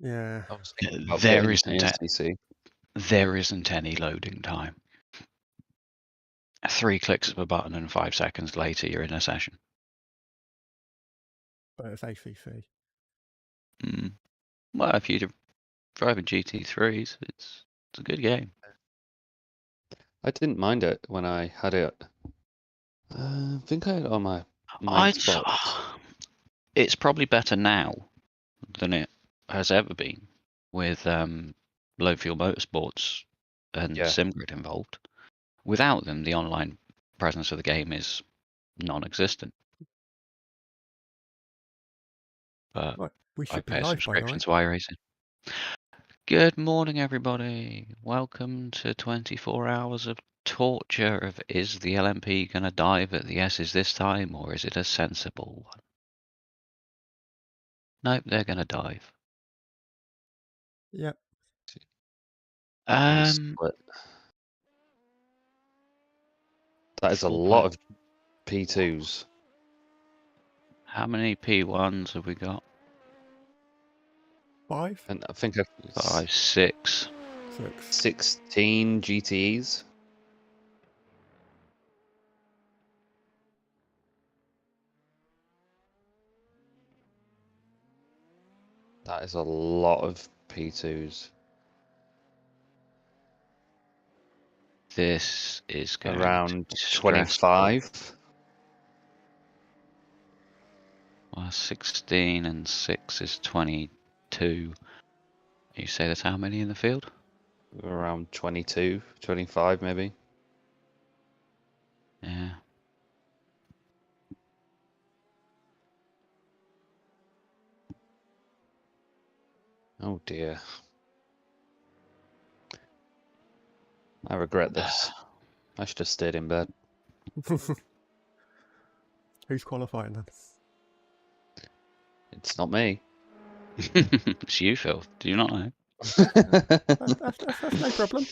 Yeah. I was thinking about There getting isn't ASDC. there isn't any loading time. 3 clicks of a button and 5 seconds later you're in a session. But it's ACC. Well, if you're driving GT3s, it's a good game. I didn't mind it when I had it. I think I had it on my I'd Xbox. It's probably better now than it has ever been with low fuel motorsports and Yeah. SimGrid involved. Without them, the online presence of the game is non-existent. But Right. We I should be pay a live by the way. subscription to iRacing. Good morning, everybody. Welcome to 24 hours of torture of is the LMP going to dive at the S's this time, or is it a sensible one? Nope, they're going to dive. Yep. Split. That is a lot of P2s. How many P1s have we got? 5? And I think 5, 6. 6. 16 GTEs. That is a lot of P2s. This is going Around to be 25. Well, 16 and 6 is 22. You say there's how many in the field? Around 22, 25 maybe. Yeah. Oh dear. I regret this. I should have stayed in bed. Who's qualifying then? It's not me. It's you, Phil. Do you not know? That's no problem.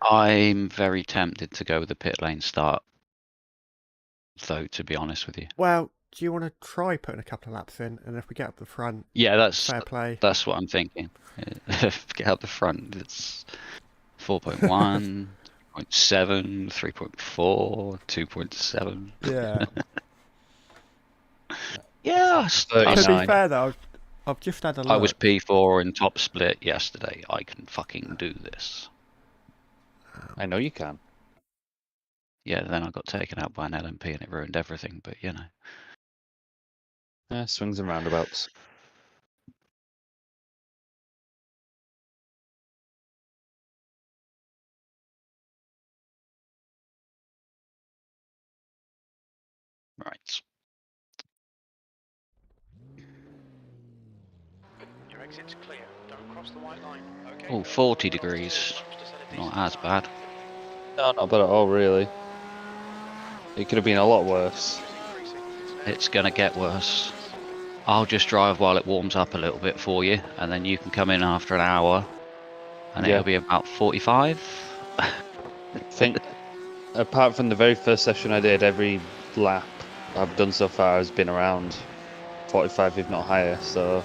I'm very tempted to go with the pit lane start, though, to be honest with you. Well, do you want to try putting a couple of laps in, and if we get up the front, Yeah, that's fair play. That's what I'm thinking. Get out the front. It's 4.1, 0.7, 3.4, 2.7. Yeah. Yeah. To be fair though, I've just had a look. I was P4 in top split yesterday. I can fucking do this. I know you can. Yeah, then I got taken out by an LMP and it ruined everything, but you know. Yeah, swings and roundabouts. Right. Your exit's clear. Don't cross the white line. Okay. Oh, 40 degrees. Not as bad. No, not bad at all, really. It could have been a lot worse. It's going to get worse. I'll just drive while it warms up a little bit for you, and then you can come in after an hour, and it'll be about 45. I think, apart from the very first session I did, every lap I've done so far has been around 45, if not higher, so...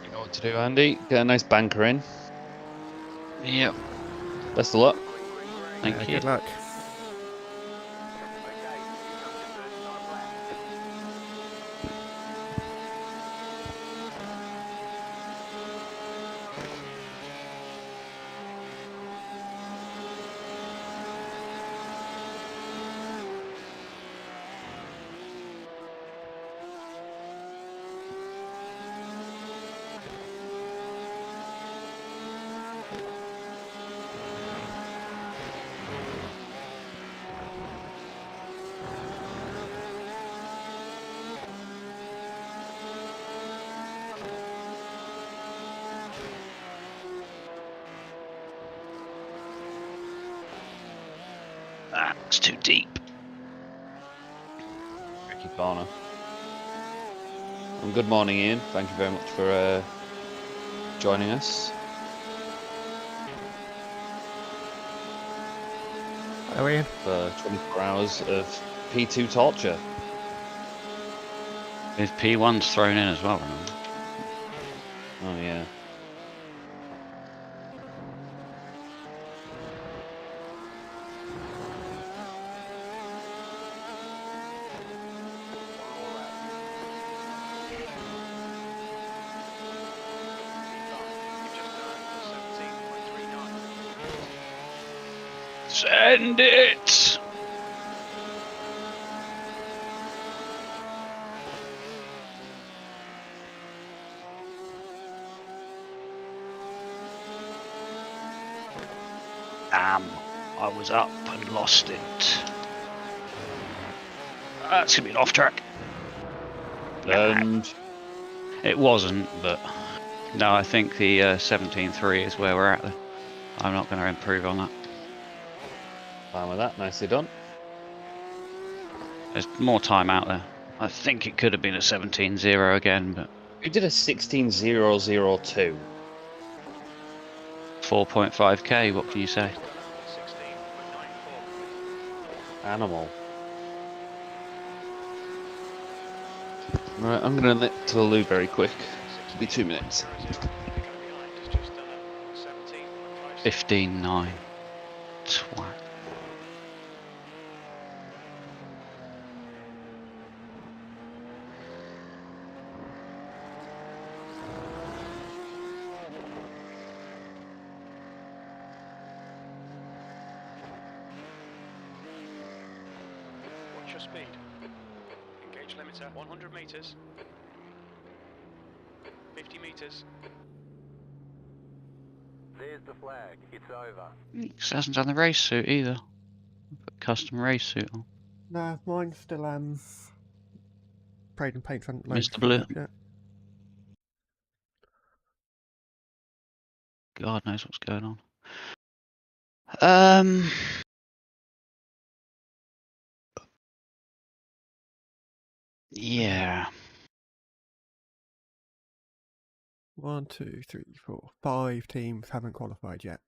You know what to do, Andy. Get a nice banker in. Yep. Best of luck. Thank you. Good luck. It's too deep. Tricky corner. And good morning, Ian. Thank you very much for joining us. Hello, Ian. For 24 hours of P2 torture. With P1's thrown in as well, remember? Oh, yeah. You've just done 17.39. Send it! Damn, I was up and lost it. That's gonna be an off track. And It wasn't, but no, I think the 17.3 is where we're at. I'm not going to improve on that. fine with that. Nicely done. There's more time out there. I think it could have been a 17.0 again, but We did a 16.002. 4.5k, what can you say? 16.94. Animal. Right, I'm going to nip to the loo very quick. It'll be 2 minutes. It's just done a 17.56. 15.9. Twat. Watch your speed. Engage limiter 100 meters. 50 meters. There's the flag. It's over. He hasn't done the race suit either. Put custom race suit on. No, mine's still Braden Paints hasn't loaded Mr. Blue. up yet. God knows what's going on. Yeah. 1, 2, 3, 4, 5 teams haven't qualified yet.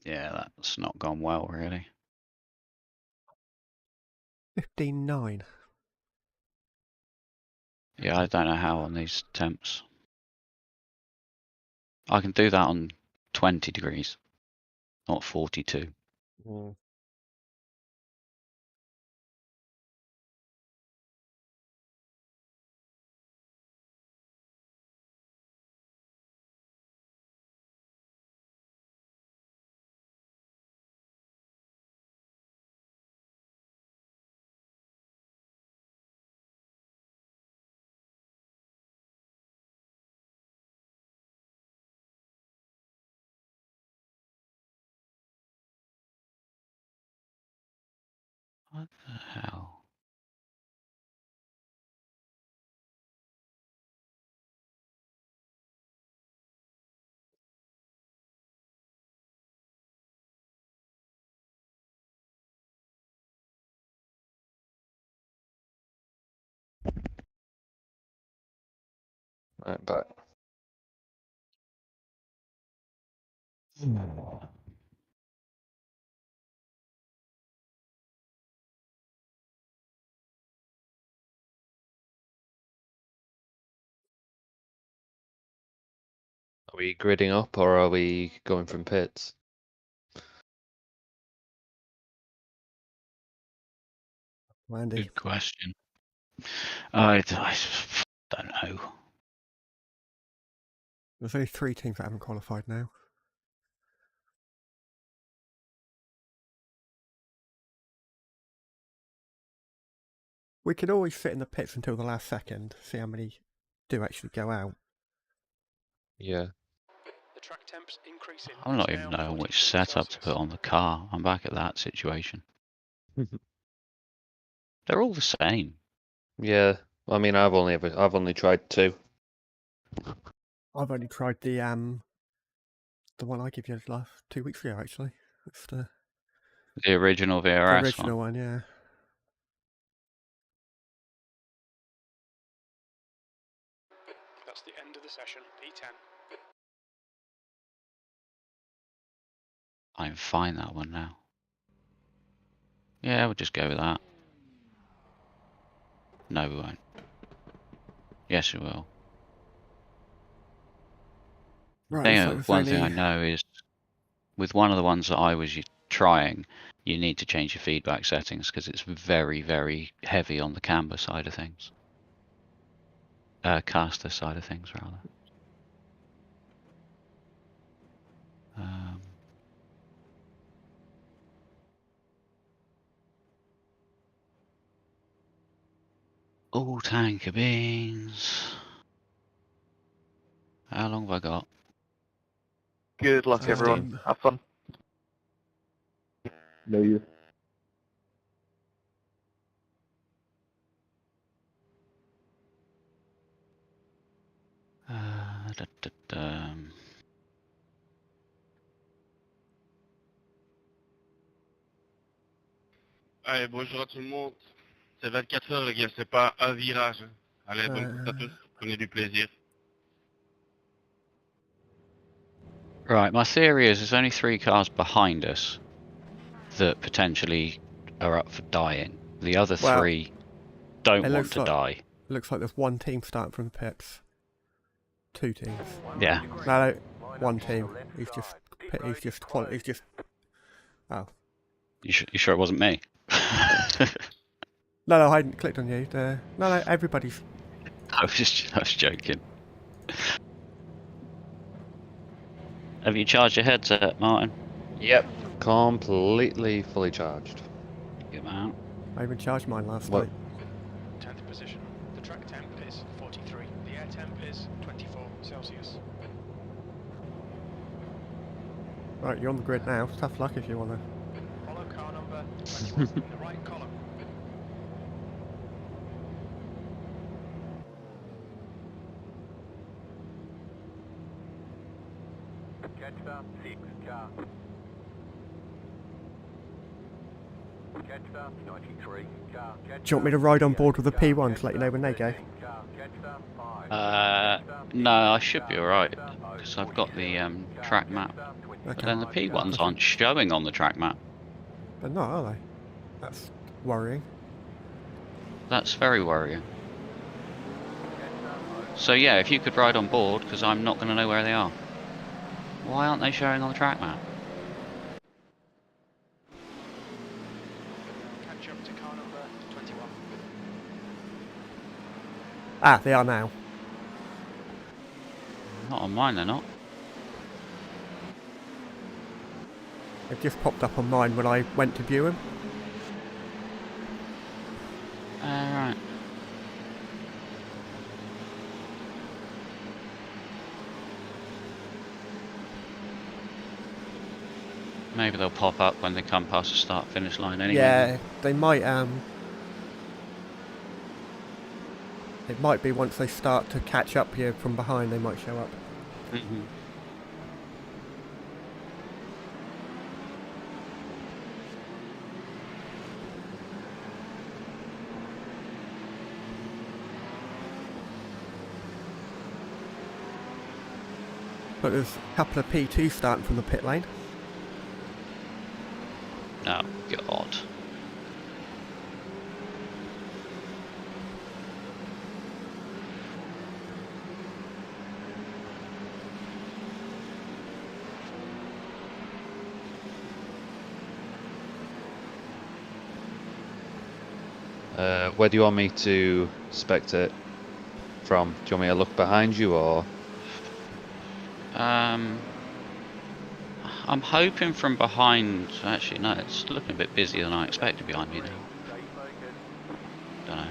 Yeah, that's not gone well, really. 15.9. Yeah, I don't know how on these temps. I can do that on 20 degrees, not 42. Mm. What the hell? Right, back. Are we gridding up or are we going from pits? Andy. Good question. I don't know. There's only 3 teams that haven't qualified now. We could always sit in the pits until the last second, see how many do actually go out. Yeah. The track temps increasing. I'm not It's even now knowing 40 which degrees setup to Celsius. put on the car. I'm back at that situation. They're all the same. Yeah. I mean, I've only tried 2. I've only tried the one I gave you last 2 weeks ago actually. That's the The original The VRS original one. one, yeah. That's the end of the session. P10. I can find that one now. Yeah, we'll just go with that. No, we won't. Yes, we will. Right, looks like there's One thing I only... know is with one of the ones that I was trying, you need to change your feedback settings because it's very, very heavy on the camber side of things. Caster side of things, rather. All tanker beans. How long have I got? Good luck, everyone. Have fun. No, you. Da, da, da. Allez, bonjour à tout le monde. C'est 24 heures, les gars, c'est pas un virage. Allez, bonne course à tous. Prenez du plaisir. Right, my theory is there's only 3 cars behind us that potentially are up for dying. The other 3 don't want to die. Looks like there's one team starting from the pits. 2 teams. Yeah. No, one team. He's just... Oh. You sure it wasn't me? No, I hadn't clicked on you. No, everybody's... I was joking. Have you charged your headset, Martin? Yep. Completely fully charged. Good man. I even charged mine last What? night. 10th position. The track temp is 43. The air temp is 24 Celsius. Right, you're on the grid now. Tough luck if you want to... Follow car number 21 in the right column. Catch 6 car. Catch 93 car. Do you want me to ride on board with the P1 to let you know when they go? No, I should be alright, because I've got the track map. But then the P1s aren't showing on the track map. They're not, are they? That's worrying. That's very worrying. So yeah, if you could ride on board, because I'm not going to know where they are. Why aren't they showing on the track map? Catch up to car number 21. Ah, they are now. Not on mine, they're not. They've just popped up on mine when I went to view them. Right. Maybe they'll pop up when they come past the start-finish line anyway. Yeah, they might, it might be once they start to catch up here from behind, they might show up. Mm-hmm. But there's a couple of P2 starting from the pit lane. Oh, God. Where do you want me to spectate from? Do you want me to look behind you or? I'm hoping from behind. Actually, no, it's looking a bit busier than I expected behind me now. Don't know.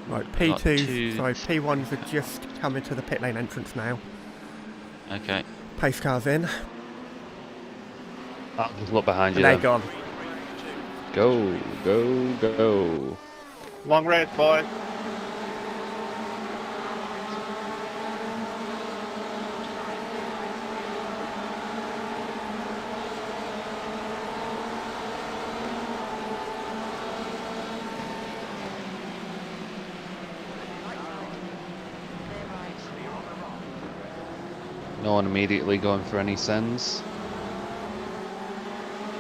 Right, P2s, sorry, P1s are just coming to the pit lane entrance now. Okay. Pace cars in. I'll just look behind you And they're then. gone. Go, go, go. Long race, boys. No one immediately going for any sends.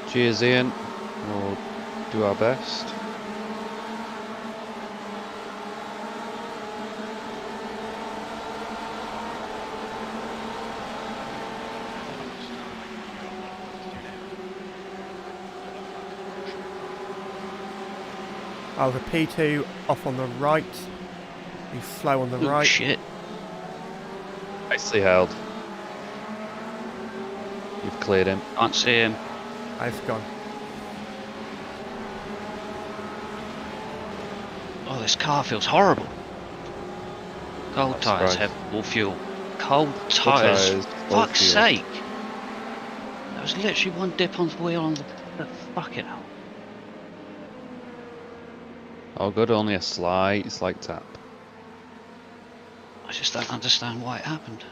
Cheers, Ian. We'll do our best. Oh, the P2 off on the right. He's slow on the Oh right. shit. Nicely held. You've cleared him. Can't see him. I've gone. Oh, this car feels horrible. Cold Not tyres, surprised. have all fuel. Cold Full tyres. tyres, full Fuck's fuel. sake. There was literally one dip on the wheel on the fucking hell. Oh good, only a slight tap. I just don't understand why it happened.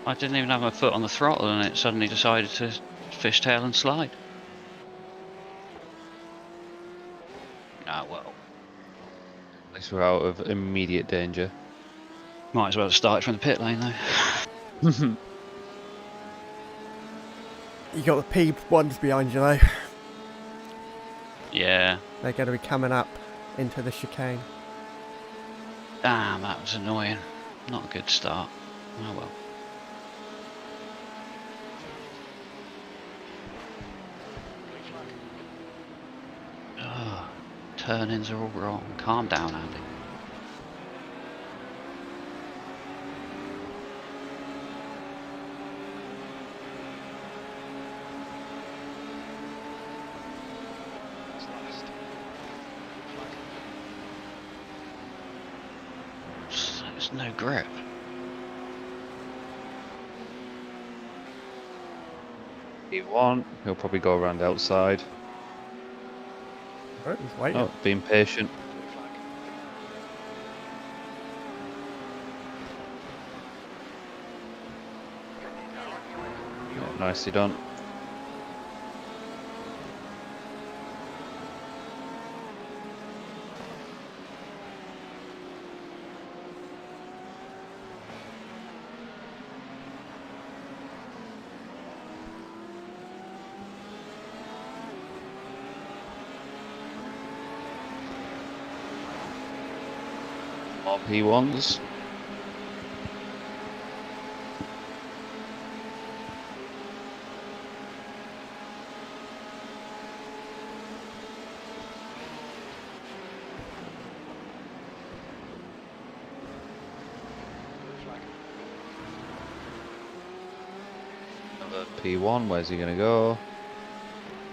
I didn't even have my foot on the throttle and it suddenly decided to fishtail and slide. Ah well. At least we're out of immediate danger. Might as well have started from the pit lane though. You got the P1s behind you though. Yeah. They're going to be coming up into the chicane. Damn, that was annoying. Not a good start. Oh well. Ugh, turn-ins are all wrong. Calm down, Andy. There's no grip. P1, he'll probably go around outside. Oh, he's waiting. Oh, being patient. Oh, nicely done. More P1s. Another P1, where's he gonna go?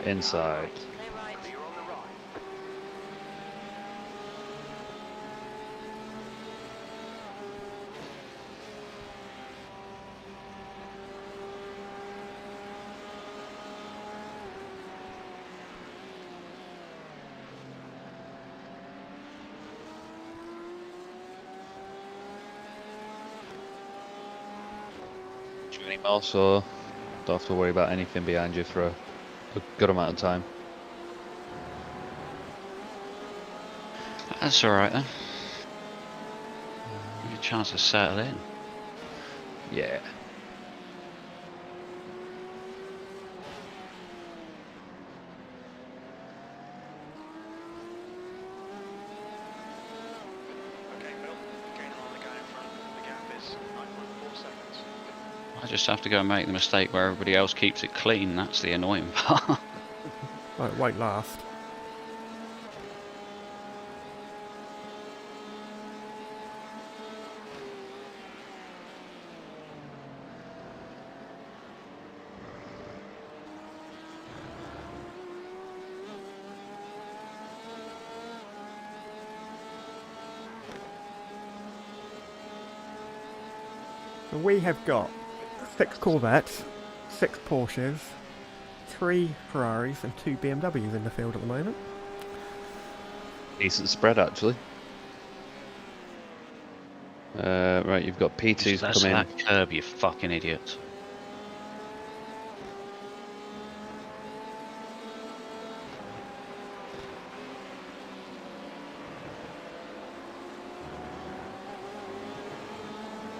Inside. Clear on the right. Shooting him also, don't have to worry about anything behind you for a good amount of time. That's alright then. Give you a chance to settle in. Yeah. Okay, Phil, gaining on the guy in front. The gap is 9.4 seconds. I just have to go and make the mistake where everybody else keeps it clean. That's the annoying part. Oh, it won't last. And we have got 6 Corvettes, 6 Porsches, 3 Ferraris and 2 BMWs in the field at the moment. Decent spread actually. Right, you've got P2s That's coming. that curb, you fucking idiots.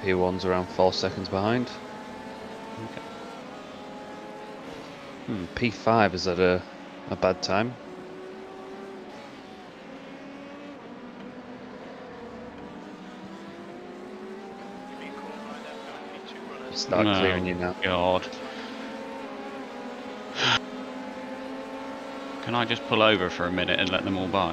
P1's around 4 seconds behind. P5 is at a bad time. Start clearing you now. God. Can I just pull over for a minute and let them all by?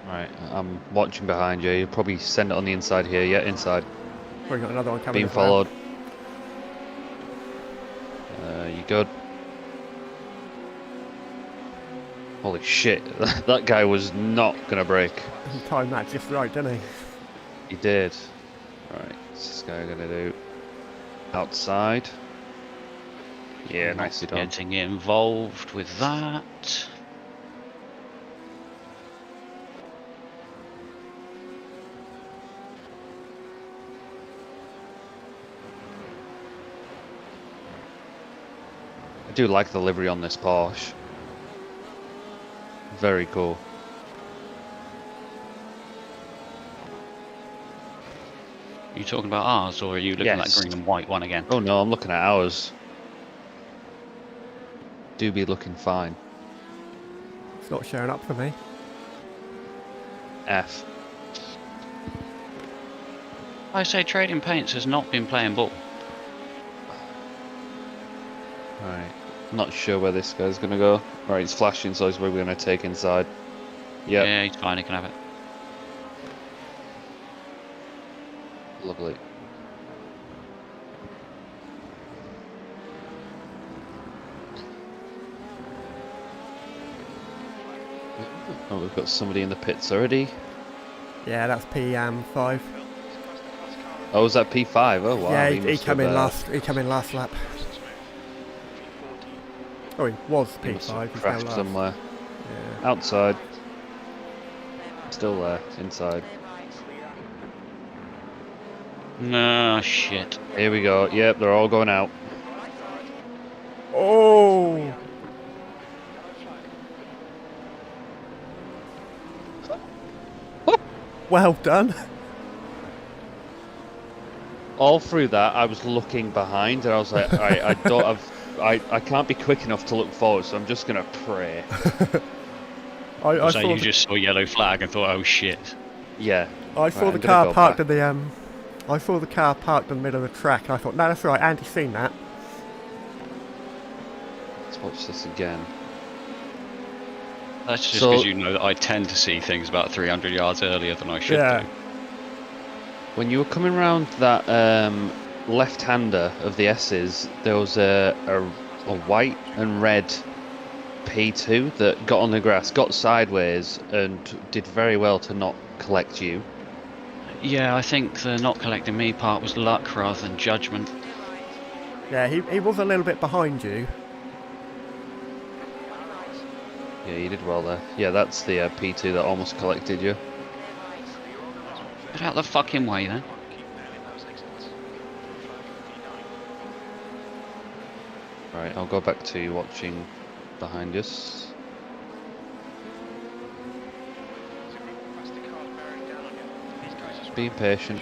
Right, I'm watching behind you. You'll probably send it on the inside here. Yeah, inside. We've got another one coming. Being as well. followed. You good? Holy shit, that guy was not gonna break. He timed that just right, didn't he? He did. Right, what's this guy gonna do? Outside. Yeah, nicely done. Getting involved with that. I do like the livery on this Porsche. Very cool. Are you talking about ours, or are you looking at that Yes. green and white one again? Oh no, I'm looking at ours. Do be looking fine. It's not showing up for me. F. I say Trading Paints has not been playing ball. Right. I'm not sure where this guy's gonna go. Right, he's flashing, so he's where we're gonna take inside. Yep. Yeah, he's fine, he can have it. Lovely. Oh, we've got somebody in the pits already. Yeah, that's P5. Oh, was that P5? Oh wow. yeah, he must came have, in last. He came in last lap. Oh, he was he must P5. have He's now crashed last. somewhere. Yeah. Outside. Still there. Inside. No, shit. Here we go. Yep, they're all going out. Oh! Well done. All through that, I was looking behind, and I was like, I don't have, I can't be quick enough to look forward, so I'm just gonna pray. I So saw you the, just saw a yellow flag and thought, oh shit. Yeah. I saw Right, the I'm gonna car go parked back. in the I saw the car parked in the middle of the track, and I thought, no, that's right. Andy's seen that. Let's watch this again. That's just So- because you know that I tend to see things about 300 yards earlier than I should Yeah. do. When you were coming round that left-hander of the S's, there was a white and red P2 that got on the grass, got sideways, and did very well to not collect you. Yeah, I think the not collecting me part was luck rather than judgment. Yeah, he was a little bit behind you. Yeah, you did well there. Yeah, that's the P2 that almost collected you. Get out the fucking way then. Right, I'll go back to watching behind us. Just be patient.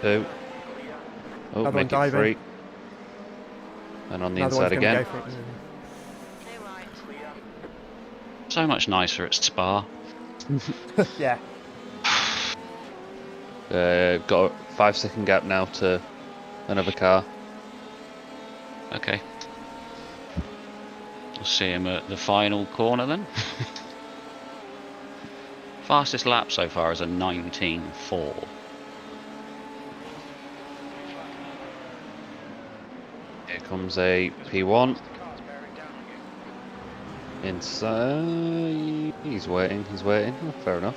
Two. Oh, Another one make it diving. free. And on the Another inside one's gonna again. go for it. So much nicer at Spa. Yeah. Got a 5-second gap now to another car. Okay. We'll see him at the final corner then. Fastest lap so far is a 19.4. Here comes a P1. Inside. He's waiting. Oh, fair enough.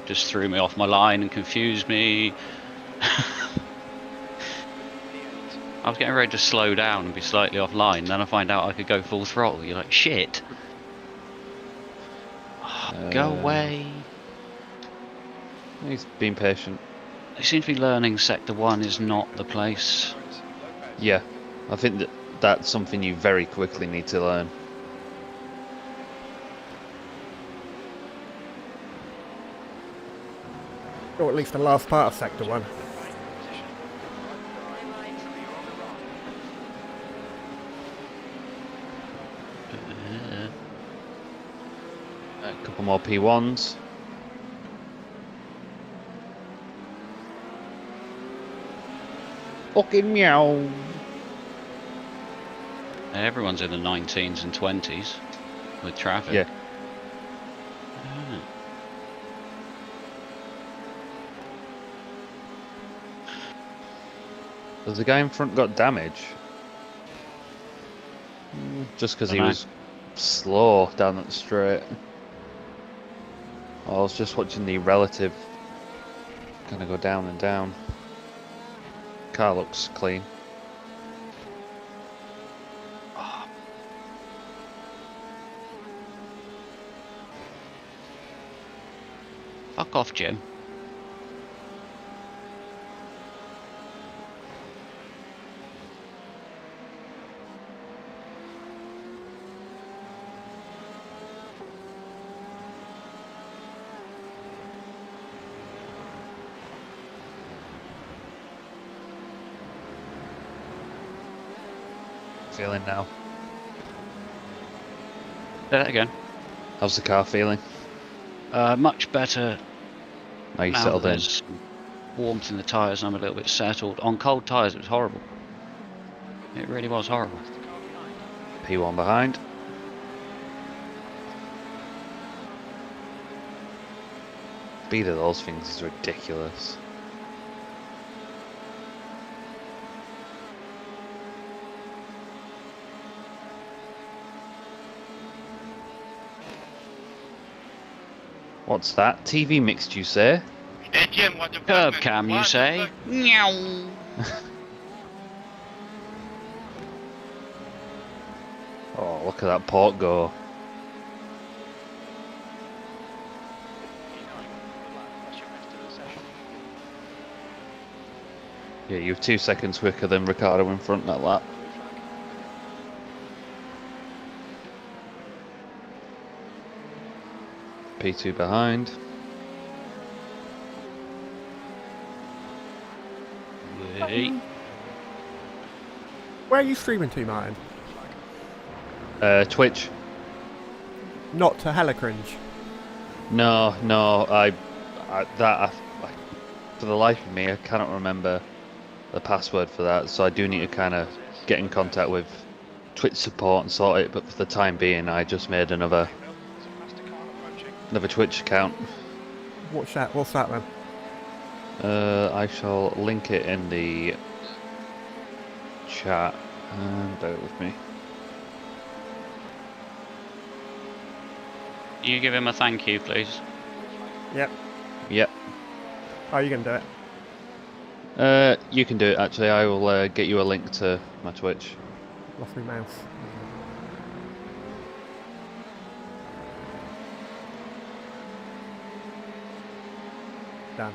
Just threw me off my line and confused me. I was getting ready to slow down and be slightly offline, then I find out I could go full throttle. You're like, shit. Go away. He's been patient. They seem to be learning Sector 1 is not the place. Yeah, I think that's something you very quickly need to learn. Or at least the last part of Sector 1. A couple more P1s. Fucking meow. Everyone's in the 19s and 20s with traffic. Yeah. Has the guy in front got damage? Just because he was slow down that straight. I was just watching the relative kind of go down and down. Car looks clean. Fuck off, Jim. Feeling now? Say that again. How's the car feeling? Much better Now you now that settled in. there's warmth in the tyres and I'm a little bit settled. On cold tyres it was horrible. It really was horrible. P1 behind. Speed of those things is ridiculous. What's that? TV mixed, you say? Hey Jim, what the fuck? Curb man? cam, you What the say? fuck? Meow. Oh, look at that port go. Yeah, you're 2 seconds quicker than Ricardo in front that lap. P2 behind. Wait. Where are you streaming to, Martin? Twitch. Not to Helicringe. No, for the life of me, I cannot remember the password for that, so I do need to kind of get in contact with Twitch support and sort it, but for the time being, I just made another Twitch account. What's that then? I shall link it in the chat. Bear with me. You give him a thank you, please. Yep. Yep. Oh, you can do it. You can do it actually. I will get you a link to my Twitch. Lost my mouse. Done.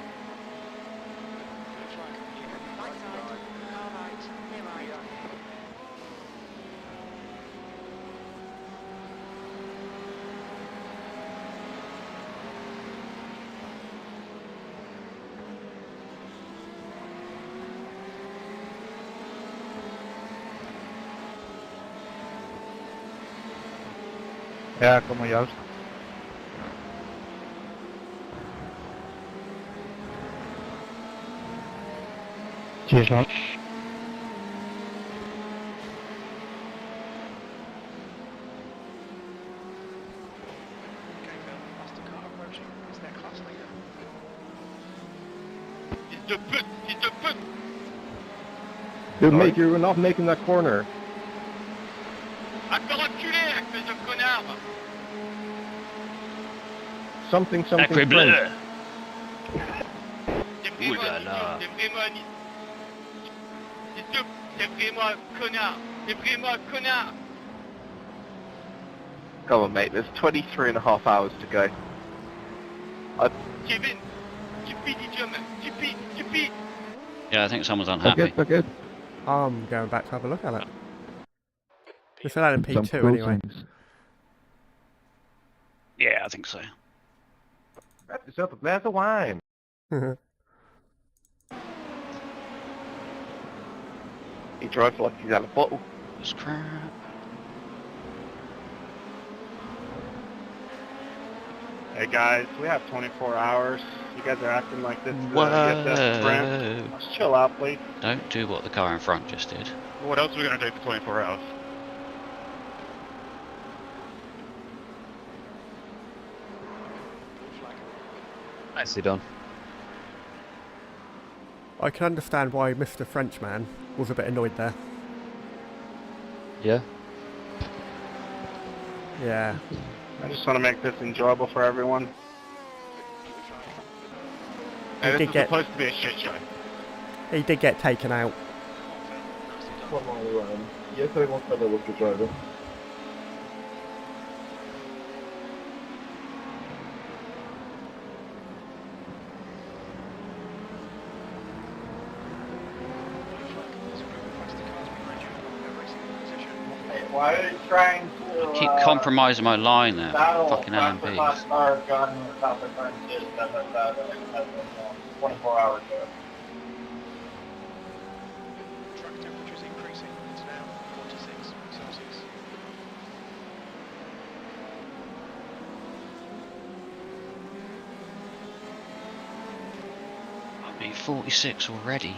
Ja, kom maar juist. Cheers, man. Fils de pute. Dude, you're not making that corner. À te reculer, espèce de connard. Something Sacré French. bleu. T'es vraiment Ouh là un là. idiot, t'es vraiment un idiot. Fils de T'es pris moi, connard! T'es pris moi, connard! Come on, mate. There's 23.5 hours to go. Kevin! Tu pides, idiot, man! Tu pides! Yeah, I think someone's unhappy. They're good. I'm going back to have a look at it. It's an Some LMP2 anyway. closings. Yeah, I think so. Grab yourself a glass of wine. He drives like he's had a bottle. That's crap. Hey guys, we have 24 hours. You guys are acting like this is a sprint. Let's chill out, please. Don't do what the car in front just did. What else are we gonna do for 24 hours? Nicely done. I can understand why Mr. Frenchman was a bit annoyed there. Yeah. Yeah. I just want to make this enjoyable for everyone. Hey, this did is get- supposed to be a shit show. He did get taken out. Yes, I want to look the driver. Why are you trying to Keep compromising my line there. battle Fucking LMPs. our gun without the gun is 24 hours ago? Track temperature is increasing. It's now 46 Celsius. I mean, 46 already.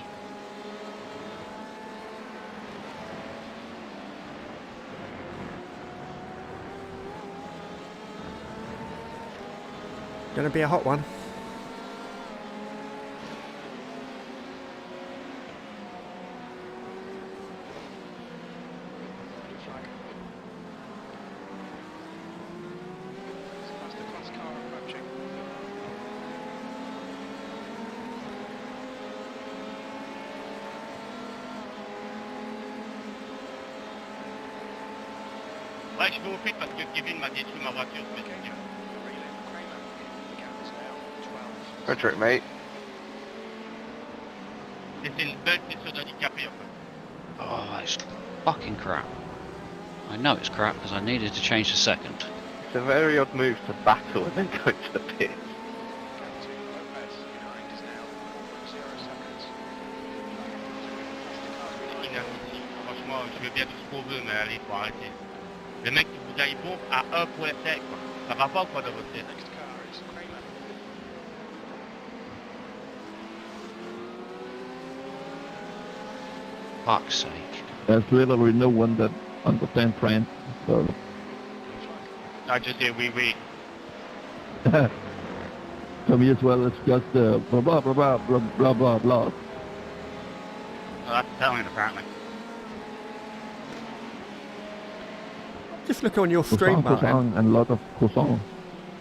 Gonna be a hot one. Flag. That's the class car approaching. Ouais, je vais au pit parce que Kevin m'a détruit ma voiture. Mais Okay, check. The relay for Kramer. The gap is now 12. Frederick, mate. c'était une belle blessure d'handicapé en fait. Oh, it's fucking crap. I know it's crap because I needed to change the second. It's a very odd move to battle and then go to the pit. Gap to Lopez behind is now 4.0 seconds. C'est inadmissible. Franchement, je veux bien tout ce qu'on veut, mais allez, faut arrêter. Le mec qui vous gagne pompe à 1.7 quoi. Ça va pas quoi dans votre tête. Next car is Kramer. Fuck's sake. There's literally no one that understands French, so I just say oui, oui. to me as well, it's just blah blah blah blah blah blah blah blah. Well, that's Italian apparently. Just look on your stream, Croissant, Martin. croissant, and a lot of croissant.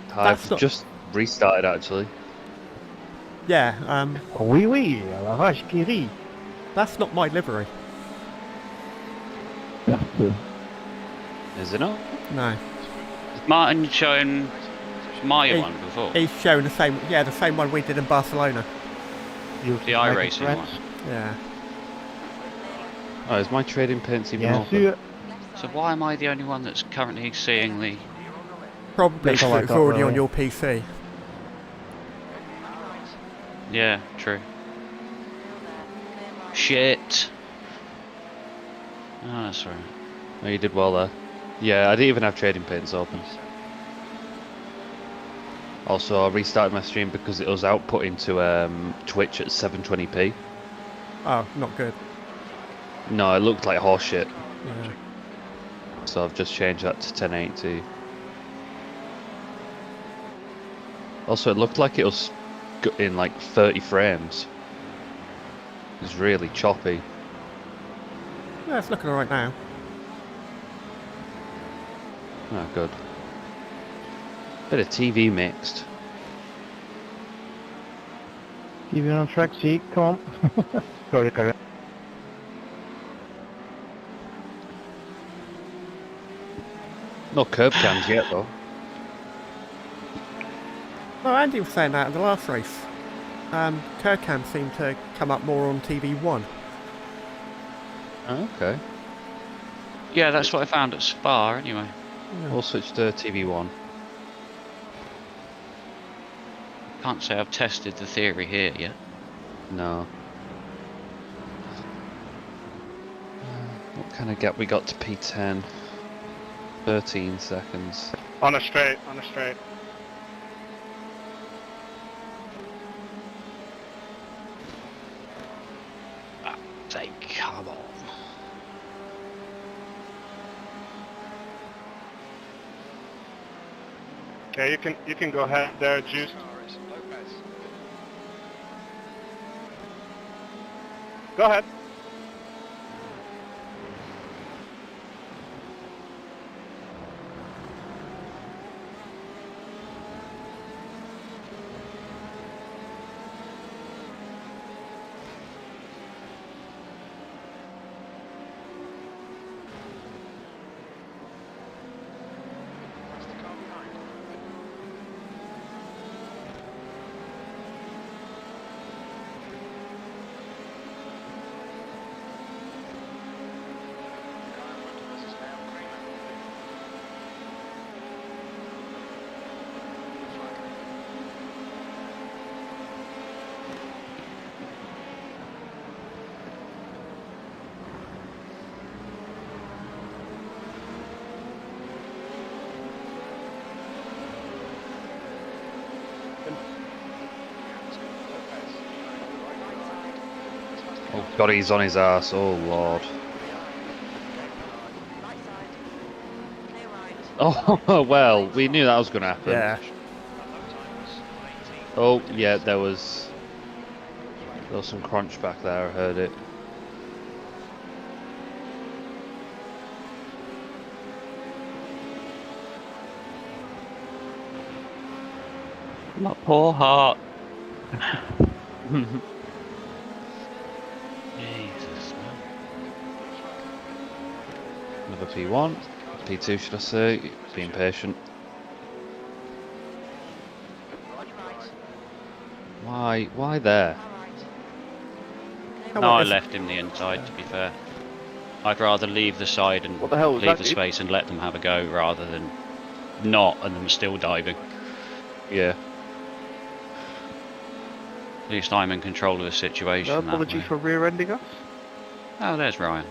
That's I've not- just restarted actually. Yeah, Oui, oui, la vache qui rit. that's not my livery. Yeah, so Is it not? No. Is Martin showing my Hey. one before? He's showing the same, yeah, the same one we did in Barcelona. The iracing one. Yeah. Oh, is my trading paints even Bien open? sûr. So why am I the only one that's currently seeing the... Probably That's all I because it's thought, already on really. your PC. Yeah, true. Shit. Oh, that's right. Oh, you did well there. Yeah, I didn't even have trading paints open. Also, I restarted my stream because it was outputting to Twitch at 720p. Oh, not good. No, it looked like horseshit. Yeah. So I've just changed that to 1080. Also, it looked like it was in like 30 frames. It was really choppy. Yeah, it's looking alright now. Oh, good. Bit of TV mixed. Keep it on track, see, come on. Sorry, Karen. No curb cams yet, though. Well, Andy was saying that in the last race. Curb cams seem to come up more on TV1. Oh, okay. Yeah, that's what I found at Spa anyway. Yeah. We'll switch to TV1. Can't say I've tested the theory here yet. No. What kind of gap we got to P10? 13 seconds. On a straight, on a straight. Say, come on. Okay, you can go ahead there, Juice. Go ahead. Oh god, he's on his ass. Oh lord. Oh well, we knew that was going to happen. Yeah. Oh yeah, there was some crunch back there. I heard it. My poor heart. Jesus. Another P1. P2 should I say. Being patient. Why there? No, I left him the inside, to be fair. I'd rather leave the side and What the hell was leave that, the dude? space and let them have a go rather than not and them still diving. Yeah. At least I'm in control of the situation. No that apology way. for rear-ending us. Oh, there's Ryan.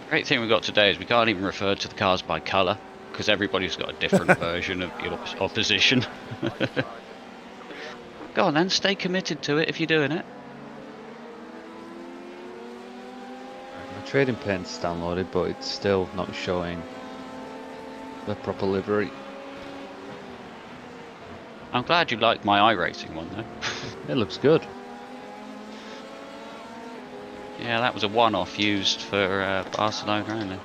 Great thing we got today is we can't even refer to the cars by colour because everybody's got a different version of your opposition. Go on then, stay committed to it if you're doing it. My trading paint's downloaded, but it's still not showing the proper livery. I'm glad you like my iracing one though. It looks good. Yeah, that was a one-off used for Barcelona only.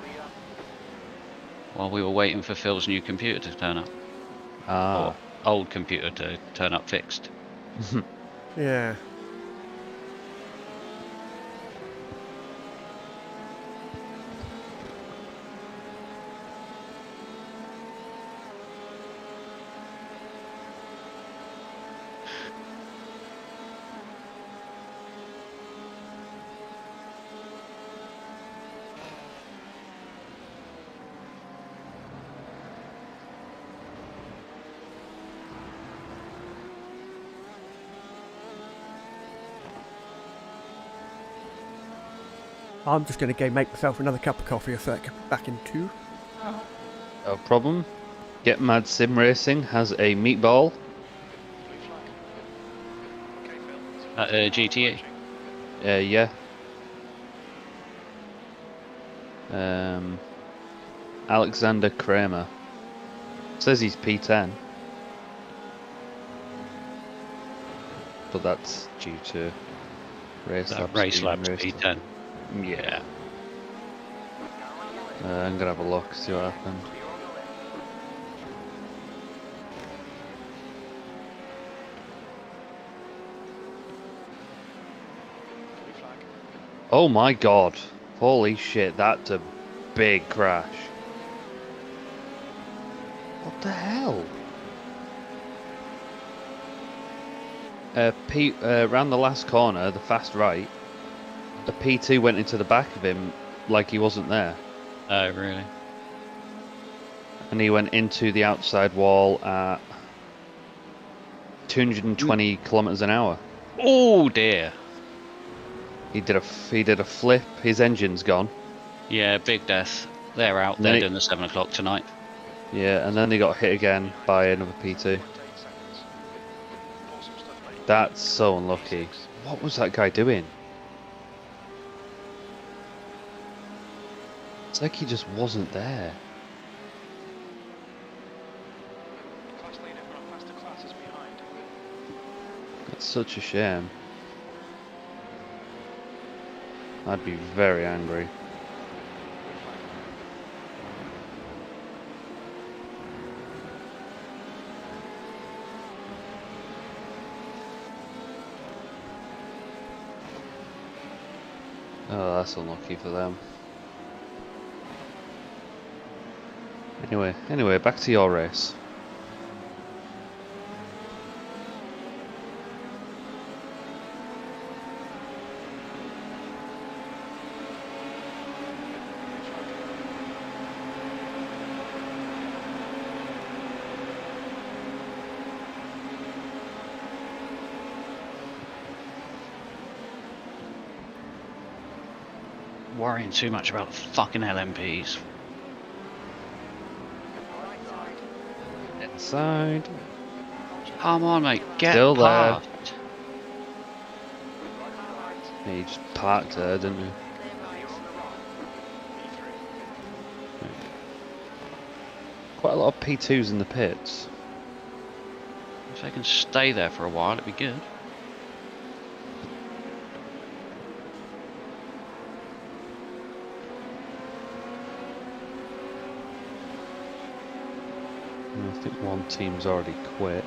While we were waiting for Phil's new computer to turn up. Ah. Or old computer to turn up fixed. Yeah. I'm just going to go make myself another cup of coffee a sec. Back in 2. No problem. Get Mad Sim Racing has a meatball. GTE. Yeah. Alexander Kramer. Says he's P10. But that's due to Race That lap race speed, lap's race P10. Yeah. I'm gonna have a look, see what happened. Oh my god. Holy shit, that's a big crash. What the hell? Round the last corner, the fast right, the P2 went into the back of him like he wasn't there. Oh, really? And he went into the outside wall at 220 kilometers an hour. Oh dear. He did a flip. His engine's gone. Yeah, big death. They're out. And They're then doing the 7 o'clock tonight. Yeah, and then he got hit again by another P2. That's so unlucky. What was that guy doing? It's like he just wasn't there. Class leader from faster classes behind. That's such a shame. I'd be very angry. Oh, that's unlucky for them. Anyway, back to your race. Worrying too much about the fucking LMPs. Inside. Come on, mate. Get Still there. past. Yeah, he just parked there, didn't he? Quite a lot of P2s in the pits. If they can stay there for a while, it'd be good. I think one team's already quit.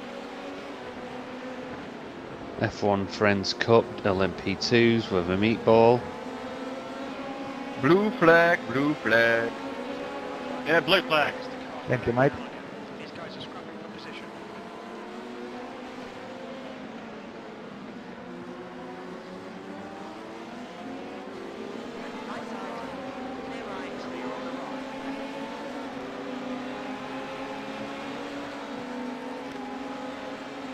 F1 Friends Cup, LMP2s with a meatball. Blue flag, blue flag. Yeah, blue flag. Thank you, mate. These guys are scrapping for position.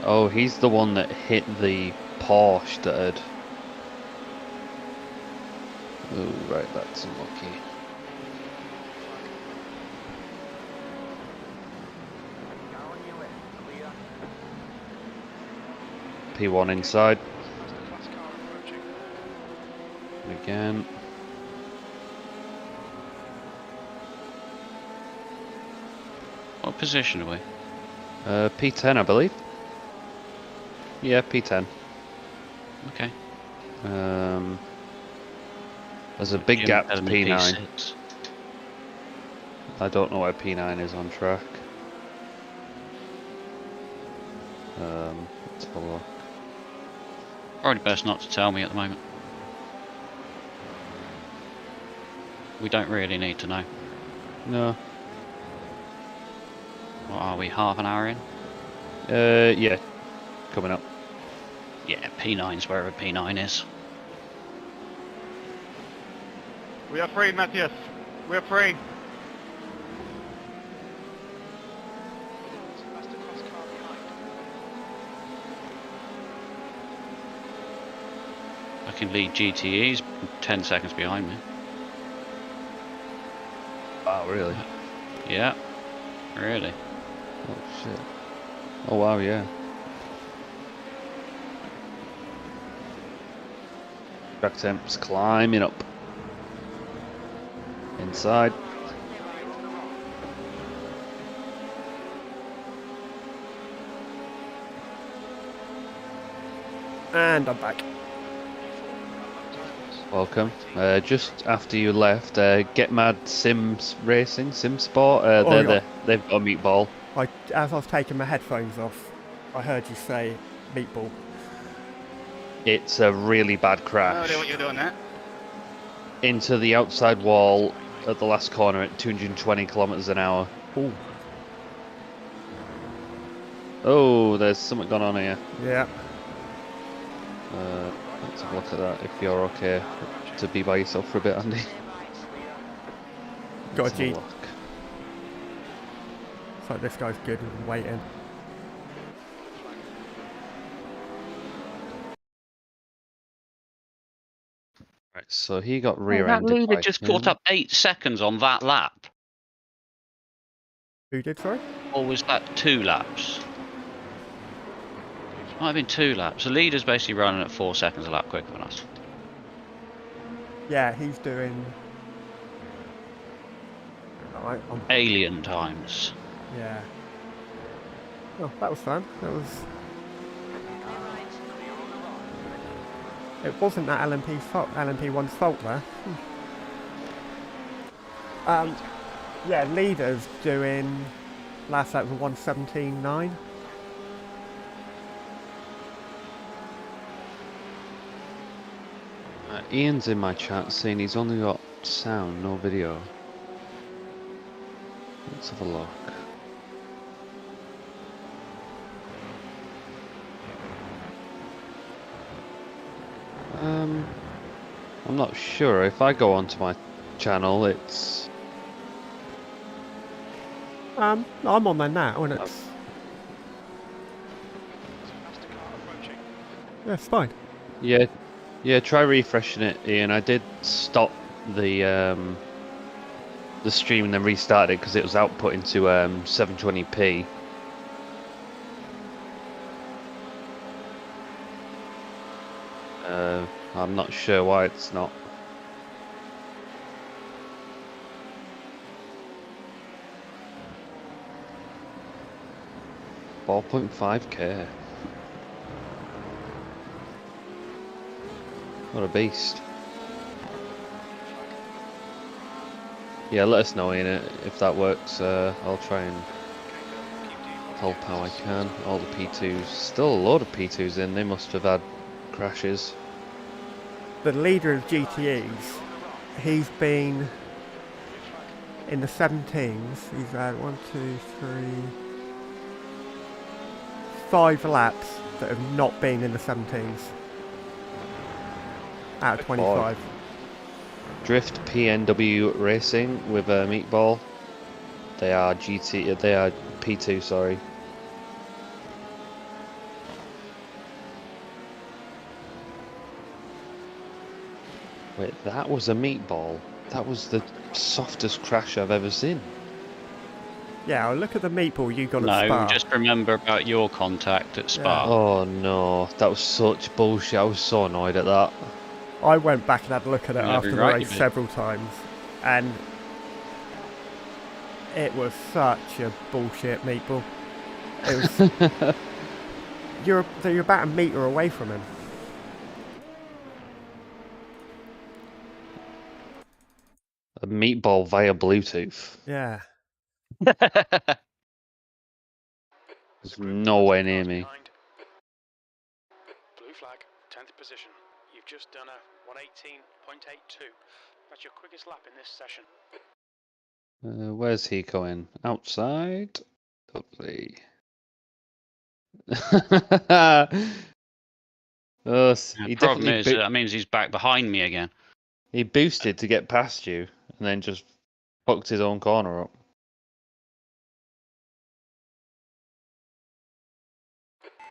Oh, he's the one that hit the Porsche that had... Oh, right, that's unlucky. P1 inside. Faster class car approaching. Again. What position are we? P10, I believe. Yeah, P10. Okay. There's a big Jim gap to telling me P9. P6. I don't know where P9 is on track. Let's have a look. Probably best not to tell me at the moment. We don't really need to know. No. What are we, half an hour in? Yeah. Coming up. Yeah, P9's wherever P9 is. We are free, Matthias. We are free. Faster class car behind. I can lead GTEs 10 seconds behind me. Wow, really? Yeah, really. Oh, shit. Oh, wow, yeah. Track temps climbing up. Inside. And I'm back. Welcome. Just after you left, Get Mad Sims Racing, Sim Sport. They've got a meatball. As I was taking my headphones off, I heard you say meatball. It's a really bad crash. No, they want you doing that. Into the outside wall at the last corner at 220 kilometers an hour. Ooh. Oh, there's something going on here. Yeah. Let's have a look at that if you're okay to be by yourself for a bit, Andy. Got Let's a have G. look. It's like this guy's good and waiting. Right, so he got Oh, that rear-ended leader by just him. caught up 8 seconds on that lap. Who did, sorry? Or was that 2 laps? Might have been 2 laps. The leader's basically running at 4 seconds a lap quicker than us. Yeah, he's doing... Alright, Alien times. yeah. Oh, that was fun. That was... It wasn't that LMP's fault, LMP1's fault there. Yeah, leaders doing last lap was 1:17.9. Ian's in my chat saying he's only got sound, no video. Let's have a look. I'm not sure. If I go onto my channel, it's... I'm on there now, and it's... Yeah, it's fine. Yeah, try refreshing it, Ian. I did stop the stream and then restarted it because it was output into 720p. I'm not sure why it's not. $4.5K. What a beast. Yeah, let us know, Ian, if that works. I'll try and help how I can. All the P2s. Still a load of P2s in. They must have had crashes. The leader of GTEs, he's been in the 17s. He's had 5 laps that have not been in the 17s. Out of 25. Drift PNW Racing with a meatball. They are P2, sorry. Wait, that was a meatball. That was the softest crash I've ever seen. Yeah, well, look at the meatball you got at No, Spa. just remember about your contact at Spa. Oh no, that was such bullshit. I was so annoyed at that. I went back and had a look at it Yeah, after the right, race you did. several times, and it was such a bullshit meatball. It was you're about a metre away from him. A meatball via Bluetooth. Yeah. There's nowhere near me. Blue flag, 10th position. You've just done a 118.82. That's your quickest lap in this session. Where's he going? Outside? Lovely. Oh, The he problem definitely is that means he's back behind me again. he boosted to get past you and then just fucked his own corner up.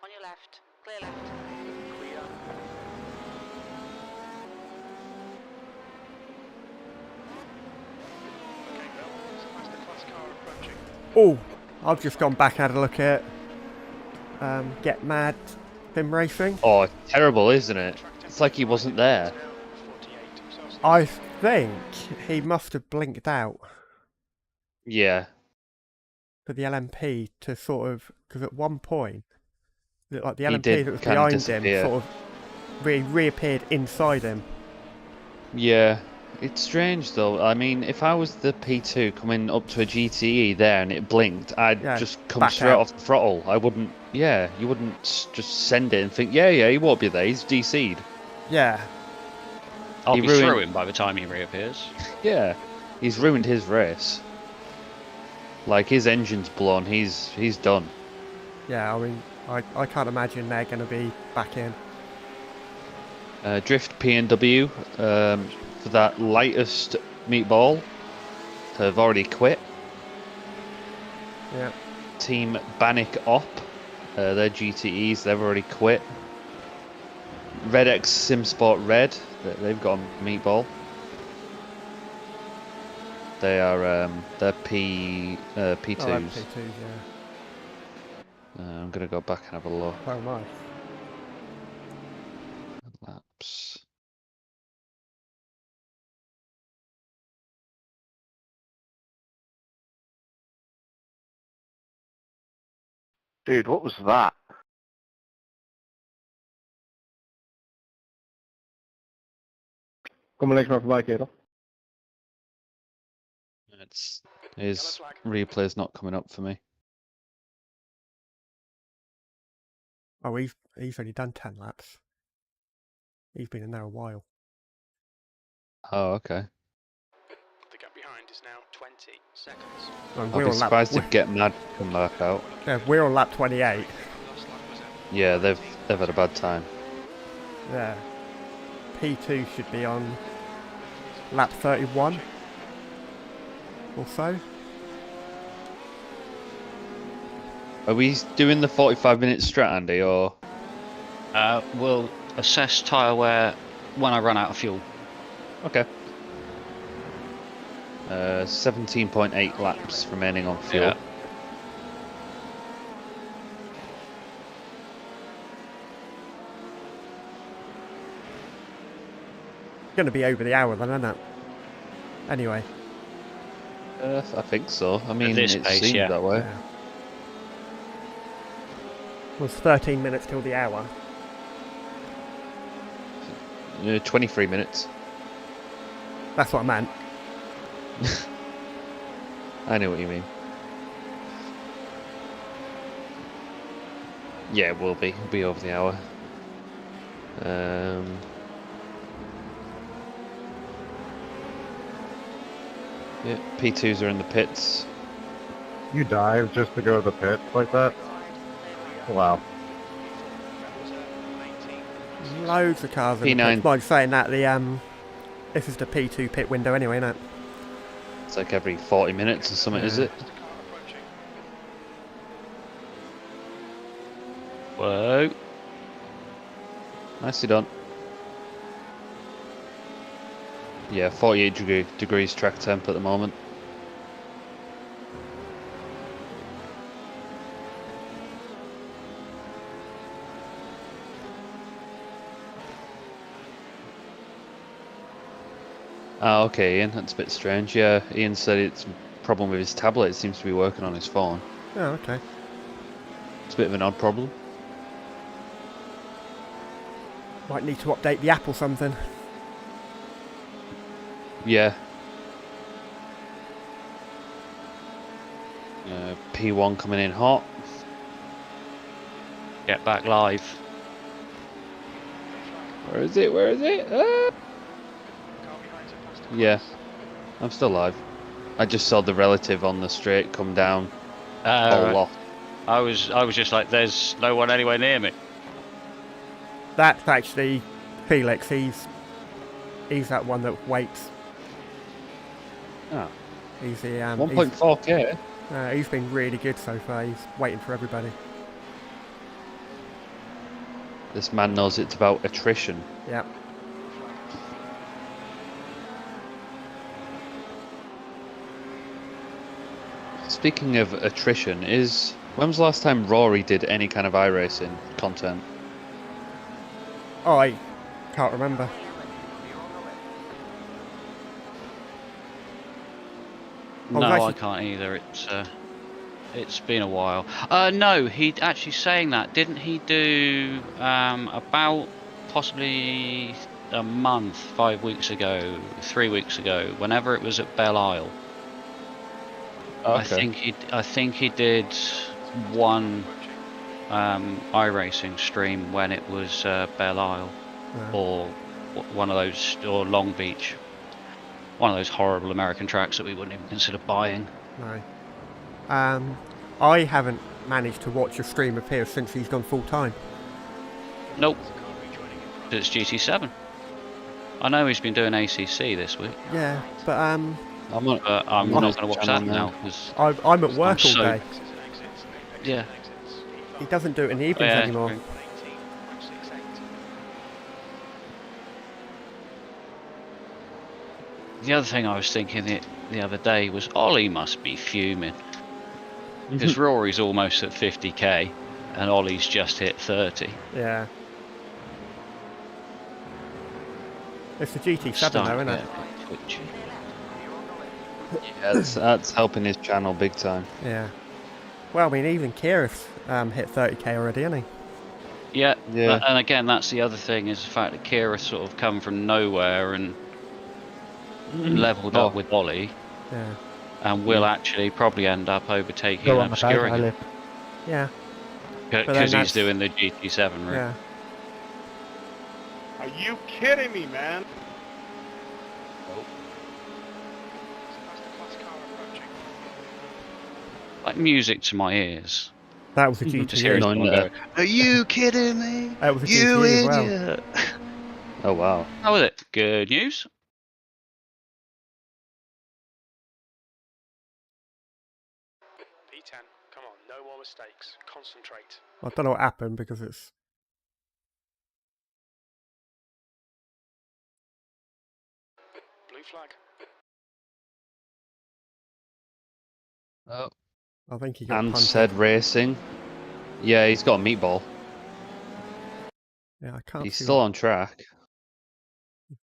On your left, clear left. Okay, Bill, it's a masterclass car approaching. Oh, I've just gone back and had a look at Get Mad Sim Racing. Oh, terrible, isn't it? It's like he wasn't there. I think he must have blinked out Yeah. for the LMP to sort of, because at one point, like the He LMP did that was kinda behind disappear. him sort of reappeared inside him. Yeah, it's strange though. I mean, if I was the P2 coming up to a GTE there and it blinked, I'd Yeah, just come back straight out. off the throttle. I wouldn't. Yeah, you wouldn't just send it and think, yeah, he won't be there. He's DC'd. Yeah. I'll He be ruined- through him by the time he reappears. Yeah, he's ruined his race. Like his engine's blown. He's done. Yeah, I mean, I can't imagine they're going to be back in. Drift P&W for that lightest meatball have already quit. Yeah. Team Bannock Op, their GTEs, they've already quit. Red X SimSport Red, they've got a meatball. They are they're P2s. Oh, P2s, yeah. I'm gonna go back and have a look. Oh, nice. Laps. Dude, what was that? Kom maar links maar voorbij, kerel. His replay's not coming up for me. Oh, he's only done 10 laps. He's been in there a while. Oh, okay. The gap behind is now 20 seconds. And I'd be surprised if Get Mad come back out. Yeah, we're on lap 28. Yeah, they've had a bad time. Yeah. P2 should be on lap 31 or so. Are we doing the 45-minute strat, Andy, or? We'll assess tyre wear when I run out of fuel. Okay. 17.8 laps remaining on fuel. Yeah. Going to be over the hour then, isn't it? Anyway. I think so. I mean, this it pace, seems yeah. that way. Yeah. It was 13 minutes till the hour. 23 minutes. That's what I meant. I know what you mean. Yeah, we'll be over the hour. Yeah, P2s are in the pits. You dive just to go to the pit like that? Wow. Loads of cars in the P9. pit. Mind saying that, this is the P2 pit window anyway, isn't it? It's like every 40 minutes or something, is it? Whoa. Nicely done. Yeah, 48 degrees track temp at the moment. Ah, okay, Ian, that's a bit strange. Yeah, Ian said it's a problem with his tablet. It seems to be working on his phone. Oh, okay. It's a bit of an odd problem. Might need to update the app or something. Yeah. P1 coming in hot. Get back live. Where is it? Where is it? Ah! Yeah, I'm still live. I just saw the relative on the straight come down. Right. Off. I was just like, there's no one anywhere near me. That's actually Felix. He's that one that waits. Ah. He's the 1.4k. he's been really good so far. He's waiting for everybody. This man knows it's about attrition. Yeah. Speaking of attrition, when was the last time Rory did any kind of iRacing content? Oh, I can't remember. No, actually- I can't either. It's been a while. No, he actually saying that. Didn't he do about possibly a month, 5 weeks ago, 3 weeks ago, whenever it was at Belle Isle. Okay. I think he did one iRacing stream when it was Belle Isle, Yeah. or one of those, or Long Beach, one of those horrible American tracks that we wouldn't even consider buying. No. I haven't managed to watch a stream of his since he's gone full time. Nope. It's GT7. I know he's been doing ACC this week. Yeah, but I'm not going to watch that now because I'm at work all so- day. yeah. He doesn't do it in the evenings Yeah, anymore. true. The other thing I was thinking the other day was Ollie must be fuming because Rory's almost at 50k and Ollie's just hit 30. Yeah. It's the GT7 though, isn't it? Twitchy. Yeah, that's helping his channel big time. Yeah. Well, I mean, even Kyrith's hit 30k already, hasn't he? Yeah, Yeah. and again, that's the other thing is the fact that Kira sort of come from nowhere and leveled up with Ollie, Yeah. and will actually probably end up overtaking Go and on, guys, I obscuring him live. Yeah. then because he's that's- doing the GT7 route. Yeah. Are you kidding me, man? Like music to my ears. That was a Just hearing GT. someone go, "Are you kidding me? That was a You GT as well. idiot!" Oh wow. How was it? Good news. P10, come on, no more mistakes. Concentrate. I don't know what happened because it's. Blue flag. Oh. I think he got And punted. said racing. Yeah, he's got a meatball. Yeah, I can't He's see. still on track.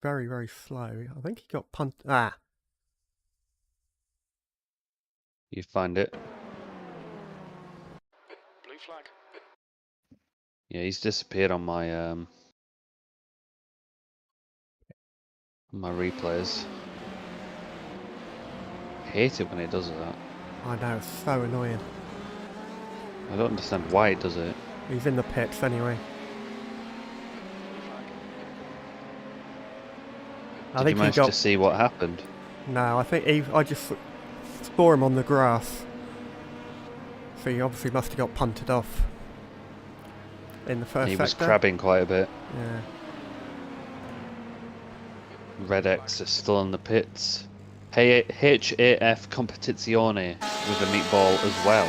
Very, very slow. I think he got punted. Ah. You find it. Blue flag. Yeah, he's disappeared on my replays. Hate it when it does that. I know, it's so annoying. I don't understand why it does it. He's in the pits anyway. I Did think you he manage got. to see what happened? No, I think I just saw him on the grass. So he obviously must have got punted off in the first He was sector. crabbing quite a bit. Yeah. Red X is still in the pits. Hey, HAF Competizione with a meatball as well.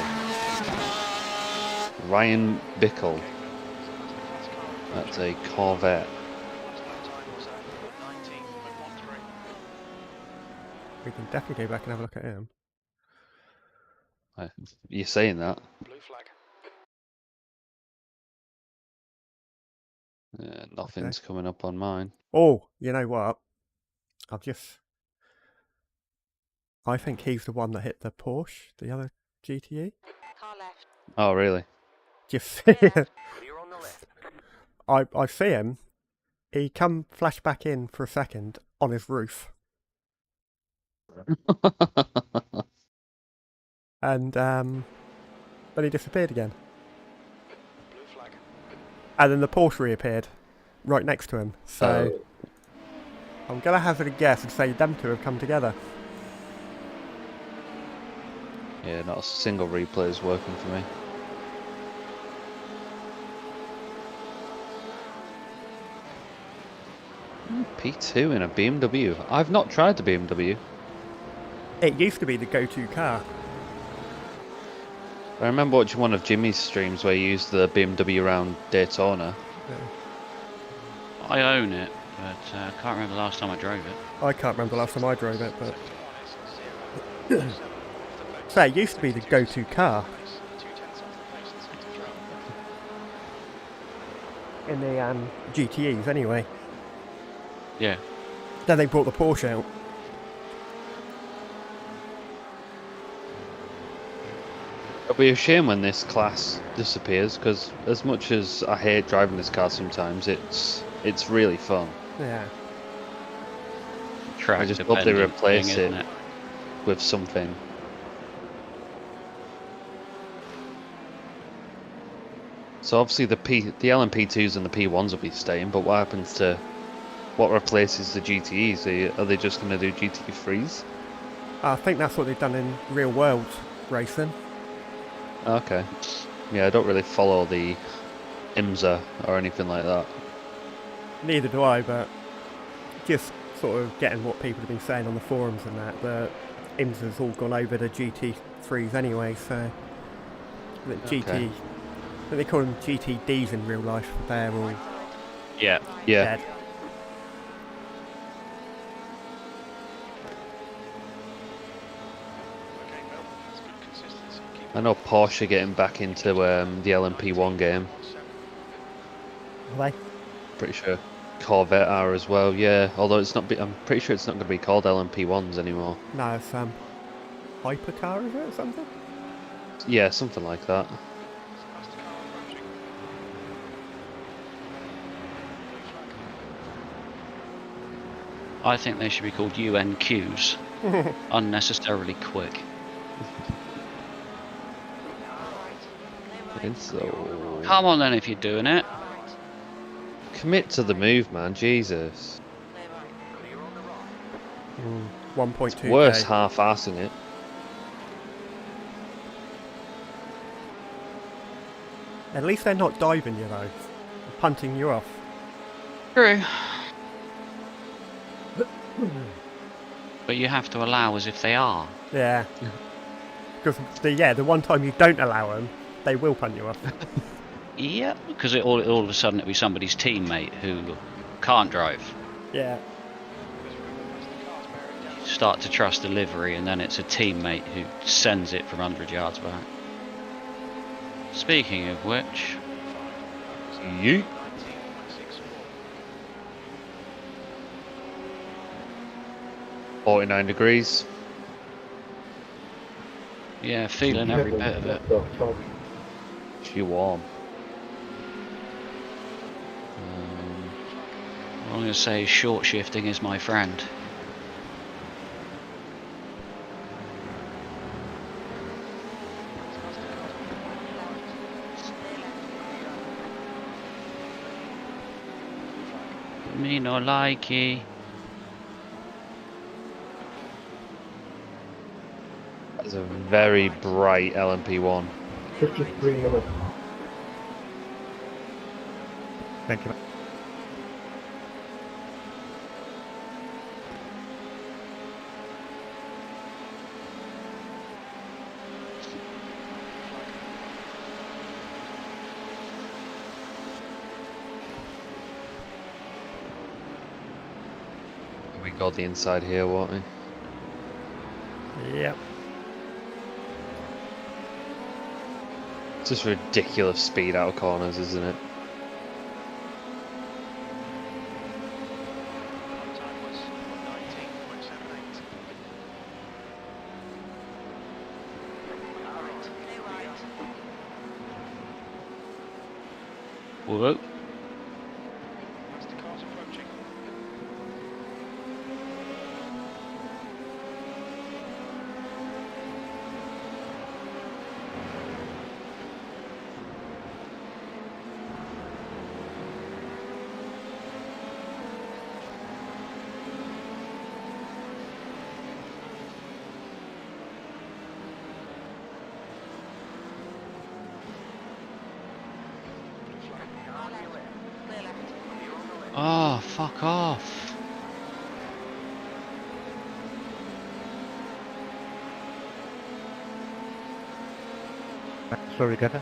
Ryan Bickle. That's a Corvette. We can definitely go back and have a look at him. You're saying that? Blue flag. Nothing's coming up on mine. Oh, you know what? I think he's the one that hit the Porsche, the other GTE. Car left. Oh, really? Just Clear left. Clear on the left. I see him. He come flash back in for a second on his roof, and then he disappeared again. Blue flag. And then the Porsche reappeared right next to him. So I'm gonna hazard a guess and say them two have come together. Yeah, not a single replay is working for me. P2 in a BMW. I've not tried the BMW. It used to be the go-to car. I remember watching one of Jimmy's streams where he used the BMW around Daytona. I own it, but I can't remember the last time I drove it. I can't remember the last time I drove it, but so it used to be the go-to car in the GTEs anyway. Yeah. Then they brought the Porsche out. It'll be a shame when this class disappears, because as much as I hate driving this car sometimes, it's really fun. Yeah. Track I just hope they dependent replace thing, it isn't with something. So obviously the LMP2s and the P1s will be staying, but what happens to what replaces the GTEs? Are they just going to do GT3s? I think that's what they've done in real world racing. Okay. Yeah, I don't really follow the IMSA or anything like that. Neither do I, but just sort of getting what people have been saying on the forums and that, the IMSA's all gone over to GT3s anyway, so the GT, Okay. I think they call them GTDs in real life, they're all Yeah. Yeah. dead. Okay, Bill, that's good consistency. Keep I know Porsche are getting back into the LMP1 game. Are they? Pretty sure Corvette are as well. Yeah, although I'm pretty sure it's not going to be called LMP1s anymore. No, it's hypercar, is it, or something? Yeah, something like that. Past the car approaching. I think they should be called UNQs. Unnecessarily quick. So Come on then if you're doing it. commit to the move, man. Jesus. 1.2k. Worse half-assing it. At least they're not diving you though, punting you off. True. But you have to allow as if they are. Yeah. Because the one time you don't allow them, they will punt you off. Yeah, because all of a sudden it'll be somebody's teammate who can't drive. Yeah. You start to trust delivery and then it's a teammate who sends it from 100 yards back. Speaking of which... You? 49 degrees. Yeah, feeling every bit of it. She warm. I'm going to say short shifting is my friend. Me no likey. That's a very bright LMP1. 53 minutes. Thank you. We got the inside here, won't we? Yep. Just ridiculous speed out of corners, isn't it? Time was 19.78. Whoa. As the car's approaching. Oh, fuck off. Sorry, Gata.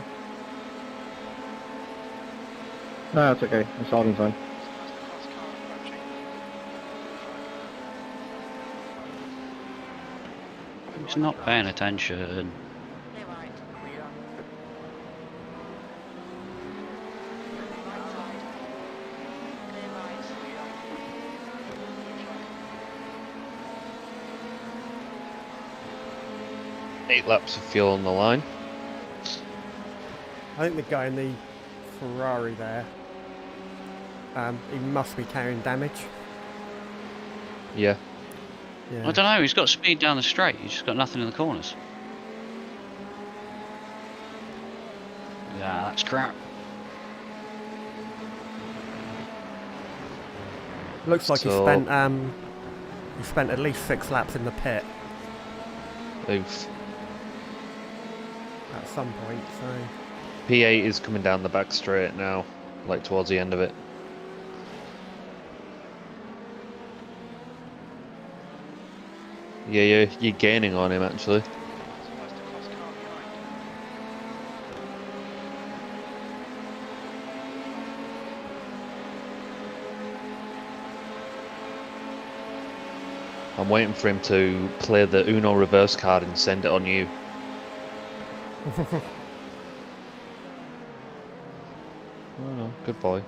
No, it's okay. It's all in fine. As the car approaching. He's not paying attention. Clear right. Right side. Clear right. 8 laps of fuel on the line. I think the guy in the Ferrari there He must be carrying damage. Yeah. Yeah. I don't know, he's got speed down the straight, he's just got nothing in the corners. Yeah, that's crap. Looks like So- he spent at least 6 laps in the pit Oof. at some point, so... P8 is coming down the back straight now, like towards the end of it. Yeah, you're gaining on him actually. Where's the cross car behind? I'm waiting for him to play the Uno reverse card and send it on you. Oh no, good boy.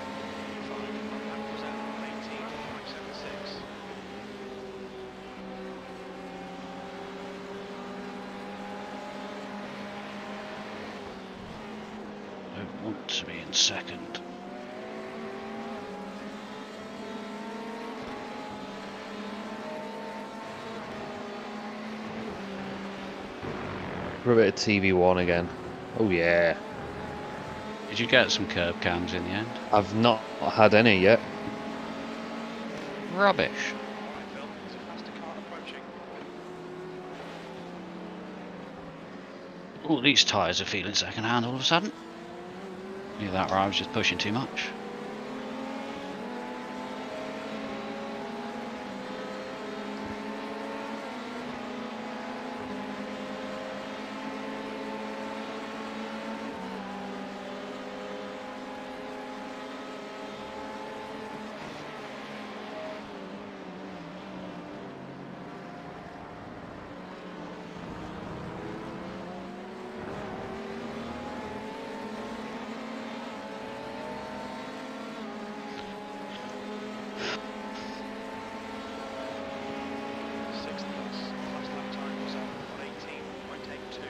That was at 118.76. I want to be in second. For a bit of TV1 again. Oh yeah. Did you get some curb cams in the end? I've not had any yet. Rubbish. Right, Phil, there's a faster car approaching. All these tyres are feeling second hand all of a sudden. Either that or I was just pushing too much. Sixth place. Last lap time was at 118.82.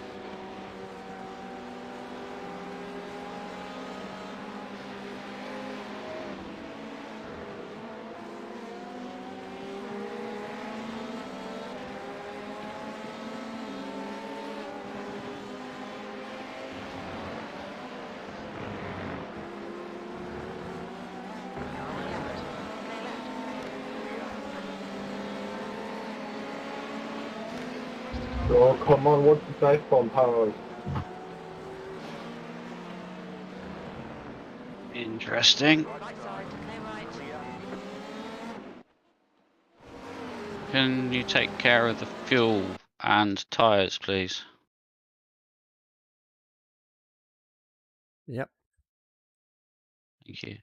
Oh, come on, what's the safe bomb powers? Interesting. Right side, clear right. Can you take care of the fuel and tyres, please? Yep. Thank you.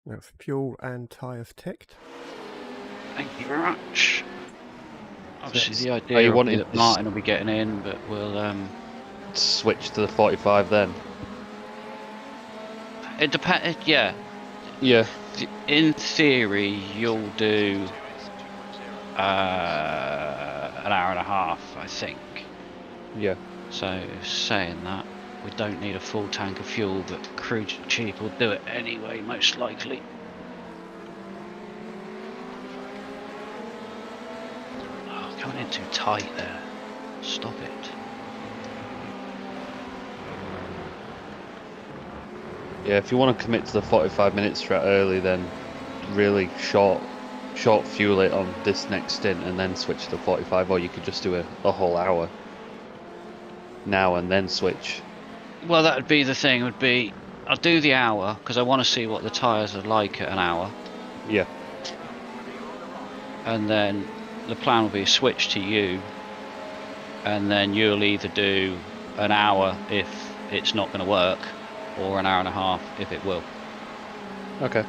That's fuel and tyres ticked. Thank you very much. Obviously, the Are idea you will be wanting that to Martin will be getting in, but we'll Switch to the 45 then. it depends. Yeah, Yeah. in theory, you'll do 2.0. an hour and a half, I think. Yeah. So saying that, we don't need a full tank of fuel, but Crew Cheap will do it anyway, most likely. Oh, coming in too tight there. Stop it. Yeah, if you want to commit to the 45 minutes strat early, then really short fuel it on this next stint and then switch to 45, or you could just do a whole hour now and then switch. Well, that would be the thing, would be, I'll do the hour, because I want to see what the tyres are like at an hour, Yeah. and then the plan will be switch to you, and then you'll either do an hour if it's not going to work, or an hour and a half if it will. Okay.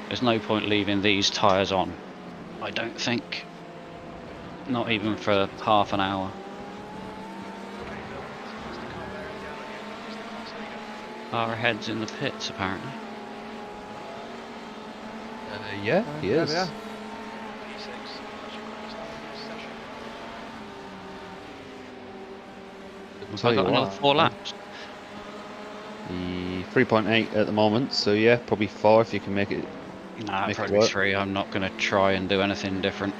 There's no point leaving these tyres on, I don't think. Not even for half an hour. Car ahead's in the pits, apparently. Yeah, he There is. they are. P6, that's your quickest lap in this session. I'll So I tell got you another what, 4 laps. The 3.8 at the moment, so yeah, probably 4 if you can make it. Nah, Make it probably work. 3. I'm not going to try and do anything different.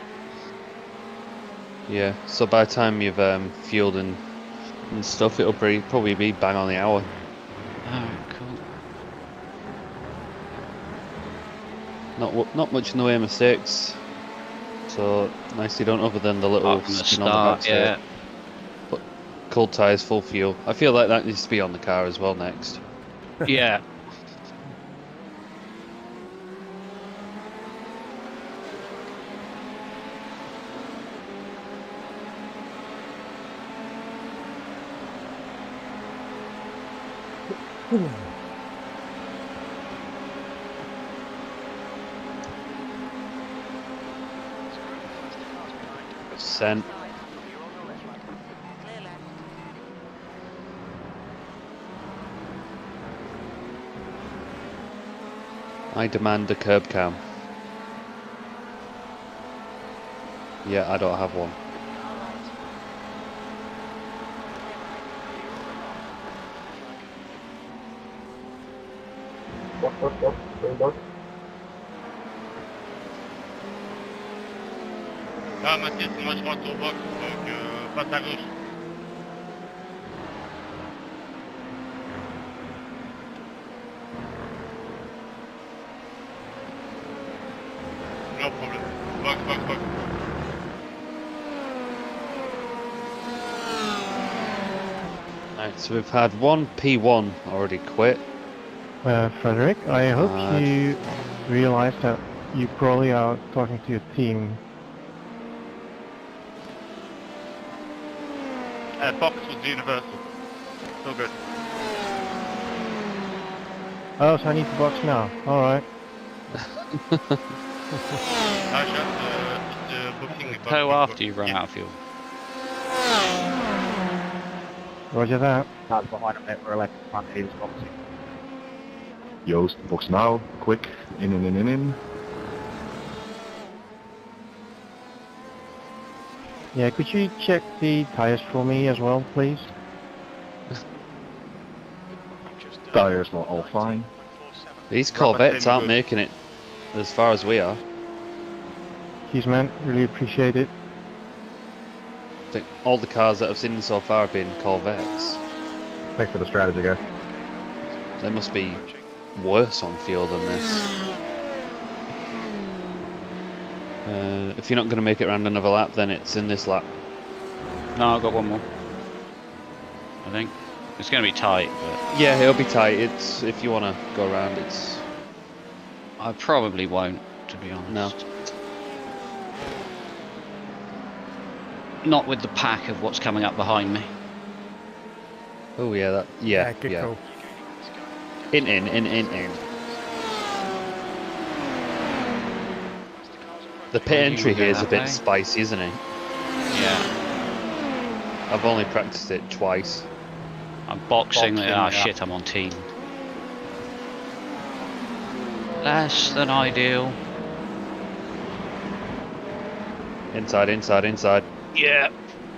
Yeah, so by the time you've fueled and stuff, it'll probably be bang on the hour. Alright, cool. Not much in the way of mistakes. So nicely done, other than the little Apart from the skin on the back start, yeah. But cold tyres, full fuel. I feel like that needs to be on the car as well next. Yeah. Sent. Clear left. I demand a curb cam. Yeah, I don't have one. Ah, Mathias, moi je rentre au box, donc passe à gauche. No problem. Box, box, box. Right, so we've had one P1 already quit. Frederick, I hope God. you realize that you probably are talking to your team. Box was universal. So good. Oh, so I need to box now. Alright. I shot the booking. Tow after you run out of fuel. Roger that. Car's behind him, we're left front, he's boxing. Yoast, box now, quick, in. Yeah, could you check the tires for me as well, please? Tires not all fine. These Corvettes aren't making it as far as we are. Cheers, man. Really appreciate it. I think all the cars that I've seen so far have been Corvettes. Thanks for the strategy, guys. They must be worse on fuel than this. If you're not going to make it around another lap, then it's in this lap. No, I've got one more. I think. It's going to be tight, but... Yeah, it'll be tight. It's if you want to go around, it's... I probably won't, to be honest. No. Not with the pack of what's coming up behind me. Oh yeah, that... Yeah, good yeah. call. In. The pit entry here is a bit spicy, isn't it? Yeah. I've only practiced it twice. I'm boxing. Boxing, Ah, yeah. shit, I'm on team. Less than ideal. Inside. Yeah.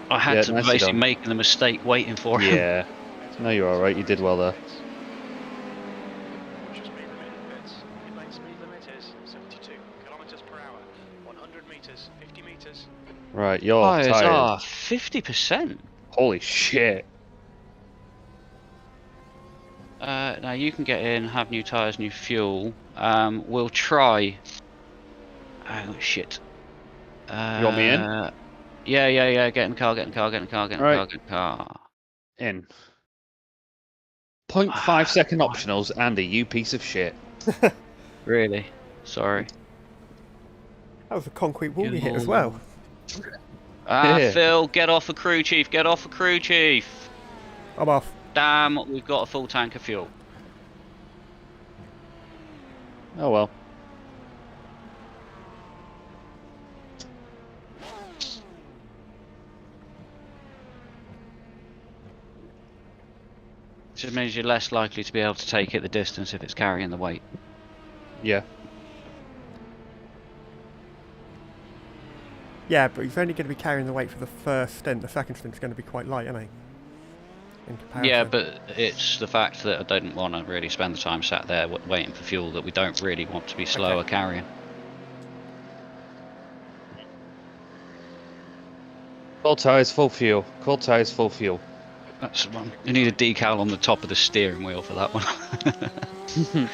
I had to nicely basically done. make the mistake waiting for him. Yeah. No, you're alright. You did well there. Porsche speed limit in pits. Pit lane speed limit is 72 kilometers per hour. 100 meters, 50 meters. Right, your Tires tyres. are 50%. Holy shit. Now you can get in, have new tyres, new fuel. We'll try. Oh shit. You want me in? Yeah. Get in the car. In. 0.5 second optionals, Andy, you piece of shit. Really? Sorry. That was a concrete wall you hit as well. Yeah. Phil, get off the crew chief. Get off the crew chief. I'm off. Damn, we've got a full tank of fuel. Oh well. Just means you're less likely to be able to take it the distance if it's carrying the weight. Yeah. Yeah, but he's only going to be carrying the weight for the first stint. The second stint's going to be quite light, isn't he? In comparison. Yeah, but it's the fact that I don't want to really spend the time sat there waiting for fuel that we don't really want to be slower carrying. Cold tyres, full fuel. Cold tyres, full fuel. That's the one. You need a decal on the top of the steering wheel for that one.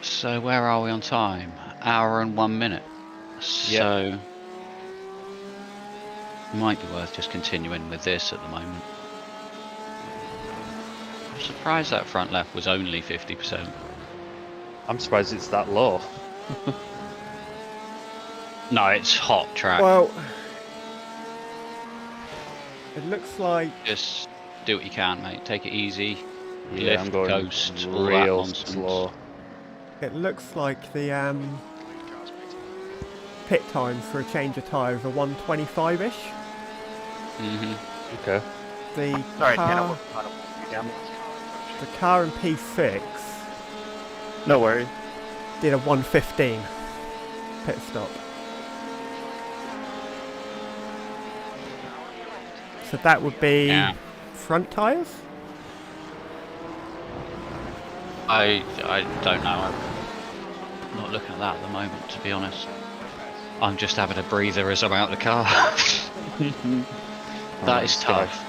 So where are we on time? Hour and 1 minute. So might be worth just continuing with this at the moment. I'm surprised that front left was only 50%. I'm surprised it's that low. No, it's hot track. Well, it looks like... Just do what you can, mate. Take it easy. Yeah, Lift, I'm going coast, all that real nonsense. slow. It looks like the pit times for a change of tyres are 125-ish. Okay. The Sorry, car, the car in P6 No worries. did a 115 pit stop. So that would be front tyres? I don't know. I'm not looking at that at the moment, to be honest. I'm just having a breather as I'm out of the car. That is tough.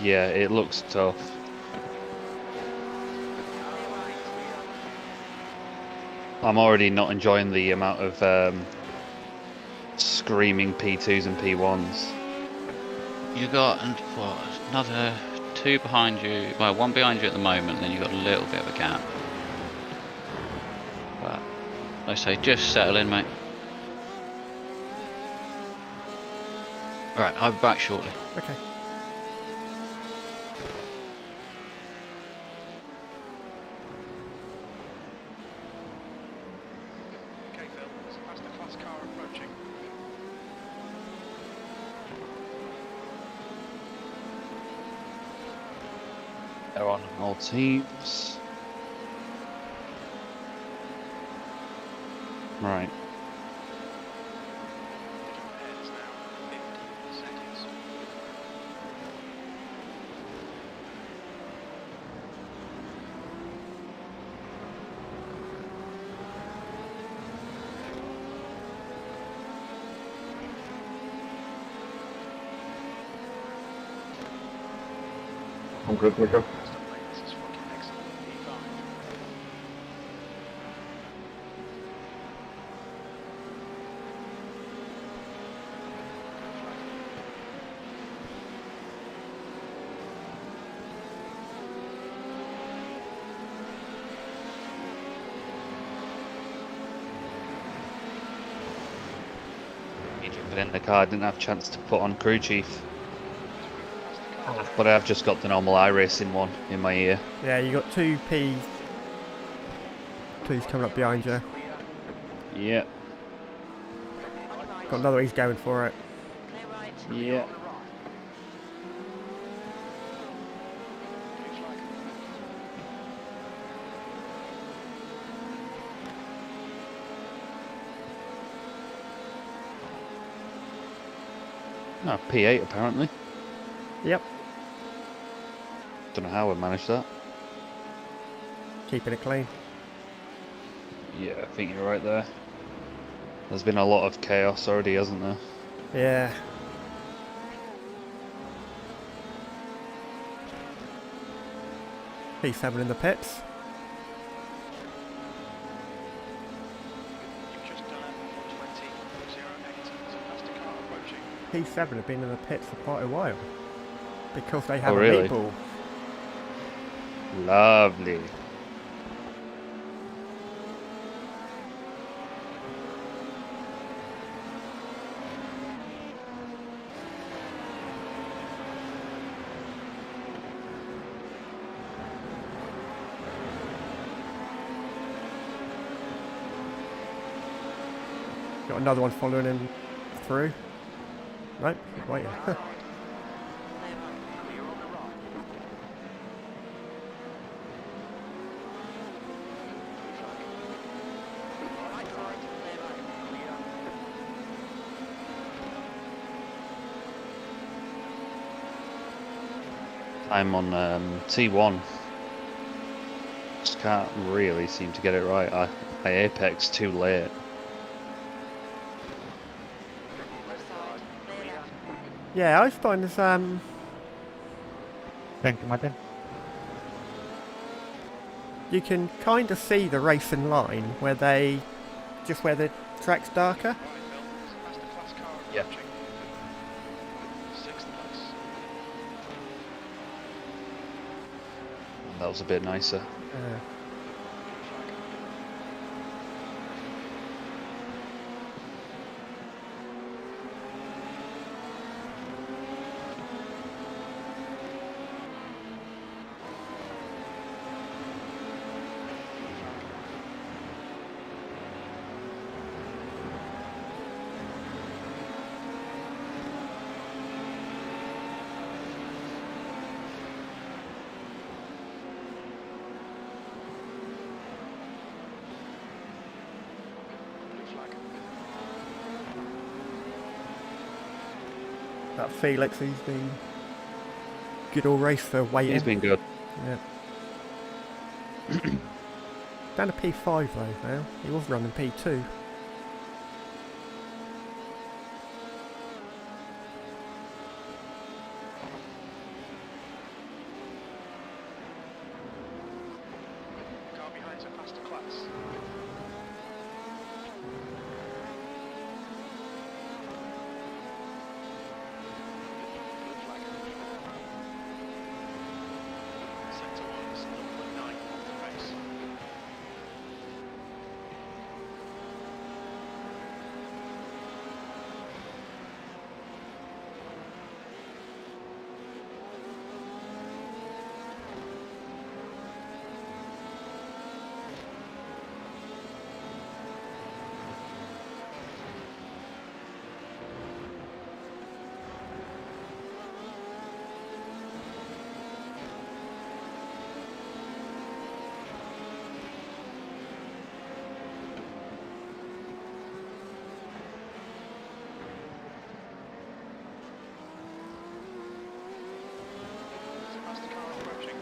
Yeah, it looks tough. I'm already not enjoying the amount of screaming P2s and P1s. You got another two behind you. Well, one behind you at the moment. Then you got a little bit of a gap. But like I say, just settle in, mate. All right, I'll be back shortly. Okay. Okay, Phil, that's the class car approaching. They're on all teams. Right. Ahead is now 50 seconds. I'm good, Nico. This is fucking excellent. E5. But in the car, I didn't have a chance to put on crew chief. But I've just got the normal iracing one in my ear. Yeah, you got two P2s coming up behind you. Yeah. Got another, he's going for it. Clear right. Yeah. No, P8 apparently. Yep. Don't know how we managed that. Keeping it clean. Yeah, I think you're right there. There's been a lot of chaos already, hasn't there? Yeah. P7 in the pits. You've just done a 120, 080, so that's the car approaching. P7 have been in the pits for quite a while. Because they have Oh, a really? meatball. Lovely. Got another one following him through. Nope, he's waiting. Clear right. Clear on the right. Right side, clear right. Clear. I'm on T1. Just can't really seem to get it right. I apex too late. Left side, clear left. Yeah, I find this Thank you, Martin. you can kind of see the racing line where the track's darker. Past the class car Yeah. approaching. 6th place. That was a bit nicer. Blue flag. That Felix, he's been good all race for waiting. He's been good. Yeah. Down to P5 though now. He was running P2. Car behind's a faster class. Blue flag. Sector 1 is 0.9 off the race. There's a faster car approaching.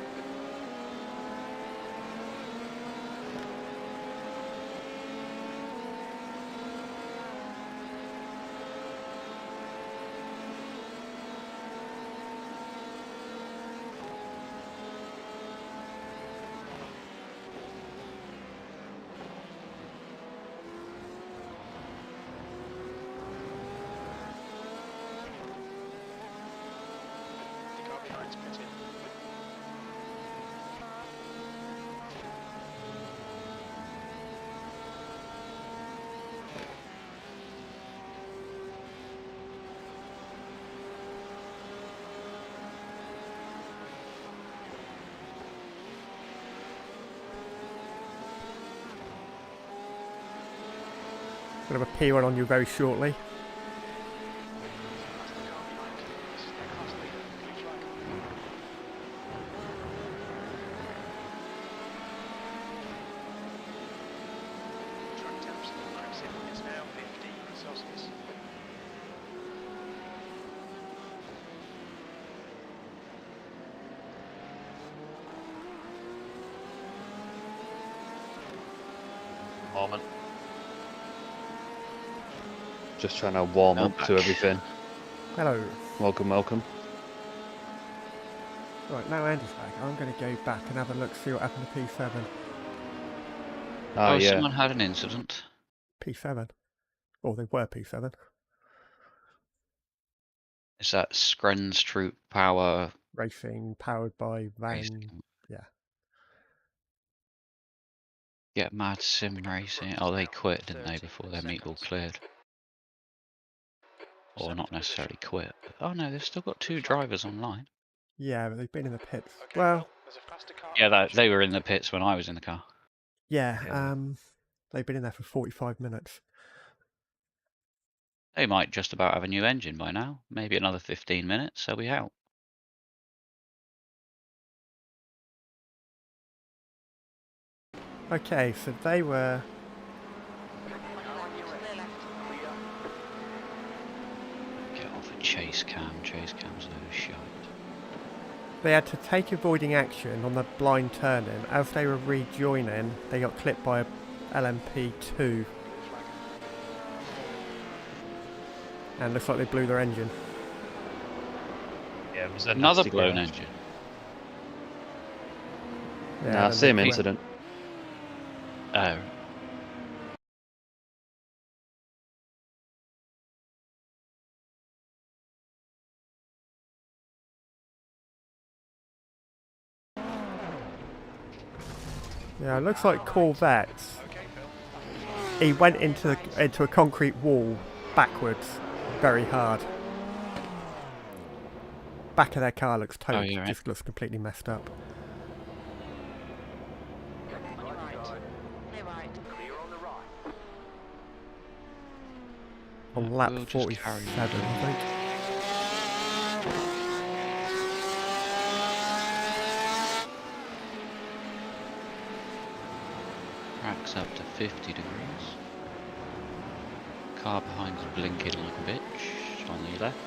The car behind's pitted. Gonna have a P1 on you very shortly. Past the car behind. This is their class leader. Blue flag. Track temps increasing. It's now 50 Celsius. Moment. Just trying to warm I'm up to back. everything. Hello. Welcome, welcome. Right, now Andy's back. I'm going to go back and have a look, see what happened to P7. Oh, yeah. Someone had an incident. P7. Or they were P7. Is that Skren's Troop Power Racing, powered by Van. Racing? Yeah. Get Mad Sim Racing. Oh, they quit, didn't they, before their meet all cleared? Or not necessarily quit. But, oh no, they've still got 2 drivers online. Yeah, but they've been in the pits. Okay, Well, there's a faster car Yeah, approaching. they were in the pits when I was in the car. yeah, they've been in there for 45 minutes. They might just about have a new engine by now. Maybe another 15 minutes, they'll be out. Okay, so they were... Clear left. Get off a chase cam. Chase cam's a load of shite. They had to take avoiding action on the blind turning. As they were rejoining, they got clipped by a LMP2. And looks like they blew their engine. Yeah, it was a Another nasty blown crash. engine. Yeah, Nah, then same they- incident. Oh. Yeah, it looks like Corvettes. He went into a concrete wall backwards, very hard. Back of their car looks totally, you're right. just looks completely messed up. On your right. Clear right. Clear on the right. On lap We'll just 47, carry on. I think. Track's up to 50 degrees. Car behind's blinking like a bitch. On the left.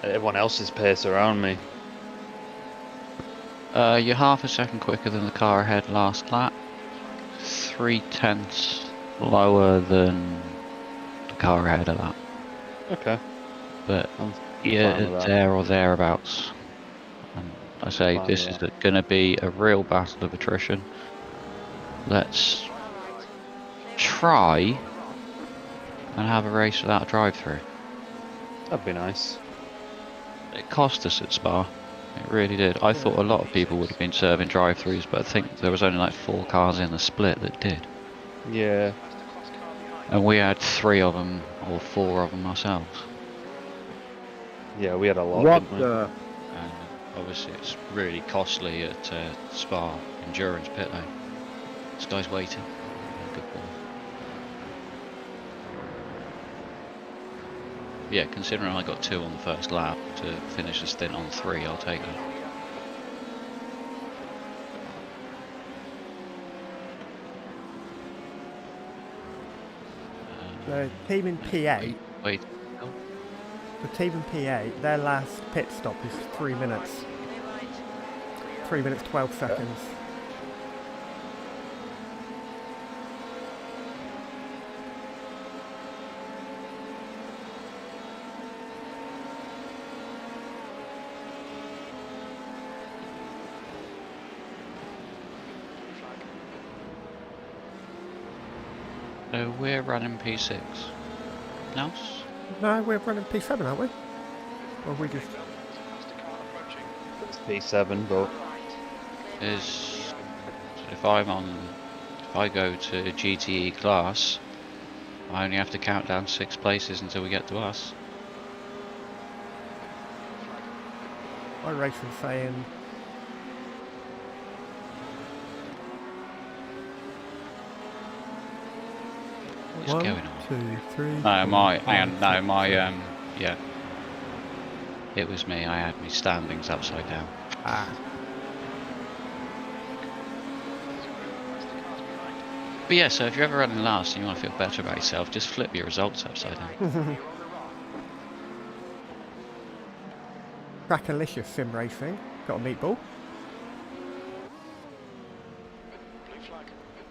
Everyone else's pace around me. You're half a second quicker than the car ahead last lap. 0.3 lower than the car ahead of that. Okay. But I'm yeah, fine with that. there or thereabouts. And I say Fine this with is going to be a real battle of attrition. Let's try and have a race without a drive-through. That'd be nice. It cost us at Spa. It really did. I thought a lot of people would have been serving drive-throughs, but I think there was only like 4 cars in the split that did. Yeah. And we had 3 of them, or 4 of them ourselves. Yeah, we had a lot. What didn't we? the? And obviously it's really costly at Spa Endurance pit lane. This guy's waiting. Good boy. Yeah, considering I got 2 on the first lap to finish the stint on 3, I'll take that. The team in P8, Wait. the team in P8, their last pit stop is 3 minutes. Clear right. 3 minutes 12 seconds. So we're running P6. No? No, we're running P7, aren't we? Or we just... It's P7, but Is if I go to GTE class, I only have to count down 6 places until we get to us. iRacing saying... What's 1, going on? 2, 3... No, my, four, hang on, no, five, my, six. yeah. It was me, I had my standings upside down. Ah. But yeah, so if you're ever running last and you want to feel better about yourself, just flip your results upside down. Crackalicious sim racing. Got a meatball.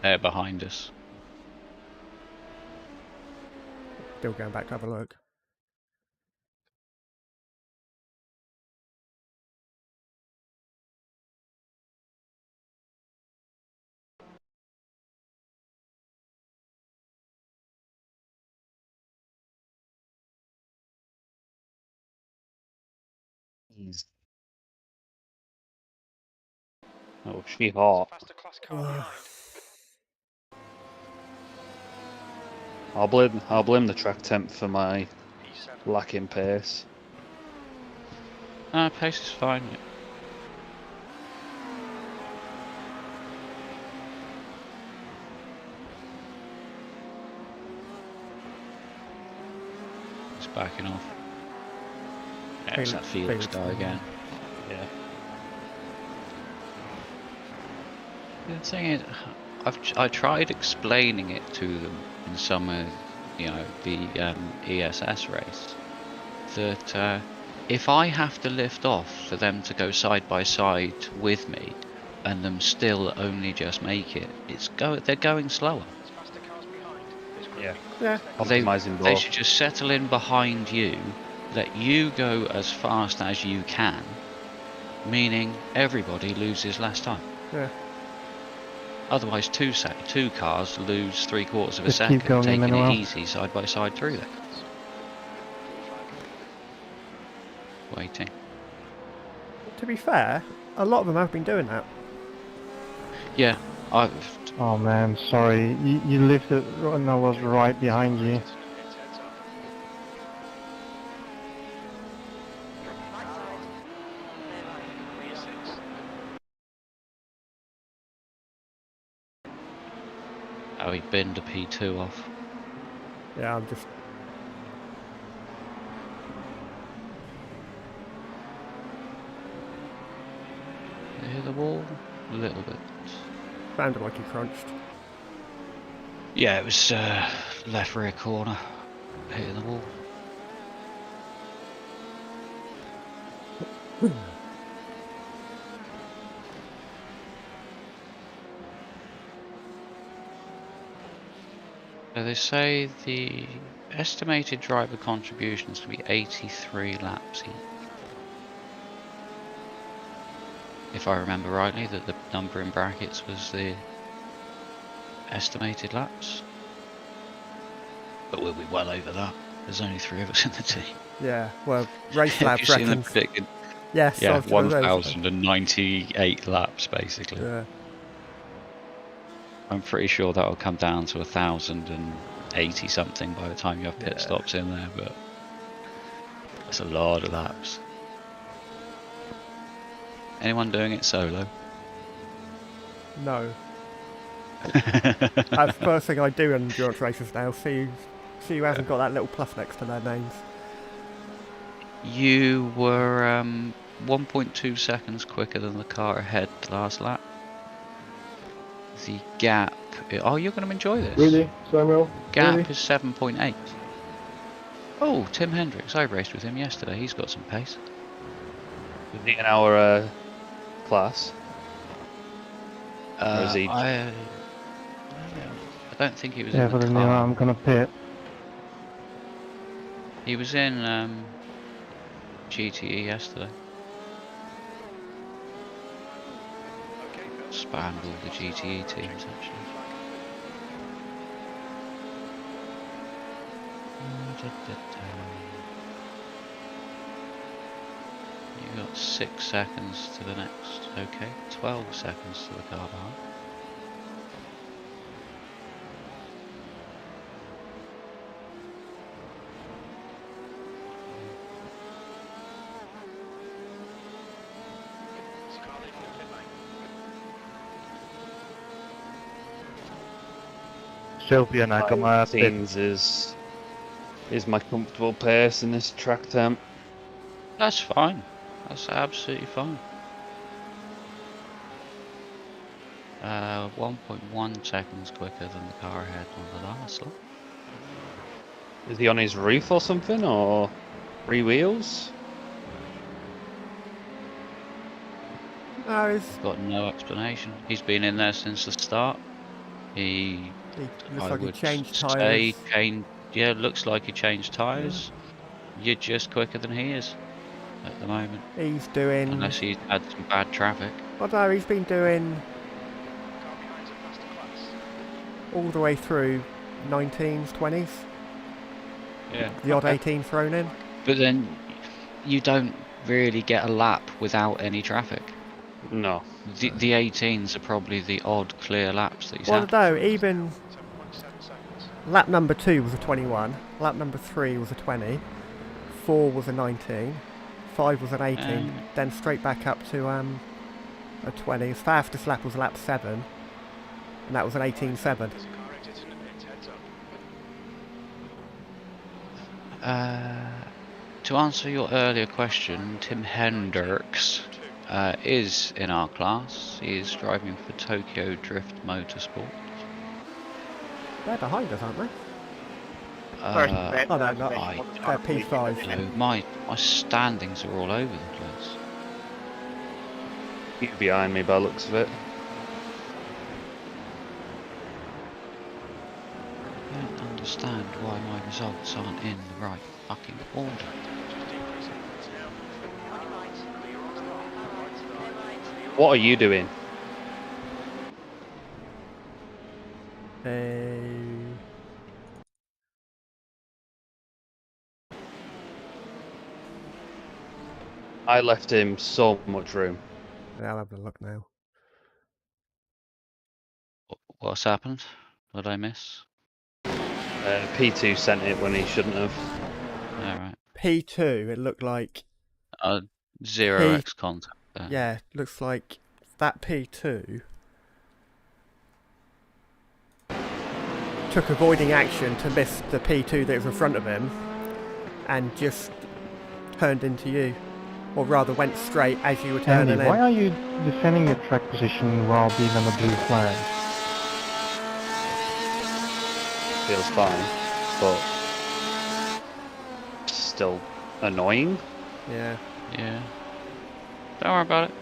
They're behind us. Still going back to have a look. oh, she hot. Faster class car behind. I'll blame the track temp for my E7. lacking pace. Pace is fine. It's backing off. Yeah, it's that Felix guy again. Yeah. The thing is, I tried explaining it to them in some of, the ESS race, that if I have to lift off for them to go side by side with me, and them still only just make it, they're going slower. There's faster cars behind. It's Yeah. Yeah. Optimising They both. should just settle in behind you, let you go as fast as you can, meaning everybody loses less time. Yeah. Otherwise, two cars lose 3/4 of a Just keep second, going, taking Emmanuel. it easy side by side through there. Waiting. To be fair, a lot of them have been doing that. Yeah, I've. Oh man, sorry. You lifted and I was right behind you. It's heads off. Right side. Clear right. Rear 6. Oh, he binned a P2 off. Yeah, I'm just. Did you hear the wall? A little bit. Sounded like he crunched. Yeah, it was left rear corner, hitting the wall. So they say the estimated driver contributions to be 83 laps each. If I remember rightly, that the number in brackets was the estimated laps. But we'll be well over that. There's only 3 of us in the team. Yeah, well, Race Have Labs you seen the reckons. predicted? Yes, Yeah, I've done those. 1,098 laps basically. Yeah. I'm pretty sure that'll come down to 1,080 something by the time you have pit Yeah. stops in there, but that's a lot of laps. Anyone doing it solo? No. That's the first thing I do in endurance races now. See who hasn't got that little plus next to their names. You were 1.2 seconds quicker than the car ahead last lap. The gap... Oh, you're going to enjoy this. Really, Samuel? Gap Really? is 7.8. Oh, Tim Hendricks. I raced with him yesterday. He's got some pace. Is he in our class? Or is he... I don't think he was Yeah, in but the then car. I'm gonna pit. He was in GTE yesterday. Spanned all the GTE teams actually. You got 6 seconds to the next. Okay, 12 seconds to the car behind. There's a car leaving the pit lane. Shelby and I come out. Teams is my comfortable pace in this track temp. That's fine. That's absolutely fine. 1.1 seconds quicker than the car ahead on the last lap. Is he on his roof or something, or re-wheels? No, he's, Got no explanation. He's been in there since the start. he looks I like he would changed say tyres. yeah, looks like he changed tyres. You're just quicker than he is at the moment, He's doing. unless he's had some bad traffic. I don't know, he's been doing Car behind's a faster class. all the way through 19s, 20s. Yeah. The odd 18 thrown in. But then you don't really get a lap without any traffic. No. The 18s are probably the odd clear laps that he's Well, had. no, even 7.7 seconds. Lap number 2 was a 21. Lap number 3 was a 20. 4 was a 19. 5 was an 18. Then straight back up to a 20. His fastest lap was lap 7. And that was an 18.7. To answer your earlier question, Tim Hendricks is in our class. He is driving for Tokyo Drift Motorsport. They're behind us, aren't they? First bet, Oh, no, last not bet. I. They're P5. No, my standings are all over the place. You're behind me by the looks of it. I don't understand why my results aren't in the right fucking order. What are you doing? I left him so much room. Yeah, I'll have a look now. What's happened? What did I miss? P2 sent it when he shouldn't have. Alright. P2, it looked like... 0x contact there. Yeah, looks like that P2 took avoiding action to miss the P2 that was in front of him and just turned into you. Or rather went straight as you were turning Andy, in. why are you defending your track position while being on the blue flag? Feels fine, but still annoying. Yeah. Yeah. Don't worry about it.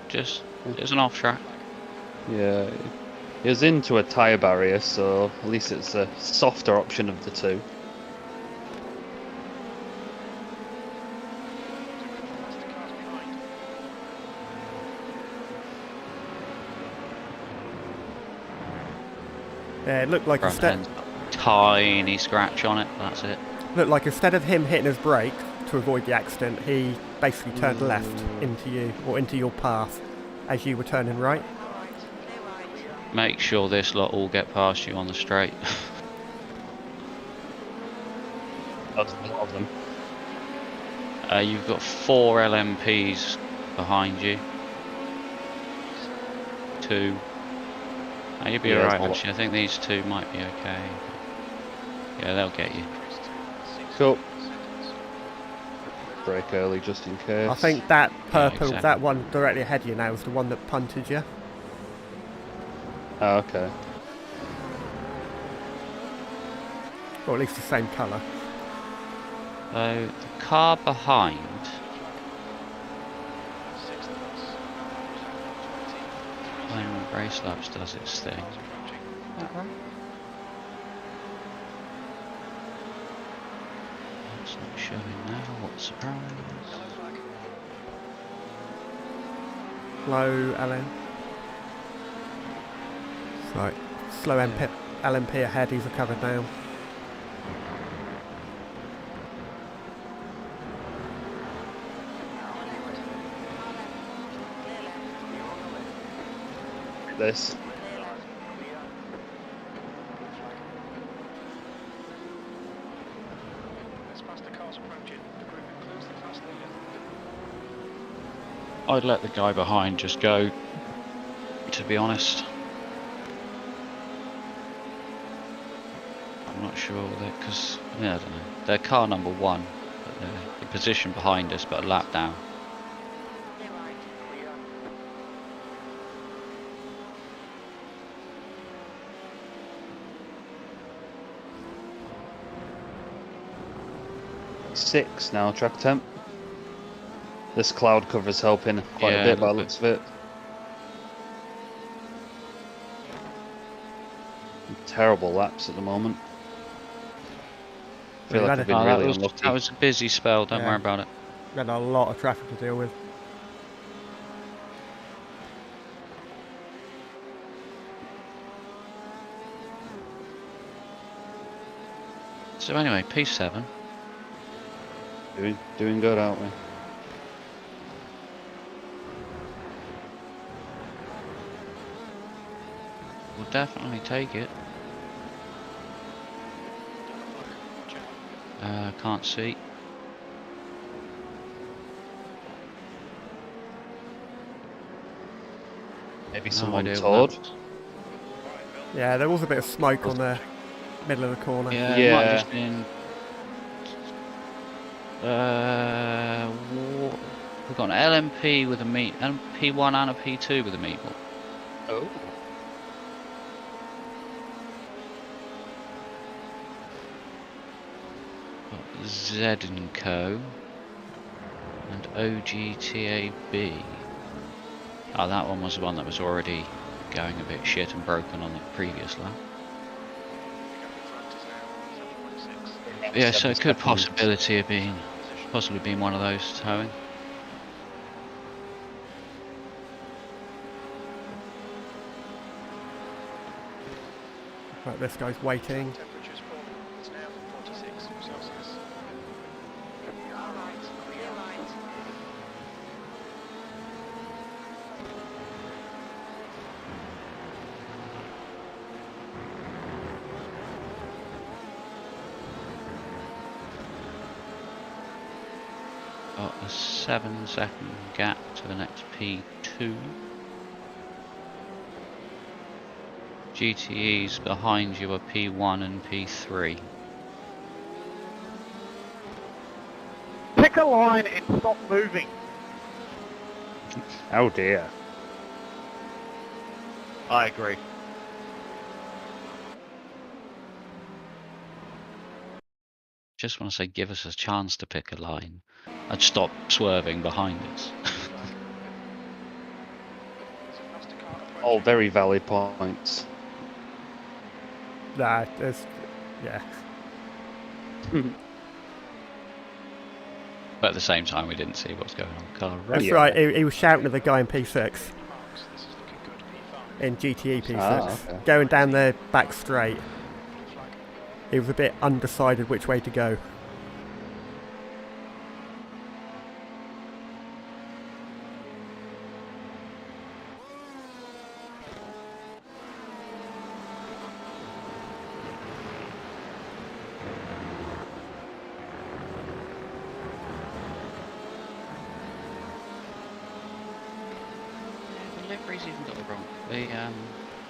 Just, it's an off track. Yeah, it was into a tyre barrier, so at least it's a softer option of the two. Yeah, it looked like Front end, tiny scratch on it, that's it. Looked like instead of him hitting his brake to avoid the accident, he basically turned left into you, or into your path, as you were turning right. Make sure this lot all get past you on the straight. That's a lot of them. You've got 4 LMPs behind you. 2. You'll be alright actually, I think these 2 might be okay. Yeah, they'll get you. Cool. Brake early just in case. I think that purple, exactly. that one directly ahead of you now is the one that punted you. Oh, okay. Or at least the same colour. So, the car behind... when Race Labs does its thing. It's not showing now, what a surprise. Low LM. Right, slow LMP ahead, he's recovered now. This. I'd let the guy behind just go, to be honest. I'm not sure that, because, yeah, I don't know. They're car number 1, but they're the position behind us, but a lap down. Six now, track temp. This cloud cover's helping quite a bit by the looks of it. Terrible laps at the moment. I feel like I've been really unlucky. That was a busy spell, don't worry about it. We had a lot of traffic to deal with. So anyway, P7. Doing good, aren't we? We'll definitely take it. Can't see. Maybe No someone idea what toured. that was. Yeah, there was a bit of smoke on the middle of the corner. Yeah, it might have Yeah. just been. We've got an LMP with a meat, LMP1 and a P2 with a meatball. Oh. Got Z and Co. And OGTAB. Oh, that one was the one that was already going a bit shit and broken on the previous lap. Yeah, so it could possibly have been one of those towing. Right, this guy's waiting. Temperature's falling. It's now 46 Celsius. All right, clear right. Got a 7-second gap to the next P2. GTE's behind you are P1 and P3. Pick a line and stop moving. Oh dear. I agree. Just want to say, give us a chance to pick a line. I'd stop swerving behind us. All very valid points. Nah, there's... yeah. But at the same time, we didn't see what's going on with the car. That's yeah. right, he was shouting at the guy in P6. This is looking good. P5. In GTE P6. Ah, okay. Going down the back straight. He was a bit undecided which way to go. The livery's even got the wrong. The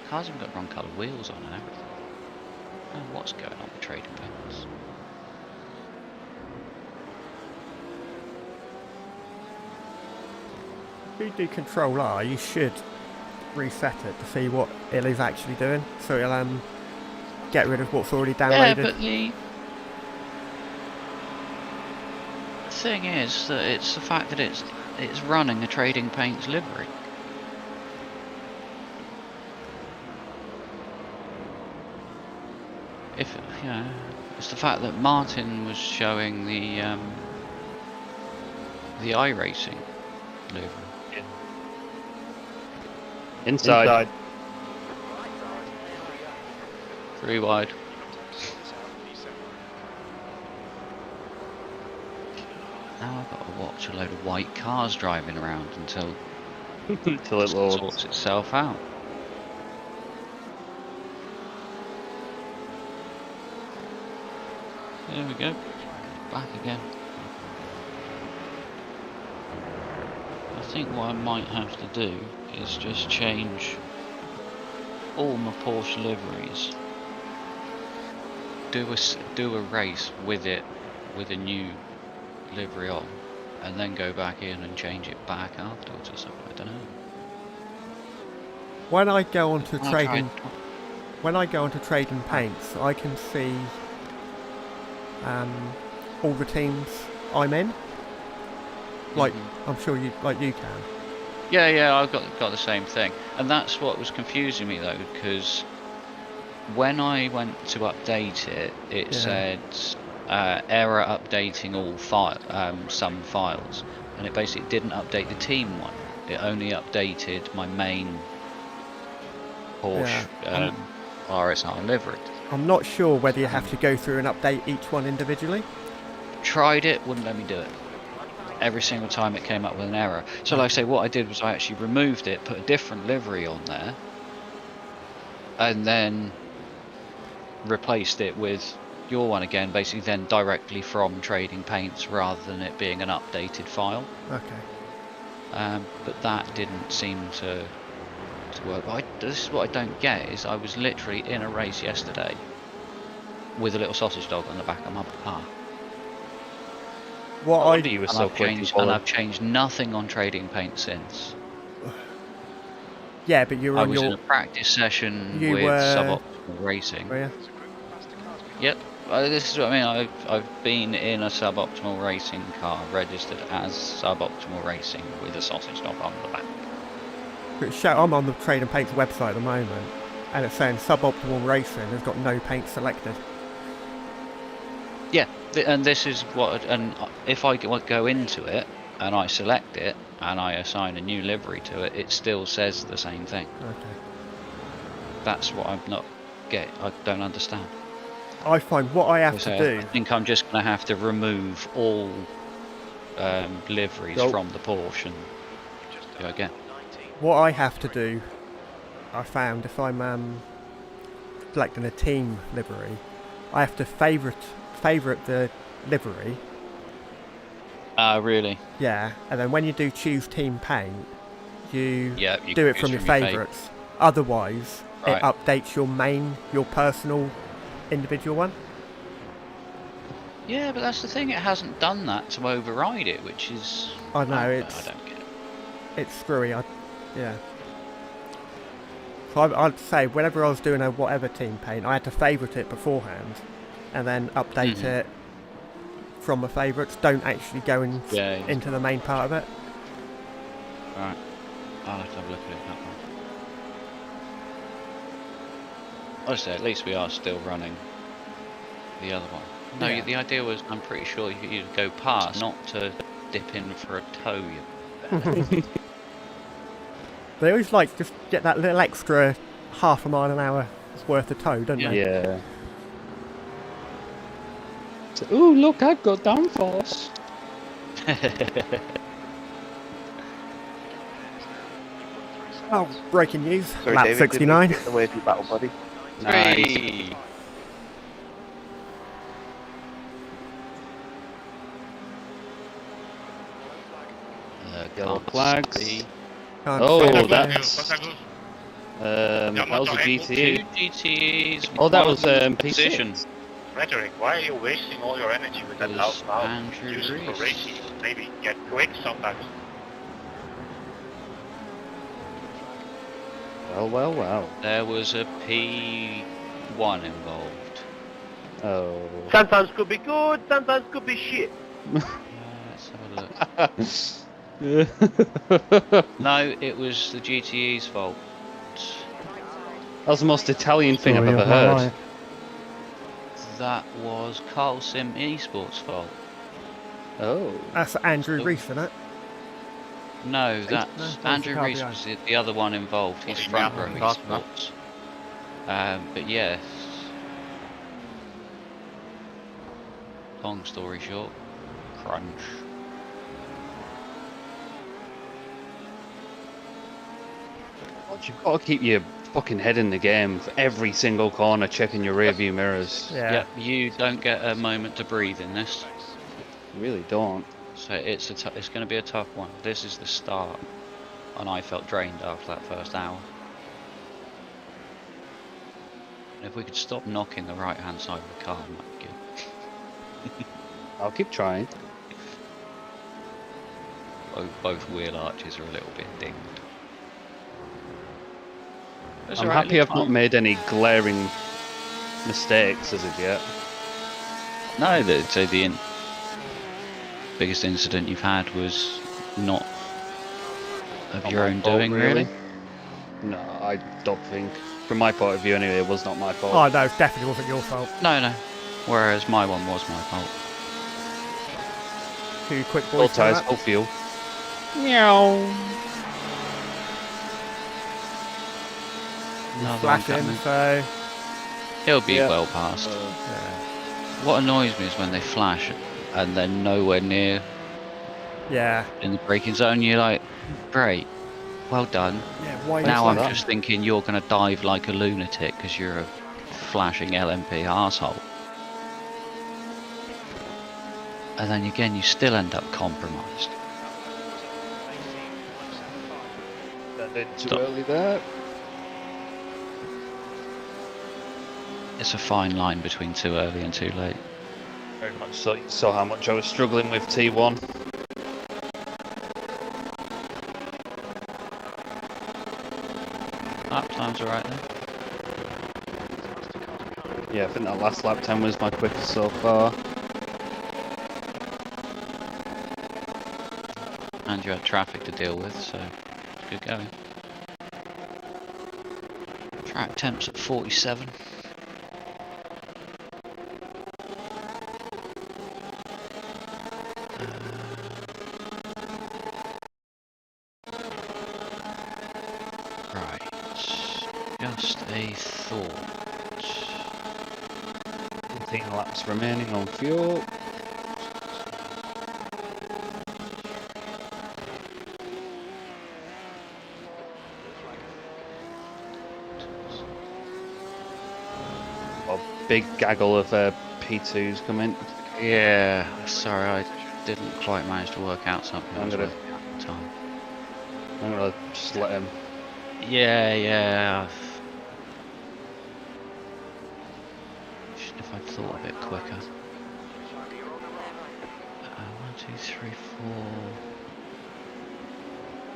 car's even got the wrong colour wheels on and everything. I don't know what's going on with trading paints. If you do Control R, you should reset it to see what it is actually doing. So it'll get rid of what's already Yeah, downloaded. but the thing is that it's the fact that it's running a trading paints livery. If you know, it's the fact that Martin was showing the iracing livery. Inside. 3 wide. Now I've got to watch a load of white cars driving around until Until it it loads. sorts itself out. There we go. Back again. I think what I might have to do is just change all my Porsche liveries. Do a race with it, with a new livery on, and then go back in and change it back afterwards or something. I don't know. When I go onto I'll trading, try- when I go onto trading paints, I can see all the teams I'm in. Like I'm sure you can. Yeah, I've got the same thing, and that's what was confusing me though, because when I went to update it, it Yeah. said error updating all some files, and it basically didn't update the team one. It only updated my main Porsche RSR livery. I'm not sure whether you have to go through and update each one individually. Tried it, wouldn't let me do it. Every single time it came up with an error. So like I say, what I did was I actually removed it, put a different livery on there, and then replaced it with your one again, basically then directly from Trading Paints rather than it being an updated file. Okay. But that didn't seem to work. This is what I don't get, is I was literally in a race yesterday with a little sausage dog on the back of my car. What I wonder you were so quick. And I've changed nothing on Trading Paint since. Yeah, but you were I on was your... in a practice session You with were... Suboptimal Racing. Were you? Yep. This is what I mean. I've been in a Suboptimal Racing car registered as Suboptimal Racing with a sausage dog on the back. I'm on the Trade and Paints website at the moment, and it's saying Suboptimal Racing has got no paint selected. Yeah, and this is what. And if I go into it and I select it and I assign a new livery to it, it still says the same thing. Okay. That's what I'm not I don't understand. I find what I have to do... I think I'm just going to have to remove all liveries from the Porsche and go again. What I have to do, I found, if I'm selecting a team livery, I have to favourite the livery. Really? Yeah, and then when you do choose team paint, you do it from your favourites. Otherwise, it updates your personal individual one. Yeah, but that's the thing, it hasn't done that to override it, which is... I know, I don't get it. It's screwy, yeah. So I'd say whenever I was doing a whatever team paint, I had to favourite it beforehand, and then update it from my favourites. Don't actually go into the main part of it. Right, I'll have to have a look at it that one. Honestly, at least we are still running the other one. No, Yeah. The idea was, I'm pretty sure you'd go past, not to dip in for a tow. They always like just get that little extra half a mile an hour worth of tow, don't they? Yeah. So, ooh, look, I've got downforce. Oh, breaking news. Sorry, Lap David, 69. Get away with your battle buddy. Nice. Yellow flags. Can't Oh, see. that's... that was a GT. Two GTs. Oh, that was position. P6. Rhetoric, why are you wasting all your energy with that loud mouth? Andrew Use it for Rees. racing. Maybe get quick sometimes. Well. There was a P1 involved. Oh. Sometimes could be good, sometimes could be shit. Let's have a look. No, it was the GTE's fault. That was the most Italian thing I've ever heard. That was Carl Sim Esports' fault. Oh. That's Andrew Rees, isn't it? No, that's Andrew Carl Rees behind. was the other one involved. He's front row Esports. But yes. Long story short, crunch. You've got to keep your fucking head in the game for every single corner, checking your rear view mirrors. Yeah. Yep, you don't get a moment to breathe in this. You really don't. So it's going to be a tough one. This is the start, and I felt drained after that first hour. And if we could stop knocking the right-hand side of the car, that would be good. I'll keep trying. Both wheel arches are a little bit dinged. I'm happy I've not made any glaring mistakes as of yet. No, so the biggest incident you've had was not of your own doing, really? No, I don't think. From my point of view, anyway, it was not my fault. Oh no, it definitely wasn't your fault. No. Whereas my one was my fault. 2 quick Full boys. tyres, full fuel. Meow. Another one Flashing, coming. so He'll be well past. What annoys me is when they flash and they're nowhere near yeah. in the braking zone. You're like, great, well done. Yeah, why Now is I'm that? just thinking you're going to dive like a lunatic because you're a flashing LMP arsehole. And then again, you still end up compromised. Turned in too Stop. early there. It's a fine line between too early and too late. Very much so. You saw how much I was struggling with T1. Lap time's alright then. Yeah, I think that last lap time was my quickest so far. And you had traffic to deal with, so it's good going. Track temps at 47. Right, just a thought. 15 laps remaining on fuel. A big gaggle of P2s coming. Yeah, sorry, I didn't quite manage to work out something. I'm gonna just let him. Yeah. If I'd thought a bit quicker. 1, 2, 3, 4.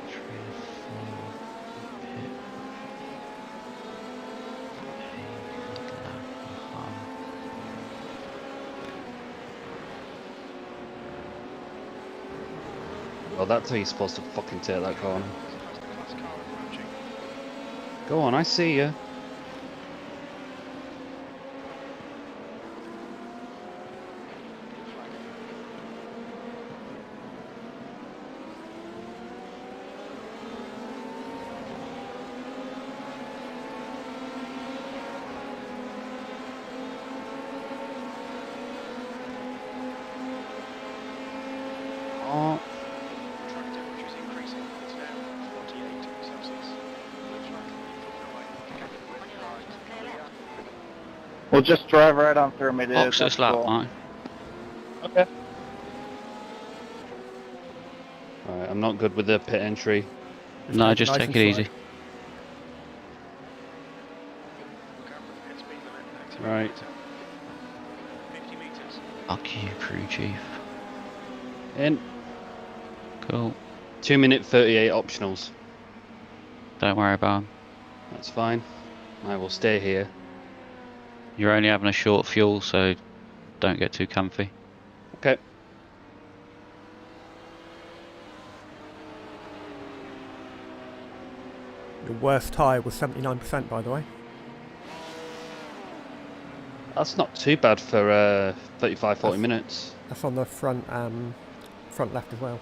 3 and 4. Pit. Well, that's how you're supposed to fucking take that corner. Go on, I see you. Oh. Track temperature is increasing. It's now 48 Celsius. Looks like you've fallen away. On your left, clear left. We'll just drive right on through me, dude. Box That's this lap, cool. mate. Okay. Alright, I'm not good with the pit entry. No, just take it easy. Right. 50 meters. Fuck you, crew chief. In. Cool. 2 minute 38 optionals. Don't worry about 'em. That's fine. I will stay here. You're only having a short fuel, so don't get too comfy. Okay. Your worst tyre was 79%, by the way. That's not too bad for 35, 40 minutes. That's on the front left as well.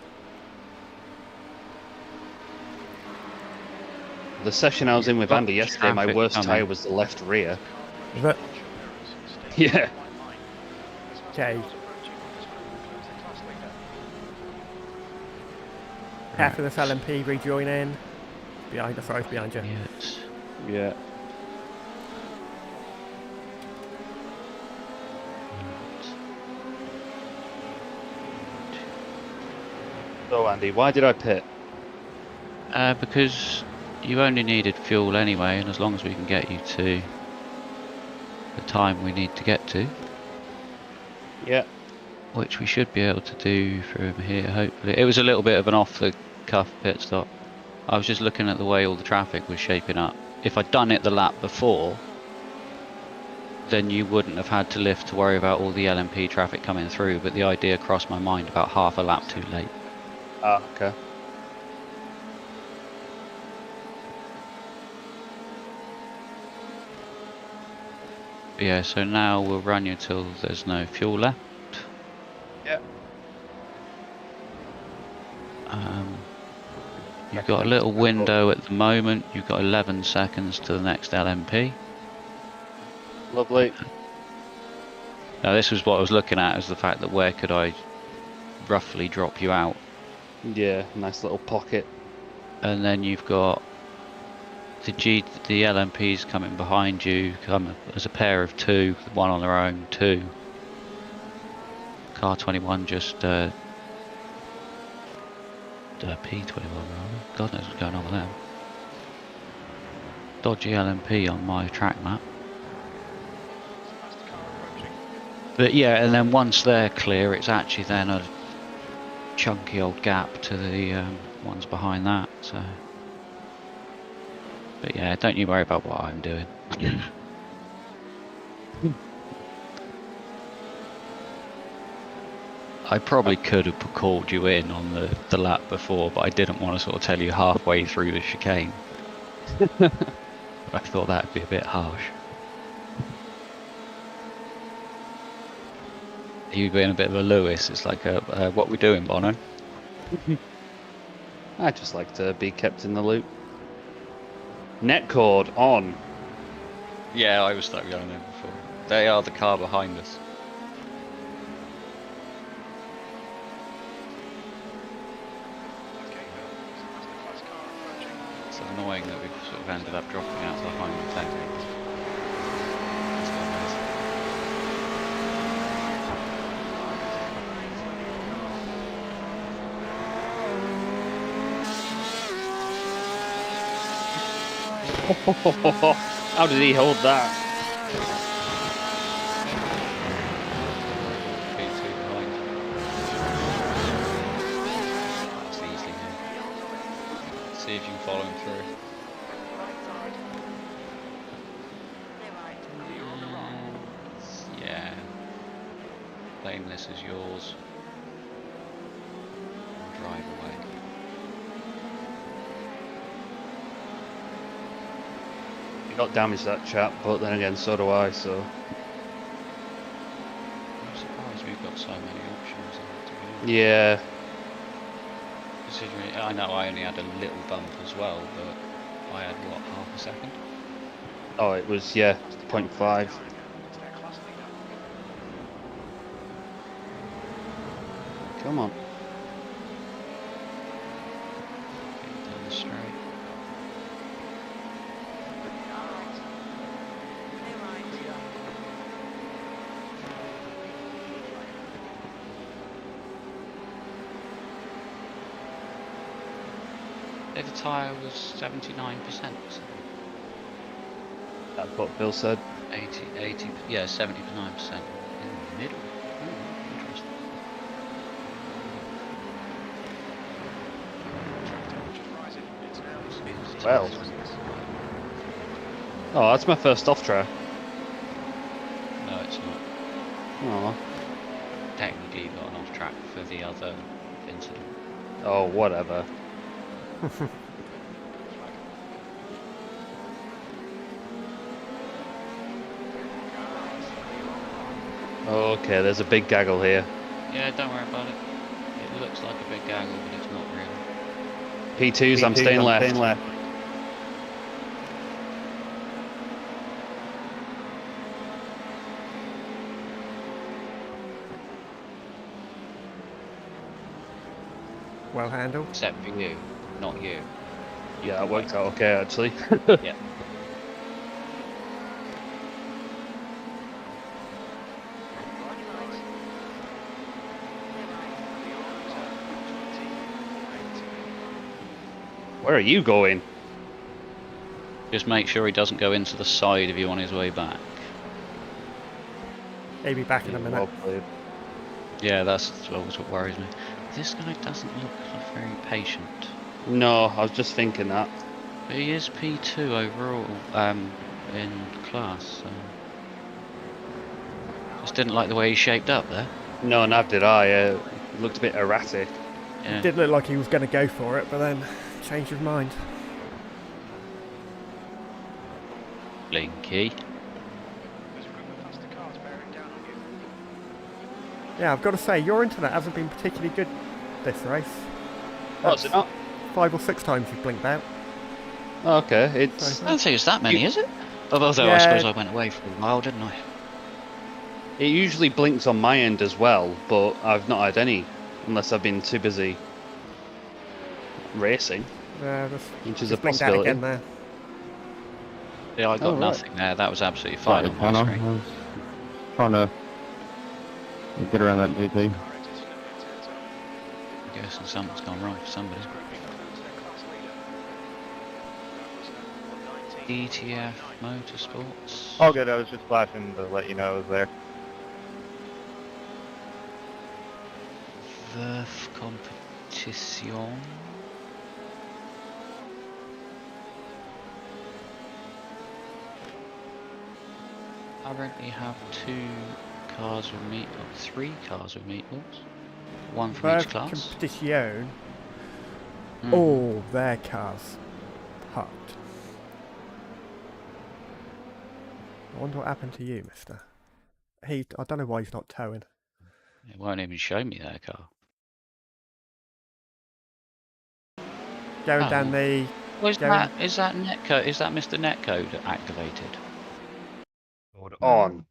The session I was in with Got Andy yesterday, my traffic worst coming. tyre was the left rear. Is it? Yeah. Okay. Half of this LMP rejoin in. Behind us, sorry, it's behind you. Yes. Yeah. So Andy, why did I pit? Because you only needed fuel anyway, and as long as we can get you to the time we need to get to, Yeah. which we should be able to do from here, hopefully. It was a little bit of an off-the-cuff pit stop. I was just looking at the way all the traffic was shaping up. If I'd done it the lap before, then you wouldn't have had to lift to worry about all the LMP traffic coming through, but the idea crossed my mind about half a lap too late. Ah, okay. Yeah, so now we'll run you till there's no fuel left. Yeah. You've got a little window at the moment. You've got 11 seconds to the next LMP. Lovely. Now this was what I was looking at, is the fact that where could I roughly drop you out? Yeah, nice little pocket. And then you've got the LMPs coming behind you, come as a pair of two, one on their own, two car 21 just P21 rather. God knows what's going on with them. Dodgy LMP on my track map. But yeah, and then once they're clear, it's actually then a chunky old gap to the ones behind that. So, but yeah, don't you worry about what I'm doing. I probably could have called you in on the lap before, but I didn't want to sort of tell you halfway through the chicane. I thought that'd be a bit harsh. You being a bit of a Lewis, it's like what we doing, Bono? I just like to be kept in the loop. Netcord on. Yeah, I was stuck going there before. They are the car behind us. It's annoying that we've sort of ended up dropping out to the home tank. How did he hold that? That's easy here. See if you can follow him through. Yeah. Claim this is yours. And drive away. You got damaged that chap, but then again, so do I, so. I'm surprised we've got so many options, to be honest. Yeah. Considering, I know I only had a little bump as well, but I had, what, half a second? Oh, it was, yeah, 0.5. Come on. Down the straight. The tyre was 79%. That's what Bill said. 80, yeah, 79% in the middle. Interesting. Well. Oh, that's my first off track. No, it's not. Oh. Technically got an off track for the other incident. Oh, whatever. Okay, there's a big gaggle here. Yeah, don't worry about it. It looks like a big gaggle, but it's not really. P2s, I'm staying left. Well handled. Except for you, not you. Yeah, that worked out okay, actually. Yeah. Where are you going? Just make sure he doesn't go into the side of you on his way back. He'll be back in a minute. Well played. Yeah, that's always what worries me. This guy doesn't look very patient. No, I was just thinking that. But he is P2 overall in class. So. Just didn't like the way he shaped up there. No, neither did I. It looked a bit erratic. Yeah. It did look like he was going to go for it, but then changed his mind. Blinky. Yeah, I've got to say, your internet hasn't been particularly good this race. Oh, is it not? 5 or 6 times you've blinked out. Oh, okay, it's... I don't think it's that many, is it? Although Yeah. I suppose I went away for a while, didn't I? It usually blinks on my end as well, but I've not had any, unless I've been too busy racing, which is a blinked out possibility. again there. Yeah, I got right. nothing there. That was absolutely fine on my I screen. was trying to You get around that GT. I'm guessing something's gone wrong for somebody. ETF Motorsports. All good, I was just flashing to let you know I was there. Verf Competition. Currently have 2 cars with meatballs, 3 cars with meatballs. 1 from each class. Competition. Mhm. All their cars parked. I wonder what happened to you, mister. I don't know why he's not towing. It won't even show me their car. Going down the... Is that netcode? Is that Mr. Netcode activated? Hold on.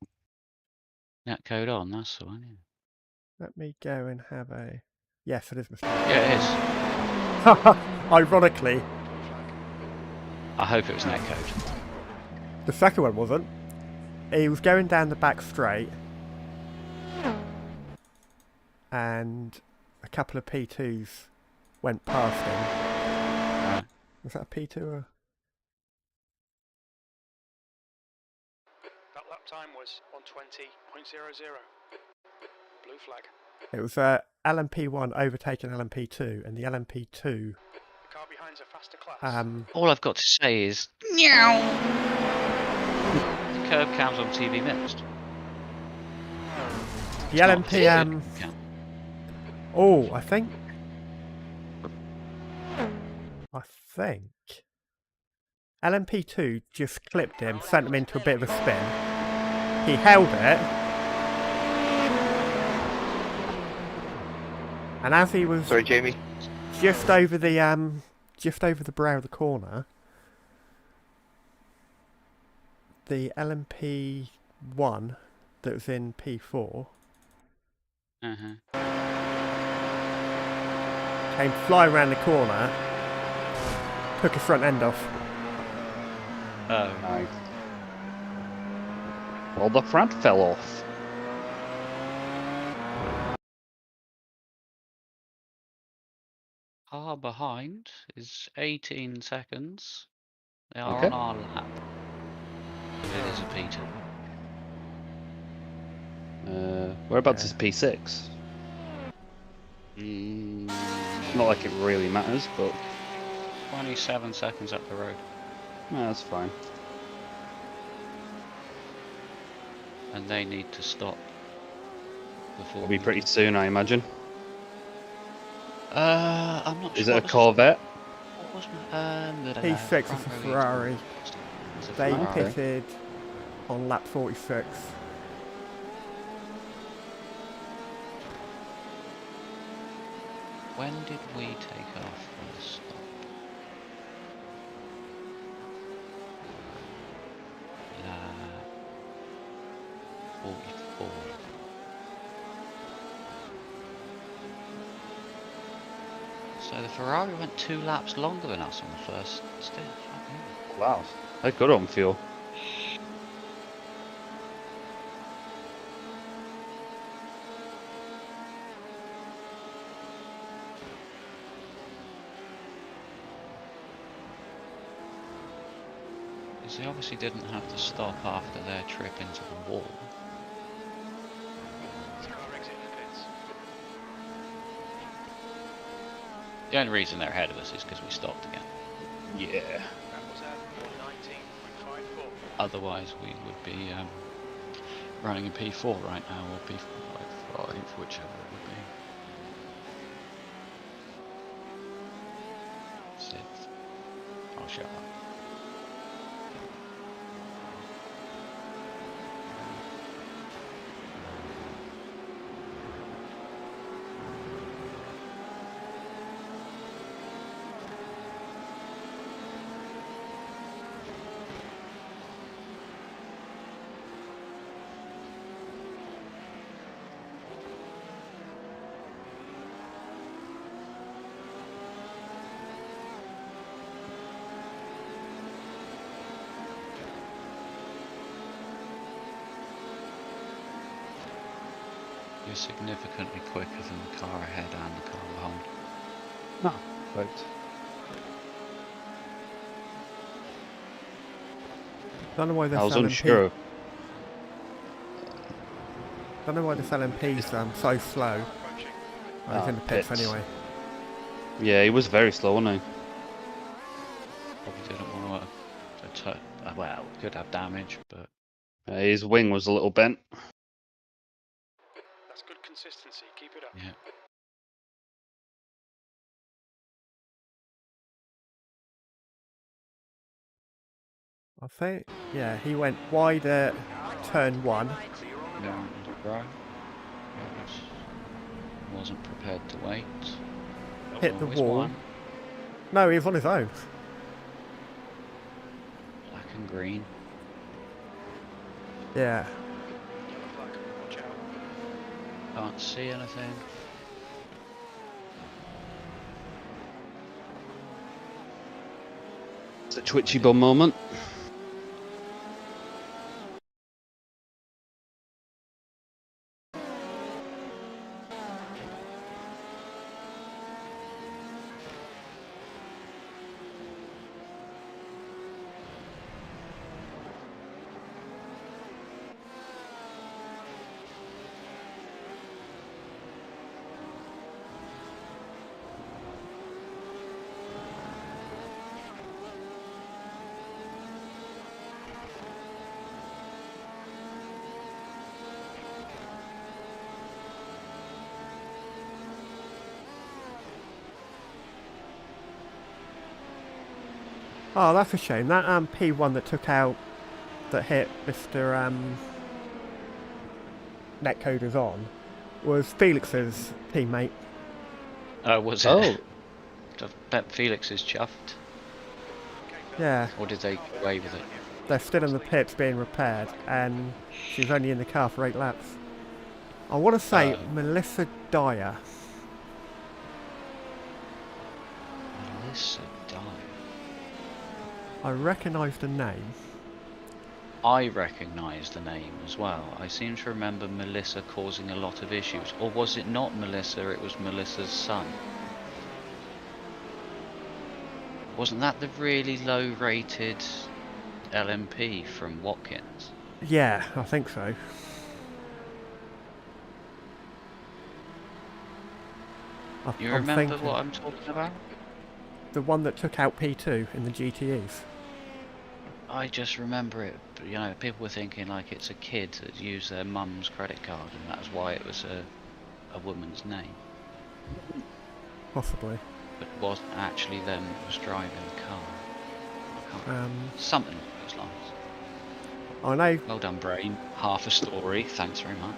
Netcode on, that's the one, yeah. Let me go and have a... Yes, it is Mr. Yeah, it is. Ironically. I hope it was netcode. The second one wasn't. He was going down the back straight. And a couple of P2s went past him. Right. Was that a P2 or... That lap time was 1:20.00. Blue flag. It was LMP1 overtaking LMP2, and the LMP2... The car behind's a faster class. All I've got to say is... Meow! The curb cams on TV missed. The LMP... Oh, I think... LMP2 just clipped him, sent him into a bit of a spin. He held it. And as he was... Sorry, Jamie. Just over the brow of the corner, the LMP1 that was in P4 came flying around the corner, took his front end off. Oh, nice. Well, the front fell off. Car behind is 18 seconds. They are Okay. on our lap. It is a P2. Whereabouts is P6? Not like it really matters, but 27 seconds up the road. no, that's fine. And they need to stop before. It'll be pretty soon, I imagine. I'm not sure. Is it a Corvette? What was my P6 is a Ferrari. They pitted on lap 46. When did we take off from the stop? Lap 44. So the Ferrari went 2 laps longer than us on the first stint. Wow, they're good on fuel. Because they obviously didn't have to stop after their trip into the wall. The only reason they're ahead of us is because we stopped again. Yeah. That was at 1:19.54. Otherwise, we would be running in P4 right now, or P5, whichever it would be. 6th. I'll shut up. We're significantly quicker than the car ahead and the car behind. No. Right. Don't know why this I was LMP. unsure. Don't know why this LMP's so slow. Oh, he's in the pits anyway. Yeah, he was very slow, wasn't he? Probably didn't want to. Well, could have damage, but His wing was a little bent. That's good consistency. Keep it up. yeah. I think, yeah, he went wide at turn 1. Right. Wasn't prepared to wait. Hit the Always wall. one. No, he was on his own. Black and green. Yeah. Yellow flag. Watch out. Can't see anything. It's a twitchy bum moment. Oh, that's a shame. That P1 that took out, that hit Mr. Netcoder's on, was Felix's teammate. Oh, was it? Oh. I bet Felix is chuffed. Yeah, Or did they get away with it? they're still in the pits being repaired, and she's only in the car for 8 laps. I want to say Melissa Dyer. Melissa Dyer. I recognise the name. I recognise the name as well. I seem to remember Melissa causing a lot of issues. Or was it not Melissa, it was Melissa's son? Wasn't that the really low rated LMP from Watkins? Yeah, I think so. You I'm remember thinking what I'm talking about? the one that took out P2 in the GTEs. I just remember it, you know, people were thinking like it's a kid that used their mum's credit card and that's why it was a woman's name. Possibly. But it wasn't actually them that was driving the car. I can't something along those lines. I know. Well done, brain. Half a story. Thanks very much.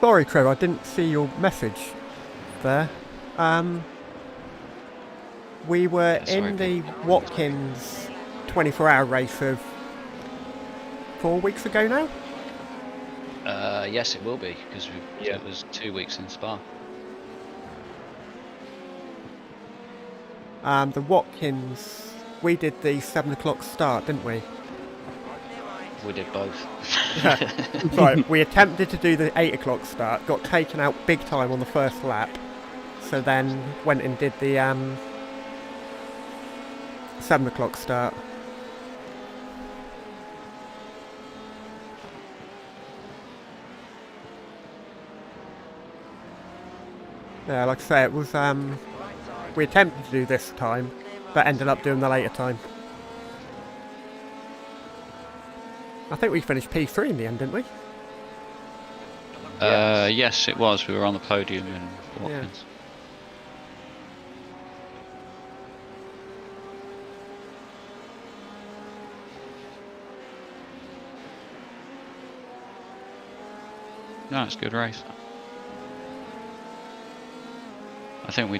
Sorry, Crow, I didn't see your message there. We were in the Watkins 24-hour race of 4 weeks ago now? Yes, it will be, because it was 2 weeks in Spa. The Watkins, we did the 7 o'clock start, didn't we? We did both. Right, we attempted to do the 8 o'clock start, got taken out big time on the first lap, so then went and did the 7 o'clock start. Yeah, like I say, it was, we attempted to do this time, but ended up doing the later time. I think we finished P3 in the end, didn't we? Yes, it was. We were on the podium in Watkins. No, it's a good race. I think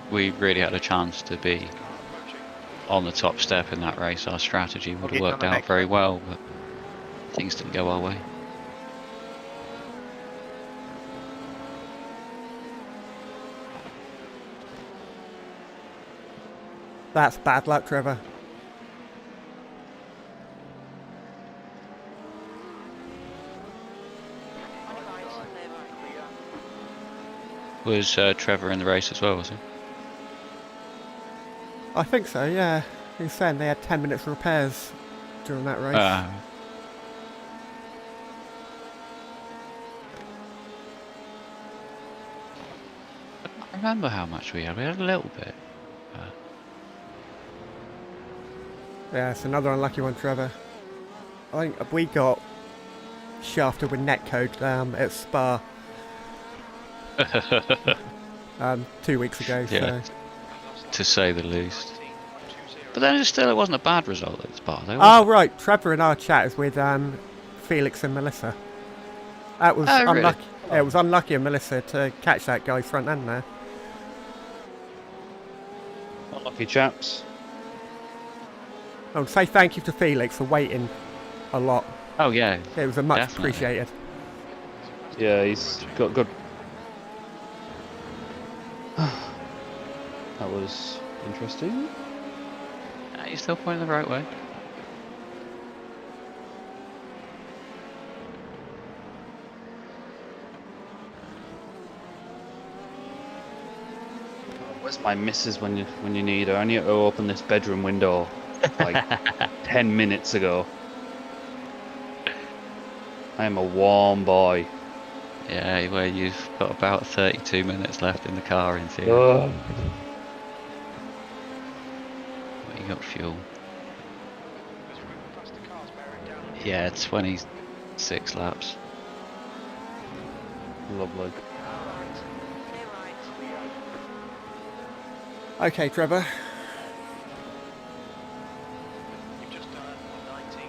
we really had a chance to be on the top step in that race. Our strategy would have worked out very well, but things didn't go our way. That's bad luck, Trevor. On your right, clear right. Was Trevor in the race as well, was he? I think so, yeah. He was saying they had 10 minutes repairs during that race. Uh, I don't remember how much we had. We had a little bit. Yeah, it's another unlucky one, Trevor. I think we got shafted with netcode at Spa 2 weeks ago. Yeah. So. To say the least. But then it wasn't a bad result at Spa, though. Oh, right. Trevor in our chat is with Felix and Melissa. That was unlucky. Really? It was unlucky of Melissa to catch that guy's front end there. Unlucky chaps. I would say thank you to Felix for waiting a lot. Oh, yeah. It was a much Definitely. appreciated. Yeah, he's got good. That was interesting. You're still pointing the right way. Where's my missus when you need her? I need to open this bedroom window like 10 minutes ago. I am a warm boy. Yeah, well, you've got about 32 minutes left in the car in theory. Ugh. Well, you got fuel. Yeah, 26 laps. Lovely. Clear right. Okay, Trevor. You've just done a 19.35.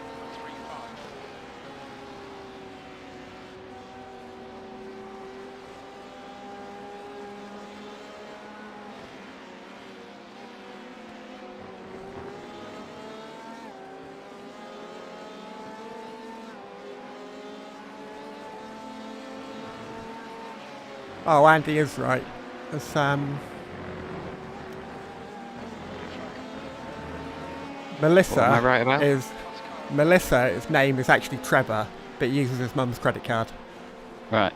Oh, Andy is right. It's, Melissa What am I right about? Melissa's name is actually Trevor, but uses his mum's credit card. Right.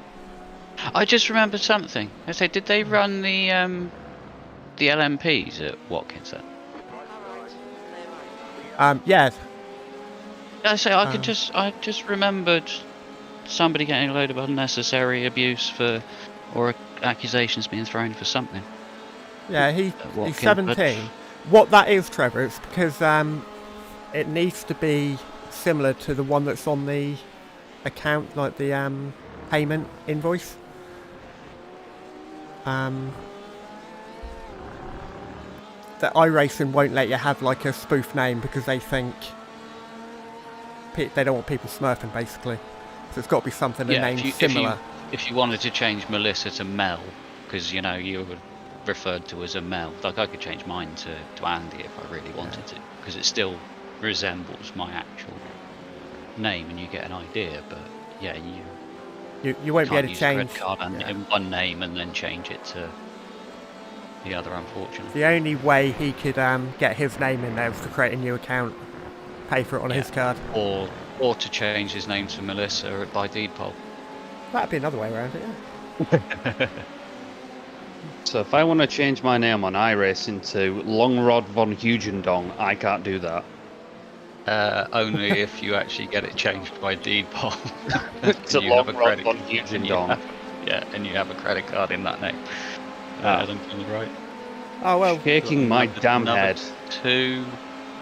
I just remembered something. I say, did they run the LMPs at Watkins then? All right, clear right. Yeah. I say I just remembered somebody getting a load of unnecessary abuse or accusations being thrown for something. Yeah, he's Watkins, 17. What that is, Trevor, it's because it needs to be similar to the one that's on the account, like the payment invoice. The iracing won't let you have like a spoof name because they think they don't want people smurfing, basically. So it's got to be something a name similar. If you wanted to change Melissa to Mel, because you were referred to as a Mel, like I could change mine to Andy if I really wanted to, because it still resembles my actual name, and you get an idea. But yeah, you won't be able to use change a credit card in one name and then change it to the other, unfortunately. The only way he could get his name in there was to create a new account, pay for it on his card, or to change his name to Melissa by deed poll. That'd be another way around it, yeah. So if I want to change my name on iRacing to Longrod von Hugendong, I can't do that. Only if you actually get it changed by deed poll. To Longrod von Hugendong. Yeah, and you have a credit card in that name. Adam, right? Oh well. Shaking my damn head. Two.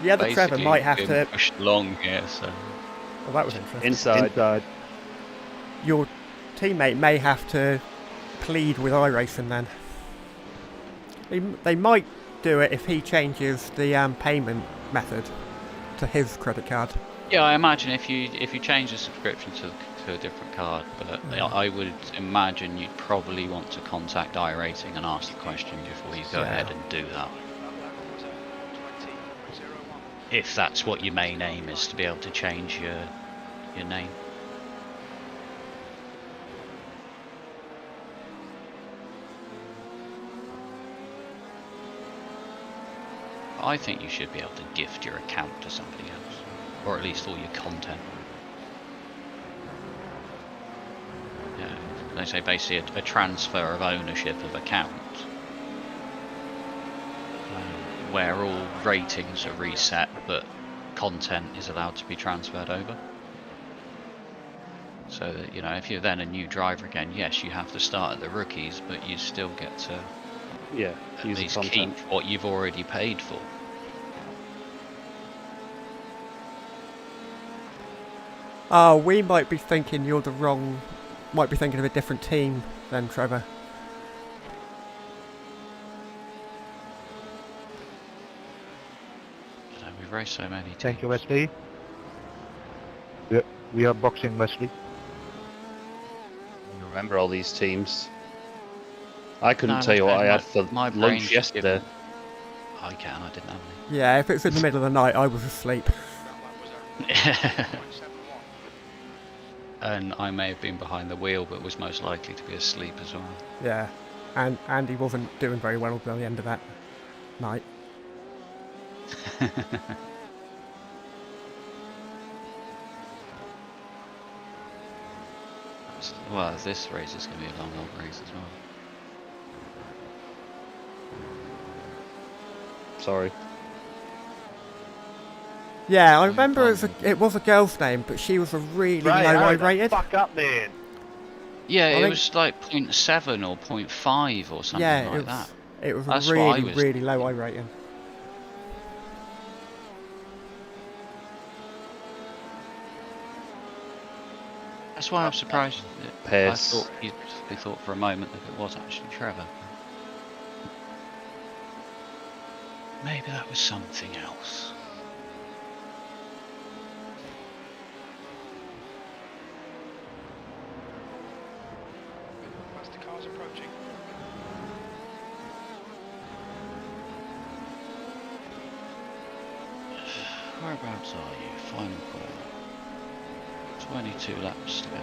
The other Trevor might have to push along here. So. Well, that was interesting. Inside. Your teammate may have to plead with iRacing then. They might do it if he changes the payment method to his credit card. Yeah, I imagine if you change the subscription to a different card, but I would imagine you'd probably want to contact iRacing and ask the question before you go ahead and do that. If that's what your main aim is, to be able to change your name. I think you should be able to gift your account to somebody else, or at least all your content. Yeah, they say basically a transfer of ownership of account, where all ratings are reset, but content is allowed to be transferred over. So that, you know, if you're then a new driver again, yes, you have to start at the rookies, but you still get to at use least the content. keep what you've already paid for. Oh, we might be thinking you're the wrong... Might be thinking of a different team then, Trevor. So we've raced so many teams. Thank you, Wesley. Yeah, we are boxing, Wesley. You remember all these teams? I couldn't No, tell you what I had my- for my brain's lunch just yesterday. I can, I didn't have Yeah, if it's in the middle of the night, I was asleep. any. And I may have been behind the wheel, but was most likely to be asleep as well. Yeah, and Andy wasn't doing very well by the end of that night. Well, this race is going to be a long old race as well. Sorry. Yeah, I remember it was a girl's name, but she was a really low I rated. Fuck up, man. Yeah, I it think- was like 0.7 or 0.5 or something Yeah, like that. it was That's a what I really, was really low I rating. That's why I'm surprised. Pace. I thought you thought for a moment that it was actually Trevor. Maybe that was something else. Faster cars approaching. Whereabouts are you? Final corner. 22 laps to go.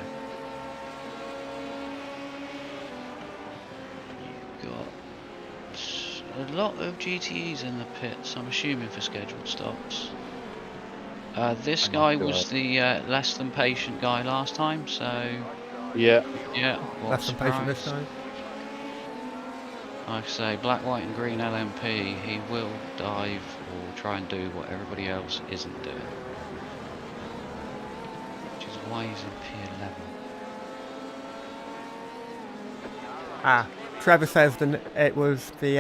You've got a lot of GTEs in the pits, I'm assuming for scheduled stops. This guy was the less than patient guy last time, so Yeah. Less than patient this time. Like I say, black, white and green LMP, he will dive or try and do what everybody else isn't doing. Which is why he's in P11. Ah, Trevor says it was the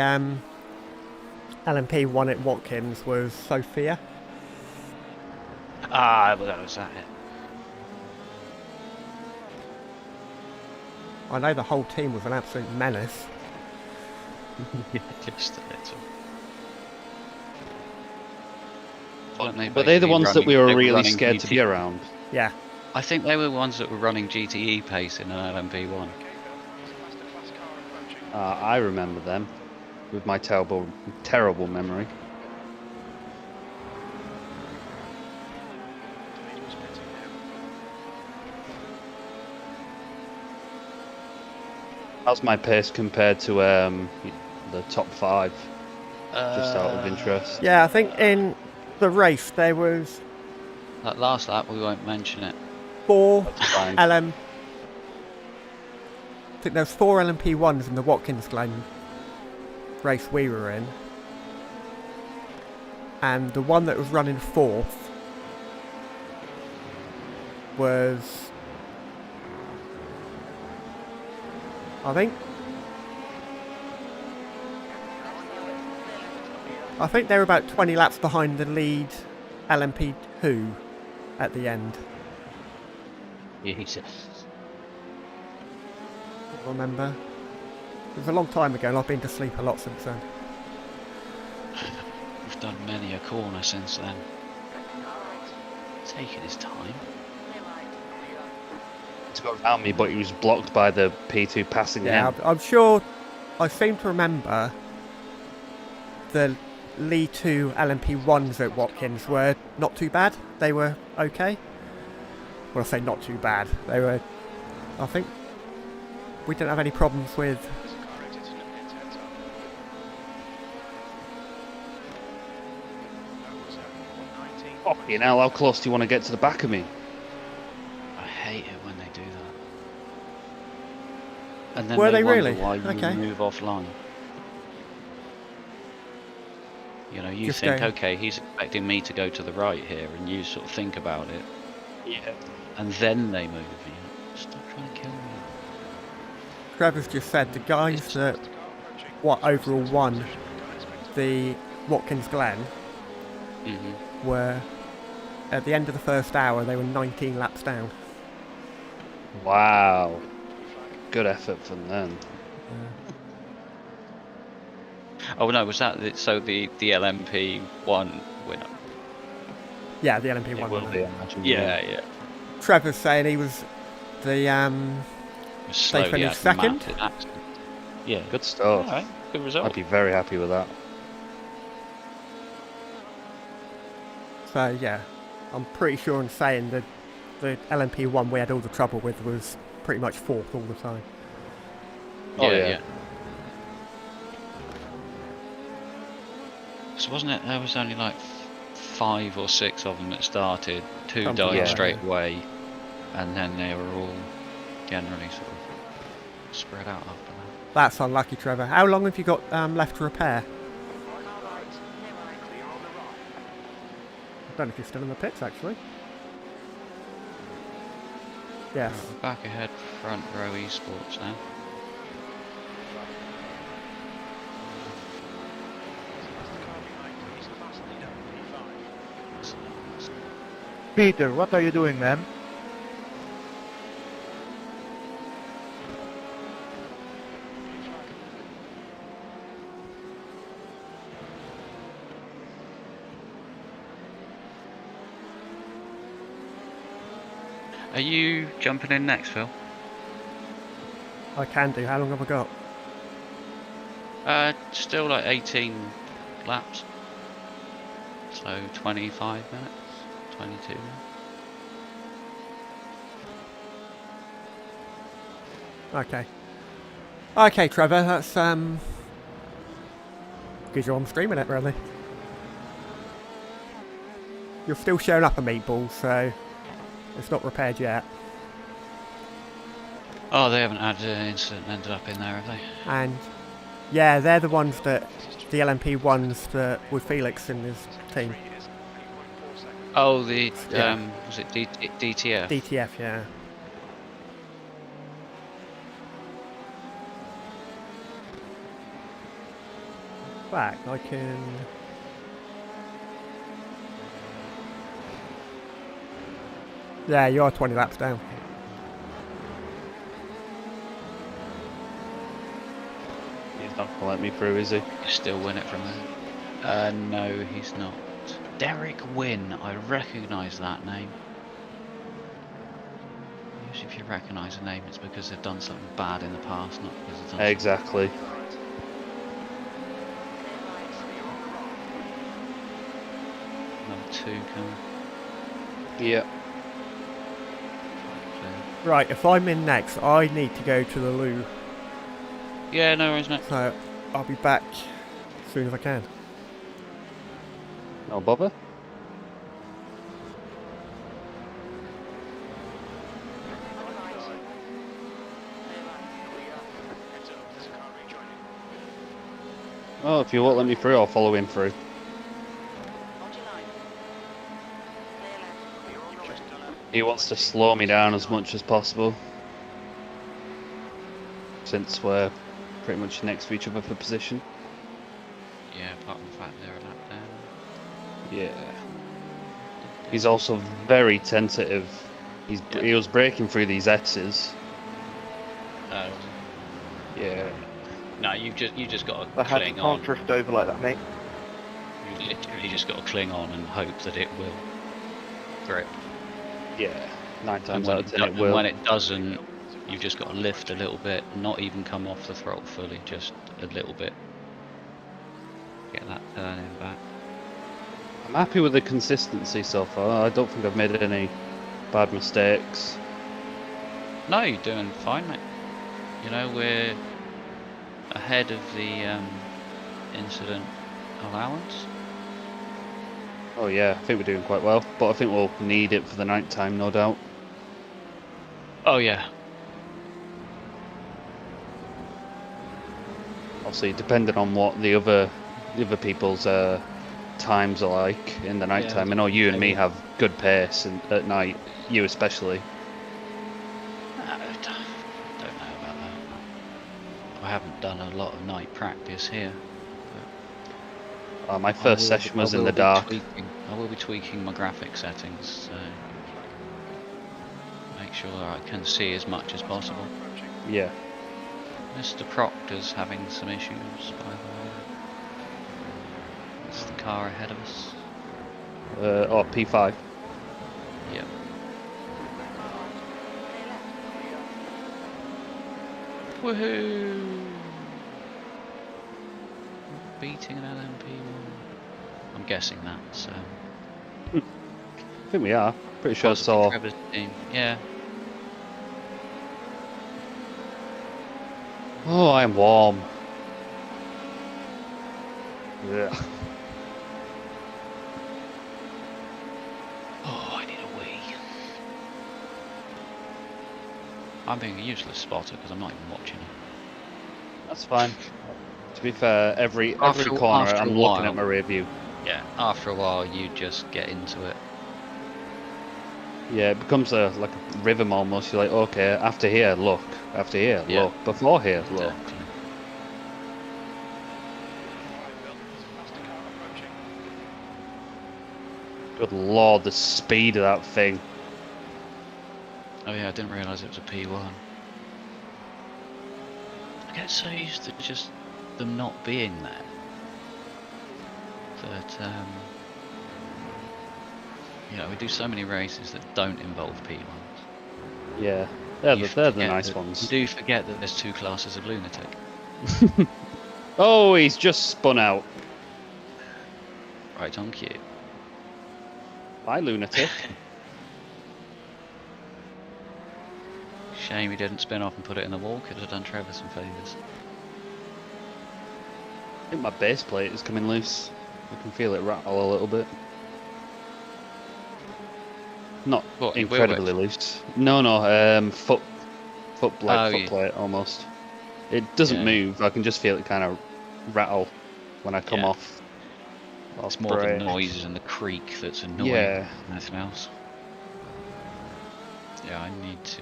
LMP one at Watkins was Sophia. Ah, well, that was that it. I know the whole team was an absolute menace. Just a little. But they're the ones that we were really running scared to be around. Yeah. I think they were the ones that were running GTE pace in an LMP1. I remember them with my terrible memory. How's my pace compared to the top 5? Just out of interest. Yeah, I think in the race there was That last lap, we won't mention it. 4 Fine. I think there was 4 LMP1s in the Watkins Glen race we were in. And the one that was running 4th was, I think they were about 20 laps behind the lead LMP2 at the end. Jesus. I remember. It was a long time ago and I've been to sleep a lot since then. We've done many a corner since then. Taking his time. To go around me, but he was blocked by the P2 passing Yeah, him. I'm sure. I seem to remember the lead 2 LMP1s at Watkins were not too bad. They were okay. Well, I say not too bad. They were. I think we didn't have any problems with. Fucking hell, how close do you want to get to the back of me? I hate it when they do that. And then Were they they wonder really? why you Okay. move offline. You know, you Just think, going- okay, he's expecting me to go to the right here, and you sort of think about it, Yeah. and then they move. You know, stop trying to kill me. Trevor's just said the guys that overall won the Watkins Glen Mm-hmm. were at the end of the first hour they were 19 laps down. Wow. Good effort from them. Oh no, was that the LMP one winner? Yeah, the LMP It won. will be, I imagine. Yeah. Trevor's saying he was the Slowly finished had second? massive accident. Yeah. Good stuff. Alright, good result. I'd be very happy with that. So yeah, I'm pretty sure in saying that the LMP one we had all the trouble with was pretty much fourth all the time. Oh, yeah. So wasn't it? There was only like 5 or 6 of them that started. 2 Something died like that, straight away, and then they were all generally sort of spread out after that. That's unlucky, Trevor. How long have you got left to repair? I don't know if you're still in the pits, actually. Yes. Right, we're back ahead, front row esports now. Peter, what are you doing, man? Are you jumping in next, Phil? I can do. How long have I got? Still like 18 laps. So 25 minutes, 22 minutes. Okay. Okay, Trevor, that's because you're on streaming it, really. You're still showing up a meatball, so it's not repaired yet. Oh, they haven't had an incident ended up in there, have they? And yeah, they're the ones that the LMP ones that with Felix in his team. Oh, the Yeah. was it DTF? DTF, yeah. Back, I can. Yeah, you are 20 laps down. He's not going to let me through, is he? You still win it from there. No, he's not. Derek Wynn, I recognise that name. Usually if you recognise a name, it's because they've done something bad in the past, not because they've done Exactly. Number 2 coming. Yeah. Right, if I'm in next, I need to go to the loo. Yeah, no worries, mate. So I'll be back as soon as I can. No bother. Well, if you won't let me through, I'll follow him through. He wants to slow me down as much as possible, since we're pretty much next to each other for position. Yeah, apart from the fact they're a lap down. Yeah. He's also very tentative. He was breaking through these S's. Yeah. No, you just got I to had cling to on. drift over like that, mate. You literally just got to cling on and hope that it will grip. Yeah. 9 And times when, out of it 10 it do- will. when it doesn't, you've just got to lift a little bit, not even come off the throttle fully, just a little bit. Get that turning back. I'm happy with the consistency so far. I don't think I've made any bad mistakes. No, you're doing fine, mate. You know, we're ahead of the incident allowance. Oh yeah, I think we're doing quite well, but I think we'll need it for the night time, no doubt. Oh yeah. Obviously, depending on what the other people's times are like in the night time. I know you and me have good pace at night. You especially. I don't know about that. I haven't done a lot of night practice here. My first session was in the dark. I will be tweaking my graphic settings, so make sure I can see as much as possible. Yeah. Mr. Proctor's having some issues, by the way. It's the car ahead of us. P5. Yep. Woohoo! Beating an LMP1. I'm guessing that, so. I think we are. Pretty sure I saw. Trevor's team. Yeah. Oh, I'm warm. Yeah. Oh, I need a wee. I'm being a useless spotter because I'm not even watching it. That's fine. To be fair, every corner I'm looking at my rear view. Yeah, after a while you just get into it. Yeah, it becomes like a rhythm almost. You're like, okay, after here, look. After here, look. Before here, look. Good lord, the speed of that thing. Oh yeah, I didn't realise it was a P1. I get so used to just them not being there. That, you know, we do so many races that don't involve P1s. Yeah, they're the nice ones. You do forget that there's two classes of lunatic. Oh, he's just spun out. Right on cue. Bye, lunatic. Shame he didn't spin off and put it in the wall. Could have done Trevor some favours. I think my base plate is coming loose. I can feel it rattle a little bit. Not incredibly loose. No, foot plate almost. It doesn't move. I can just feel it kind of rattle when I come off. It's more the noise and the creak that's annoying than anything else. Yeah, I need to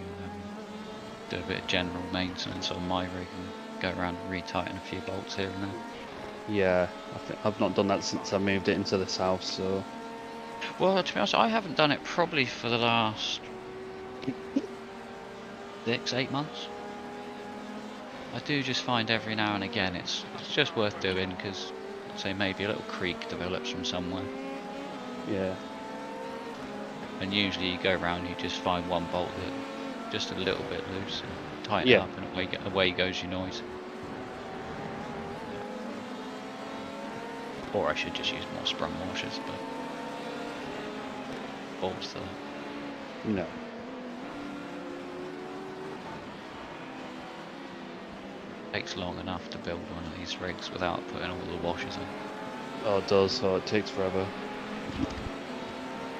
do a bit of general maintenance on my rig and go around and retighten a few bolts here and there. Yeah, I've not done that since I moved it into this house, so. Well, to be honest, I haven't done it probably for the last 6-8 months. I do just find every now and again it's just worth doing because, say, maybe a little creak develops from somewhere. Yeah. And usually you go around, you just find one bolt that just a little bit loose, and tighten it up, and away goes your noise. Or I should just use more sprung washers, but balls to that. No. Takes long enough to build one of these rigs without putting all the washers in. Oh, it does. Oh, it takes forever.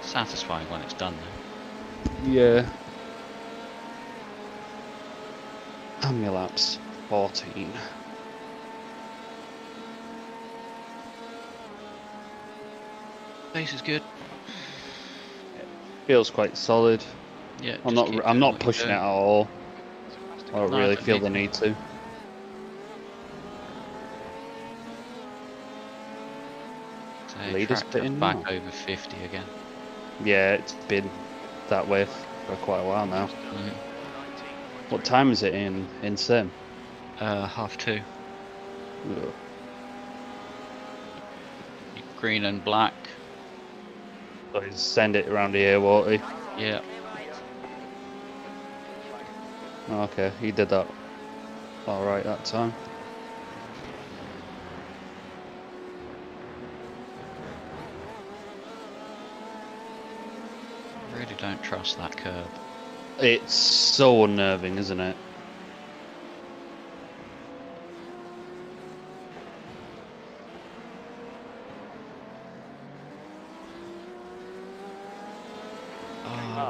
Satisfying when it's done though. Yeah. How many laps? 14. Base is good. Feels quite solid. Yeah. I'm not pushing it at all. I don't really feel the need to. Leader's back over 50 again. Yeah, it's been that way for quite a while now. What time is it in Sim? 2:30. Ugh. Green and black. So he'll send it around here, won't he? Yeah. Okay, he did that alright that time. I really don't trust that curb. It's so unnerving, isn't it?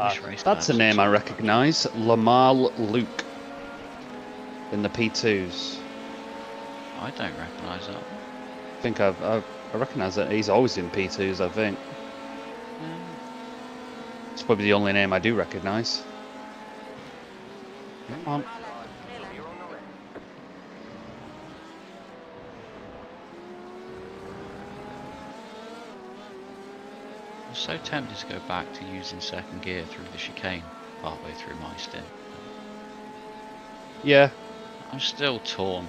Which race That's a class? name I recognise. Lamal Luke. In the P2s. I don't recognise that. I think I recognise that he's always in P2s, I think. It's probably the only name I do recognise. Come on. I'm so tempted to go back to using second gear through the chicane partway through my stint. Yeah. I'm still torn.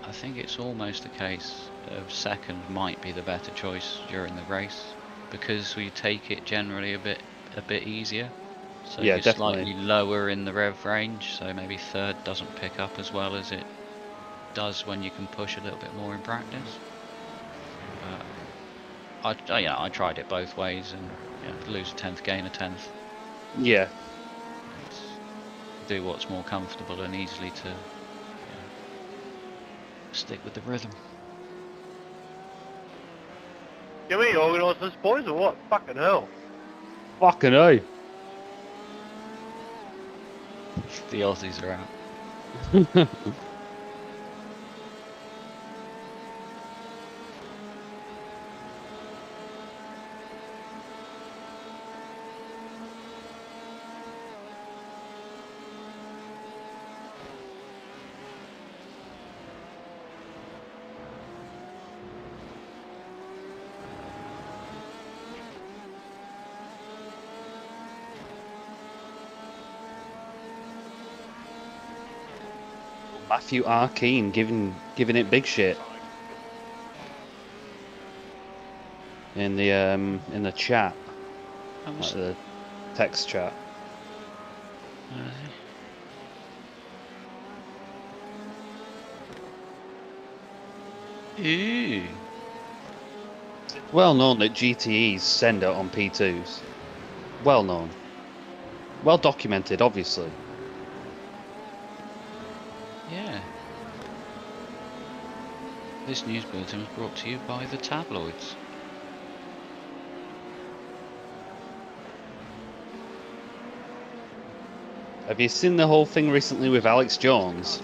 I think it's almost a case of second might be the better choice during the race because we take it generally a bit easier. So Yeah, you're definitely. slightly lower in the rev range, so maybe third doesn't pick up as well as it does when you can push a little bit more in practice. I tried it both ways and lose a 10th, gain a 10th. Yeah. Do what's more comfortable and easily to stick with the rhythm. Can we organise this, boys, or what? Fucking hell. Fucking hell. The Aussies are out. Matthew R. Keane giving it big shit. In the chat. Like the text chat. Ooh. Well known that GTEs send it on P2s. Well known. Well documented, obviously. Yeah. This news bulletin was brought to you by the tabloids. Have you seen the whole thing recently with Alex Jones?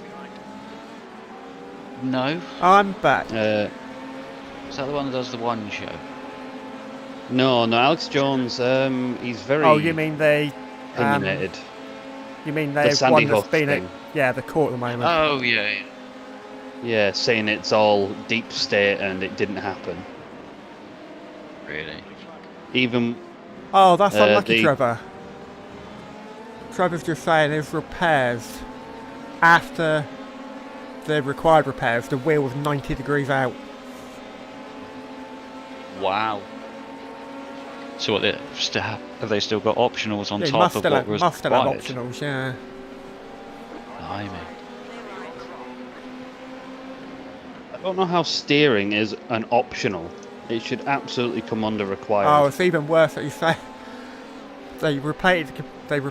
No. I'm back. Is that the one that does the one show? No, Alex Jones, he's very Oh, you mean they... opinionated. You mean The they've Sandy one that's Hook been thing. at the court at the moment? Oh, yeah. Yeah, saying it's all deep state and it didn't happen. Really? Even... Oh, that's unlucky, the- Trevor. Trevor's just saying there's repairs. After the required repairs, the wheel was 90 degrees out. Wow. So what, have they still got optionals on Yeah, top of what was must still have required? optionals, yeah. Blimey. I don't know how steering is an optional. It should absolutely come under required. Oh, it's even worse that you say they completed the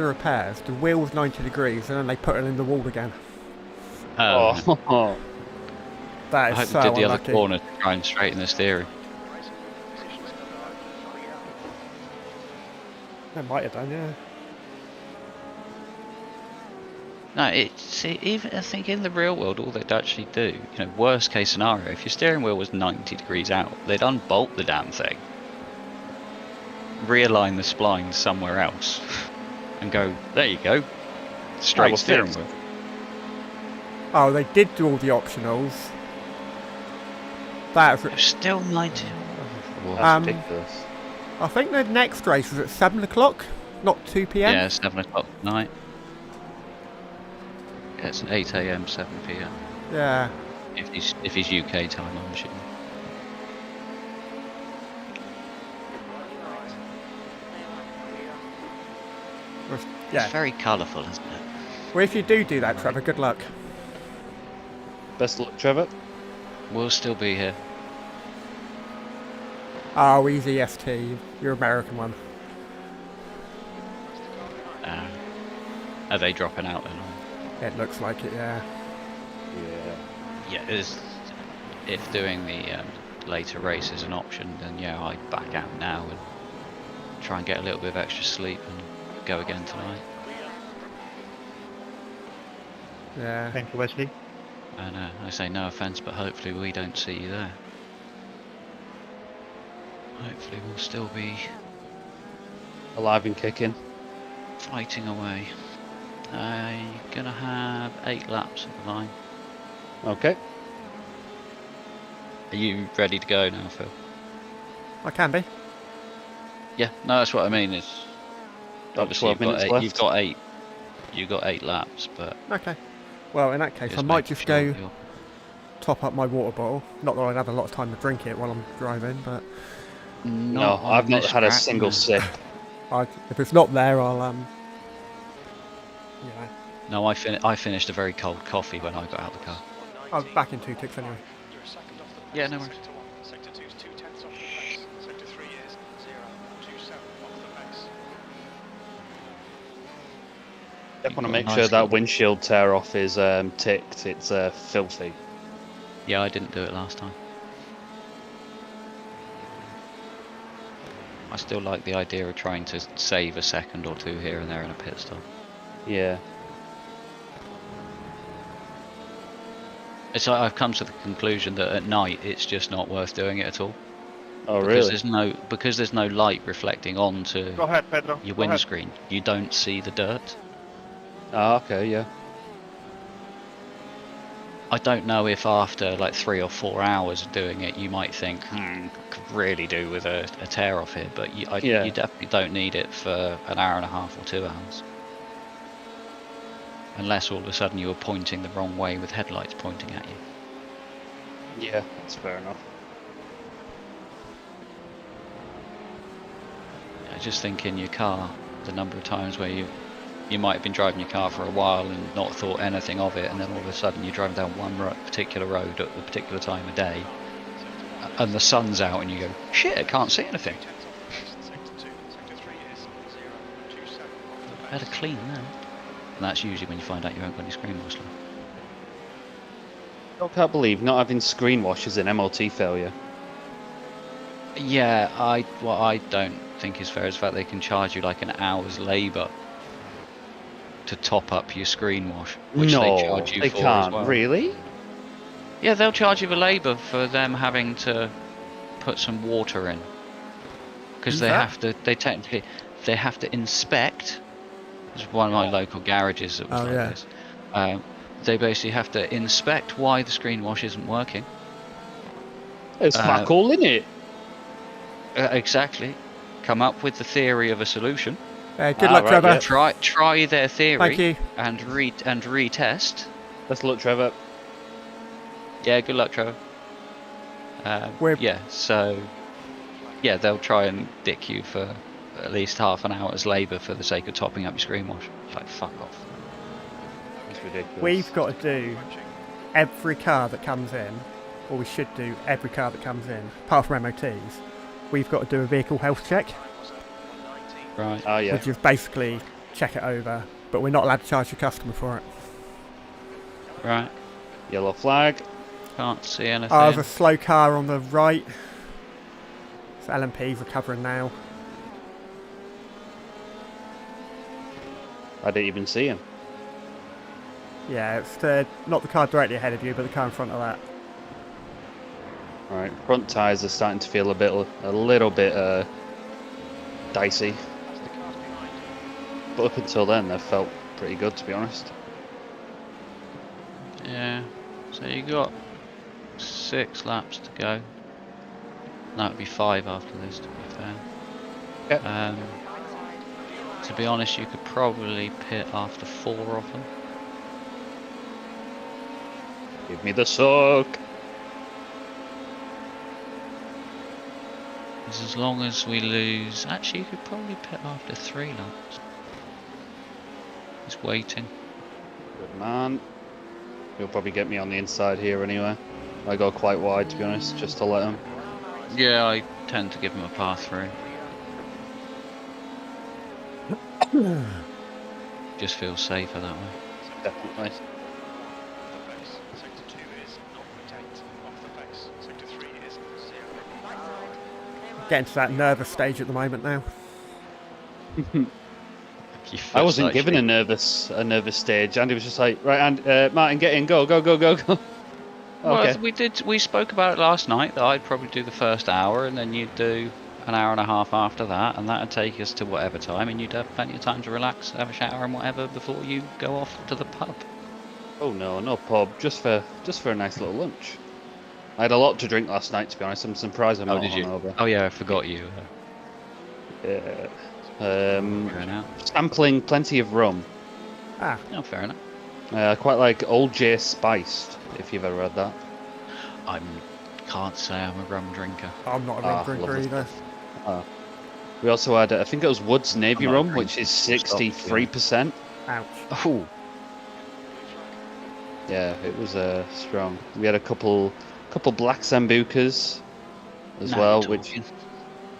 repairs, the wheel was 90 degrees, and then they put it in the wall again. Oh. That I is hope so they did the unlucky. other corner to try and straighten the steering. They might have done, yeah. No, even I think in the real world, all they'd actually do, worst case scenario, if your steering wheel was 90 degrees out, they'd unbolt the damn thing, realign the spline somewhere else, and go, there you go, straight steering wheel. Oh, they did do all the optionals. That was, Still 90. That's ridiculous. I think the next race was at 7 o'clock, not 2 p.m. Yeah, 7 o'clock at night. Yeah, it's 8 a.m., 7 p.m. Yeah. If he's UK time, I'm assuming. Yeah. It's very colourful, isn't it? Well, if you do that, Trevor, good luck. Best of luck, Trevor. We'll still be here. Oh, easy ST, your American one. Are they dropping out then? It looks like it, yeah. Yeah. Yeah, if doing the later race is an option, then yeah, I'd back out now and try and get a little bit of extra sleep and go again tonight. Yeah. Thank you, Wesley. And I say no offence, but hopefully we don't see you there. Hopefully we'll still be Alive and kicking. fighting away. I'm gonna have 8 laps of the line. Okay. Are you ready to go now, Phil? I can be. Yeah, no, that's what I mean. It's obviously 12 minutes left. You've got 8 laps, but Okay. Well, in that case, I might just go top up my water bottle. Not that I'd have a lot of time to drink it while I'm driving, but No, I've not had a single sip. If it's not there, I'll yeah. No, I finished a very cold coffee when I got out of the car. I'll be back in 2 ticks anyway. Yeah, no worries. Sector 2 is 2/10 off the pace. Sector 3 is 0.27 off the pace. I want to make sure that windshield tear off is ticked. It's filthy. Yeah, I didn't do it last time. I still like the idea of trying to save a second or two here and there in a pit stop. Yeah. It's like I've come to the conclusion that at night it's just not worth doing it at all. Oh, because really? Because there's no light reflecting onto Go ahead, Pedro. your Go ahead. windscreen. You don't see the dirt. Ah, okay, yeah. I don't know if after like 3 or 4 hours of doing it, you might think, could really do with a tear off here, but you definitely don't need it for an hour and a half or 2 hours. Unless all of a sudden you were pointing the wrong way with headlights pointing at you. Yeah, that's fair enough. I just think in your car, the number of times where you might have been driving your car for a while and not thought anything of it, and then all of a sudden you're driving down one particular road at a particular time of day, and the sun's out and you go, shit, I can't see anything. Better clean that. And that's usually when you find out you haven't got any screen wash left. I can't believe not having screen wash is an MOT failure. Yeah, what I don't think is fair is the fact they can charge you like an hour's labour to top up your screen wash, which No, they charge you they for can't. as well. Really? Yeah, they'll charge you the labour for them having to put some water in, because they have to inspect. There's one of my local garages that was this. They basically have to inspect why the screen wash isn't working. It's fuck all in it. Exactly. Come up with the theory of a solution. Good luck, Trevor. Yeah. Try their theory. Thank you. And retest. Let's look, Trevor. Yeah, good luck, Trevor. They'll try and dick you for at least half an hour's labour for the sake of topping up your screen wash. It's like, fuck off. That's ridiculous. We've got to do every car that comes in, or we should do every car that comes in, apart from MOTs. We've got to do a vehicle health check. Right. Oh, yeah. Which is basically check it over, but we're not allowed to charge the customer for it. Right. Yellow flag. Can't see anything. There's a slow car on the right. So LMP's recovering now. I didn't even see him. Yeah, it's not the car directly ahead of you, but the car in front of that. Right, front tyres are starting to feel a little bit dicey. But up until then, they've felt pretty good, to be honest. Yeah. So you got 6 laps to go. That would be 5 after this, to be fair. Yep. To be honest, you could probably pit after 4 of them. Give me the suck. As long as we lose... Actually, you could probably pit after 3 laps. He's waiting. Good man. He'll probably get me on the inside here anyway. I go quite wide, to be honest, just to let him. Yeah, I tend to give him a path through. Just feels safer that way. Definitely. Sector 2 is 0.8 off the pace. Sector 3 is 0.27 getting to that nervous stage at the moment now. I wasn't given a nervous stage. Andy was just like, right, and Martin, get in, go. Okay. Well, we spoke about it last night that I'd probably do the first hour, and then you'd do an hour and a half after that, and that'd take us to whatever time, and you'd have plenty of time to relax, have a shower and whatever before you go off to the pub. Oh no pub, just for a nice little lunch. I had a lot to drink last night, to be honest. I'm surprised I'm not hungover. Oh yeah, I forgot you. Yeah. Sampling plenty of rum. Ah. Oh, fair enough. I quite like Old J Spiced, if you've ever had that. Can't say I'm a rum drinker. I'm not a rum drinker either. We also had, I think it was Wood's Navy Rum, which is 63%. Ouch. Oh. Yeah, it was strong. We had a couple Black Sambucas as well, which...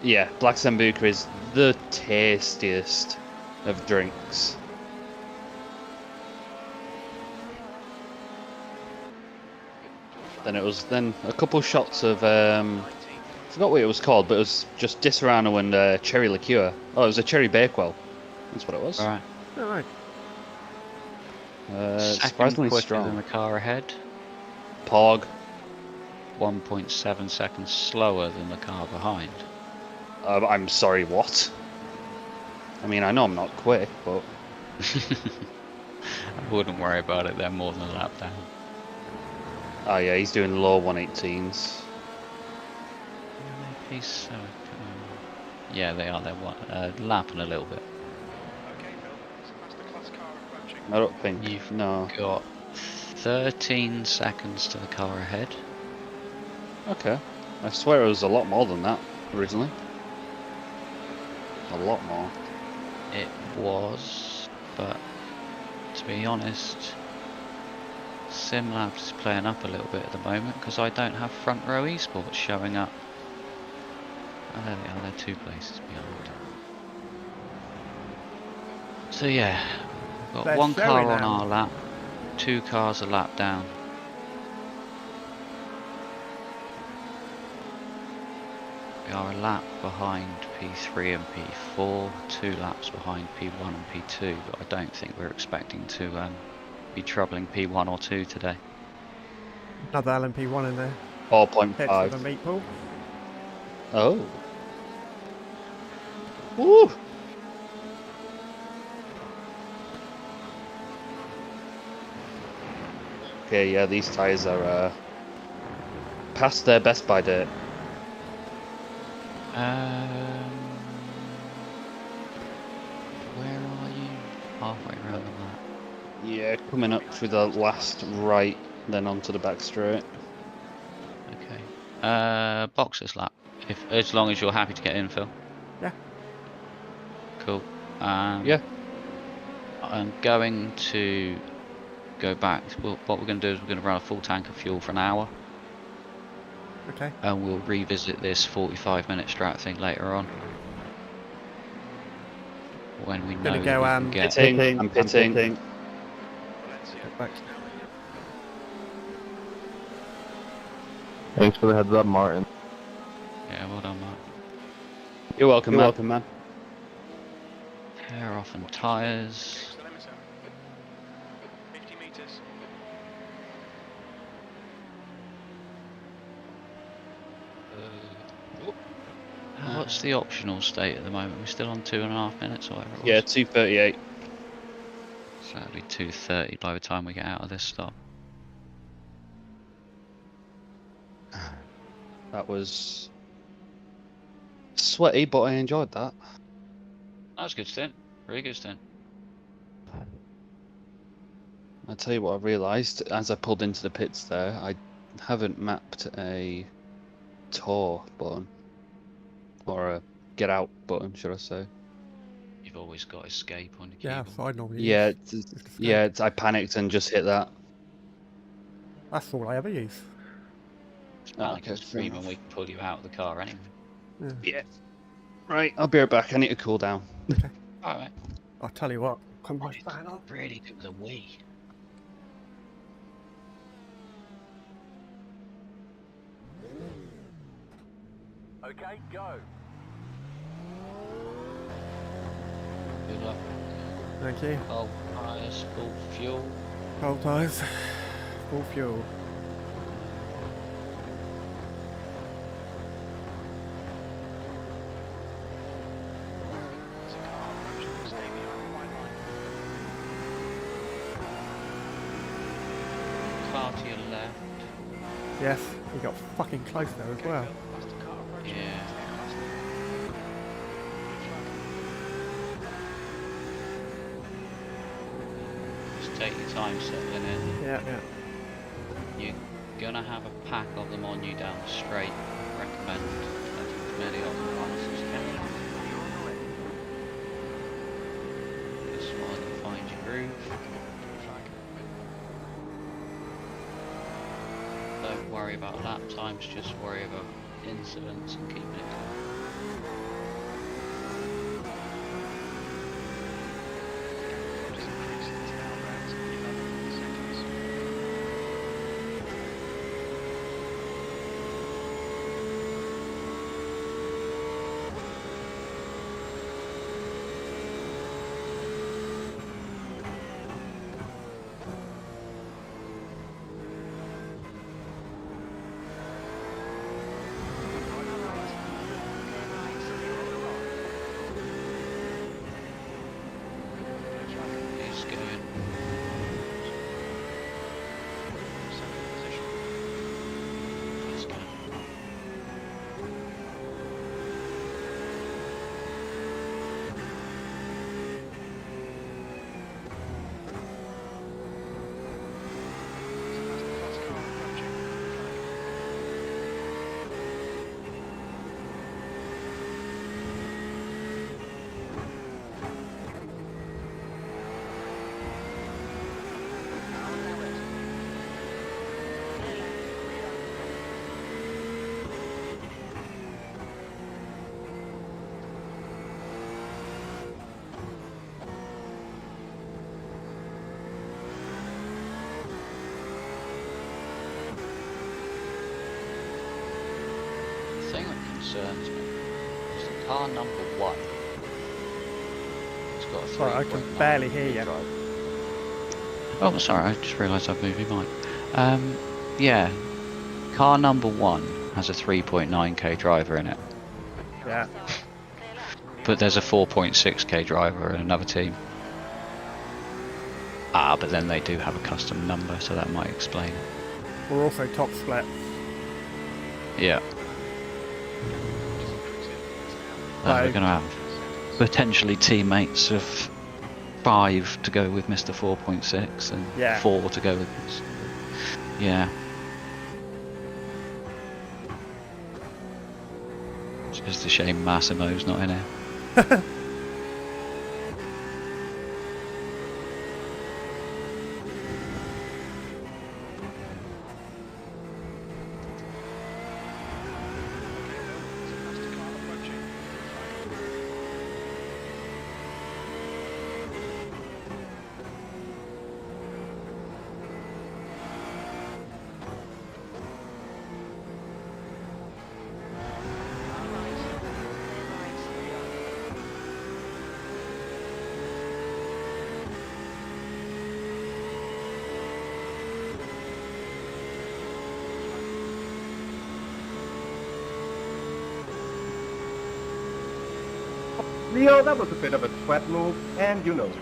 Yeah, Black Sambuca is the tastiest of drinks. Then it was a couple shots of I forgot what it was called, but it was just Disaronno and cherry liqueur. Oh, it was a cherry Bakewell. That's what it was. Alright. Surprisingly quicker strong. than the car ahead. Pog. 1.7 seconds slower than the car behind. I'm sorry, what? I mean, I know I'm not quick, but... I wouldn't worry about it, they're more than a lap down. Oh yeah, he's doing low 118s. Yeah, they are, they're lapping a little bit. I don't think... You've got 13 seconds to the car ahead. Okay. I swear it was a lot more than that, originally. A lot more. It was, but to be honest, SimLabs is playing up a little bit at the moment because I don't have front row esports showing up. Oh, there they are, they're 2 places behind. So yeah, we've got 1 car on our lap, 2 cars a lap down. We are a lap behind P3 and P4, 2 laps behind P1 and P2, but I don't think we're expecting to be troubling P1 or 2 today. Another LMP1 in there. 4.5. The meat pool. Oh. Woo! Okay, yeah, these tyres are past their best by date. Where are you? Halfway around the map. Yeah, coming up through the last right, then onto the back straight. Okay. Boxers lap. As long as you're happy to get in, Phil. Yeah. Cool. Yeah. I'm going to go back. What we're going to do is we're going to run a full tank of fuel for an hour. Okay. And we'll revisit this 45-minute strat thing later on. When we know go, that we can get... I'm pitting. Thanks for the heads up, Martin. Yeah, well done, Mark. You're welcome, man. Hair off and tyres. 50 metres. What's the optional state at the moment? We're still on 2.5 minutes or whatever it was. Yeah, 2:38. So that'll be 2:30 by the time we get out of this stop. That was sweaty, but I enjoyed that. That was a good stint. Really good stint. I'll tell you what I realised as I pulled into the pits there, I haven't mapped a tour button. Or a get out button, should I say. You've always got escape on your Yeah, keyboard. so I normally use. I panicked and just hit that. That's all I ever use. It's not like it's free when we can pull you out of the car anyway. Yeah. Right, I'll be right back. I need to cool down. Okay. Alright. I'll tell you what. Come my fan up. Really good with a wee. Okay, go. Good luck. Thank you. Hold tires, full fuel. Hold tyres. Full fuel. There's a car approaching. Stay behind the white line. Car to your left. Yes, he got fucking close there as well. That's the car approaching. Yeah. Stay close. Just take your time settling in. Yeah, yeah. You're gonna have a pack of them on you down the straight. Recommend as many of them as you can. Just while you find your groove. Don't worry about lap times, just worry about incidents and keeping it calm. Just increasing this now around 11 seconds. He's going. Second position. He's going. That's the fast car approaching. The thing that concerns me is the car number 1. It's got a 3.9. Sorry, I can barely hear you. drive. Oh, sorry, I just realised I've moved my mic. Yeah, car number 1 has a 3.9k driver in it, Yeah. but there's a 4.6k driver in another team. Ah, but then they do have a custom number, so that might explain it. We're also top split. Yeah. Right. We're going to have potentially teammates of 5 to go with Mr. 4.6 and Yeah. 4 to go with this. Yeah. It's just a shame Massimo's not in here. That's the car approaching. Leo, that was a bit of a sweat move, and you know it.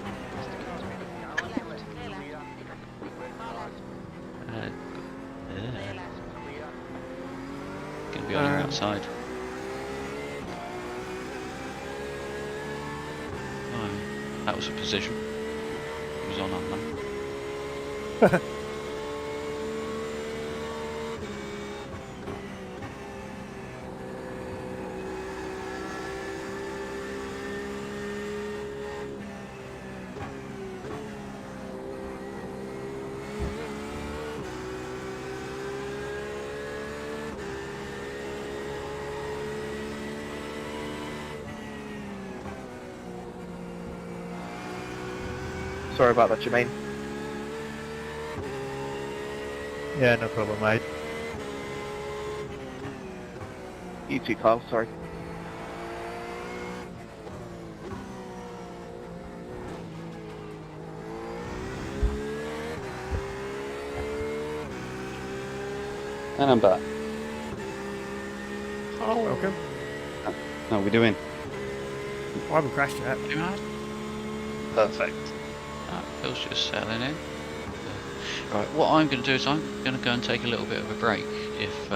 Gonna be on your outside. Oh, that was a position. He was on that. Sorry about that, Jermaine. Yeah, no problem, mate. You too, Carl, sorry. And I'm back. Welcome. How are we doing? I haven't crashed yet. Perfect. Phil's just settling in. Right, what I'm going to do is I'm going to go and take a little bit of a break if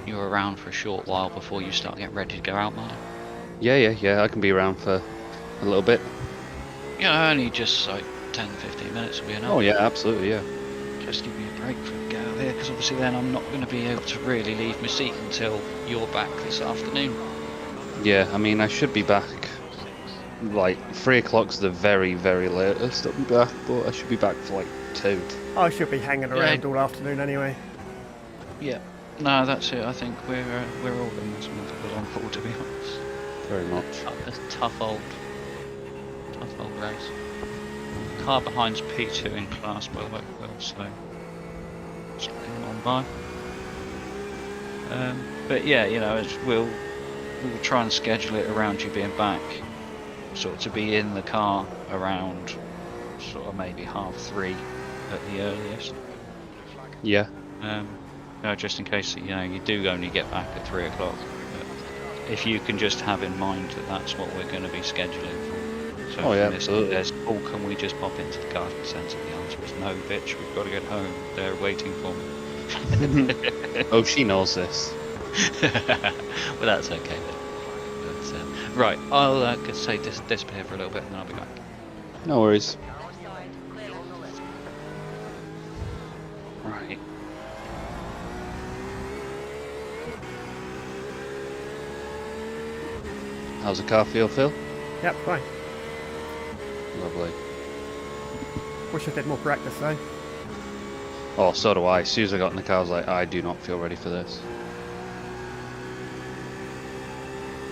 you're around for a short while before you start getting ready to go out, Martin. Yeah, I can be around for a little bit. Yeah, only just like 10-15 minutes will be enough. Oh yeah, absolutely, yeah. Just give me a break from get out here, because obviously then I'm not going to be able to really leave my seat until you're back this afternoon. Yeah, I mean, I should be back, like, 3 o'clock's the very, very latest I'll be back, but I should be back for, like, 2. I should be hanging around all afternoon anyway. Yeah. No, that's it. I think we're all in this one on full, to be honest. Very much. A tough old race. Car behind's P2 in class, by the way, so just getting on by. But yeah, you know, we'll try and schedule it around you being back, sort of to be in the car around sort of maybe 3:30 at the earliest. Yeah. You know, just in case you do only get back at 3 o'clock. If you can just have in mind that that's what we're going to be scheduling for. So oh yeah, absolutely. Can we just pop into the garden centre? The answer is no, bitch. We've got to get home. They're waiting for me. Oh, she knows this. Well, that's okay then. But, right, I'll say disappear for a little bit and then I'll be back. No worries. Right. How's the car feel, Phil? Yep, fine. Lovely. Wish I did more practice though. Oh, so do I. As soon as I got in the car, I was like, I do not feel ready for this.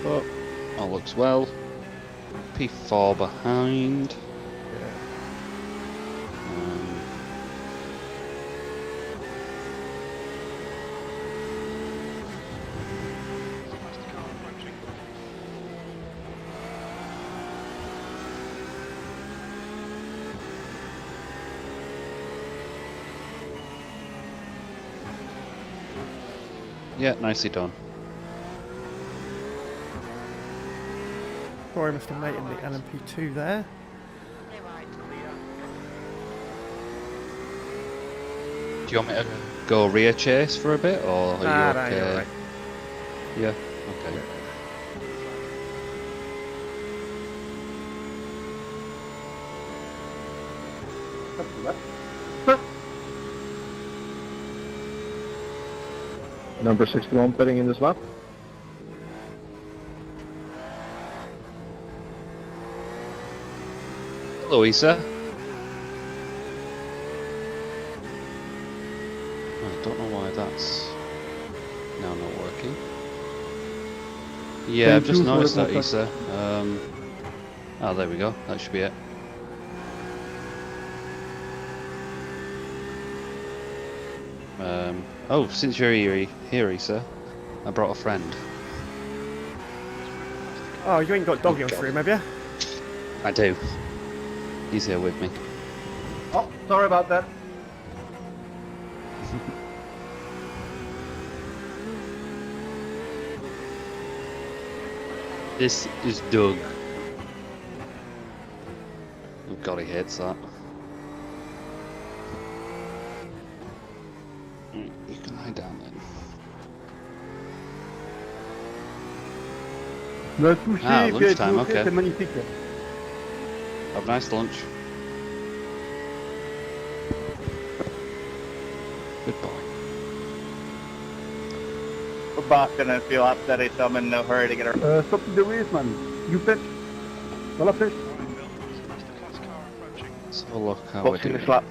But all looks well. P4 behind. Yeah, nicely done. Sorry, Mr. Mate in the LMP2 there. Do you want me to go rear chase for a bit, or are you okay? No, you're right. Yeah, okay. Number 61 pitting in this lap. Hello, Issa. I don't know why that's now not working. Yeah, I've just noticed that, Issa. Oh, there we go. That should be it. Oh, since you're here, Issa, I brought a friend. Oh, you ain't got Doggy on stream, have you? I do. He's here with me. Oh, sorry about that. This is Doug. Oh God, he hates that. You can lie down then. Lunchtime, okay. C'est magnifique. Have a nice lunch. Good boy. We're both gonna feel upset, so I'm in no hurry to get her. Stop the race, man. You pitch. Voilà, pitch. Let's have a look how What's we're in doing. this lap?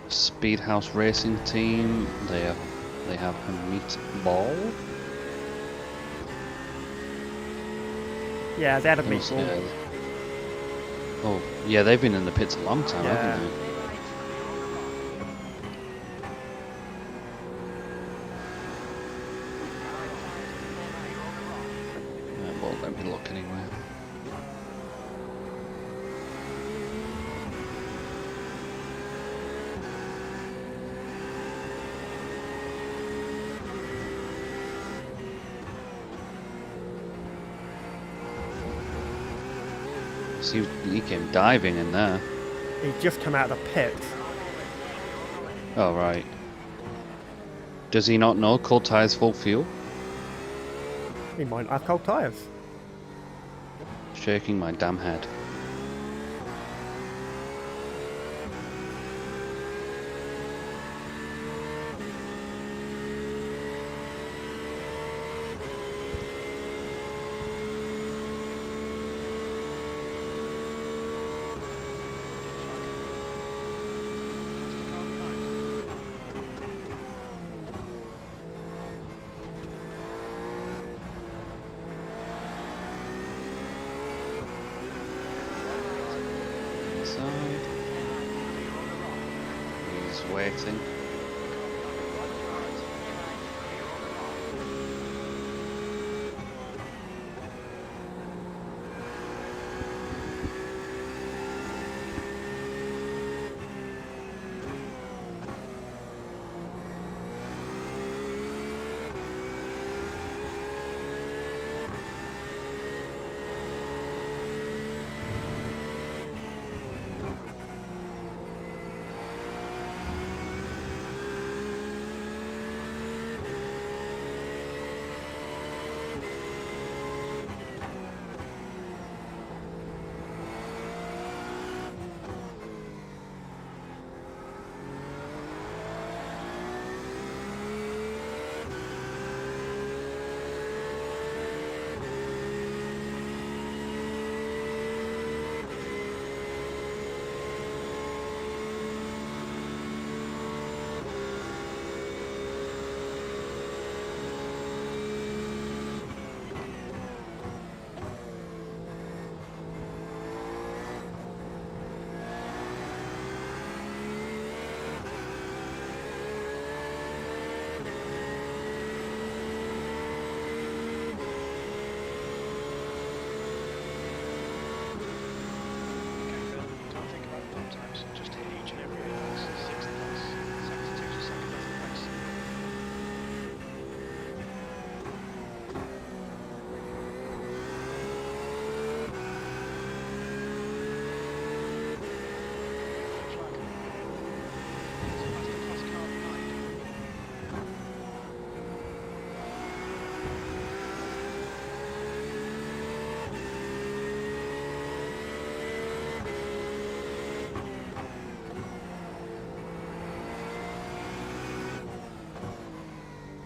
Speedhouse Racing Team. They have a meatball. Yeah, they had a Who's meatball. there? Oh, yeah, they've been in the pits a long time, Yeah. haven't they? Yeah, well, let me look anyway. So he came diving in there. He'd just come out of the pit. Oh, right. Does he not know cold tyres full fuel? He might have cold tyres. Shaking my damn head. He's waiting.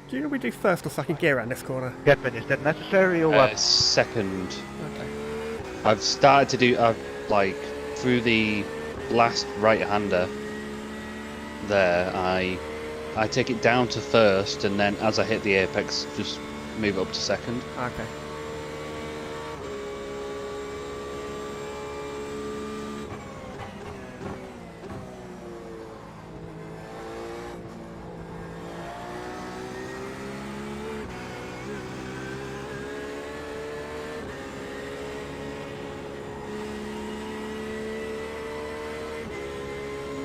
Do you know we do first or second gear around this corner? Getman, is that necessary or what? Second. Okay. I've started to do, like, through the last right-hander there, I take it down to first, and then as I hit the apex, just move it up to second. Okay.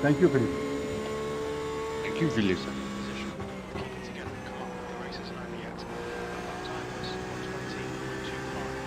Thank you, Philip. Thank you, Philip. Position. Keep it together. Come on. The race isn't over yet. Time was 1:20.25.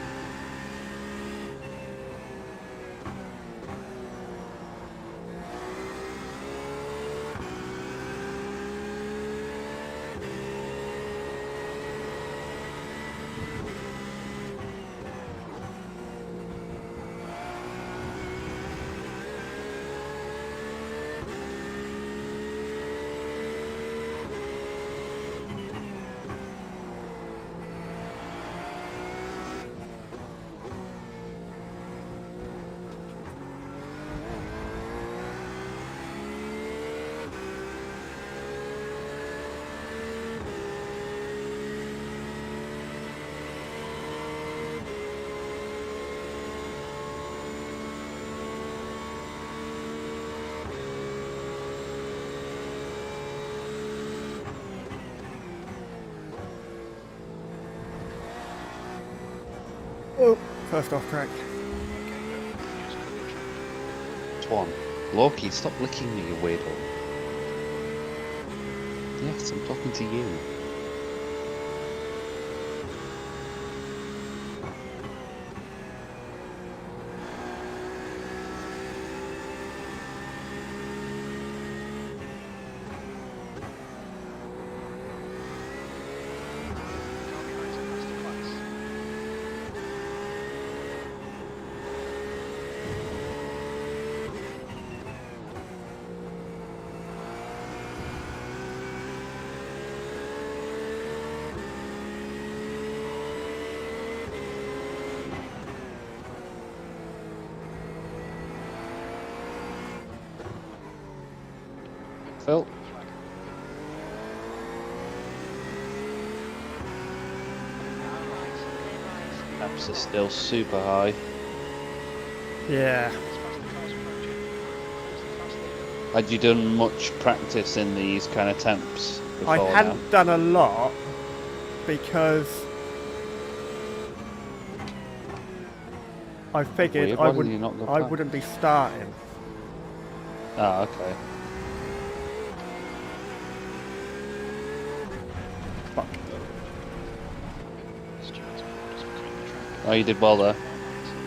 Oh, first off track. Twan. Loki, stop licking me, you weirdo. Yes, I'm talking to you. Phil. Temps are still super high. Yeah. Had you done much practice in these kind of temps before I now? hadn't done a lot because I figured Weird, I why did you not go back? wouldn't be starting. Ah, okay. Fuck. Oh, you did well there.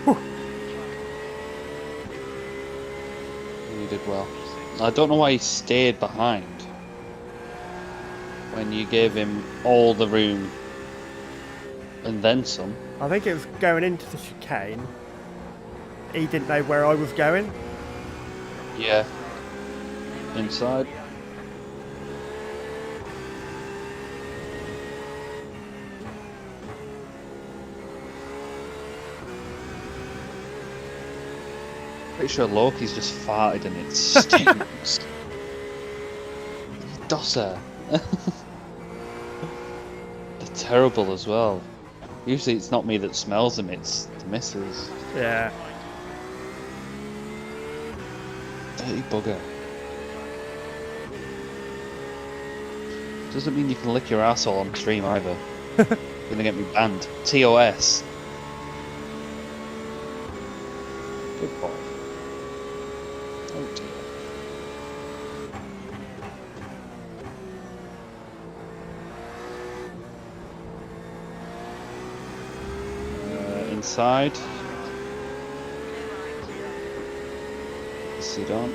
Whew. You did well. I don't know why he stayed behind when you gave him all the room and then some. I think it was going into the chicane. He didn't know where I was going. Yeah. Inside. Pretty sure Loki's just farted and it stinks. Dosser. They're terrible as well. Usually it's not me that smells them, it's the missus. Yeah. Dirty bugger. Doesn't mean you can lick your asshole on stream either. You're gonna get me banned. TOS. Good boy. Oh dear. Inside. Sit on.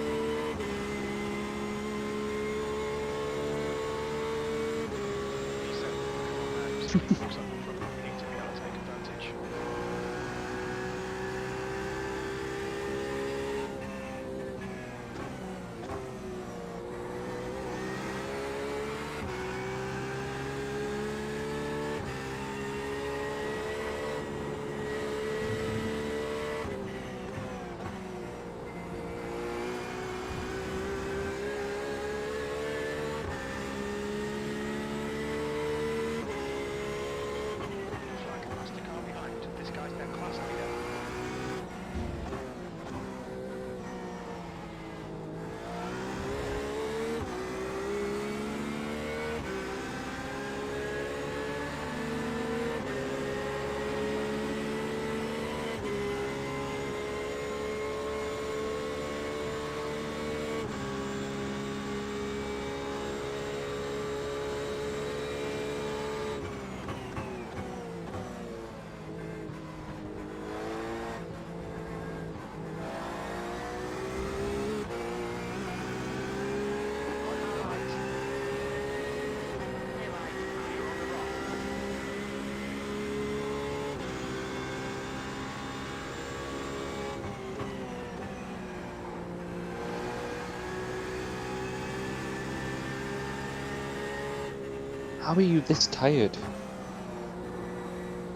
How are you this tired?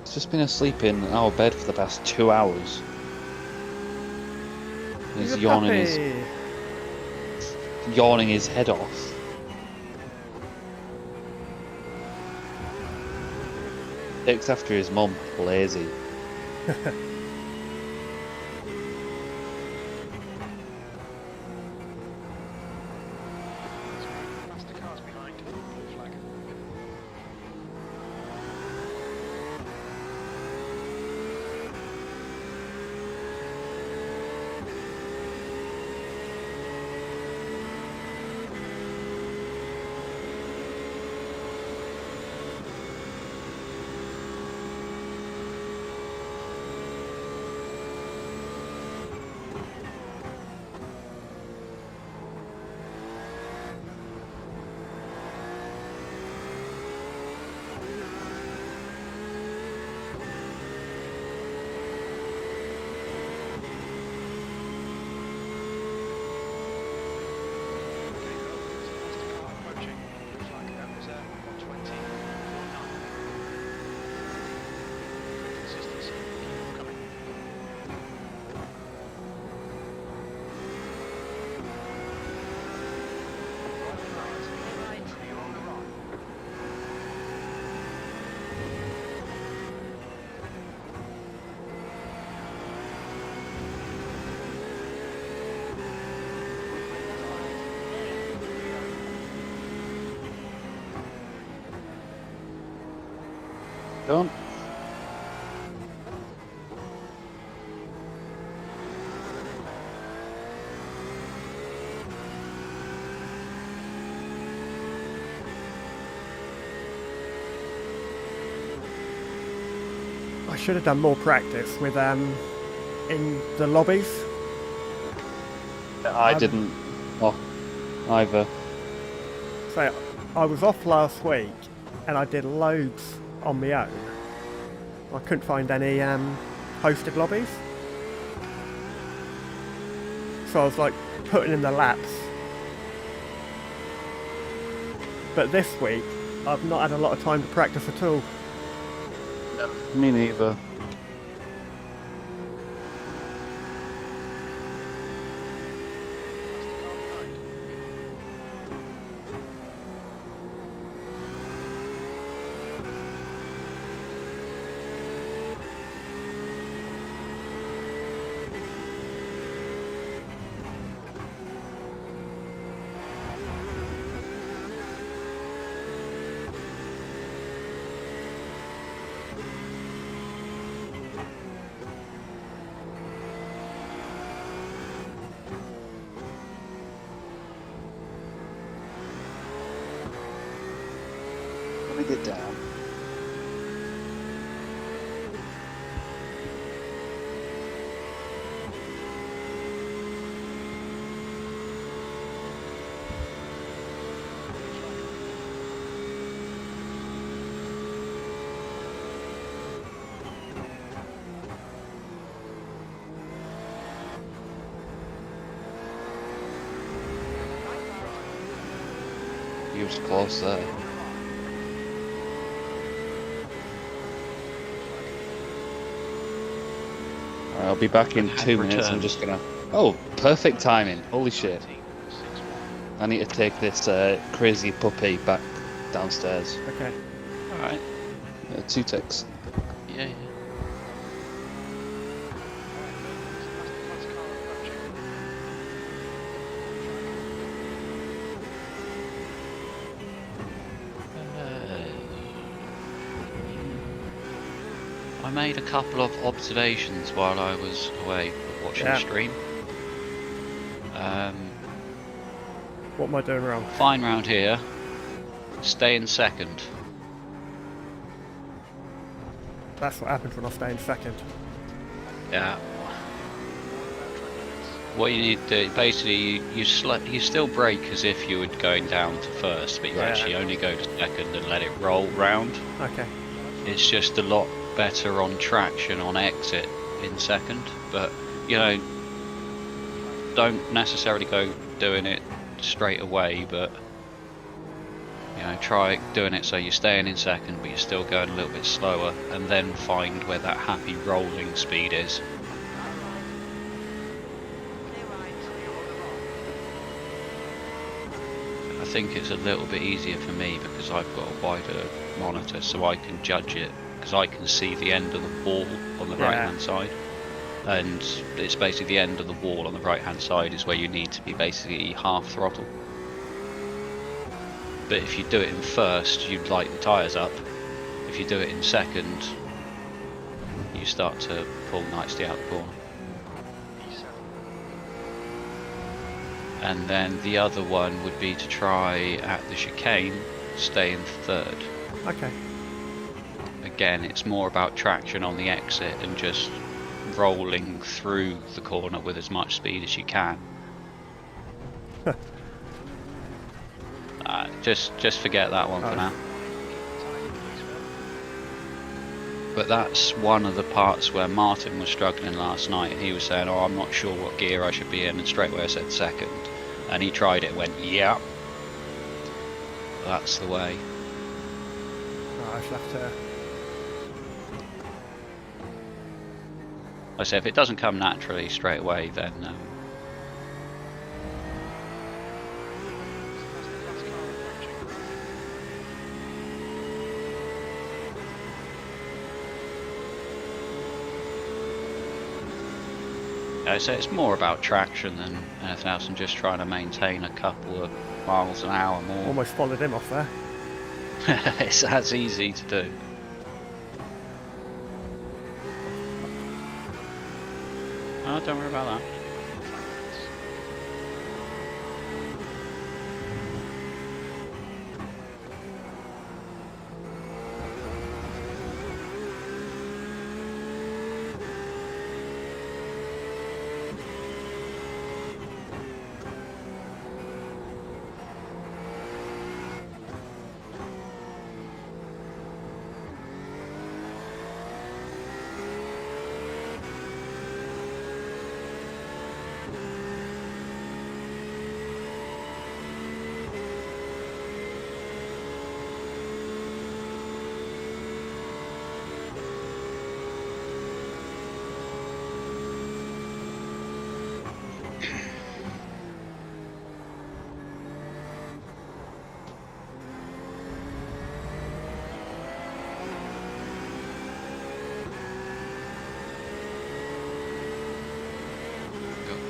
He's just been asleep in our bed for the past 2 hours. He's yawning his head off. Takes after his mum, lazy. Done. I should have done more practice with in the lobbies. I didn't either. So I was off last week and I did loads on my own. I couldn't find any hosted lobbies. So I was like putting in the laps. But this week I've not had a lot of time to practice at all. Me neither. Let me get down. He was close there. I'll be back in 2 minutes. I'm just gonna. Oh, perfect timing! Holy shit! I need to take this crazy puppy back downstairs. Okay. All right. 2 ticks. Yeah. I made a couple of observations while I was away watching the stream. What am I doing wrong? Fine round here. Stay in second. That's what happens when I stay in second. Yeah. What you need to do, basically, you still brake as if you were going down to first, but you actually only go to second and let it roll round. Okay. It's just a lot better on traction on exit in second, but you know, don't necessarily go doing it straight away, but you know, try doing it so you're staying in second but you're still going a little bit slower, and then find where that happy rolling speed is. I think it's a little bit easier for me because I've got a wider monitor, so I can judge it because I can see the end of the wall on the right hand side, and it's basically the end of the wall on the right hand side is where you need to be basically half throttle. But if you do it in first, you light the tyres up. If you do it in second, you start to pull nicely out the corner. And then the other one would be to try at the chicane, stay in third. Okay. Again, it's more about traction on the exit and just rolling through the corner with as much speed as you can. Just forget that one for now. But that's one of the parts where Martin was struggling last night, and he was saying, "Oh, I'm not sure what gear I should be in," and straight away I said second, and he tried it and went, "Yeah, that's the way." I shall have to. I said, if it doesn't come naturally straight away, then so it's more about traction than anything else, and just trying to maintain a couple of miles an hour more. Almost followed him off there. It's as easy to do. Oh, don't worry about that.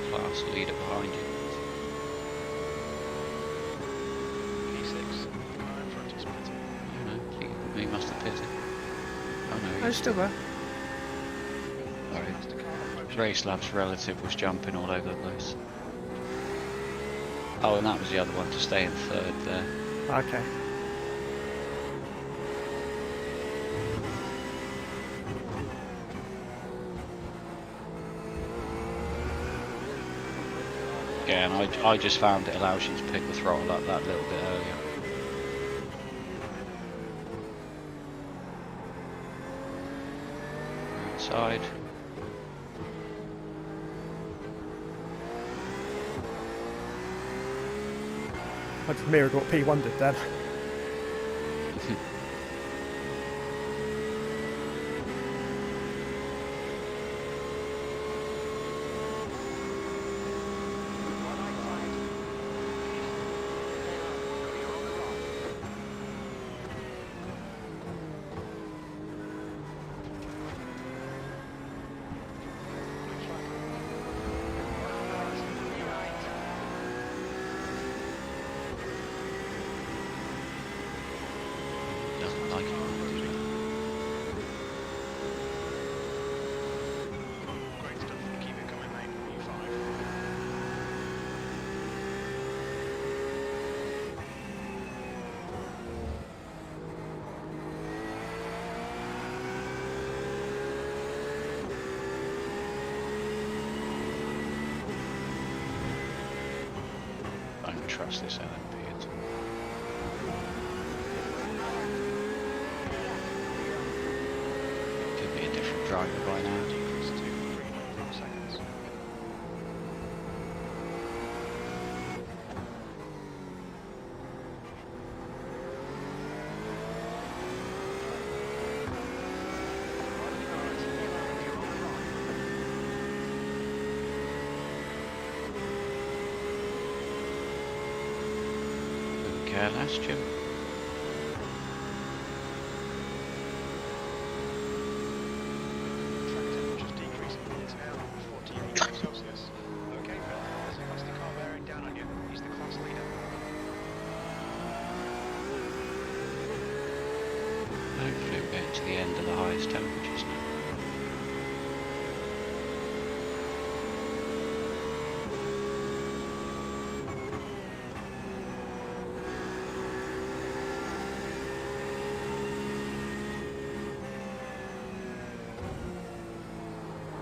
Class leader behind you. P6. In front is Peter. Oh no, he must have pitted. Oh no, Oh, he's still there. Sorry. Race Lab's relative was jumping all over the place. Oh, and that was the other one to stay in third there. Okay. Yeah, and I just found it allows you to pick the throttle up that little bit earlier. Side. I just mirrored what P1 did then. Doesn't like it. Great stuff. Keep it coming, mate. U5. I don't trust this LMP at all. Could be a different driver by now. Decrease to 3.4 seconds. Okay, last Jim. Track temperature's decreasing. It's now 14 degrees Celsius. Okay, Phil, there's a plastic car bearing down on you. He's the class leader. Hopefully we're getting to the end of the highest temperatures now.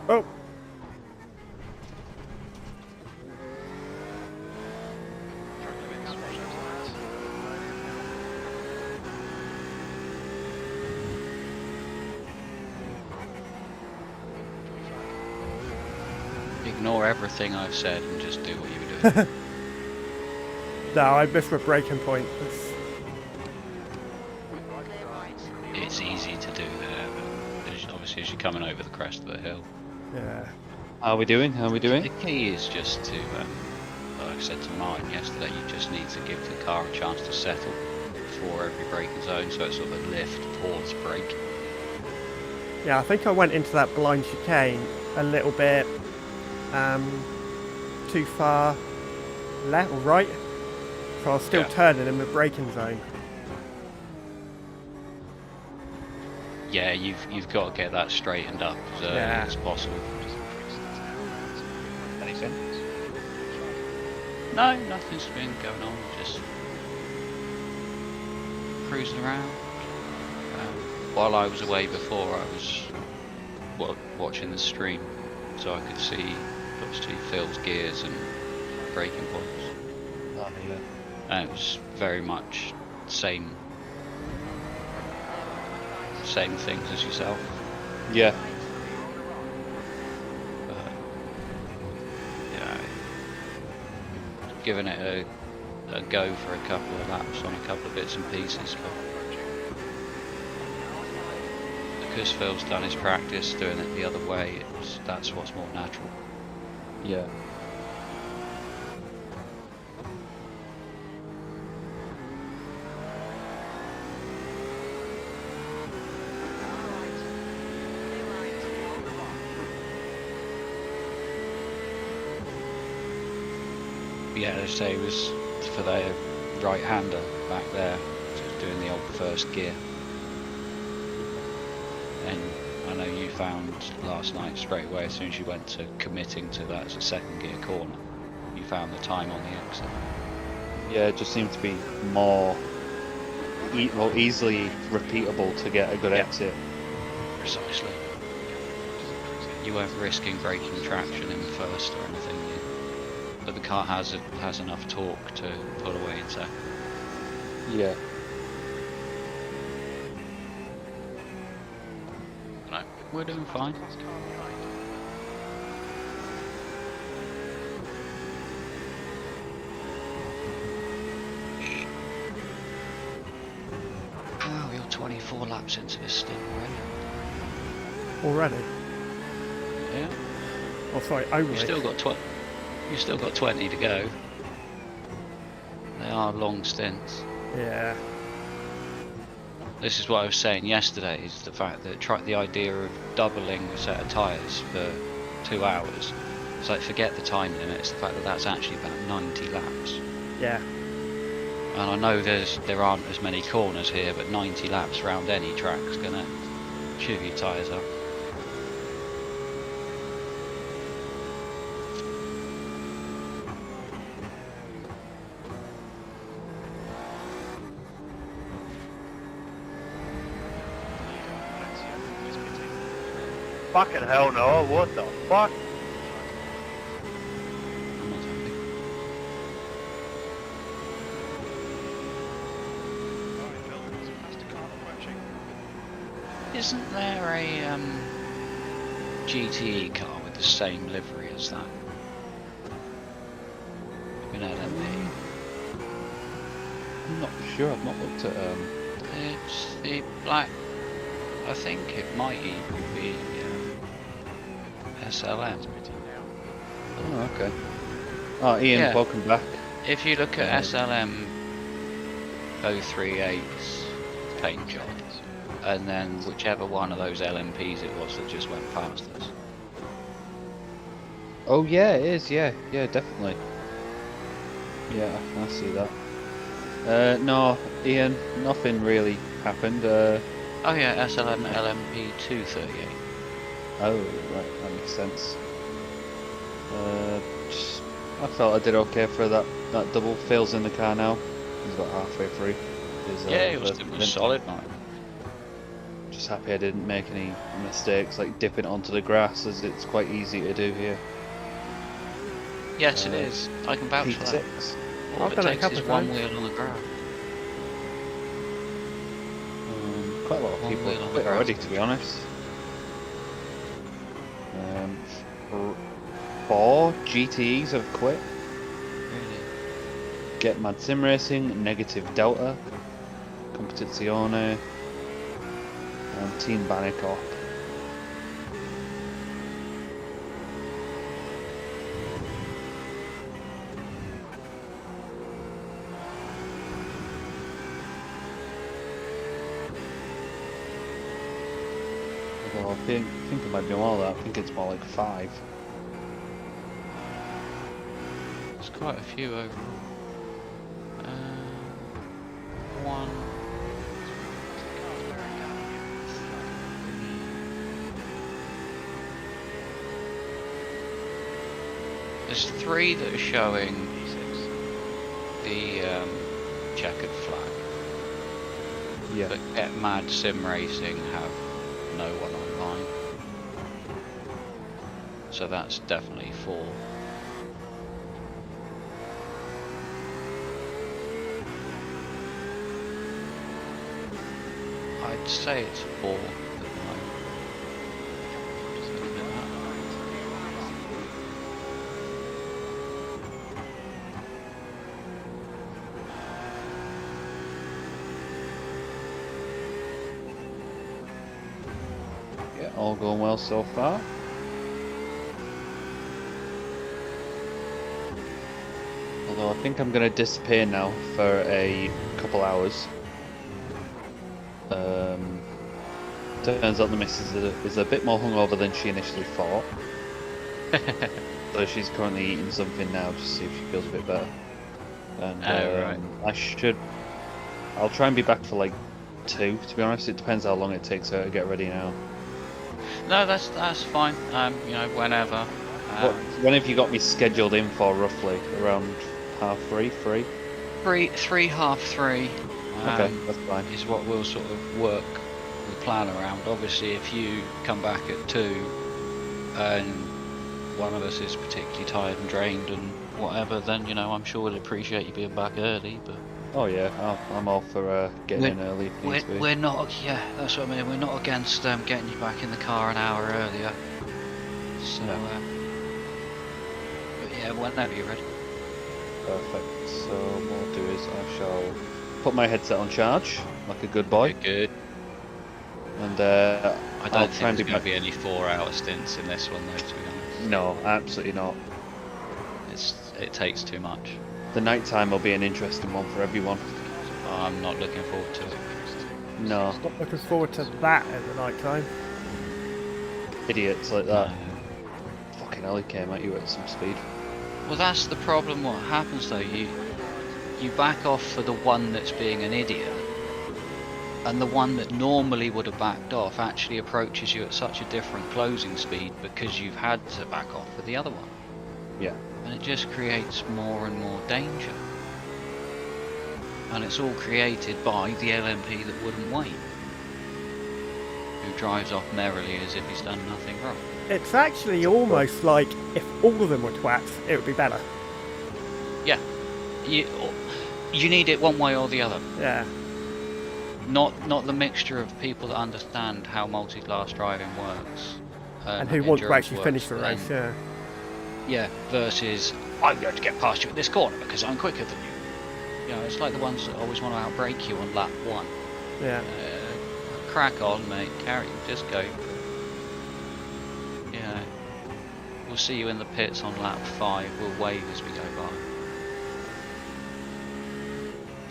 Oh! Track limits, watch those lights. Ignore everything I've said and just do what you were doing. No, I missed my braking point. Clear right. It's easy to do there, but obviously as you're coming over the crest of the hill. Yeah. How are we doing? How are we doing? The key is just to, like I said to Martin yesterday, you just need to give the car a chance to settle before every braking zone, so it's sort of a lift, pause, brake. Yeah, I think I went into that blind chicane a little bit too far left or right. So I was still turning in the braking zone. Yeah, you've got to get that straightened up as early as possible. anything? No, nothing's been going on. Just cruising around. While I was away before, I was watching the stream, so I could see obviously Phil's gears and braking points. Oh, yeah. And it was very much same things as yourself. Yeah. Yeah, giving it a go for a couple of laps on a couple of bits and pieces, but because Phil's done his practice doing it the other way, that's what's more natural. Yeah. Yeah, as I say, it was for the right-hander back there, just doing the old first gear. And I know you found last night straight away, as soon as you went to committing to that as a second gear corner, you found the time on the exit. Yeah, it just seemed to be more easily repeatable to get a good exit. Precisely. You weren't risking braking traction in first or anything, but the car has enough torque to pull away in second. Yeah. No, we're doing fine. Oh, you're 24 laps into this stint Already? Yeah. Oh, sorry, only. You've still got 20 to go. They are long stints. Yeah. This is what I was saying yesterday, is the fact that the idea of doubling a set of tyres for 2 hours. It's like, forget the time limit, it's the fact that that's actually about 90 laps. Yeah. And I know there aren't as many corners here, but 90 laps around any track's gonna chew your tyres up. Fucking hell no, what the fuck? I'm not happy. Isn't there a GTE car with the same livery as that? In LMP? I'm not sure, I've not looked at It's the black. I think it might even be SLM. Oh, okay. Oh, Ian, Yeah. welcome back. If you look at SLM 038's paint job, and then whichever one of those LMPs it was that just went past us. Oh yeah, it is, yeah, definitely. Yeah, I see that. No, Ian, nothing really happened. Oh yeah, SLM LMP 238. Oh, right, that makes sense. I felt I did okay for that double. Phil's in the car now. He's got halfway through. It was solid, man. Just happy I didn't make any mistakes, like dipping onto the grass, as it's quite easy to do here. Yes, it is. I can vouch for that. P6. All it takes is one wheel on the ground. Quite a lot of One people wheel on have the quit grass. already, to be honest. 4 GTEs have quit. Really? Get Mad Sim Racing, Negative Delta, Competizione, and Team Bannicock. Although I think it might be more than that. I think it's more like 5. There's quite a few overall. 1. There's 3 that are showing the checkered flag. Yeah. But Get Mad Sim Racing have no one online. So that's definitely 4. I'd say it's 4 at the moment. Just looking at that. Yeah, all going well so far. Although I think I'm going to disappear now for a couple hours. Turns out the missus is a bit more hungover than she initially thought. So she's currently eating something now just to see if she feels a bit better. And right. I'll try and be back for like 2, to be honest. It depends how long it takes her to get ready now. No, that's fine. You know, whenever. When have you got me scheduled in for, roughly? Around 3:30? 3? 3:30. Okay, that's fine. Is what we'll sort of work the plan around. Obviously, if you come back at 2 and one of us is particularly tired and drained and whatever, then, you know, I'm sure we'll appreciate you being back early. But oh yeah, I'm all for getting in early. We're not. Yeah, that's what I mean. We're not against getting you back in the car an hour earlier. So, but yeah, whenever you're ready. Perfect. So what I'll do is I shall put my headset on charge, like a good boy. Good. And I don't think there's going to be any 4-hour stints in this one, though. To be honest. No, absolutely not. It takes too much. The night time will be an interesting one for everyone. I'm not looking forward to it. No. Not looking forward to that at the night time. Idiots like that. Fucking hell, he came at you at some speed. Well, that's the problem. What happens though, you back off for the one that's being an idiot, and the one that normally would have backed off actually approaches you at such a different closing speed because you've had to back off for the other one. Yeah. And it just creates more and more danger. And it's all created by the LMP that wouldn't wait, who drives off merrily as if he's done nothing wrong. It's actually almost like if all of them were twats, it would be better. Yeah. You need it one way or the other. Yeah. Not the mixture of people that understand how multi-class driving works. And who want to actually finish the race, yeah. Yeah, versus, I'm going to get past you at this corner because I'm quicker than you. You know, it's like the ones that always want to outbrake you on lap 1. Yeah. Crack on, mate. Carry, just go. You know, we'll see you in the pits on lap 5. We'll wave as we go by.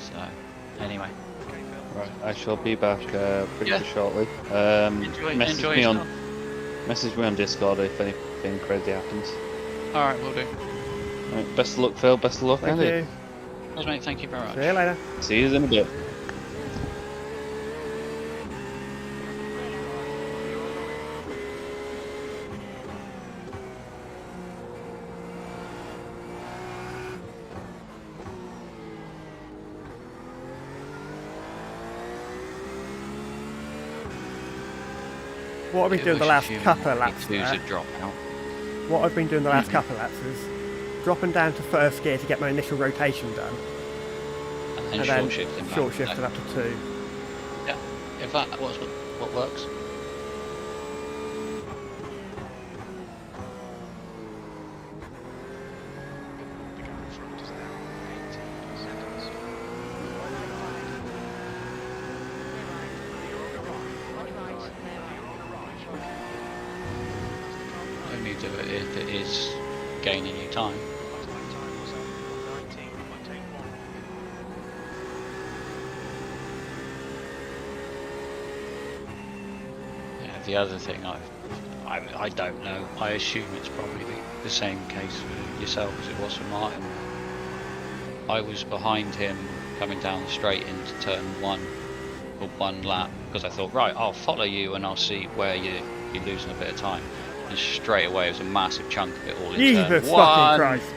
So, anyway. Right, I shall be back pretty shortly. Message me on Discord if anything crazy happens. Alright, we'll do. Right, best of luck, Phil. Best of luck, Thank Andy. you. Yes, mate, thank you very much. See you later. See you in a bit. What I've been doing the last couple of laps What I've been doing the last couple of laps is dropping down to first gear to get my initial rotation done. And then short shifting up to 2. Yeah, in fact, that was what works. Only do it if it is gaining you time. The other thing I don't know. I assume it's probably the same case for yourself as it was for Martin. I was behind him coming down straight into turn 1 for 1 lap because I thought, right, I'll follow you and I'll see where you're losing a bit of time. And straight away, it was a massive chunk of it all in Jesus turn fucking one. Christ.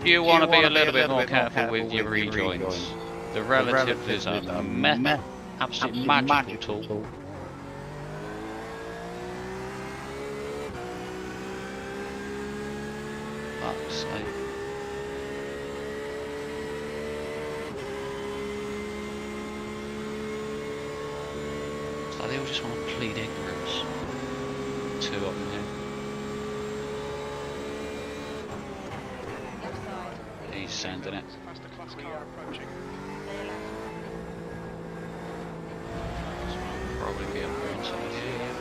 You want to be a little bit more careful with your rejoins. The relative is a absolute magical tool. Fuck's sake. So they all just want to plead ignorance. Two of them here. He's sending it. Faster class car approaching. Probably be up there inside here, yeah.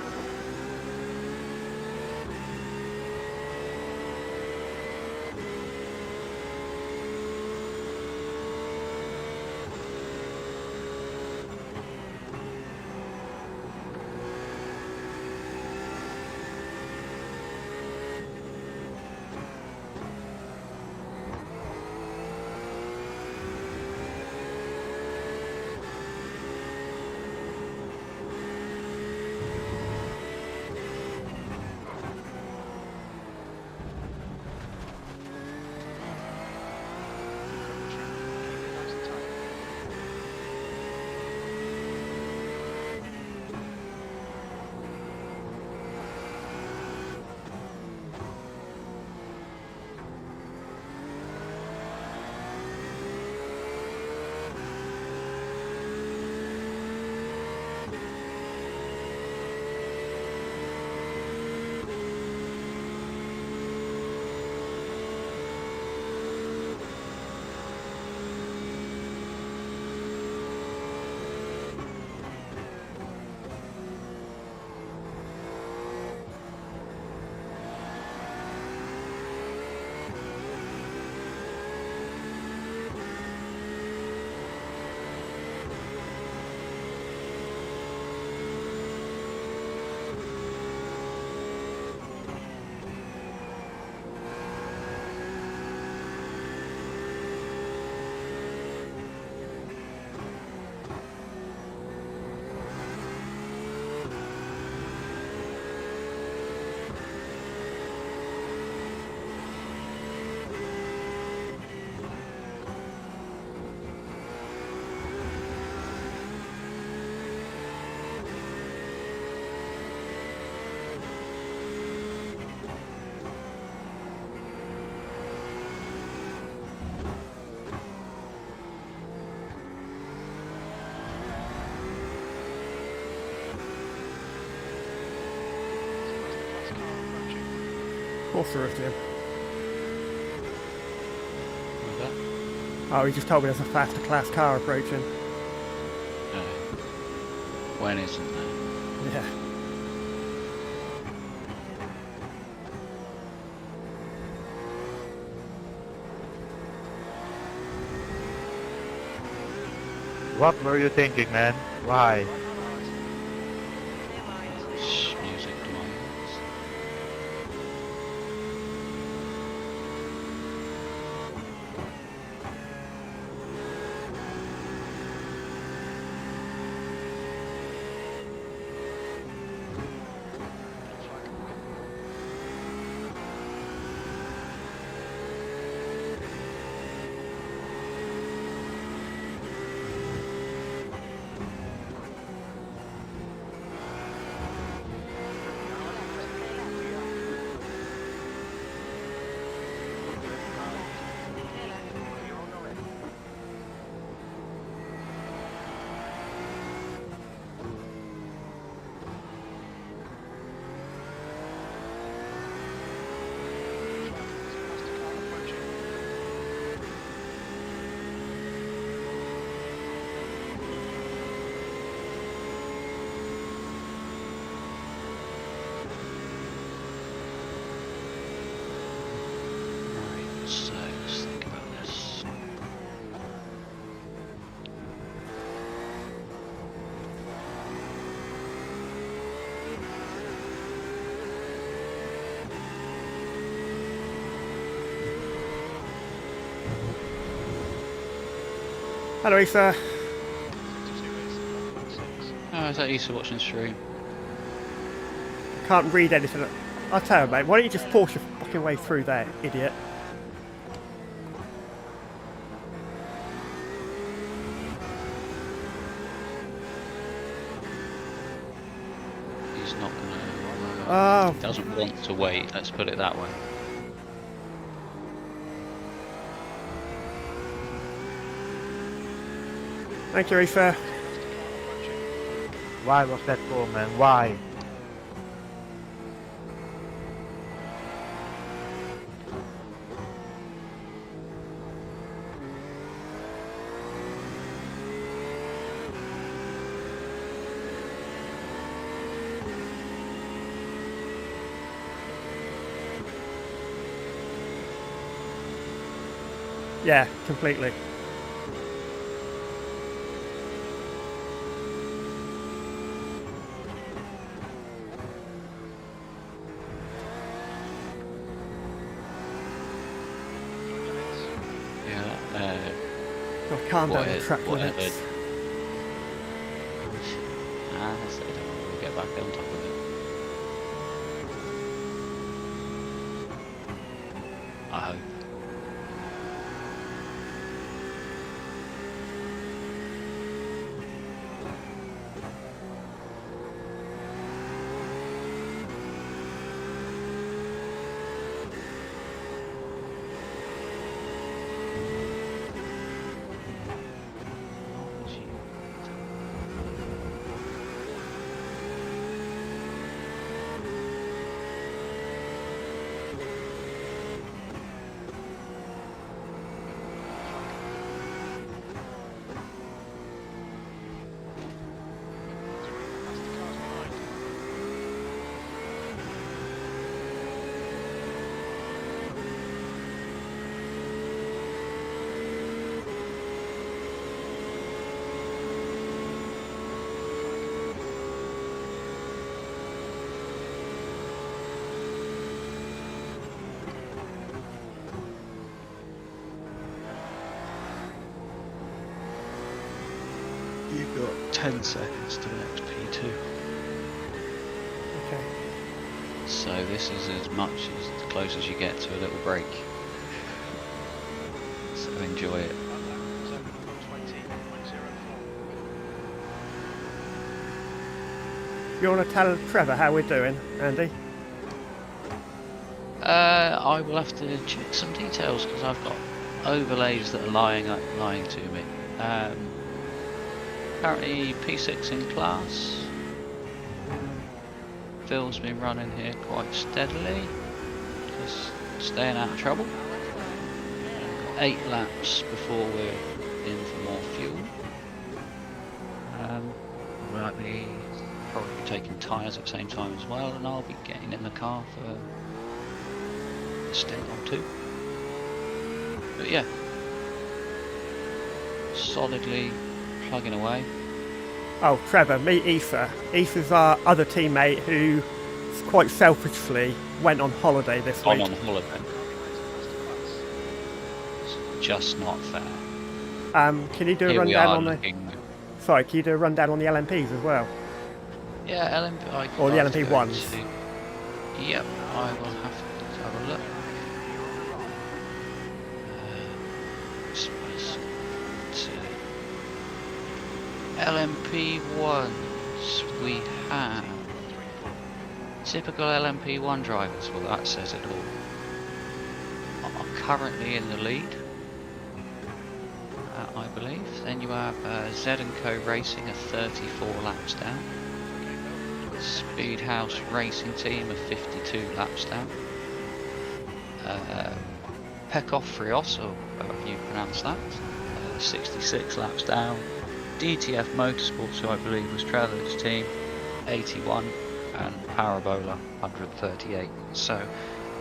Of course there is, Jim. What's that? Oh, he just told me there's a faster class car approaching. When isn't there? Yeah. What were you thinking, man? Why? Shh, music to my ears. So let's think about this. Hello, Issa. Oh, is that Issa watching the stream? can't read anything. I'll tell you, mate, why don't you just Porsche your fucking way through there, idiot? He's not gonna. Oh. He doesn't want to wait. Let's put it that way. Thank you, Reefer. Why was that call, man? Why? Yeah, completely. God, calm down the track limits. So we'll get back on top of it. I hope. You've got 10 seconds to the next P2. Okay. So this is as close as you get to a little break. So enjoy it. You want to tell Trevor how we're doing, Andy? I will have to check some details because I've got overlays that are lying to me. Currently P6 in class. Phil's been running here quite steadily, just staying out of trouble. 8 laps before we're in for more fuel. We might be probably taking tyres at the same time as well, and I'll be getting in the car for a stint or 2. But yeah, solidly plugging away. Oh, Trevor, meet Issa. Issa's our other teammate who quite selfishly went on holiday this week. On holiday. It's just not fair. Can you do a rundown on the... Sorry, can you do a rundown on the LMPs as well? Yeah, LMP... Or the LMP ones? Yep, I will have to have a look. LMP1s, we have typical LMP1 drivers, well that says it all, are currently in the lead, I believe. Then you have Z&Co Racing are 34 laps down, Speedhouse Racing Team are 52 laps down, Pekov Frios, or however you pronounce that, 66 laps down. DTF Motorsports, who I believe was Trevor's team, 81, and Parabola 138. So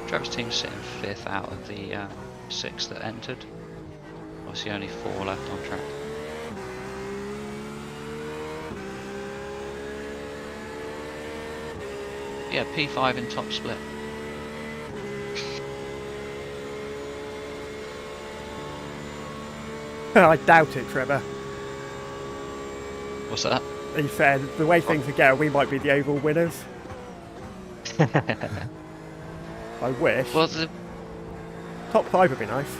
Trevor's team's sitting 5th out of the 6 that entered. Obviously only 4 left on track. Yeah, P5 in top split. I doubt it, Trevor. What's that? He said, the way things are going, we might be the overall winners. I wish. Well, Top 5 would be nice.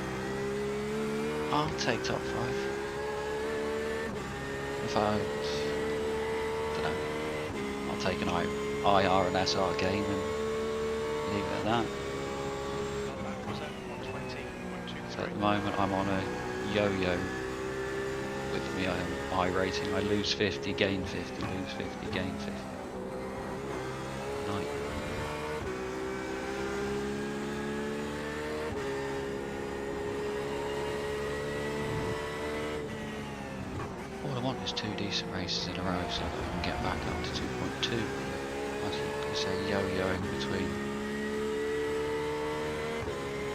I'll take top 5. If I don't know, I'll take an IR and SR game and leave it at that. So at the moment I'm on a yo-yo with me. I'm iracing. I lose 50, gain 50, lose 50, gain 50. Night. All I want is 2 decent races in a row so I can get back up to 2.2. As you say, yo-yoing between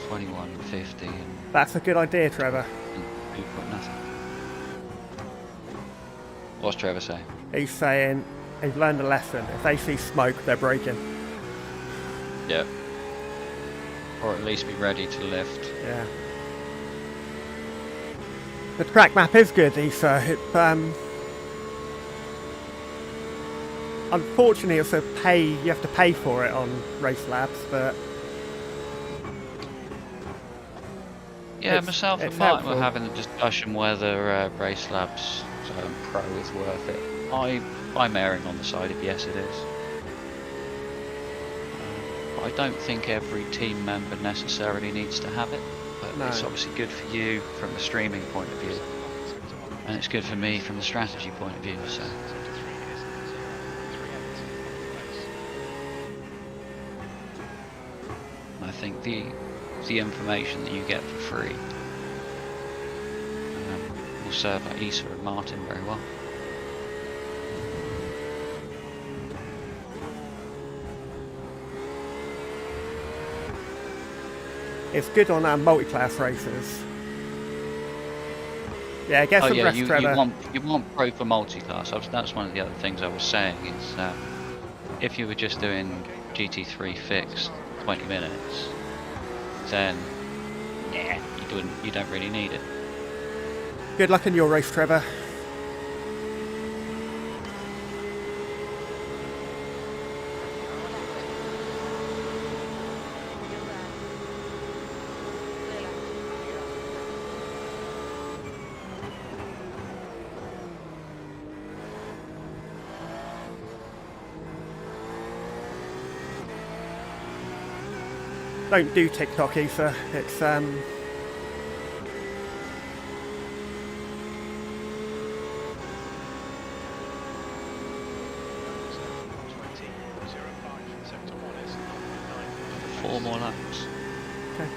21 and 50 and That's a good idea, Trevor. 2 point nothing. What's Trevor saying? He's saying he's learned a lesson. If they see smoke, they're braking. Yeah. Or at least be ready to lift. Yeah. The track map is good, Issa. Unfortunately, it's you have to pay for it on Race Labs, but yeah, myself and it's Martin helpful. were having a discussion whether Race Labs Pro is worth it. I'm erring on the side of yes, it is. I don't think every team member necessarily needs to have it, but No. it's obviously good for you from the streaming point of view, and it's good for me from the strategy point of view. So. I think the information that you get for free will serve Issa and Martin very well. it's good on our multi-class races. Yeah, get some rest, Trevor. You want pro for multi-class. That's one of the other things I was saying is if you were just doing GT3 fixed 20 minutes, then yeah, you don't really need it. Good luck in your race, Trevor. Don't do TikTok, Issa. It's Four more laps. okay.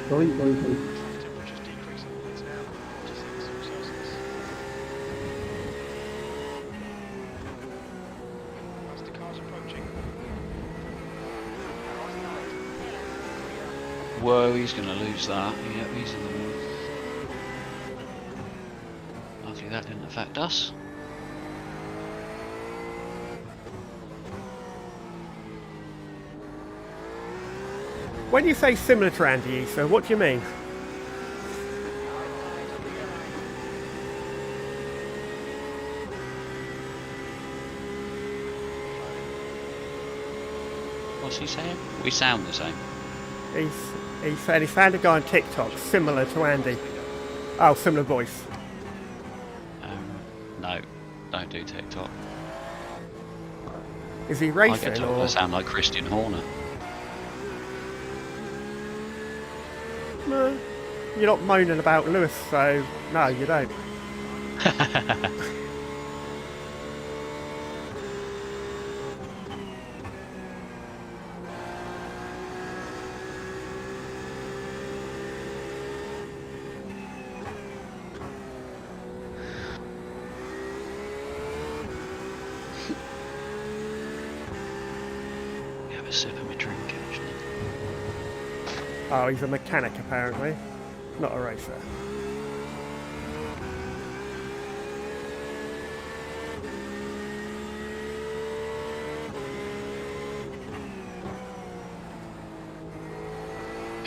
Sorry. Whoa, he's going to lose that. Yep, he's in the wall. Luckily that didn't affect us. When you say similar to Andy, Issa, what do you mean? What's he saying? We sound the same. He said he found a guy on TikTok similar to Andy. Oh, similar voice. No, don't do TikTok. Is he I racing get told or? I sound like Christian Horner. No, you're not moaning about Lewis, so no, you don't. Have a sip of my drink, actually. Oh, he's a mechanic apparently, not a racer.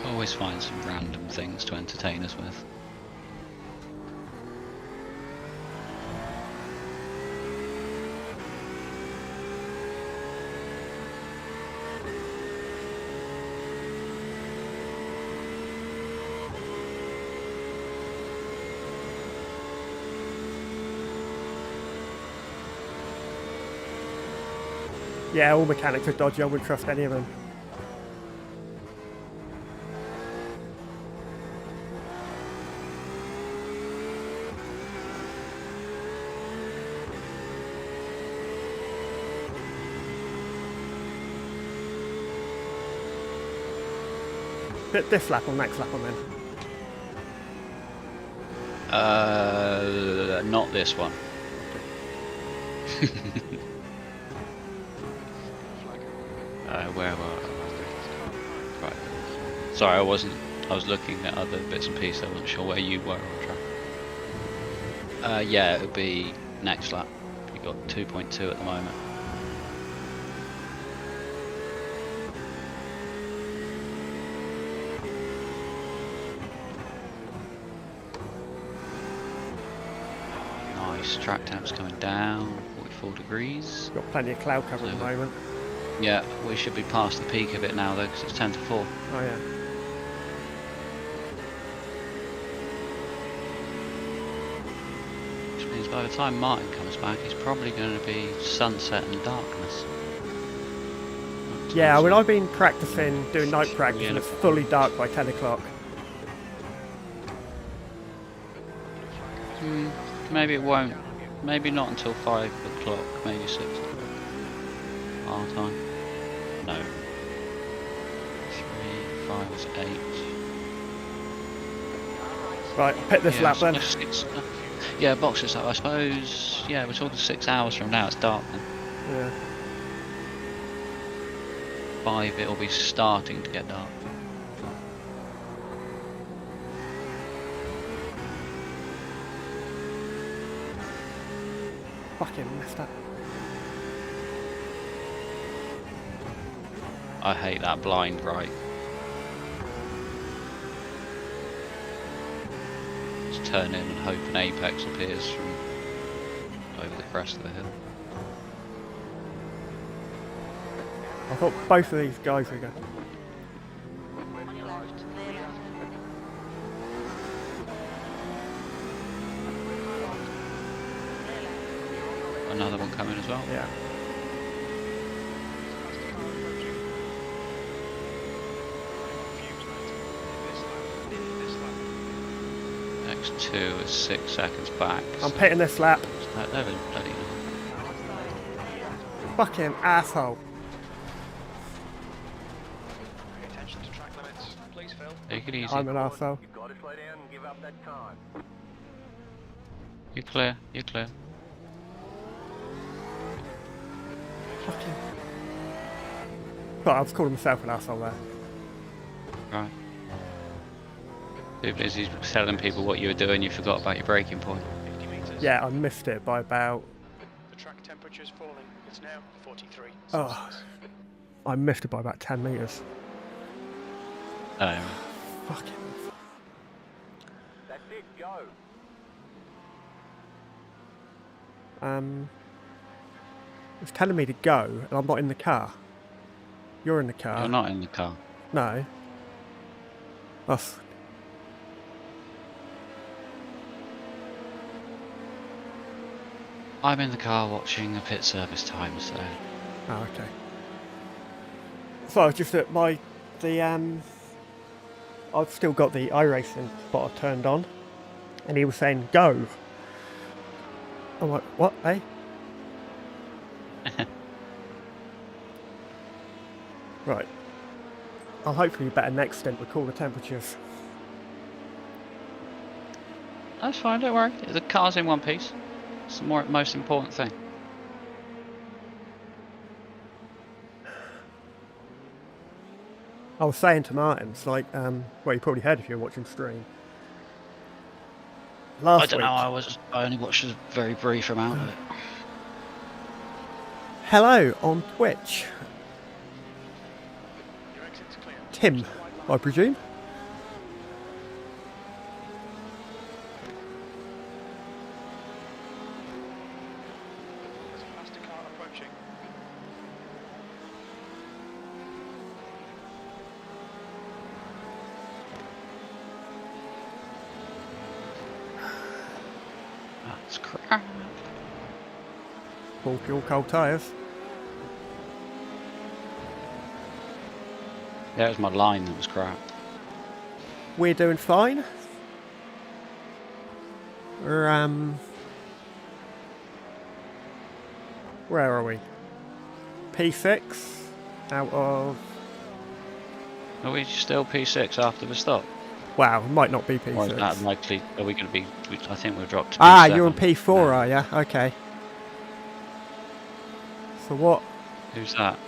Always find some random things to entertain us with. Yeah, all mechanics are dodgy. I wouldn't trust any of them. Bit this lap or next lap on then? Not this one. Where were I? Right. Sorry, I wasn't. I was looking at other bits and pieces. I wasn't sure where you were on track. Yeah, it'll be next lap. You've got 2.2 at the moment. Nice. Track temp's coming down. 44 degrees. Got plenty of cloud cover at the moment. Yeah, we should be past the peak of it now though, because it's 10 to 4. Oh yeah. Which means by the time Martin comes back, it's probably going to be sunset and darkness. Yeah, I've been practicing, doing night practice, and it's fully dark by 10 o'clock. Maybe it won't. Maybe not until 5 o'clock, maybe 6 o'clock. Our time. No. 3, 5 is 8. Right, pick this lap then. Yeah, box this up. I suppose, yeah, we're talking 6 hours from now, it's dark then. Yeah. 5, it'll be starting to get dark. Fucking messed up. I hate that blind right. Just turn in and hope an apex appears from over the crest of the hill. I thought both of these guys were going. Another one coming as well. Yeah. X2 is 6 seconds back. I'm pitting this lap. Bloody Fucking asshole. Pay attention to track limits, please, Phil. Take it easy. I'm an asshole. You've got to slow down and give up that time. You're clear. You're clear. Fucking. But I was calling myself an asshole there. Right. Too busy telling people what you were doing, you forgot about your braking point. 50 meters. Yeah, I missed it by about. The track temperature's falling. It's now 43. Oh, I missed it by about 10 metres. Fucking. That's it, go. It's telling me to go, and I'm not in the car. You're in the car. You're not in the car. No. That's. I'm in the car watching the pit service time, so. Oh, okay. So just at I've still got the iracing spot turned on, and he was saying go. I'm like, what, eh? Right. I'll hopefully be better next stint with cooler temperatures. That's fine, don't worry. The car's in one piece. It's the most important thing. I was saying to Martin, it's like, well, you probably heard if you were watching stream. I don't know, I only watched a very brief amount of it. Hello on Twitch. Your exit's clear. Tim, I presume. There's a faster car approaching. That's crap. Full fuel, cold tyres. Yeah, it was my line that was crap. We're doing fine. We're, where are we? P6 out of... Are we still P6 after the stop? Wow, it might not be Or is that P6. likely? Are we going to be? I think we've dropped to P7. Ah, you're on P4, now. are you? Okay. So what? Who's that?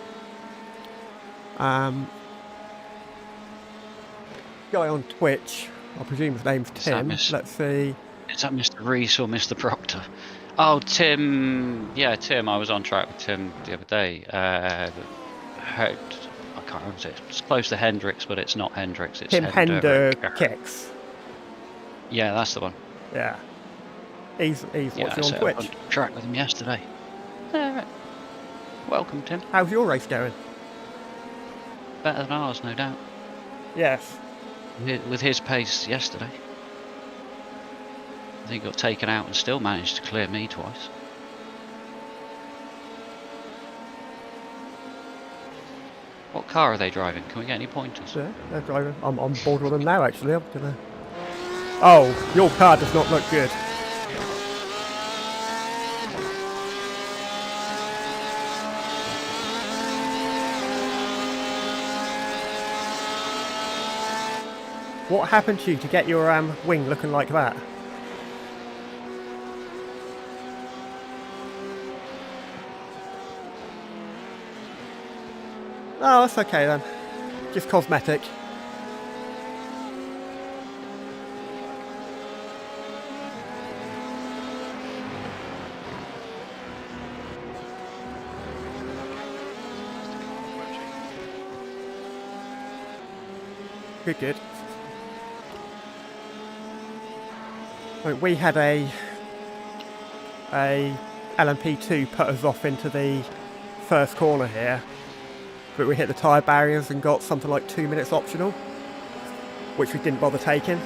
Guy on Twitch. I presume his name's Is that Tim. Miss- Let's see. Is that Mr. Reese or Mr. Proctor? Oh, Tim. Yeah, Tim. I was on track with Tim the other day. I can't remember. It's close to Hendrix, but it's not Hendrix. It's Tim Hender Kicks. Yeah, that's the one. Yeah. He's watching on so I Twitch. was on track with him yesterday. Welcome, Tim. How's your race going? Better than ours, no doubt. Yes. With his pace yesterday. I think he got taken out and still managed to clear me twice. What car are they driving? Can we get any pointers? Yeah, they're driving. I'm on board with them now, actually. I'm gonna... Oh, your car does not look good. What happened to you to get your wing looking like that? Oh, that's okay then. Just cosmetic. Good, good. Right, we had a LMP2 put us off into the first corner here, but we hit the tyre barriers and got something like 2 minutes optional, which we didn't bother taking.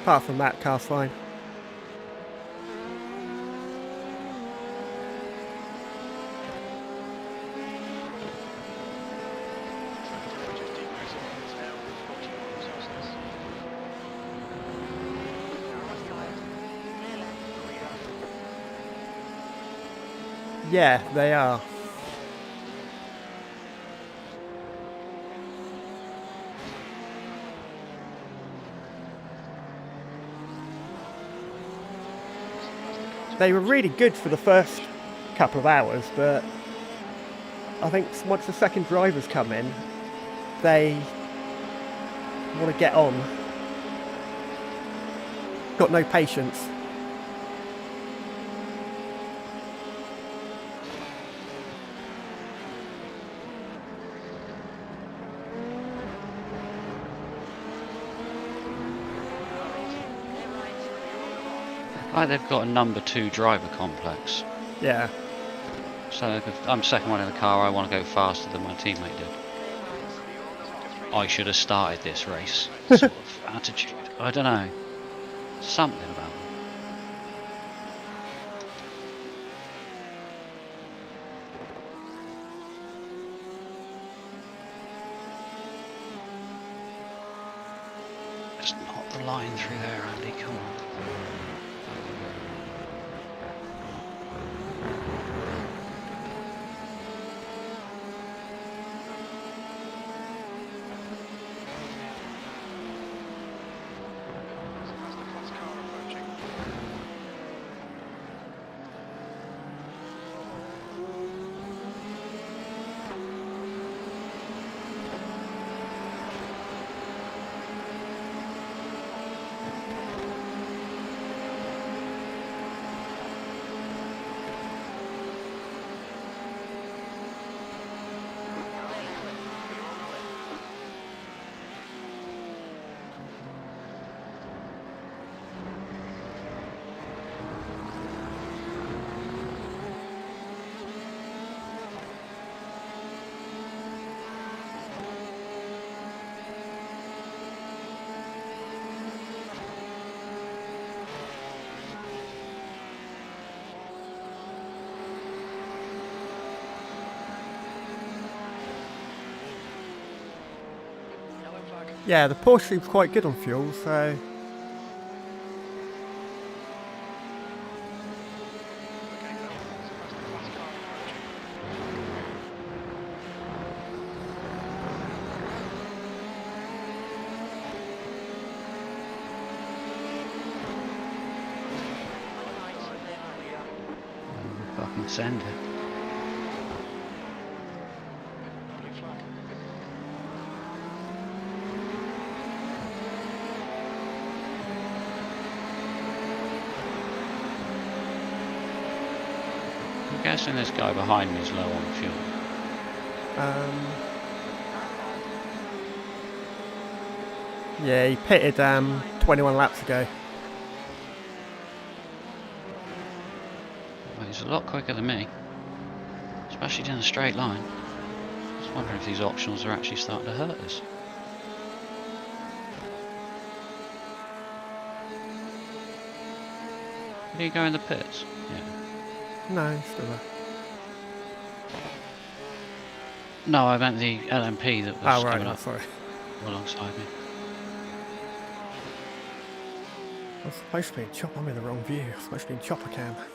Apart from that, car's fine. Yeah, they are. They were really good for the first couple of hours, but I think once the second drivers come in, they want to get on. Got no patience. Like they've got a number 2 driver complex. Yeah. So if I'm second one in the car, I want to go faster than my teammate did. I should have started this race. Sort of attitude. I don't know. Something about them. Just not the line through there, Andy. Come on. Yeah, the Porsche seems quite good on fuel, so... Fucking send it. I'm guessing this guy behind me is low on fuel. Yeah, he pitted 21 laps ago. Well, he's a lot quicker than me, especially down a straight line. Just wondering if these optionals are actually starting to hurt us. Did he go in the pits? Yeah. No, he's still there. No, I meant the LMP that was coming up sorry. alongside me. I was supposed to be in chopper. I'm in the wrong view. I was supposed to be in chopper cam. Car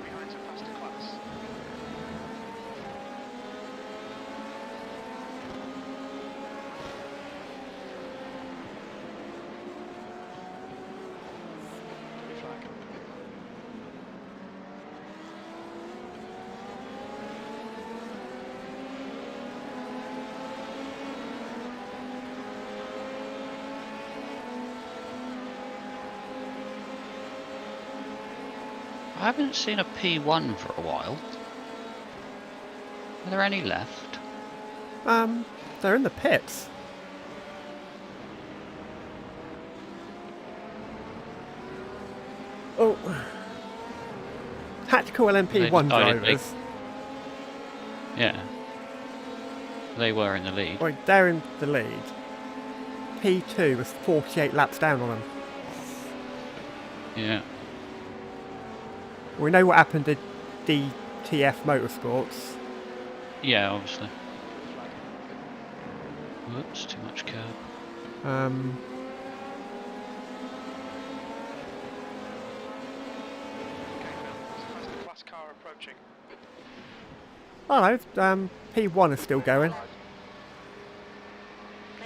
behind's a faster class. Blue flag. I haven't seen a P1 for a while. Are there any left? They're in the pits. Oh. Tactical LMP1 drivers. Yeah. They were in the lead. Right, they're in the lead. P2 was 48 laps down on them. Yeah. We know what happened to DTF Motorsports. Yeah, obviously. Whoops, too much curb. Class car approaching. Oh no, P1 is still going. Clear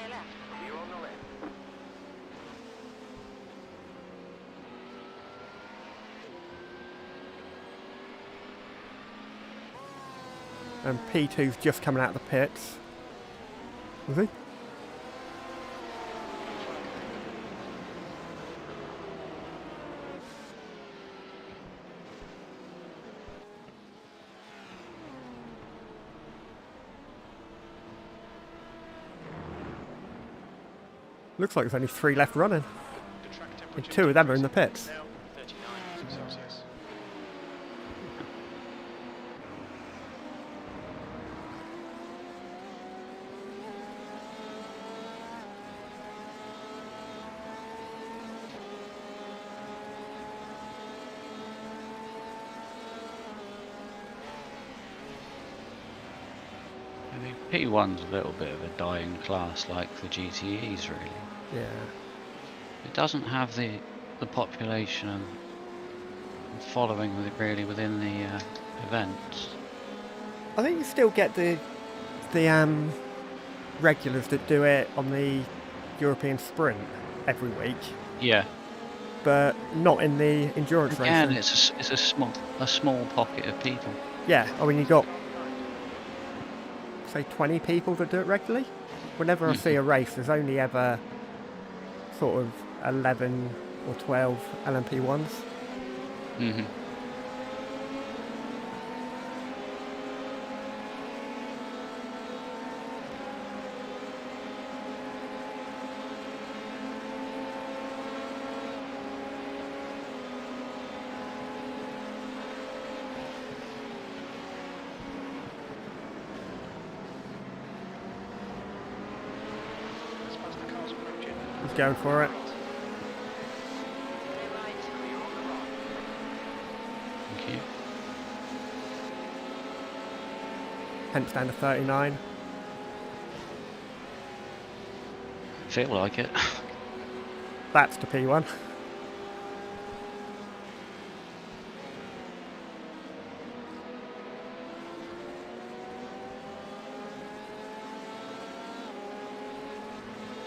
left. You're on the left. And P2's just coming out of the pits. Was he? Looks like there's only 3 left running. And 2 of them are in the pits. Now 39 Celsius. I mean, P1's a little bit of a dying class like the GTEs, really. Yeah. It doesn't have the population and following with it really within the events. I think you still get the regulars that do it on the European Sprint every week. Yeah. But not in the endurance Again, racing. it's a small pocket of people. Yeah, I mean you got say 20 people that do it regularly. Whenever I see a race, there's only ever sort of 11 or 12 LMP1s. Mm-hmm. He's going for it. you. Hence down to 39. Feel like it. That's the P1.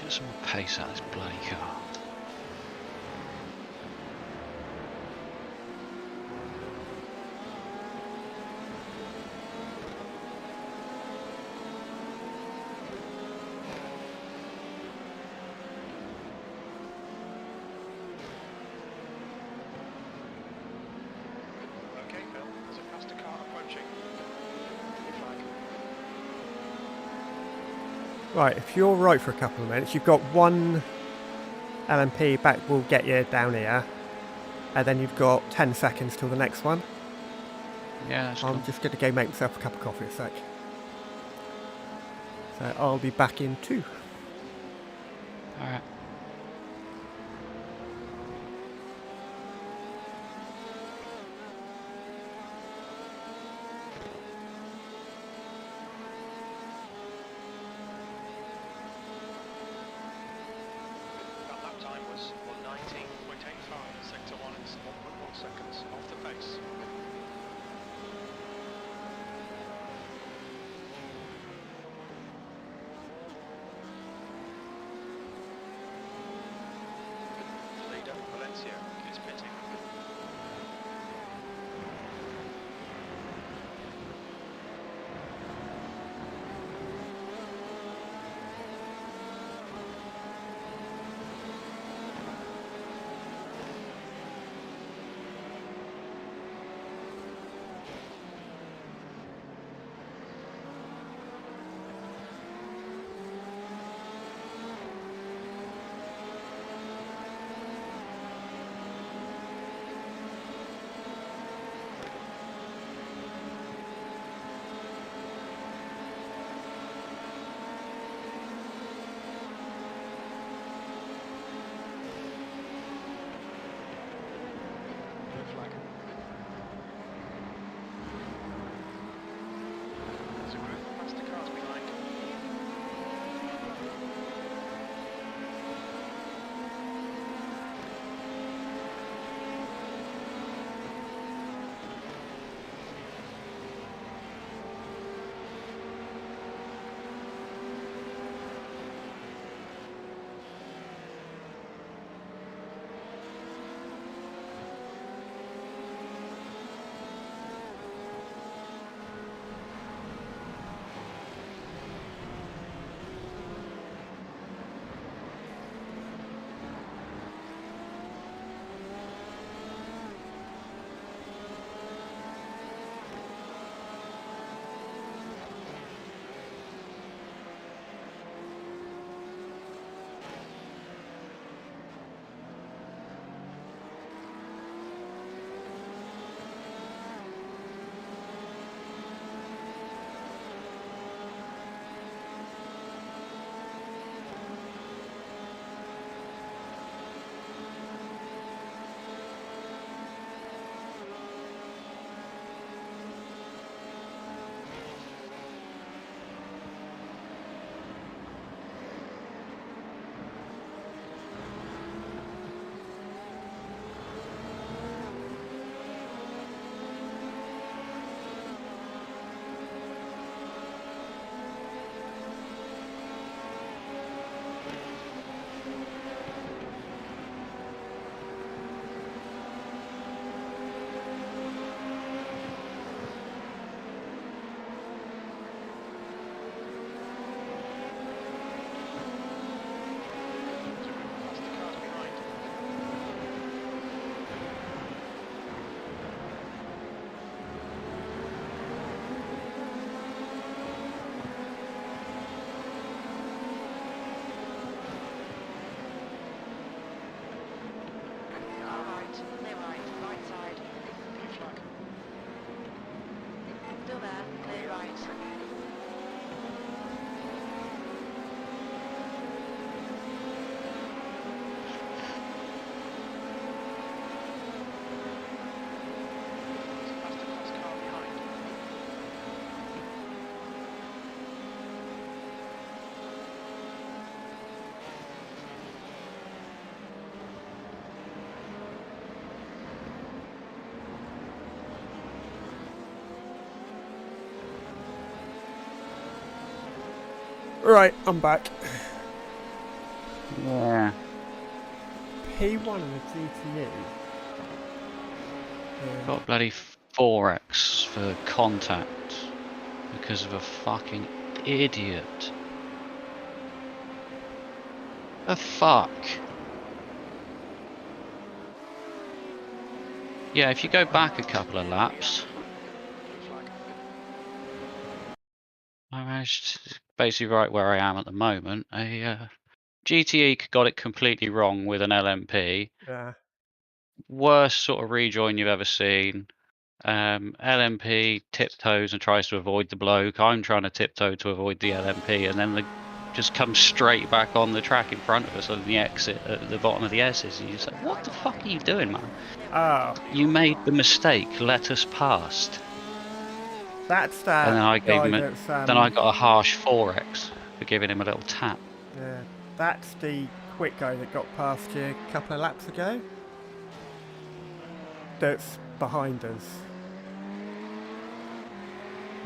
Get some more pace out of this bloody car. Okay, Phil, there's a faster car approaching. Green flag. Right, if you're right for a couple of minutes, you've got one LMP back will get you down here, and then you've got 10 seconds till the next one. Yeah, that's I'm cool. just going to go make myself a cup of coffee a sec. So I'll be back in 2. Alright. That lap time was 1:19.85. Sector 1 is 1.1 seconds off the pace. Leader Valencia is pitting. Blue flag. There's a group of faster cars behind. Right, I'm back. Yeah. P1 and a GTE. Got bloody 4x for contact because of a fucking idiot. The fuck? Yeah, if you go back a couple of laps, I managed basically right where I am at the moment. A GTE got it completely wrong with an LMP. Yeah. Worst sort of rejoin you've ever seen. LMP tiptoes and tries to avoid the bloke. I'm trying to tiptoe to avoid the LMP, and then they just come straight back on the track in front of us on the exit at the bottom of the S's. And you say, "What the fuck are you doing, man? Oh. You made the mistake. Let us past." That's that. And then I gave him that's, then I got a harsh 4x for giving him a little tap. Yeah, that's the quick guy that got past you a couple of laps ago. That's behind us.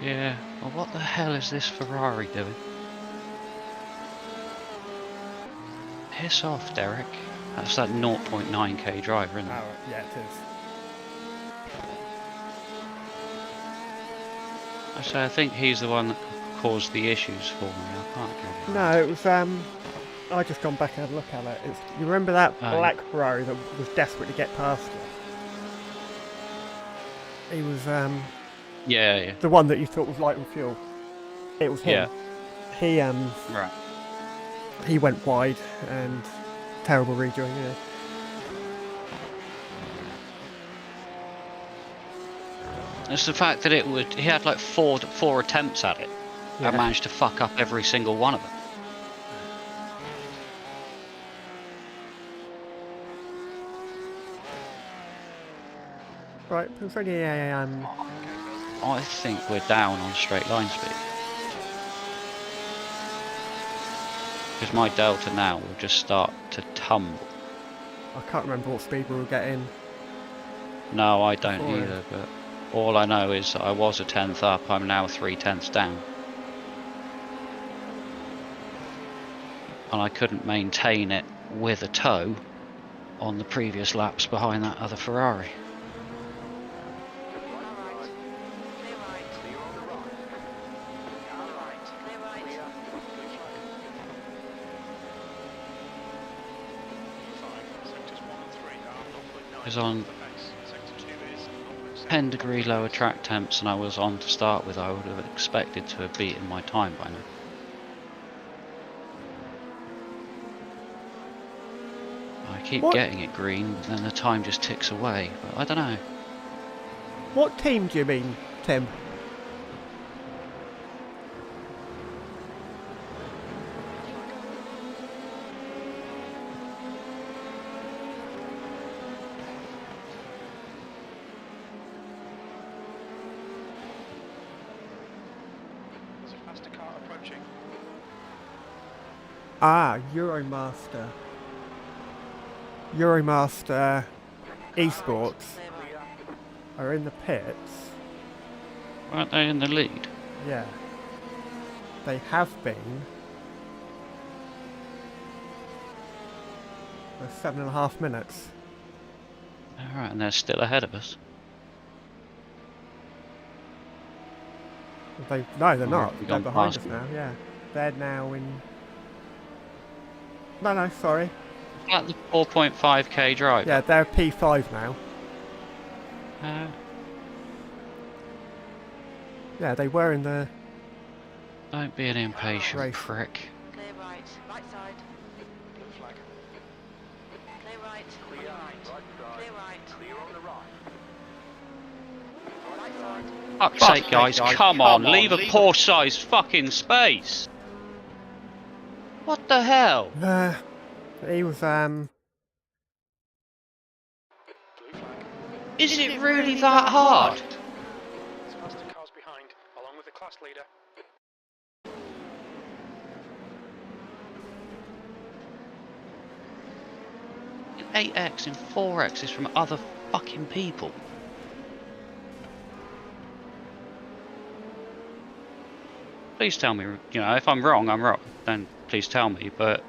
Yeah. Well, what the hell is this Ferrari doing? Piss off, Derek. That's that 0.9k driver, isn't it? Oh, yeah, it is. I think he's the one that caused the issues for me. I can't get it. No, it was I just gone back and had a look at it. You remember that black Ferrari that was desperate to get past you? He was yeah. the one that you thought was light on fuel. It was him. Yeah. He right. He went wide and terrible rejoin, yeah. It's the fact that he had like four attempts at it and managed to fuck up every single one of them. Right, it's only I think we're down on straight line speed. Because my delta now will just start to tumble. I can't remember what speed we were getting. No, I don't either, but all I know is I was a 10th up, I'm now 3/10 down. And I couldn't maintain it with a tow on the previous laps behind that other Ferrari. Was on 10-degree lower track temps than I was on to start with. I would have expected to have beaten my time by now. I keep getting it green, and the time just ticks away, but I don't know. What team do you mean, Tim? Ah, Euromaster Esports are in the pits. Weren't they in the lead? Yeah. They have been for 7.5 minutes. Alright, and they're still ahead of us. No, they're not. They're behind us now, yeah. They're now in... No, sorry. Is that the 4.5k drive? Yeah, they're P5 now. Yeah, they were in the... Don't be an impatient prick. Clear right, right side. Blue flag. Clear right, clear right. Clear right. Clear on the right. Right side. Fuck's sake, guys, come on, leave a Porsche-sized fucking space! What the hell? He was, Is it really that hard? There's faster cars behind, along with the class leader. 8x and 4x is from other fucking people. Please tell me, you know, if I'm wrong, I'm wrong. Then please tell me. But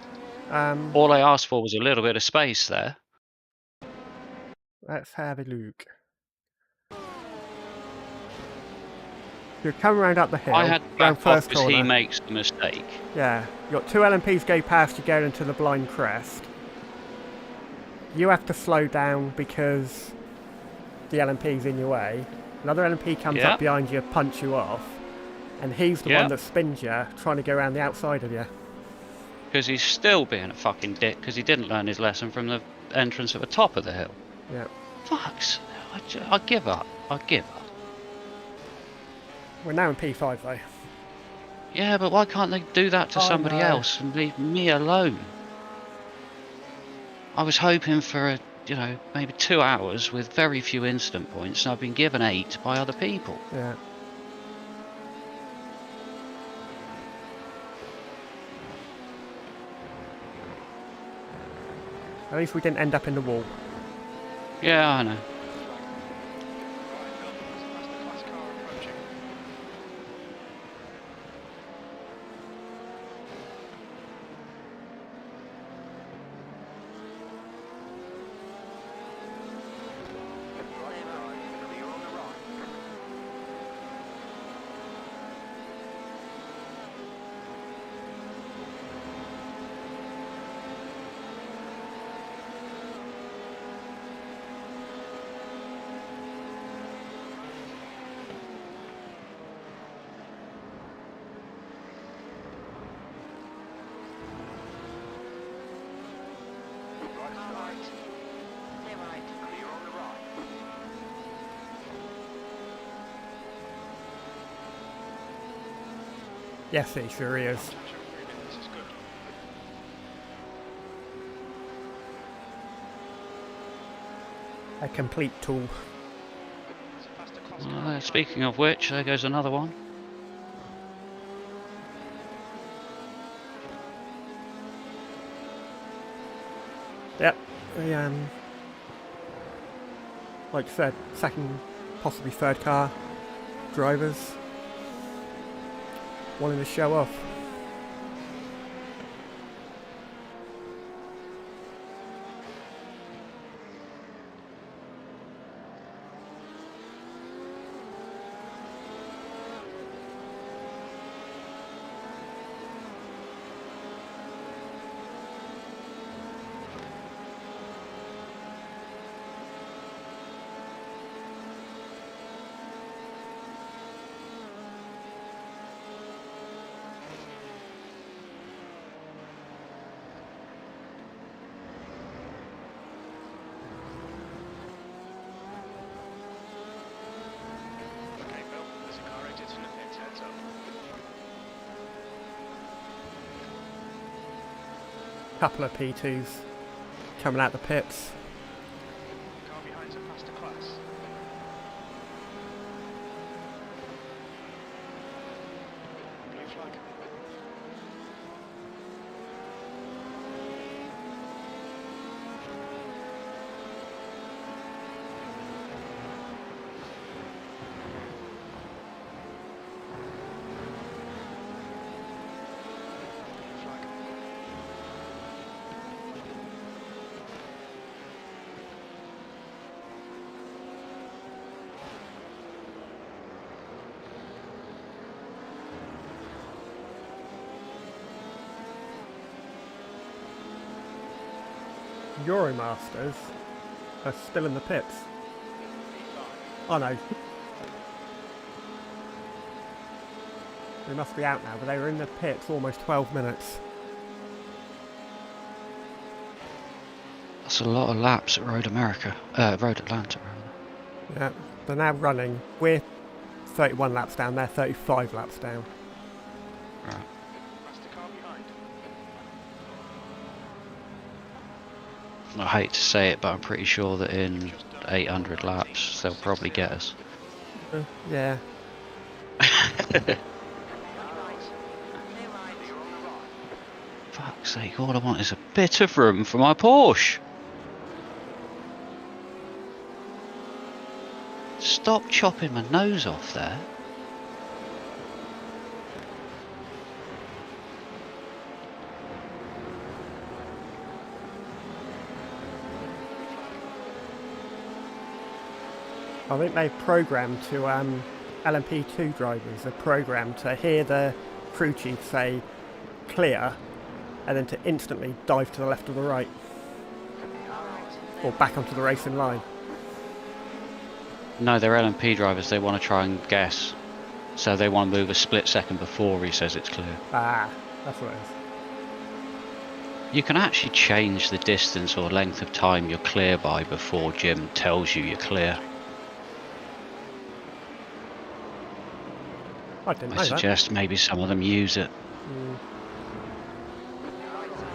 all I asked for was a little bit of space there. Let's have a look. You come round up the hill. I had to round back off first because he corner. makes the mistake. Yeah, you got 2 LMPs go past you going into the blind crest. You have to slow down because the LMP's in your way. Another LMP comes up behind you, punch you off, and he's the one that spins you, trying to go around the outside of you. Because he's still being a fucking dick because he didn't learn his lesson from the entrance at the top of the hill. Yeah. Fucks. I give up. I give up. We're now in P5 though. Yeah, but why can't they do that to somebody else and leave me alone? I was hoping for, you know, maybe 2 hours with very few incident points, and I've been given 8 by other people. Yeah. At least we didn't end up in the wall. Yeah, I know. Yes, it sure is. A complete tool. Speaking of which, there goes another one. Yep. Like I said, second, possibly third car drivers wanting to show off. Couple of P2s coming out the pits. Car behind's a faster class. Blue flag. Euromasters are still in the pits. Oh no. They must be out now, but they were in the pits almost 12 minutes. That's a lot of laps at Road America. Road Atlanta, rather. Yeah, they're now running. We're 31 laps down, they're 35 laps down. Right. I hate to say it, but I'm pretty sure that in 800 laps they'll probably get us. Yeah. Fuck's sake, all I want is a bit of room for my Porsche. Stop chopping my nose off there. I think they're programmed to, LMP2 drivers are programmed to hear the crew chief say clear and then to instantly dive to the left or the right. Or back onto the racing line. No, they're LMP drivers. They want to try and guess. So they want to move a split second before he says it's clear. Ah, that's what it is. You can actually change the distance or length of time you're clear by before Jim tells you you're clear. I didn't know I suggest maybe some of them use it.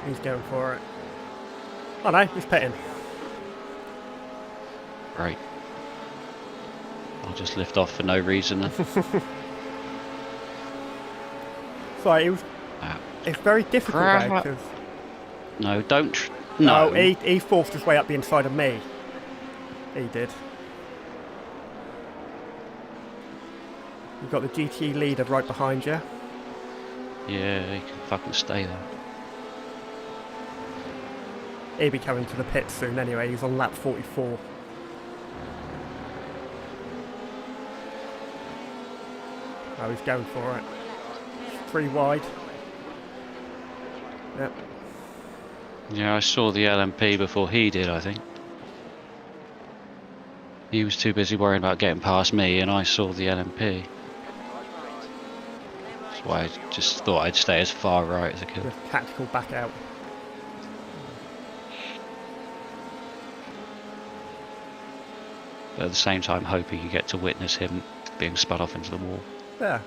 He's going for it. Oh no, he's pitting. Great. I'll just lift off for no reason then. Sorry, it's very difficult though, because... No, don't... No, he forced his way up the inside of me. He did. You've got the GT leader right behind you. Yeah, he can fucking stay there. He'll be coming to the pit soon anyway, he's on lap 44. Oh, he's going for it. 3 wide. Yep. Yeah, I saw the LMP before he did, I think. He was too busy worrying about getting past me, and I saw the LMP. That's why I just thought I'd stay as far right as I could. With tactical back out. But at the same time, hoping you get to witness him being spun off into the wall. Yeah.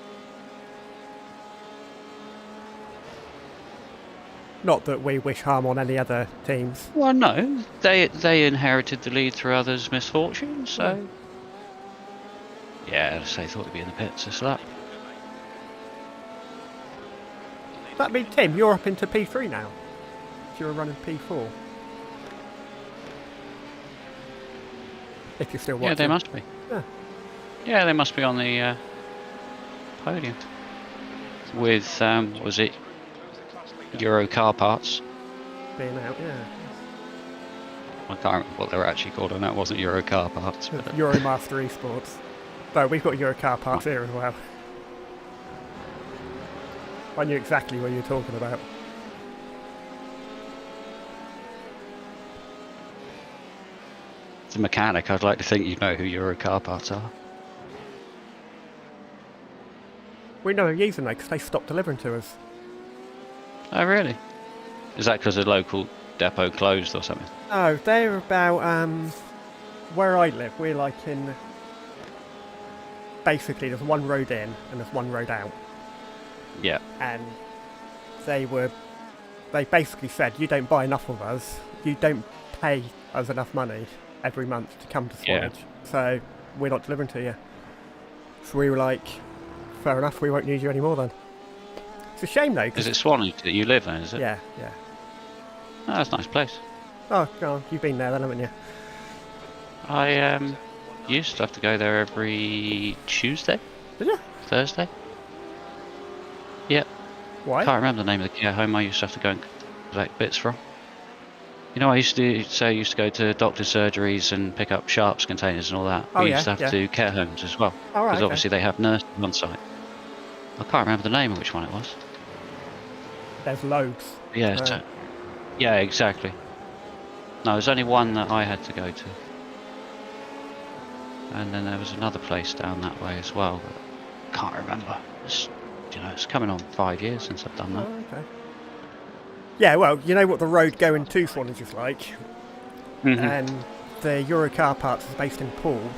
Not that we wish harm on any other teams. Well, no, they inherited the lead through others' misfortune, so... Yeah, so they thought he'd be in the pits this lap. That mean, Tim, you're up into P3 now? You're running P4? If you're still watching. Yeah, they must be. Yeah, they must be on the podium. With, was it Euro car parts? Being out, yeah. I can't remember what they were actually called, and that wasn't Euro car parts. But... Euromaster Esports. Though we've got Euro car parts here as well. I knew exactly what you were talking about. As a mechanic, I'd like to think you know who Euro car parts are. We know they're using them because they stopped delivering to us. Oh, really? Is that because the local depot closed or something? No, they're about where I live. We're like in... Basically, there's one road in and there's one road out. Yeah. And they basically said, you don't buy enough of us, you don't pay us enough money every month to come to Swanage, so we're not delivering to you. So we were like, fair enough, we won't need you anymore then. It's a shame though. Is it Swanage that you live in, is it? Yeah, yeah. Oh, that's a nice place. Oh, go on, you've been there then, haven't you? I used to have to go there every Tuesday. Did you? Thursday. Yep. Why? Can't remember the name of the care home I used to have to go and collect bits from. You know, I used to go to doctor's surgeries and pick up sharps containers and all that. Oh, we used to have to do care homes as well. Oh, right, because obviously they have nurses on site. I can't remember the name of which one it was. There's loads. Yeah, yeah, exactly. No, there's only one that I had to go to. And then there was another place down that way as well, but can't remember. It's coming on 5 years since I've done that. Oh, okay. Yeah, well, you know what the road going to Swanage is like. Mm-hmm. And the Euro car parts is based in Poole.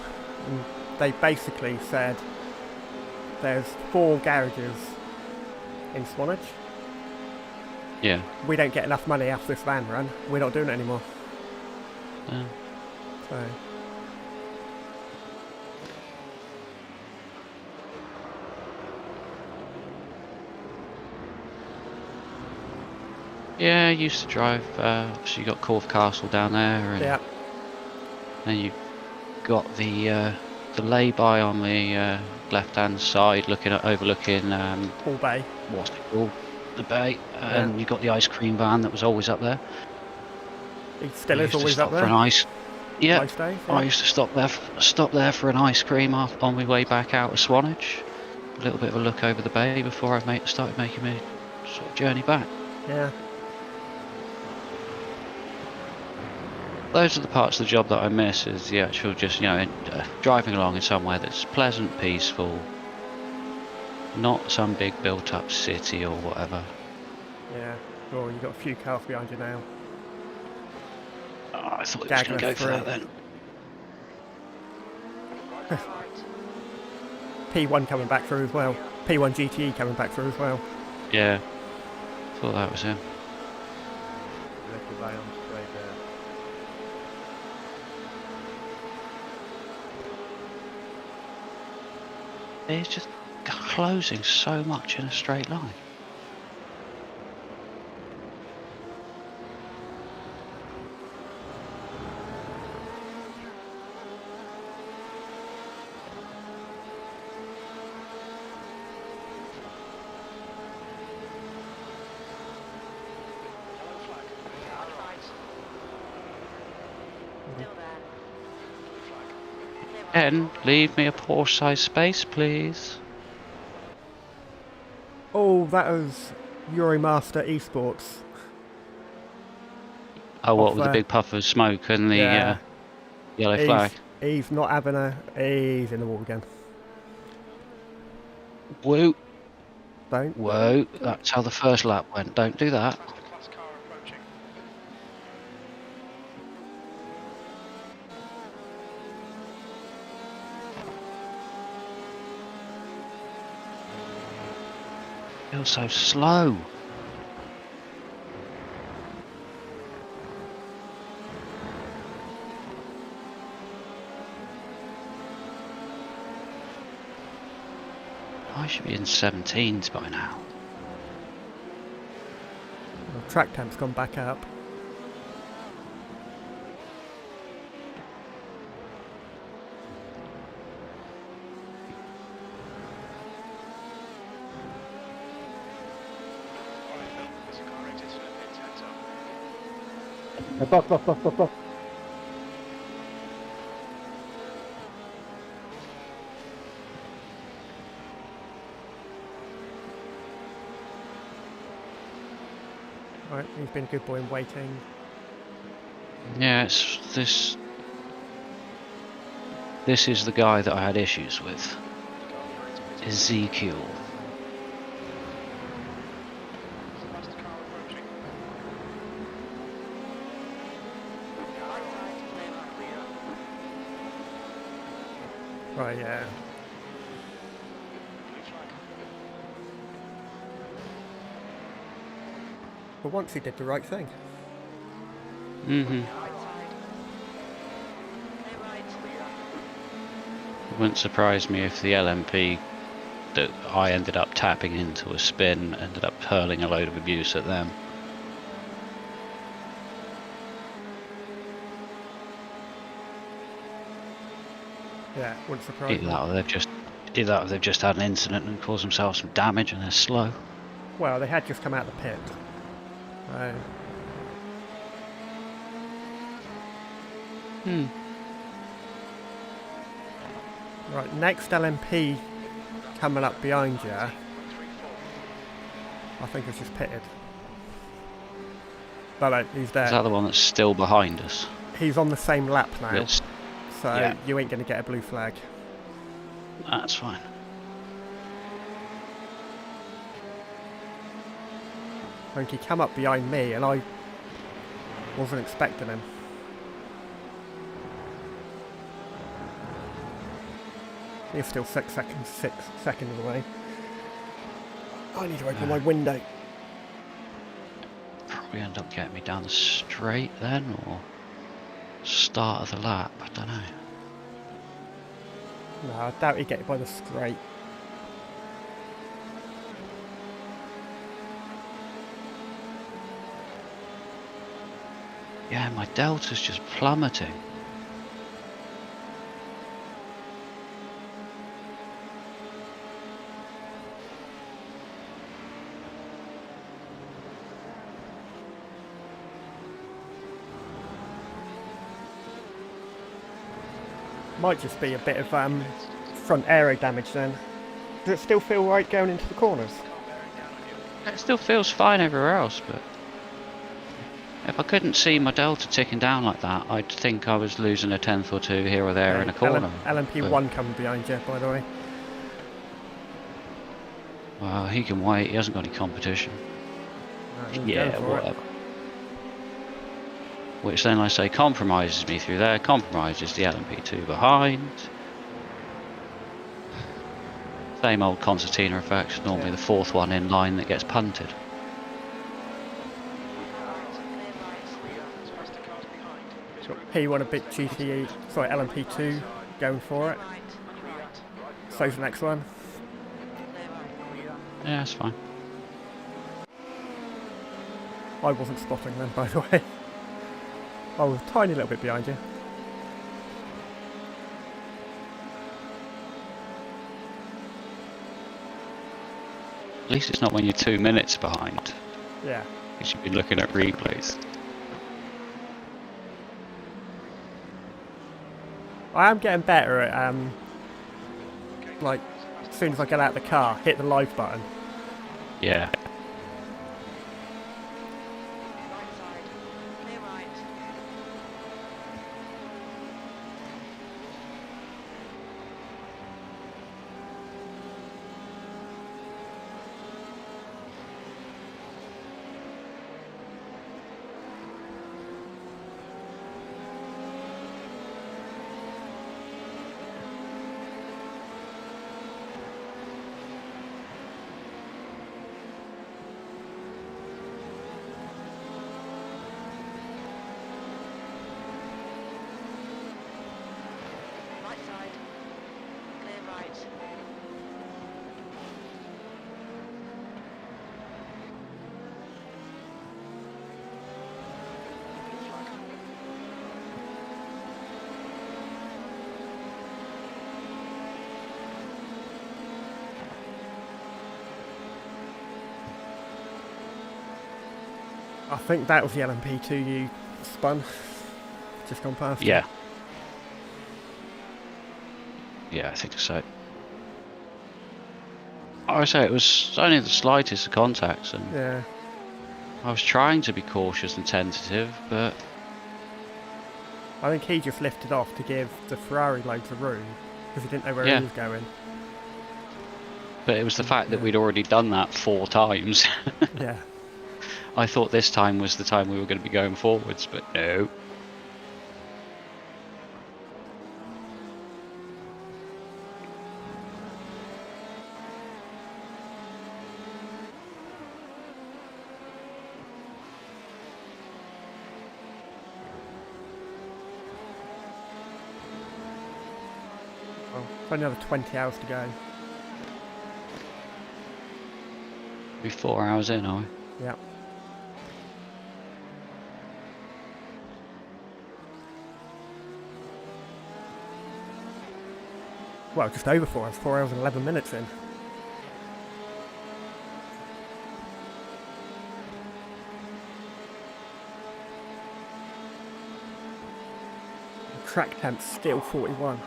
And they basically said there's 4 garages in Swanage. Yeah. We don't get enough money after this van run. We're not doing it anymore. So... Yeah, I used to drive, so you got Corfe Castle down there, and yeah. then you got the lay-by on the left-hand side, overlooking Poole Bay. What's it called? The bay, and you got the ice cream van that was always up there. It still is always up there. For an ice. Yeah, Most days, I used to stop there for an ice cream on my way back out of Swanage. A little bit of a look over the bay before I started making my sort of journey back. Yeah. Those are the parts of the job that I miss, is the actual just, driving along in somewhere that's pleasant, peaceful, not some big built-up city or whatever. Yeah. Oh, you've got a few cars behind you now. Oh, I thought it was going to go for that then. P1 coming back through as well. P1 GTE coming back through as well. Yeah, thought that was him. Let you lie on straight there. It's just closing so much in a straight line. Ken, leave me a Porsche-sized space, please. Oh, that was Euromaster Esports. Oh, what with the big puff of smoke and the yellow flag? He's not having a... He's in the wall again. Whoa. Don't. Whoa, that's how the first lap went. Don't do that. You're so slow. I should be in 17s by now. Well, track temp's gone back up. Stop. Right, he's been a good boy in waiting. Yeah, it's this. This is the guy that I had issues with. Ezekiel. Right, yeah. But once he did the right thing. Mm-hmm. It wouldn't surprise me if the LMP that I ended up tapping into a spin ended up hurling a load of abuse at them. Yeah, wouldn't surprise me. Either that or they've just had an incident and caused themselves some damage and they're slow. Well, they had just come out of the pit. Right, next LMP coming up behind you. I think it's just pitted. No, he's there. Is that the one that's still behind us? He's on the same lap now. Yes. So Yeah. you ain't going to get a blue flag. That's fine. I think he came up behind me and I wasn't expecting him. He's still 6 seconds away. I need to open my window. Probably end up getting me down the straight then, or start of the lap, I don't know. No, I doubt he'd get it by the straight. Yeah, my delta's just plummeting. Might just be a bit of front aero damage then. Does it still feel right going into the corners? It still feels fine everywhere else, but if I couldn't see my delta ticking down like that, I'd think I was losing a tenth or two here or there in a corner. LMP1 coming behind you, by the way. Well, he can wait. He hasn't got any competition. Yeah, whatever. Which then I say compromises me through there. Compromises the LMP2 behind. Same old concertina effect. Normally the fourth one in line that gets punted. P1 a bit GTE, sorry, LMP2 going for it. So's the next one. Yeah, that's fine. I wasn't spotting them, by the way. I was a tiny little bit behind you. At least it's not when you're 2 minutes behind. Yeah. You should be looking at replays. I am getting better at, like, as soon as I get out of the car, hit the live button. Yeah. I think that was the LMP2 you spun. Just gone past. Yeah. Yeah, I think so. I would say it was only the slightest of contacts, and yeah. I was trying to be cautious and tentative, but I think he just lifted off to give the Ferrari loads of room because he didn't know where he was going. But it was the fact that we'd already done that 4 times. Yeah. I thought this time was the time we were going to be going forwards, but no. Well, only another 20 hours to go. We're 4 hours in, are we? Yeah. Well, just over 4 hours. 4 hours and 11 minutes in. The track temp's still 41.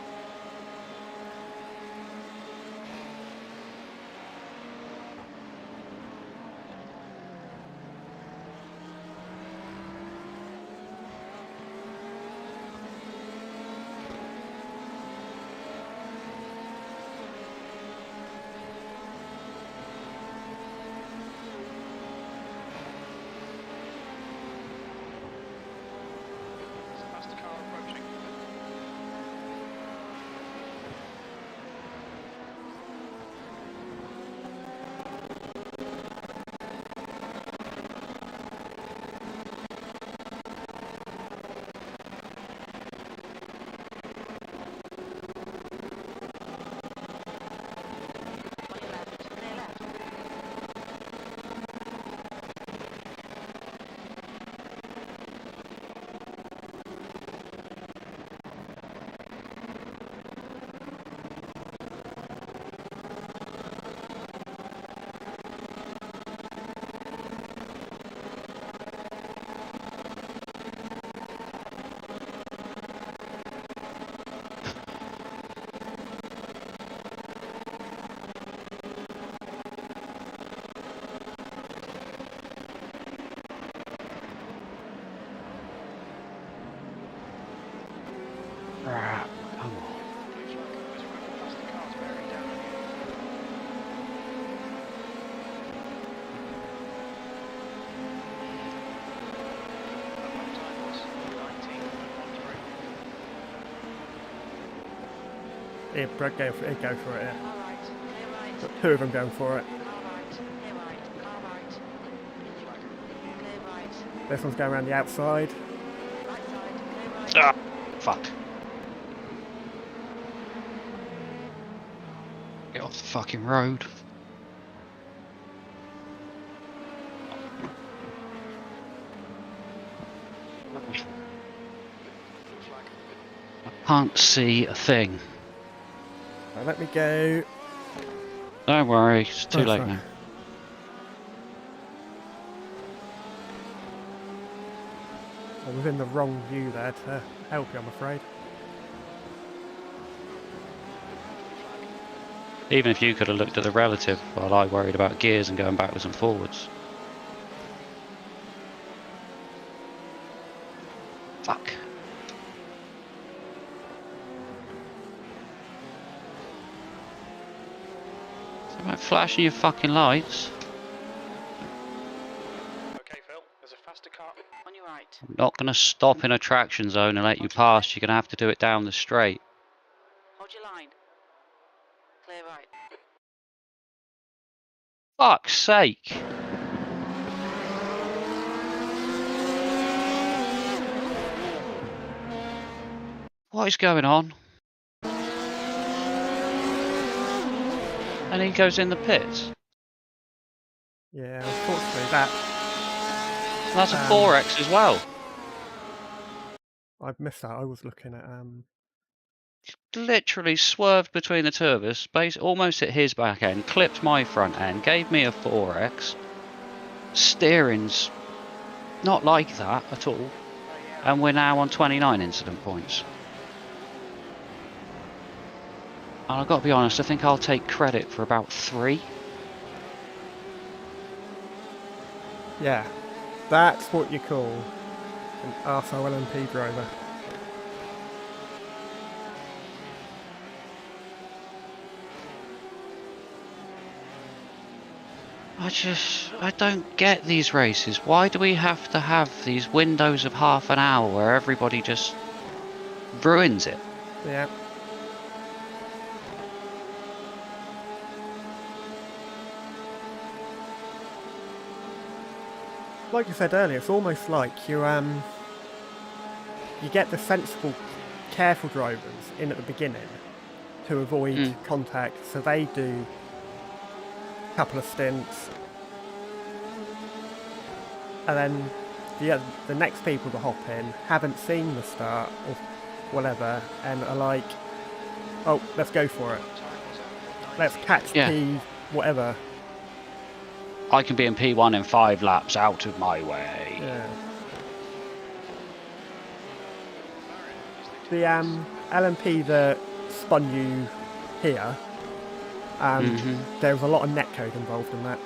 Here, Brett, go for it, yeah. Car right, clear right. Got 2 of them going for it. Car right, clear right, car right. Clear right. This one's going around the outside. Right side, clear right. Ah, fuck. Get off the fucking road. I can't see a thing. Right, let me go. Don't worry, it's too Oh, late sorry. now. I was in the wrong view there to help you, I'm afraid. Even if you could have looked at the relative while I worried about gears and going backwards and forwards. Fuck. About flashing your fucking lights. Okay, Phil, there's a faster car. On your right. I'm not going to stop in a traction zone and let you pass. You're going to have to do it down the straight. Hold your line. Clear right. Fuck's sake. What is going on? And he goes in the pits. Yeah, unfortunately that... That's a 4X as well. I've missed that. I was looking at... Literally swerved between the two of us, almost hit his back end, clipped my front end, gave me a 4X. Steering's not like that at all. And we're now on 29 incident points. And I've got to be honest, I think I'll take credit for about 3. Yeah, that's what you call an arsehole LMP driver. I don't get these races. Why do we have to have these windows of half an hour where everybody just ruins it? Yeah. Like you said earlier, it's almost like you get the sensible, careful drivers in at the beginning to avoid contact, so they do a couple of stints, and then the next people to hop in haven't seen the start or whatever, and are like, oh, let's go for it. Let's catch P whatever. I can be in P1 in 5 laps, out of my way. Yeah. The LMP that spun you here, there was a lot of netcode involved in that.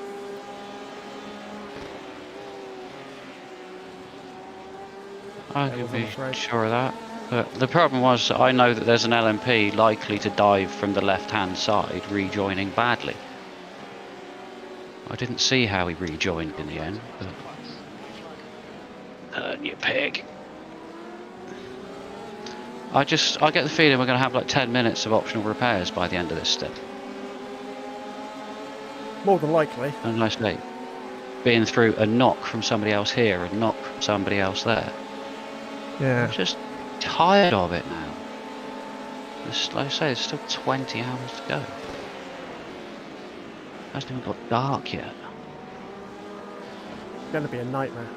I can be sure of that. But the problem was, I know that there's an LMP likely to dive from the left-hand side, rejoining badly. I didn't see how he rejoined in the end, but... you pig. I get the feeling we're going to have like 10 minutes of optional repairs by the end of this step. More than likely. Unless they being through a knock from somebody else here, a knock from somebody else there. Yeah. I'm just tired of it now. Like I say, there's still 20 hours to go. It hasn't even got dark yet. It's going to be a nightmare.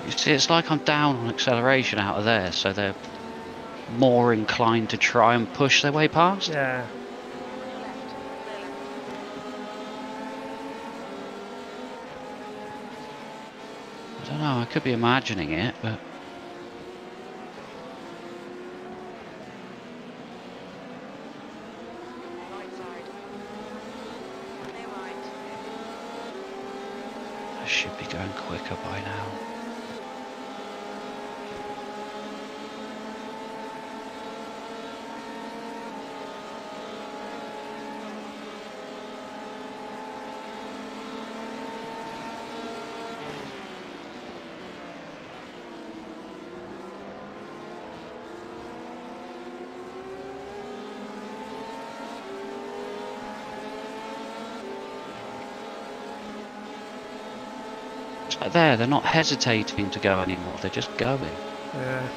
You see, it's like I'm down on acceleration out of there, so they're more inclined to try and push their way past. Yeah. I don't know, I could be imagining it, but... should be going quicker by now. It's like they're not hesitating to go anymore, they're just going. Yeah.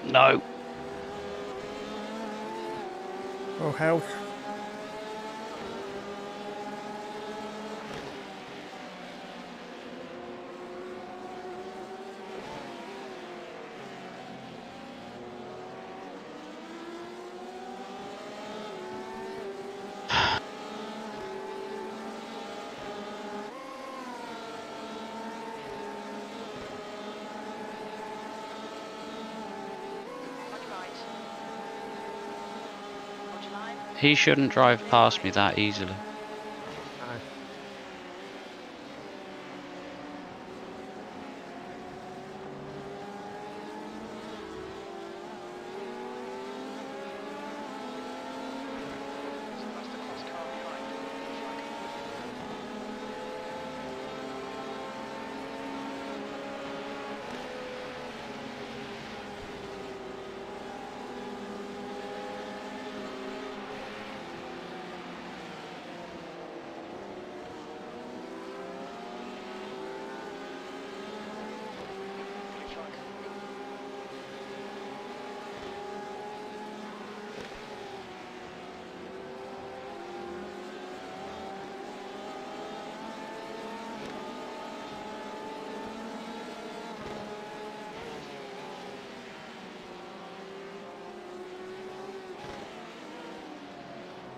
No. Oh hell. He shouldn't drive past me that easily.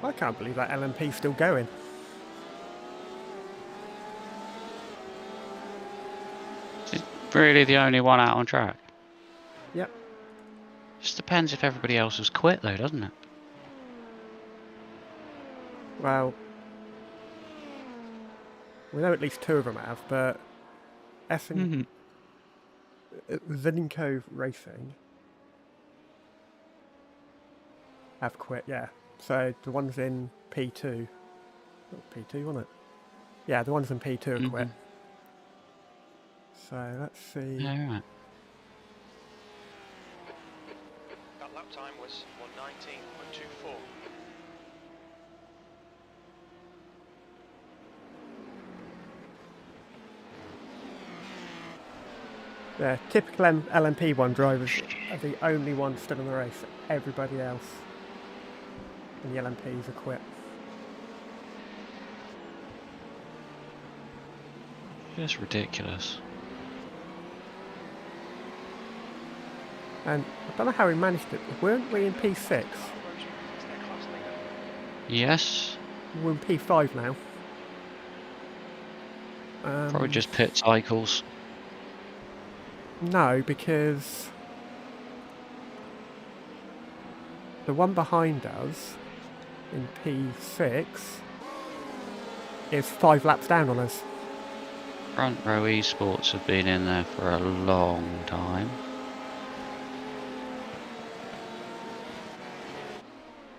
I can't believe that LMP's still going. It's really the only one out on track. Yep. Just depends if everybody else has quit though, doesn't it? Well, we know at least two of them have, but Zeninko Racing have quit, yeah. So the ones in P2, P2 wasn't it? Yeah, the ones in P2 have quit. So let's see. Alright. That lap time was 1:19.24. Yeah, typical LMP1 drivers are the only ones still in the race. Everybody else in the LMPs are quit. Just ridiculous. And I don't know how we managed it. Weren't we in P6? Yes. We're in P5 now. Probably just pit cycles. No, because the one behind us in P6 is 5 laps down on us. Front Row Esports have been in there for a long time.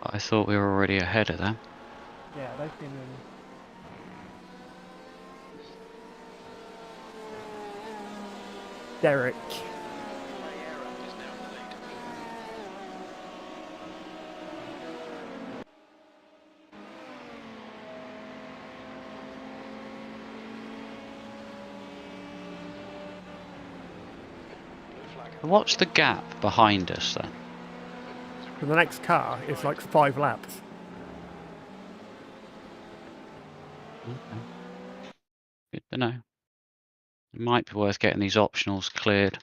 I thought we were already ahead of them. Yeah, they've been in. Derek. What's the gap behind us then? And the next car is like 5 laps. Okay. Good to know. It might be worth getting these optionals cleared.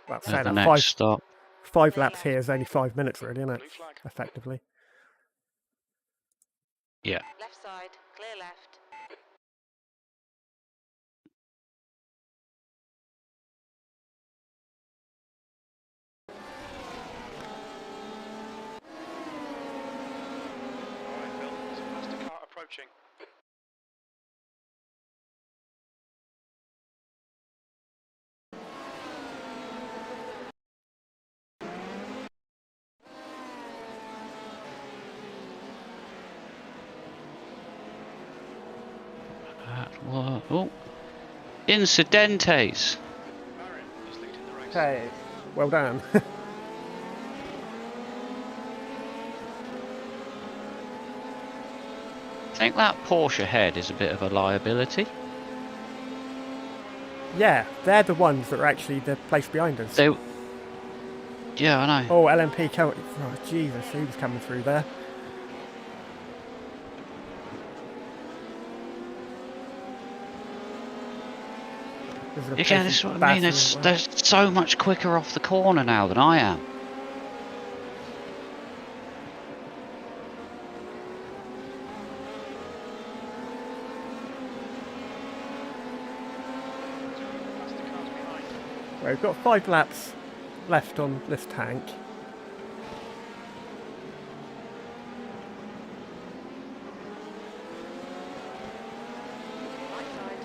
Well, at saying the that next stop. 5 laps here is only 5 minutes, really, isn't it? Effectively. Yeah. Left side, clear left. Alright, Bill, there's a faster car approaching. Oh, incidentes. Barrett is leading the race. Hey, well done. I think that Porsche head is a bit of a liability. Yeah, they're the ones that are actually the place behind us. Yeah, I know. Oh, LMP oh, Jesus, he was coming through there. Again, this is what I mean. They're so much quicker off the corner now than I am. Well, we've got 5 laps left on this tank. Right side,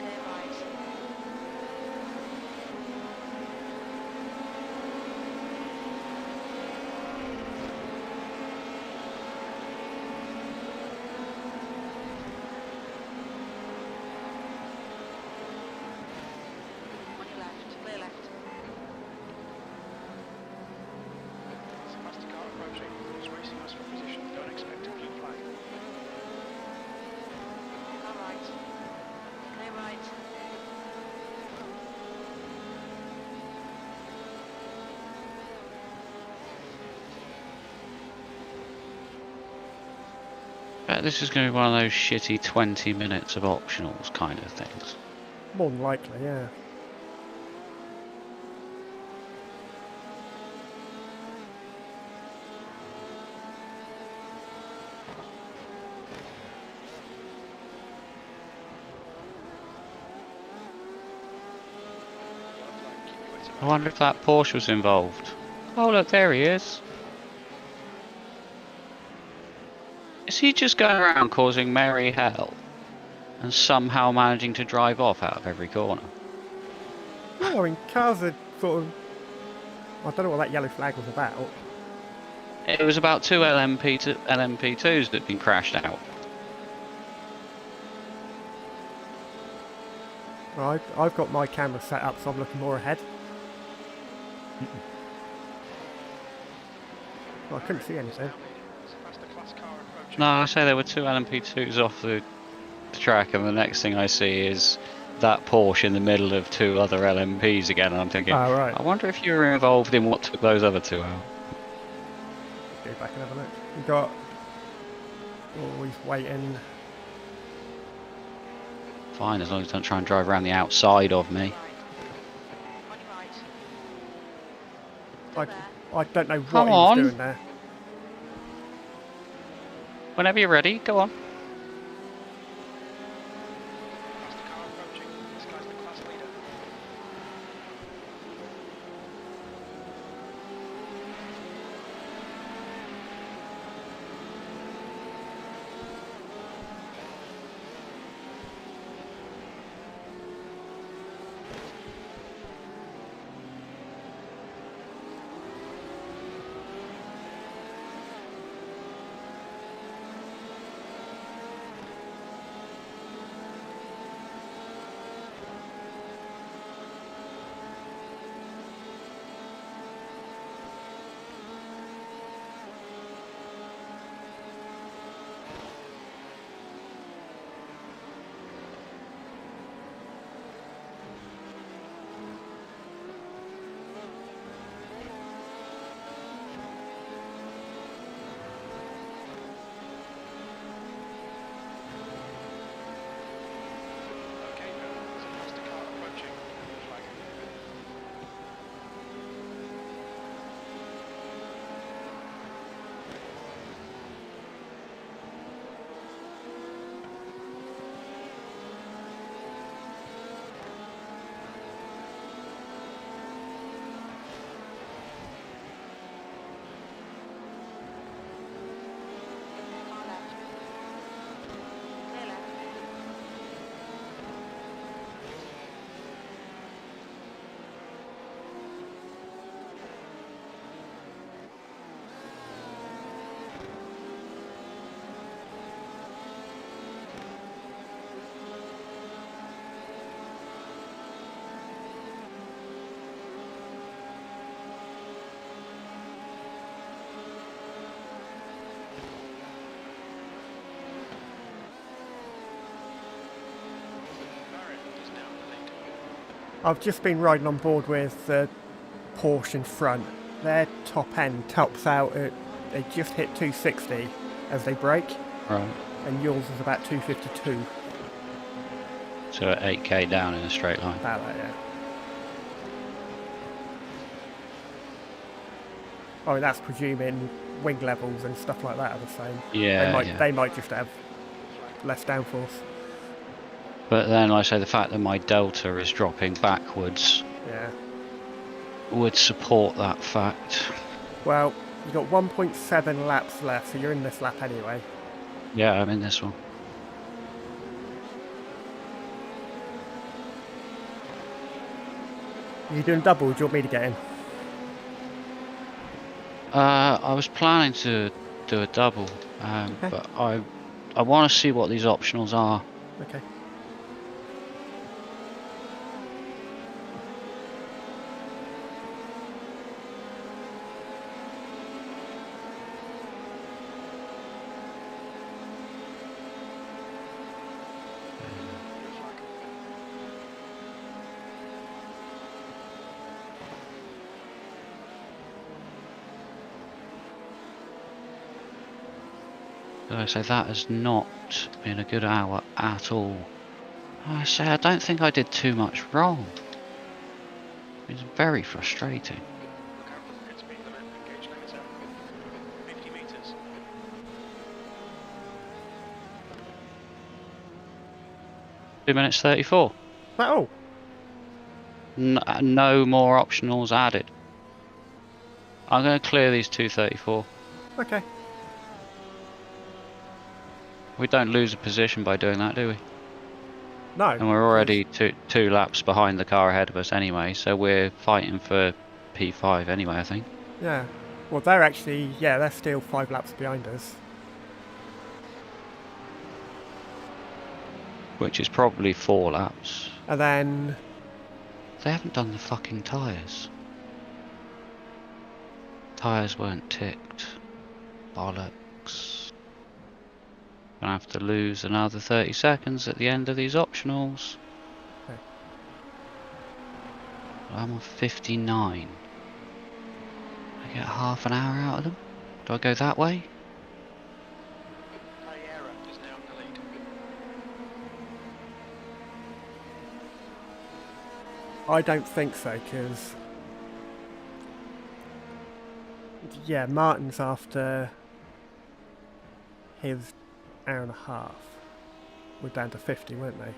clear right. On your left, clear left. There's a faster car approaching. He's racing us for position. Don't expect a blue flag. Car right. Clear right. Bet this is going to be one of those shitty 20 minutes of optionals kind of things. More than likely, yeah. I wonder if that Porsche was involved. Oh look, there he is. Is he just going around causing merry hell and somehow managing to drive off out of every corner? Yeah, I mean, cars are sort of... I don't know what that yellow flag was about. It was about 2 LMP2s that had been crashed out. Right, I've got my camera set up so I'm looking more ahead. Well, I couldn't see anything. No, I say there were 2 LMP2s off the track, and the next thing I see is that Porsche in the middle of 2 other LMPs again, and I'm thinking, oh, right. I wonder if you were involved in what took those other 2 out. Go back and have a look. We've got... Oh, he's waiting. Fine, as long as I don't try and drive around the outside of me. On your right. I don't know Come what on. he was doing there. Whenever you're ready, go on. Faster car approaching. This guy's the class leader. I've just been riding on board with the Porsche in front. Their top end tops out at, they just hit 260 as they brake. Right. And yours is about 252. So at 8k down in a straight line. About that, yeah. Oh, that's presuming wing levels and stuff like that are the same. Yeah, they might just have less downforce. But then, like I say, the fact that my delta is dropping backwards would support that fact. Well, you've got 1.7 laps left, so you're in this lap anyway. Yeah, I'm in this one. Are you doing double, or do you want me to get in? I was planning to do a double, Okay. but I want to see what these optionals are. Okay. So that has not been a good hour at all. I say I don't think I did too much wrong. It's very frustrating. Look out for the grid speed limit. Gauge limiter. 50 metres. Two minutes 34. Oh. No more optionals added. I'm going to clear these 234. Okay. We don't lose a position by doing that, do we? No. And we're already two laps behind the car ahead of us anyway, so we're fighting for P5 anyway, I think. Yeah. Well, they're actually, they're still 5 laps behind us. Which is probably 4 laps. And then... They haven't done the fucking tyres. Tyres weren't ticked. Bollocks. Gonna have to lose another 30 seconds at the end of these optionals. Okay. I'm on 59. I get half an hour out of them? Do I go that way? Is now in the lead. I don't think so, because... Yeah, Martin's after his hour and a half. We're down to 50, weren't they?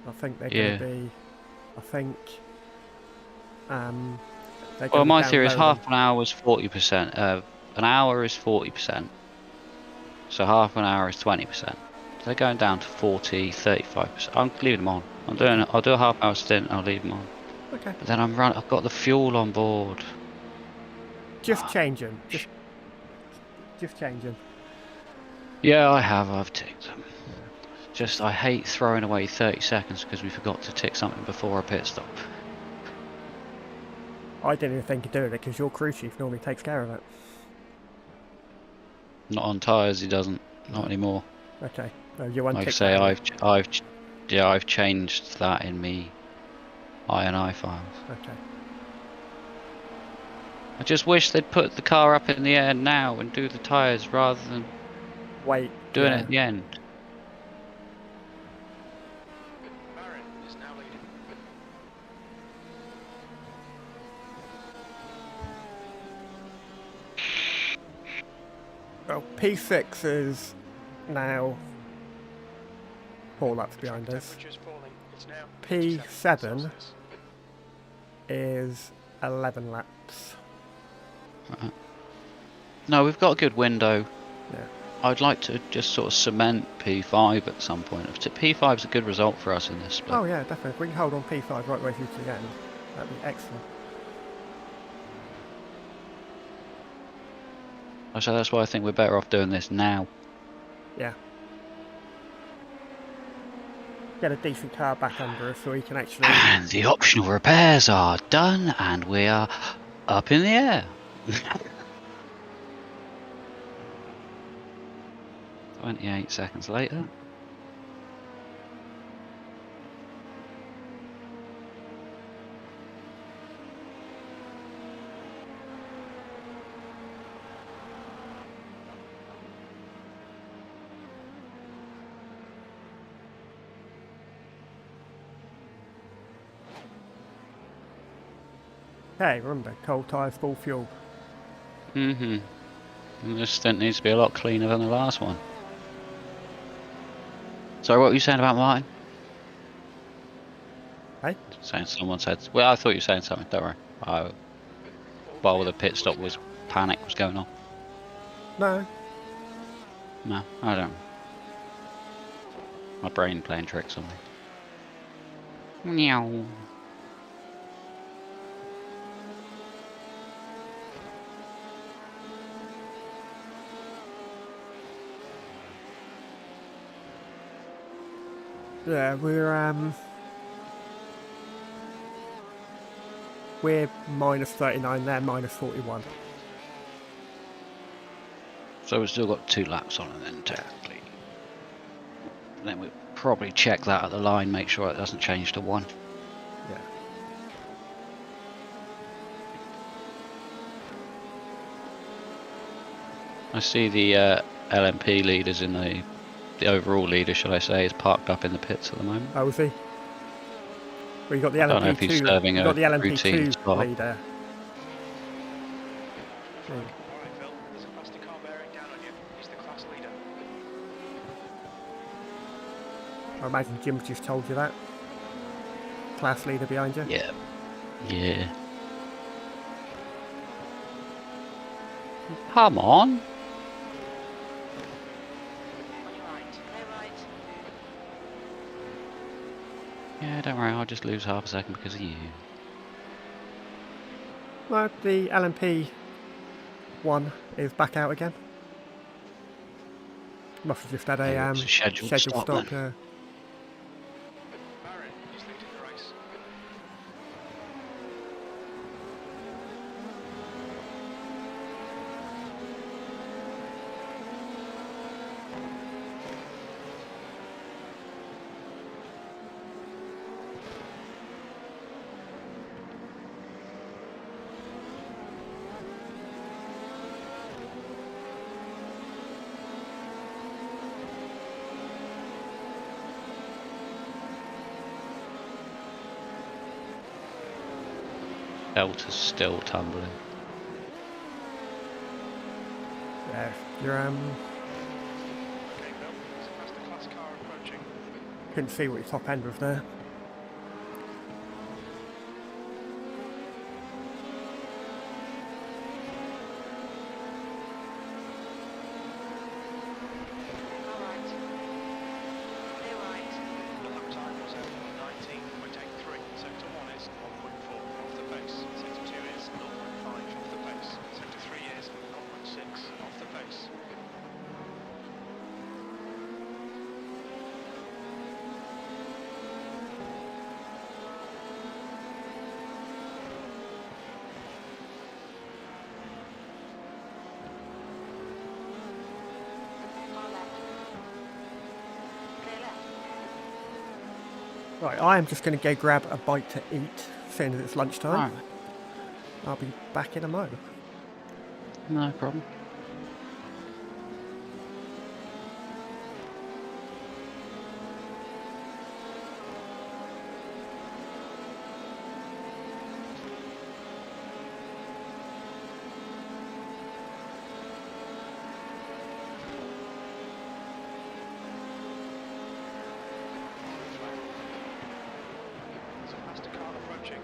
I think they're going to be... I think... well, my theory is half an hour is 40%. An hour is 40%. So half an hour is 20%. So they're going down to 40, 35%. I'm leaving them on. I'll do a half hour stint and I'll leave them on. Okay. But then I've got the fuel on board. Just changing. Just changing. Yeah, I've ticked them. Just, I hate throwing away 30 seconds because we forgot to tick something before a pit stop. I didn't even think of doing it because your crew chief normally takes care of it. Not on tyres, he doesn't. Not anymore. Okay. No, you want like I say, I've changed that in me INI files. Okay. I just wish they'd put the car up in the air now and do the tyres rather than doing it at the end. Baron is now leading. Well, P6 is now 4 laps behind us. P7 is 11 laps. No, we've got a good window. Yeah. I'd like to just sort of cement P5 at some point. P5's a good result for us in this split. Oh yeah, definitely. If we can hold on P5 right way through to the end, that'd be excellent. So that's why I think we're better off doing this now. Yeah. Get a decent car back under us so we can actually... And the optional repairs are done and we are up in the air. 28 seconds later. Hey, remember, cold tyres, full fuel. Mm-hmm. And this stint needs to be a lot cleaner than the last one. Sorry, what were you saying about Martin? Hey? Saying someone said... Well, I thought you were saying something, don't worry. While the pit stop was... Panic was going on. No. No, I don't. My brain playing tricks on me. Meow. Yeah, we're minus 39, they're minus 41. So we've still got 2 laps on it then, technically. Then we'll probably check that at the line, make sure it doesn't change to 1. Yeah. I see the LMP leaders in the overall leader, shall I say, is parked up in the pits at the moment. Oh, is he? Well, you got the I don't know if he's serving you a got the routine LMP2 spot. leader. Yeah. Alright, Phil, there's a faster car bearing down on you. He's the class leader. I imagine Jim's just told you that. Class leader behind you. Yeah. Yeah. Come on. On your right. Clear right. Yeah, don't worry, I'll just lose half a second because of you. Well, the LMP one is back out again. Must have just had a Maybe it's a scheduled stop then. Baron is leading the race. Delta's still tumbling. Yeah, you're Okay, Phil, there's a faster class car approaching. couldn't see what your top end was there. Alright. Clear right. The lap time was 19.83. Sector 1 is 1.4 off the pace. Sector 2 is 0.5 off the pace. Sector 3 is 0.6 off the pace. Far left. Clear left. Right, I am just going to go grab a bite to eat, seeing as it's lunchtime. Alright, I'll be back in a moment. no problem. There's a faster car approaching.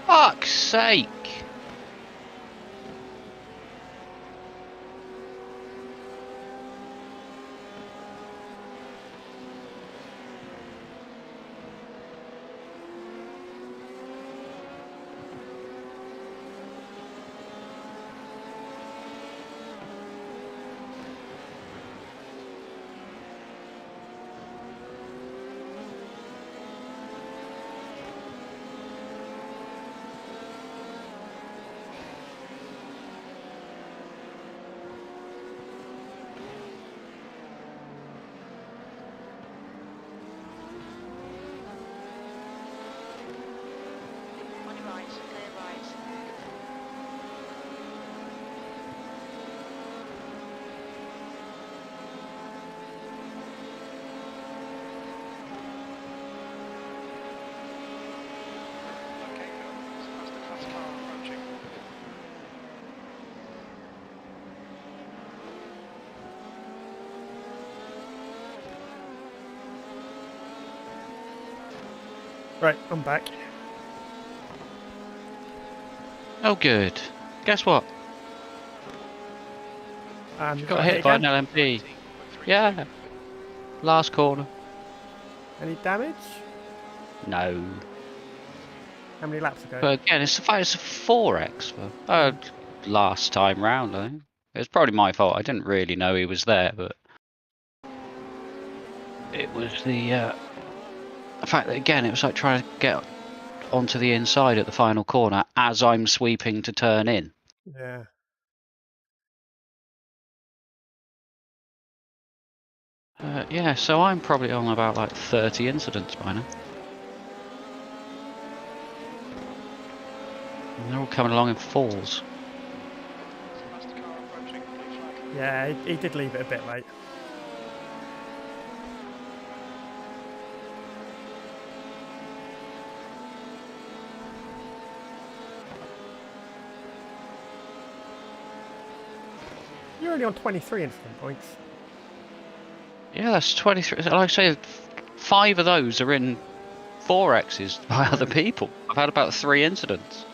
Fuck's sake! On your right, clear right. Okay, Bill. So that's the fast car approaching. Right, I'm back. Oh, good. Guess what? Got hit by an LMP. Yeah. Last corner. Any damage? No. How many laps ago? But again, it's a 4x for last time round, I think. It was probably my fault. I didn't really know he was there, but it was the fact that, again, it was like trying to get onto the inside at the final corner as I'm sweeping to turn in. Yeah. Yeah, so I'm probably on about like 30 incidents by now. And they're all coming along in falls. Fast car approaching. Blue flag. Yeah, he did leave it a bit late. You're only on 23 incident points. Yeah, that's 23. Like I say, 5 of those are in 4Xs by other people. I've had about 3 incidents.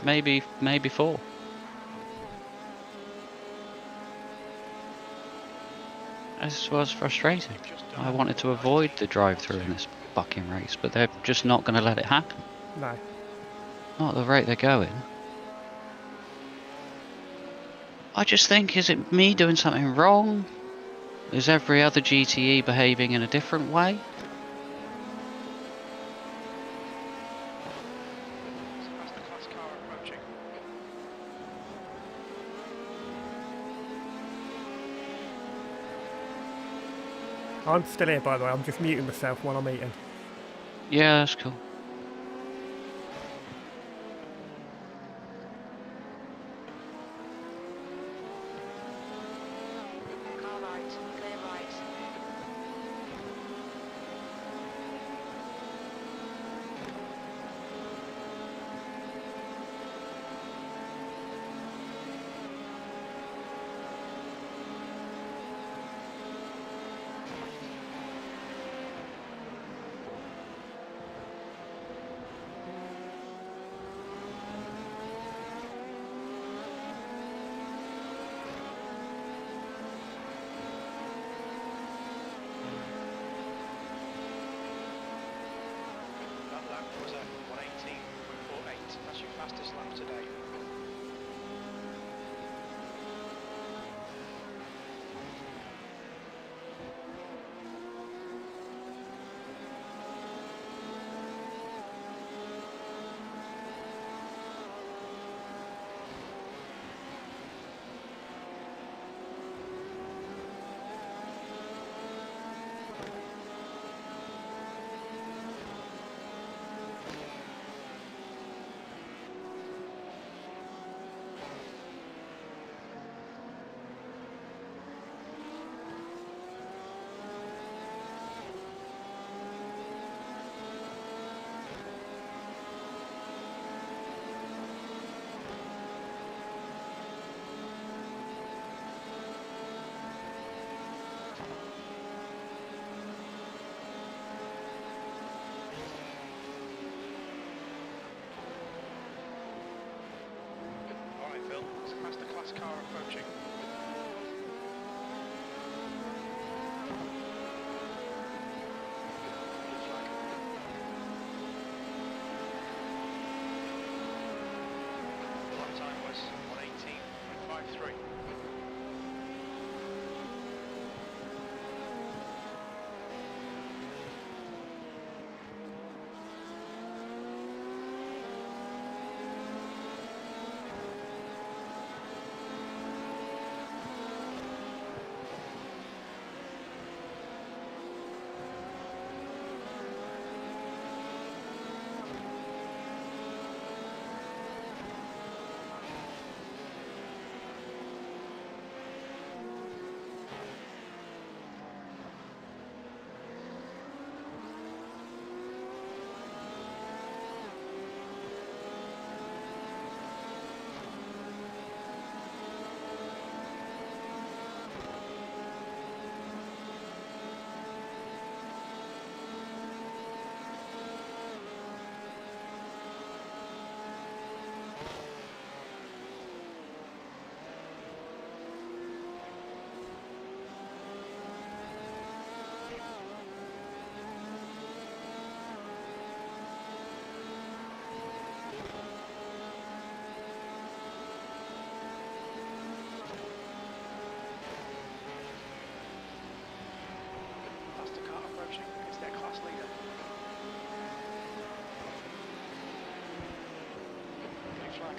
Maybe 4. This was frustrating. I wanted to avoid the drive-through in this fucking race, but they're just not going to let it happen. No. Not at the rate they're going. I just think, is it me doing something wrong? Is every other GTE behaving in a different way? So that's the fast car approaching. I'm still here, by the way. I'm just muting myself while I'm eating. Yeah, that's cool. Car right, clear right. That lap was a 118.48. That's your fastest lap today. Last car approaching. Blue flag. Lap time was 1:18.53. Faster car approaching. It's their class leader. Blue flag.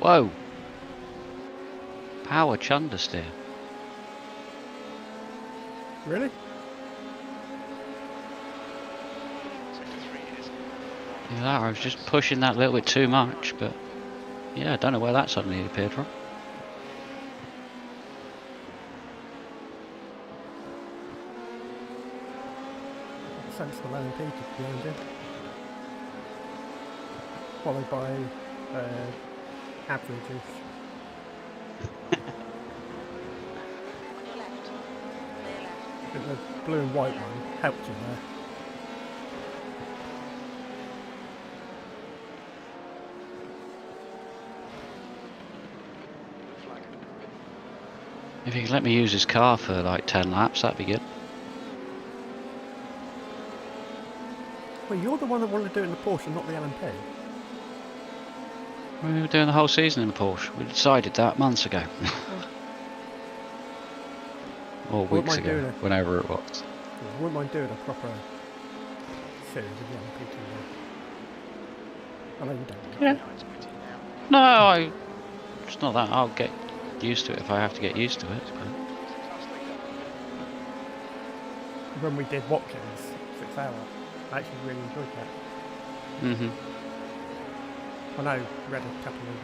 Whoa! Power understeer. Really? Yeah, I was just pushing that a little bit too much, but yeah, I don't know where that suddenly appeared from. Sensible LMP to behind him. Followed by averages. On your left. Clear left. I think the blue and white one helped you there. Blue flag. If he could let me use his car for like 10 laps, that'd be good. Well, you're the one that wanted to do it in the Porsche, not the LMP. We were doing the whole season in the Porsche. We decided that months ago. Or weeks ago, whenever it was. I wouldn't mind doing a proper series of the LMP too. I know you don't. Yeah. No, it's not that. I'll get used to it if I have to get used to it. But when we did Watkins 6 hour, I actually really enjoyed that. I know read a couple of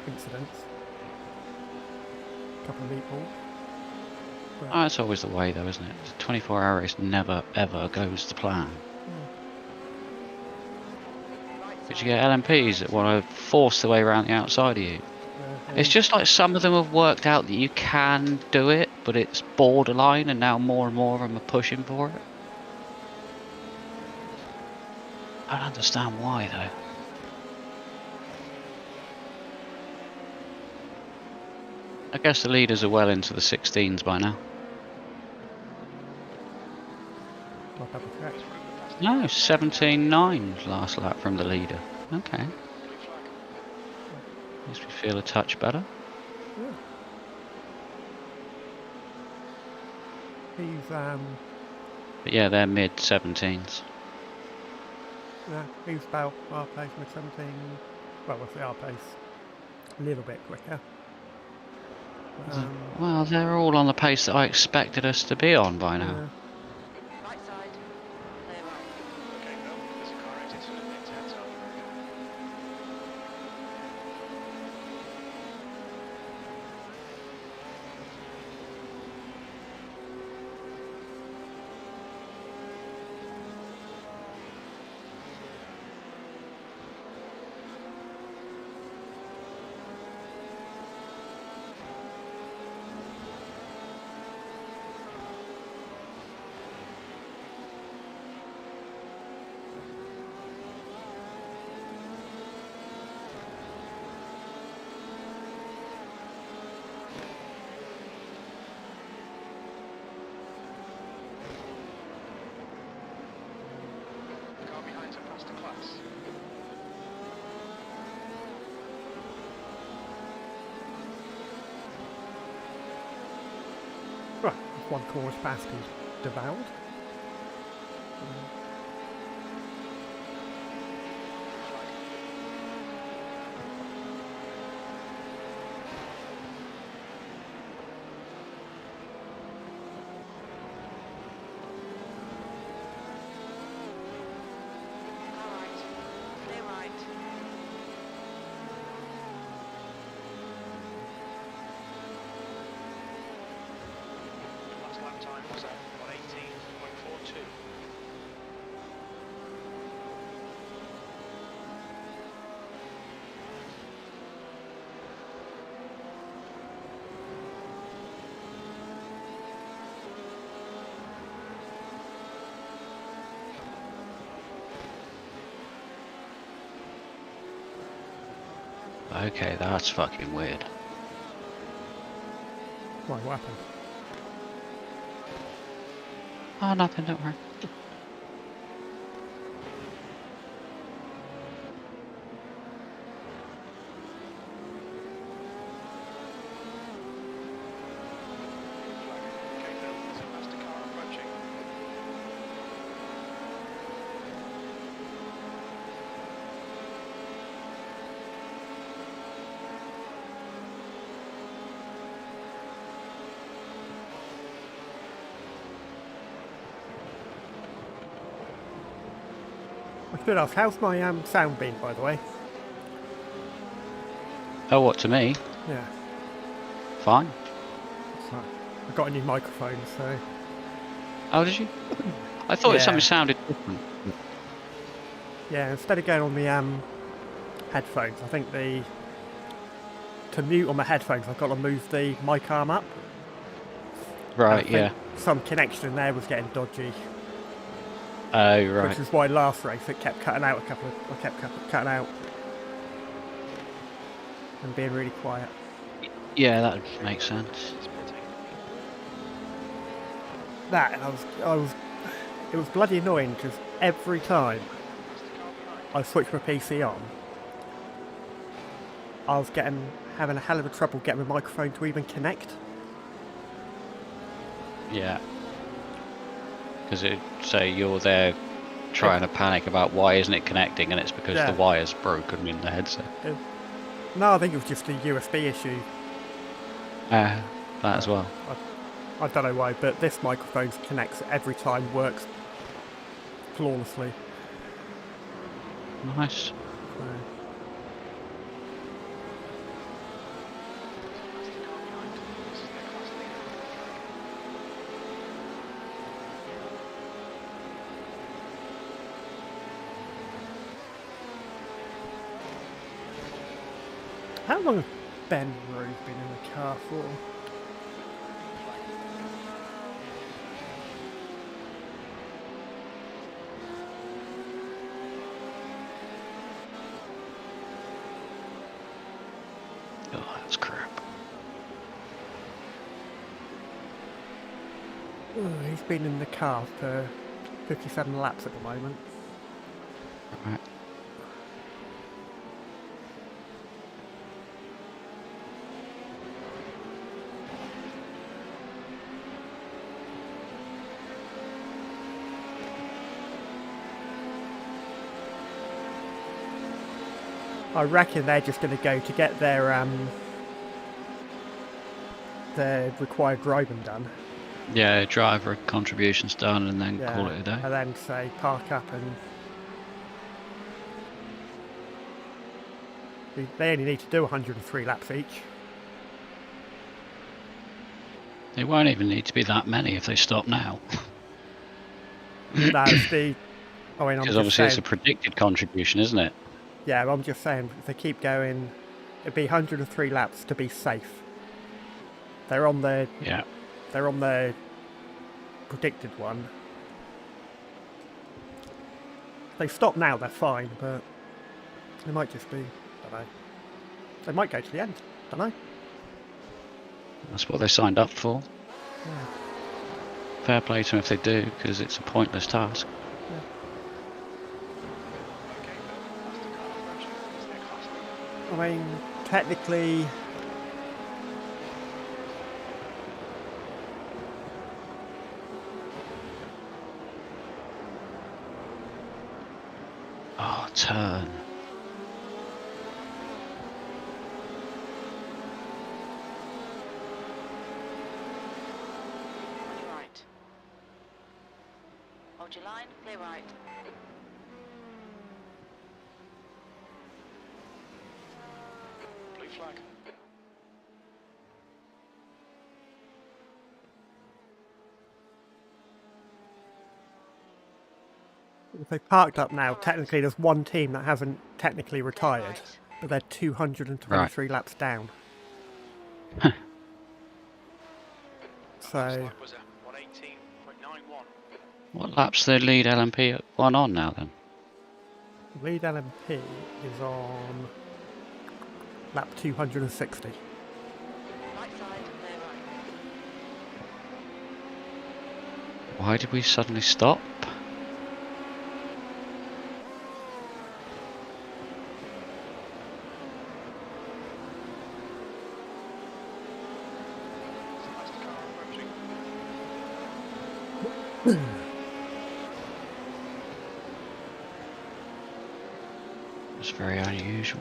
incidents, a couple of meatballs. That's always the way though, isn't it? The 24-hour race never ever goes to plan. But you get LMPs that want to force their way around the outside of you. It's just like some of them have worked out that you can do it, but it's borderline, and now more and more of them are pushing for it. I don't understand why though. I guess the leaders are well into the 16s by now. No, 17.9 last lap from the leader. Okay. Makes me feel a touch better. Yeah. He's But yeah, they're mid 17s. yeah, he's about our pace, mid 17. Well, we'll say our pace. A little bit quicker. Well, they're all on the pace that I expected us to be on by now. Yeah. Right side. Clear right. Okay, Bill, there's a car exit to the pit, heads up. Car behind's a faster class. Right, one course past is devoured. Car right. Clear right. Last lap time was 1:18.42. Okay, that's fucking weird. Right, what happened? Oh, nothing, don't worry. Okay, Bill, there's a faster car approaching. I should ask, how's my sound been, by the way? Oh, what, to me? Yeah. Fine. So, I got a new microphone, so Oh, did you? I thought Yeah. something sounded different. yeah. Instead of going on the headphones, I think to mute on my headphones, I've got to move the mic arm up. And I Right, think yeah. Some connection in there was getting dodgy, Oh, right. which is why last race it kept cutting out I kept cutting out and being really quiet. Yeah, that makes sense. That and it was bloody annoying because every time I switched my PC on, I was having a hell of a trouble getting my microphone to even connect. Yeah. Because it say you're there trying to panic about why isn't it connecting, and it's because Yeah. the wire's broken in the headset. No, I think it was just a USB issue. That as well. I don't know why, but this microphone connects every time, works flawlessly. Nice. So, how long has Ben Rose been in the car for? Oh, that's crap. He's been in the car for 57 laps at the moment. Right. I reckon they're just going to go to get their required driving done. Yeah, driver contributions done and then call it a day. And then say park up and... They only need to do 103 laps each. It won't even need to be that many if they stop now. No, it's the... Because obviously it's a predicted contribution, isn't it? Yeah, I'm just saying, if they keep going, it'd be 103 laps to be safe. They're on the... Yeah. They're on the predicted one. If they stop now, they're fine, but they might just be... I don't know. They might go to the end. Don't know. That's what they signed up for. Yeah. Fair play to them if they do, because it's a pointless task. Yeah. I mean, technically... Oh, turn. Hold your line, clear right. Blue flag. If they parked up now, technically there's one team that hasn't technically retired, but they're 223 laps down. So... What lap's the lead LMP one on now then? Lead LMP is on lap 260. Right side, clear right. Why did we suddenly stop? It's very unusual.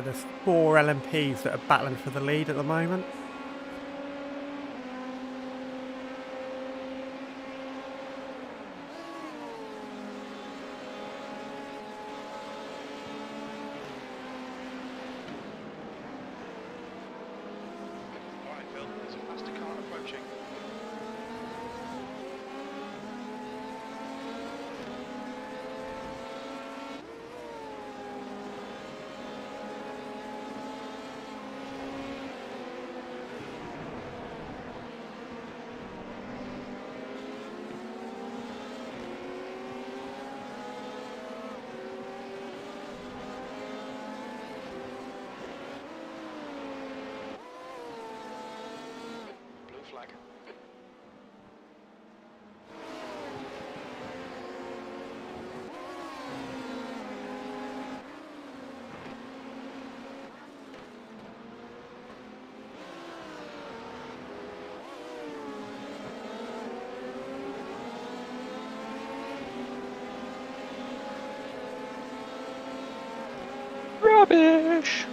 There's 4 LMPs that are battling for the lead at the moment. Alright, Phil, there's a faster car approaching. push.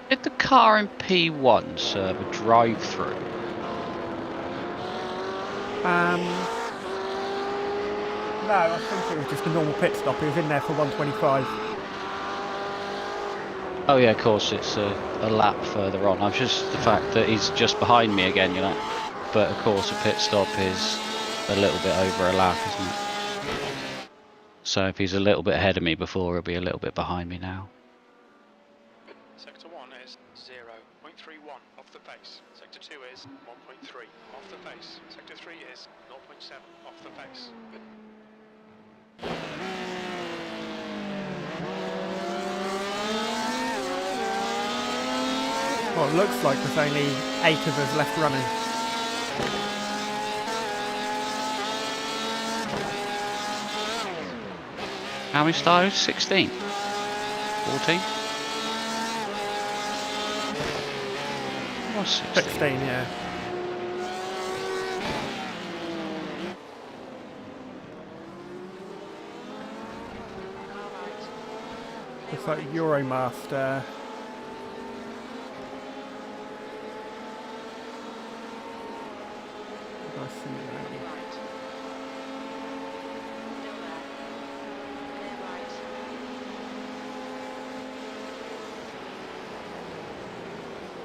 Did the car in P1 serve a drive-through? No, I think it was just a normal pit stop. He was in there for 125. Oh yeah, of course, it's a lap further on. I'm just the fact that he's just behind me again, you know. But of course, a pit stop is a little bit over a lap, isn't it? So if he's a little bit ahead of me before, he'll be a little bit behind me now. Sector 1 is 0.31 off the pace. Sector 2 is 1.3 off the pace. Sector 3 is 0.7 off the pace. Well, it looks like there's only 8 of us left running. How many started? 16? 14? What's 16? 16, yeah. Looks like Euromaster. I see that.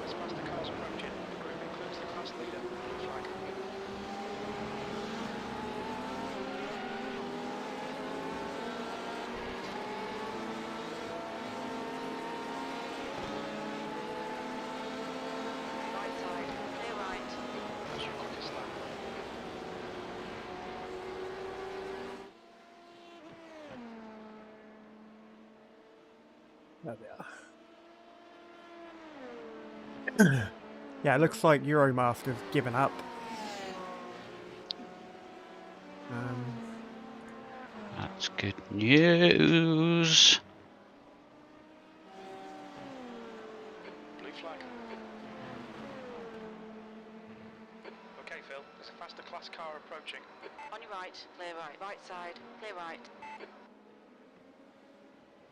As fast the cars approaching, the group includes the class leader, blue flag. Right side, clear right. That's your quickest lap. There we are. Yeah, it looks like Euromaster's given up. That's good news. Blue flag. Okay, Phil, there's a faster class car approaching. On your right, clear right. Right side, clear right.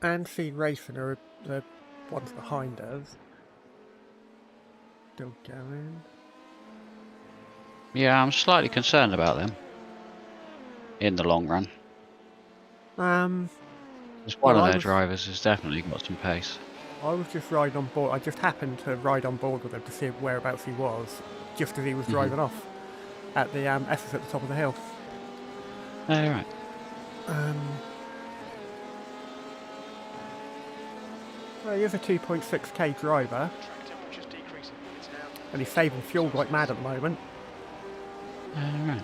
Ansi Racing are the ones behind us. Still going. Yeah, I'm slightly concerned about them in the long run. Because one of their drivers has definitely got some pace. I was just riding on board. I just happened to ride on board with him to see whereabouts he was, just as he was driving off at the S's at the top of the hill. Oh, right. Well, he is a 2.6k driver, Track temperature's decreasing. It's now. and he's saving fuel like mad at the moment. Oh, right.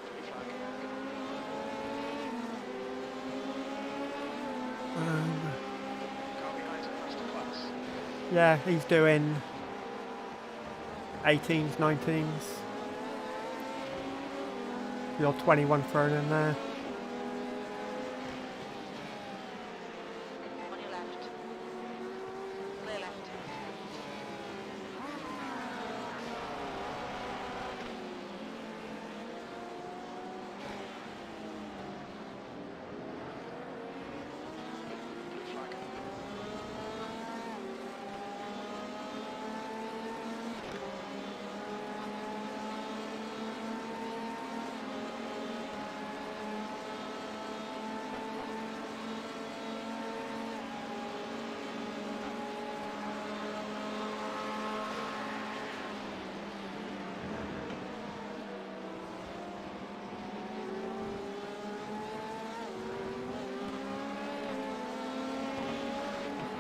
Blue flag. Car behind's a faster class. Yeah, he's doing 18s, 19s. The odd 21 thrown in there. On your left. Clear left. Blue flag.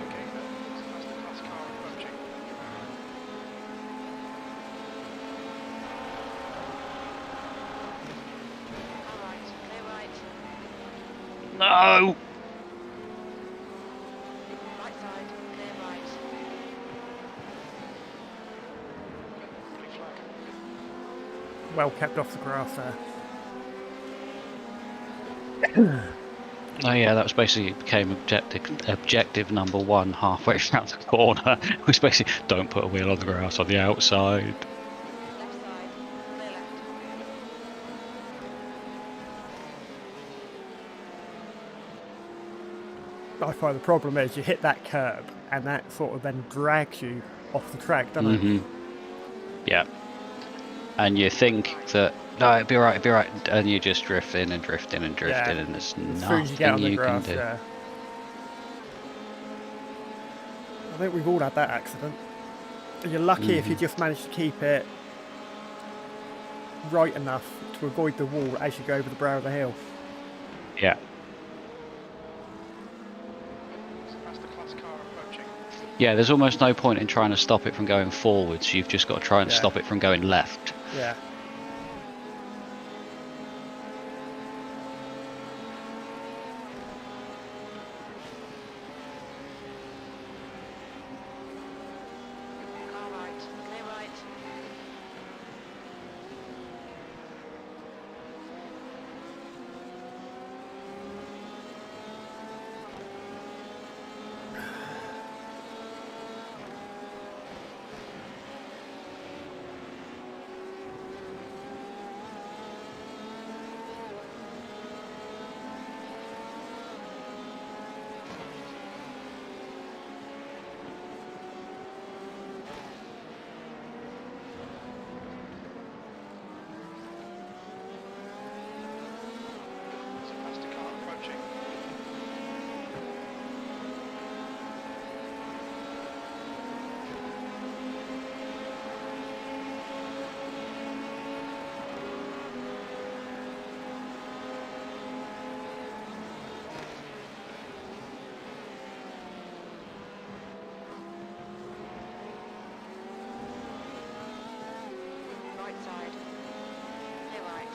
Okay, Phil, there's a faster class car approaching. All right, clear right. No! Right side, clear right. Blue flag. Well kept off the grass there. Oh yeah, that was basically became objective number one halfway around the corner. It was basically don't put a wheel on the grass on the outside. Left side, clear left. I find the problem is you hit that curb and that sort of then drags you off the track, doesn't it? Yeah. And you think that no, it'd be right, and you just drift in and drift in and drift in, and there's as soon as you get on nothing the you can grass, do. yeah. I think we've all had that accident. You're lucky if you just manage to keep it right enough to avoid the wall as you go over the brow of the hill. Yeah. That's the class car approaching. Yeah, there's almost no point in trying to stop it from going forwards. You've just got to try and Yeah. stop it from going left. Yeah. Car right, clear right. There's a faster car approaching. Right side, clear right.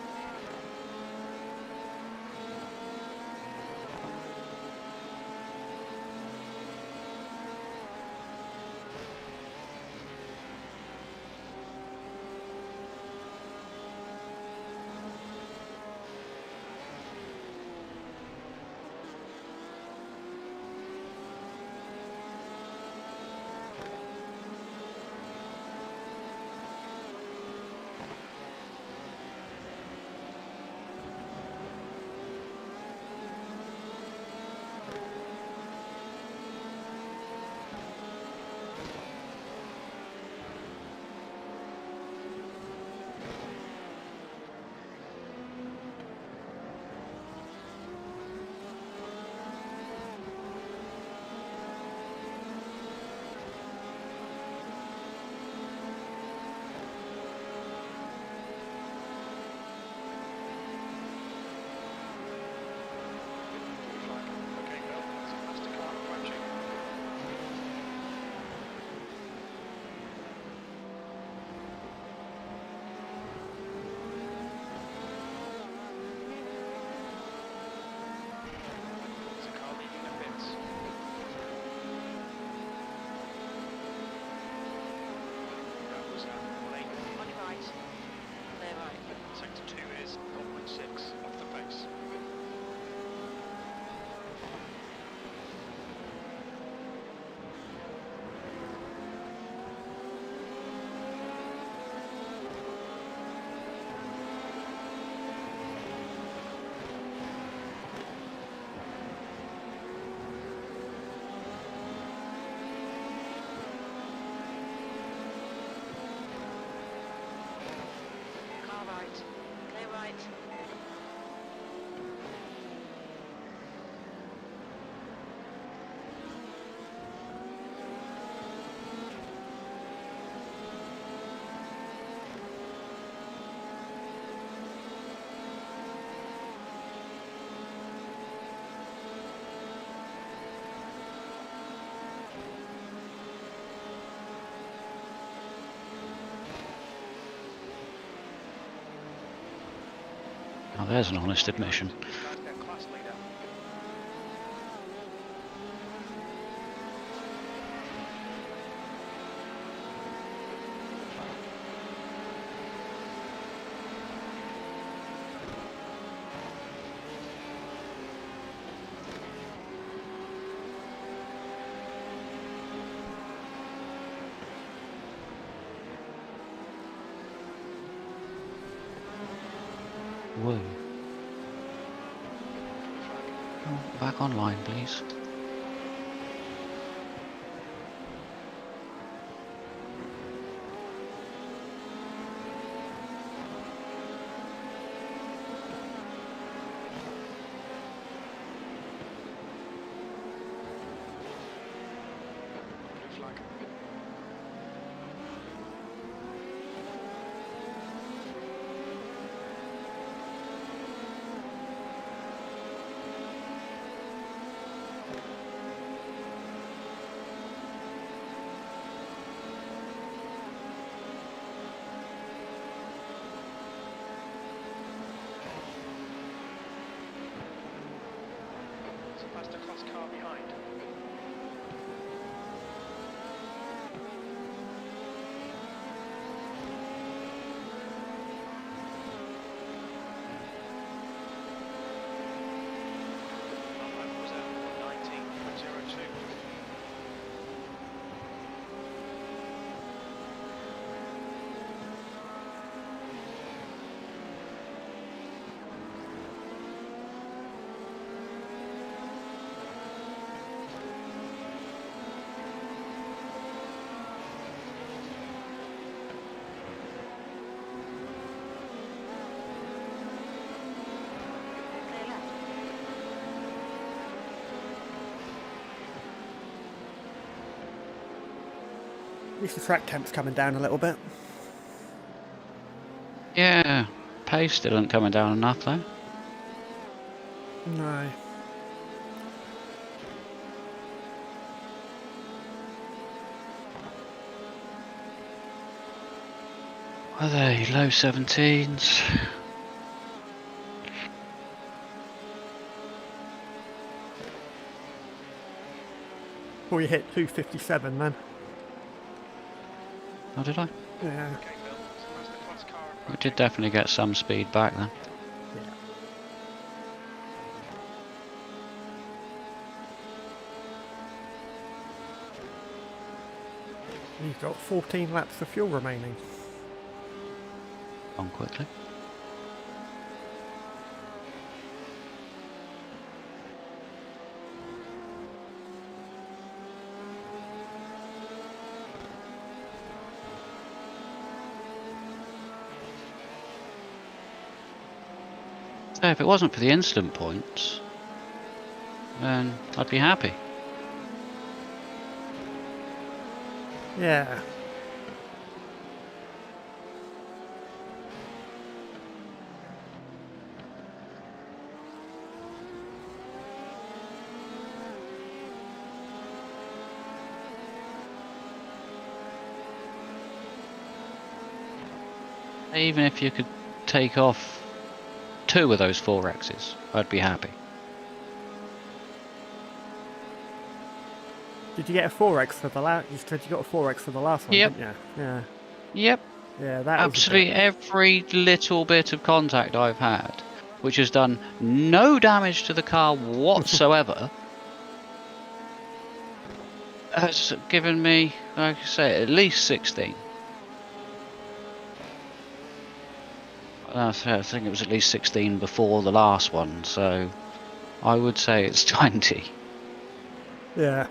Okay, Bill, there's a faster car approaching. There's a car leaving the pits. That was late. On your right, clear right. Sector 2 is 0.6 off the pace. Car right, clear right. Now there's an honest admission. Their class leader. Whoa. Oh, back online, please. Blue flag. So past a class car behind. That was at 119.02. Clear left. At least the track temp's coming down a little bit. Yeah, pace still isn't coming down enough though. No. Are they low 17s? Before you hit 257 then. Oh, did I? Yeah. Okay, Bill. So past the class car We approaching. did definitely get some speed back then. You've got 14 laps of fuel remaining. On quickly. So if it wasn't for the instant points, then I'd be happy. Yeah. Even if you could take off 2 of those 4X's, I'd be happy. Did you get a 4X for the last? You said you got a 4X for the last one, Yep. didn't you? Yeah. Yep. Yeah, that Absolutely was a bit... every little bit of contact I've had, which has done no damage to the car whatsoever, has given me, like I say, at least 16. I think it was at least 16 before the last one, so I would say it's 20. Yeah.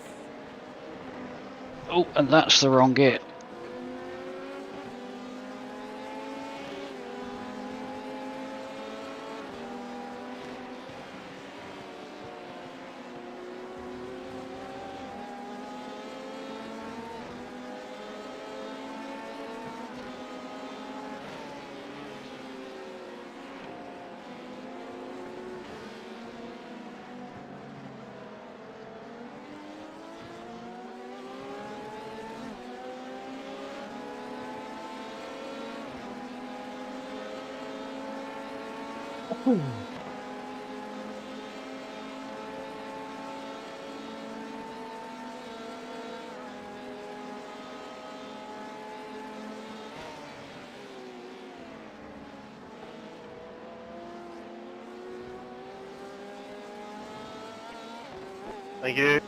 Oh, and that's the wrong gear. Thank you.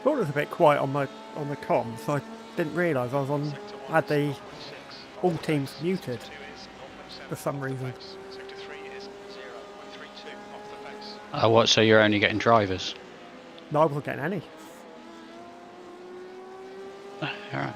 thought it was a bit quiet on the comms, so I didn't realise I was on. Had the all teams muted for some reason. Sector 3 is 0.32 off the base. Oh, what? So you're only getting drivers? No, I wasn't getting any. All right.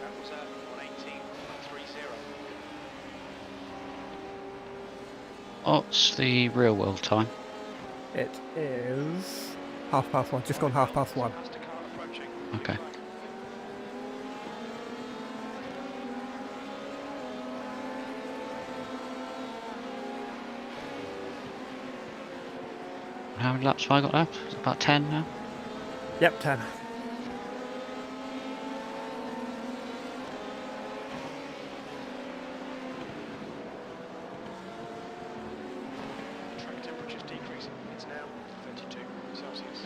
That was 118.30. What's the real world time? It is 1:30. Just gone 1:30. Master car approaching. Okay. How many laps have I got left? Is it about 10 now? Yep, 10. Track temperature's decreasing. It's now 32 Celsius.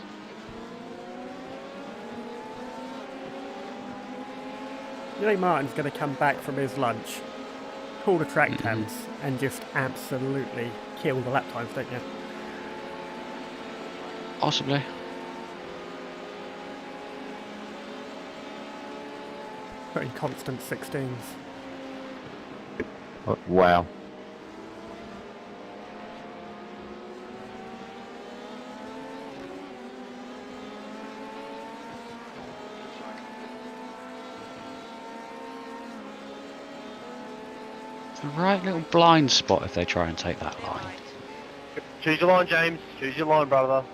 You know Martin's going to come back from his lunch, call the track temps, and just absolutely kill the lap times, don't you? Possibly. Put in constant 16s. Oh, wow. The right little blind spot if they try and take that line. Choose your line, James. Choose your line, brother.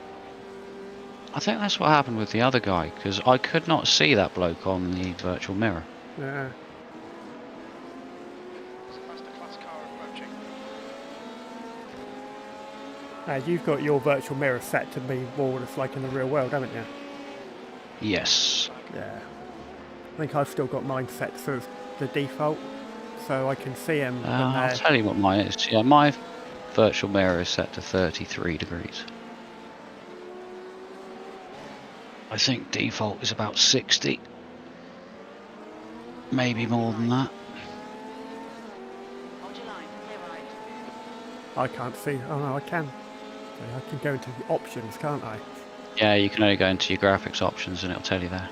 I think that's what happened with the other guy, because I could not see that bloke on the virtual mirror. Yeah. Master class car approaching. You've got your virtual mirror set to be more what it's like in the real world, haven't you? Yes. Yeah. I think I've still got mine set as the default, so I can see him. I'll tell you what mine is. Yeah, my virtual mirror is set to 33 degrees. I think default is about 60. Maybe more than that. Hold your line, clear right. I can't see. Oh no, I can. I can go into the options, can't I? Yeah, you can only go into your graphics options and it'll tell you there.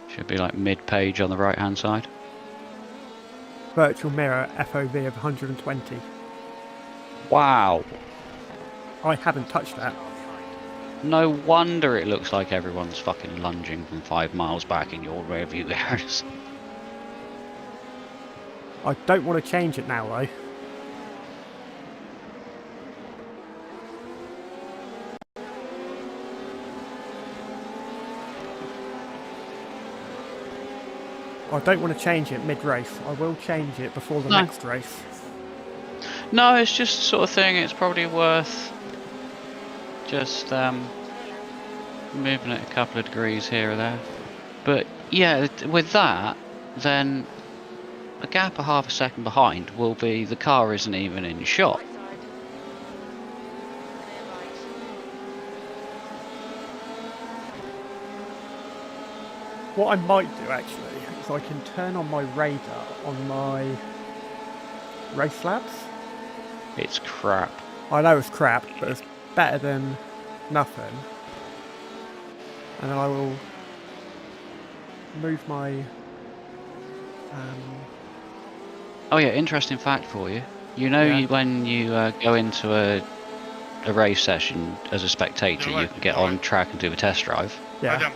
Should be like mid-page on the right-hand side. Virtual mirror FOV of 120. Wow. I haven't touched that. No wonder it looks like everyone's fucking lunging from 5 miles back in your rear view mirrors. I don't want to change it now though. I don't want to change it mid-race. I will change it before the next race. No, it's just the sort of thing, it's probably worth just moving it a couple of degrees here or there. But yeah, with that, then a gap of half a second behind will be the car isn't even in shot. What I might do actually is I can turn on my radar on my race labs. It's crap. I know it's crap, but it's better than nothing. And then I will move my... Oh yeah, interesting fact for you. You know, Yeah. when you go into a race session as a spectator, you can get on track and do a test drive. Yeah.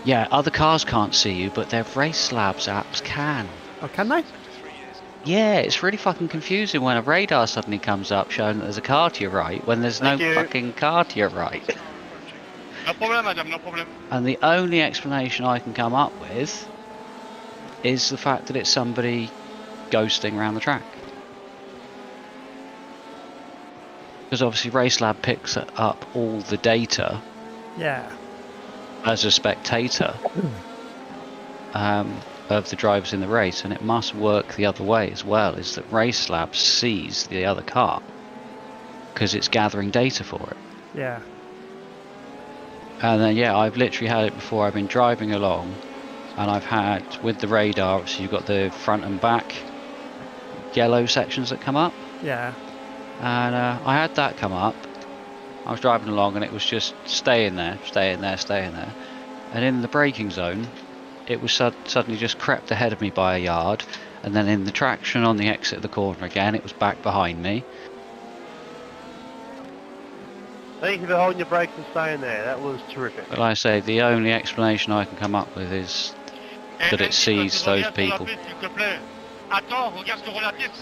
Yeah, other cars can't see you, but their Race Labs apps can. Oh, can they? Yeah, it's really fucking confusing when a radar suddenly comes up showing that there's a car to your right when there's no fucking car to your right. No problem, madame, no problem. And the only explanation I can come up with is the fact that it's somebody ghosting around the track. Because obviously RaceLab picks up all the data Yeah. as a spectator of the drivers in the race, and it must work the other way as well, is that RaceLab sees the other car because it's gathering data for it. Yeah. And then yeah, I've literally had it before. I've been driving along and I've had, with the radar, obviously you've got the front and back yellow sections that come up. Yeah. And I had that come up. I was driving along and it was just staying there, staying there, staying there. And in the braking zone, it was suddenly just crept ahead of me by a yard. And then in the traction on the exit of the corner again, it was back behind me. Thank you for holding your brakes and staying there. That was terrific. But like I say, the only explanation I can come up with is that it sees those people. Attends, regarde ce relatif.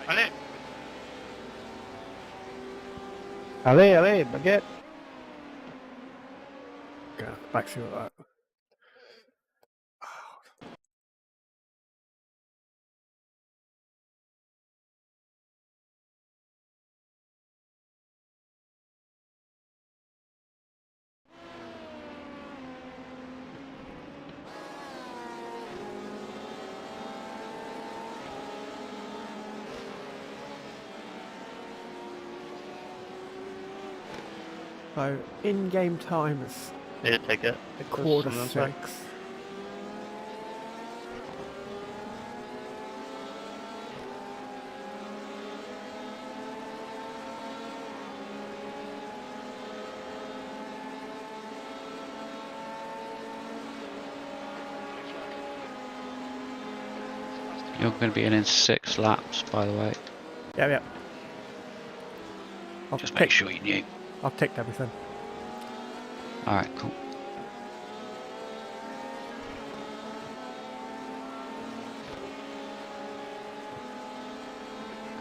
Allez. Allez, baguette. Go back to that. So, in-game time is Yeah, take it. a quarter That's 6. fine. You're going to be in 6 laps, by the way. Yeah. Just make sure you knew. I've ticked everything. Alright, cool.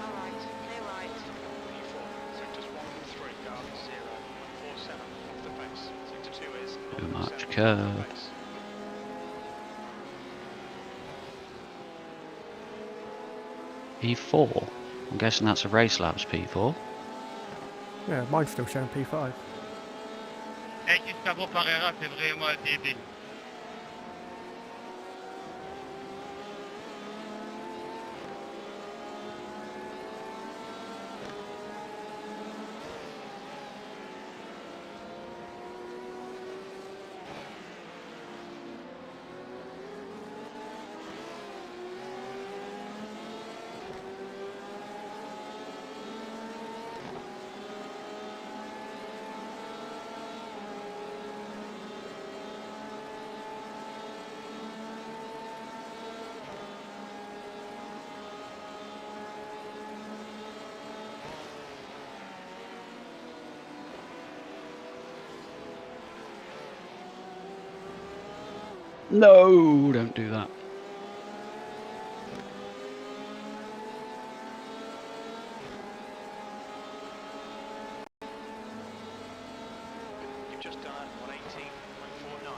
Alright, clear right. P4, sectors 1 and 3, guard 0, 147 off the base. Sector 2 is Too 0.7 much off the curve. base. P4. I'm guessing that's a Race Labs P4. Yeah, mine's still showing P5. Et Gustavo Pereira, c'est vraiment un débile. No, don't do that. You've just done a 118.49.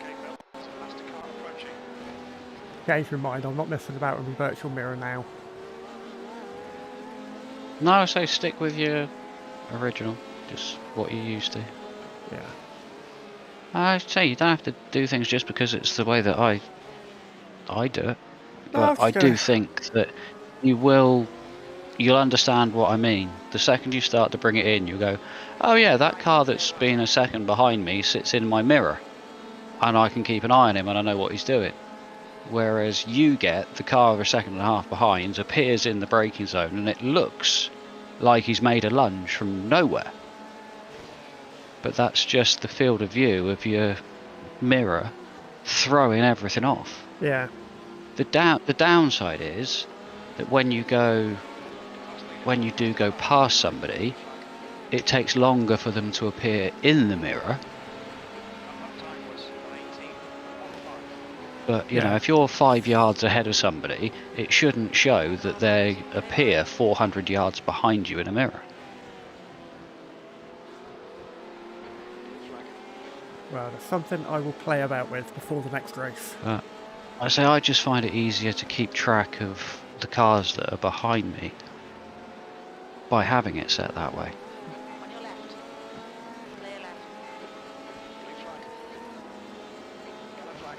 Okay, Bill, so last car approaching. Change your mind, I'm not messing about with my virtual mirror now. No, I say stick with your original, just what you're used to. Yeah. I say you don't have to do things just because it's the way that I do it. No, But I it's do good. think that you will you'll understand what I mean. The second you start to bring it in, you'll go, oh yeah, that car that's been a second behind me sits in my mirror, and I can keep an eye on him and I know what he's doing. Whereas you get the car a second and a half behind, appears in the braking zone, and it looks like he's made a lunge from nowhere. But that's just the field of view of your mirror throwing everything off. Yeah. The downside is that when you do go past somebody, it takes longer for them to appear in the mirror. But you know, if you're 5 yards ahead of somebody, it shouldn't show that they appear 400 yards behind you in a mirror. Well, that's something I will play about with before the next race. I just find it easier to keep track of the cars that are behind me by having it set that way. On your left. Clear left. Blue flag. Yellow flag.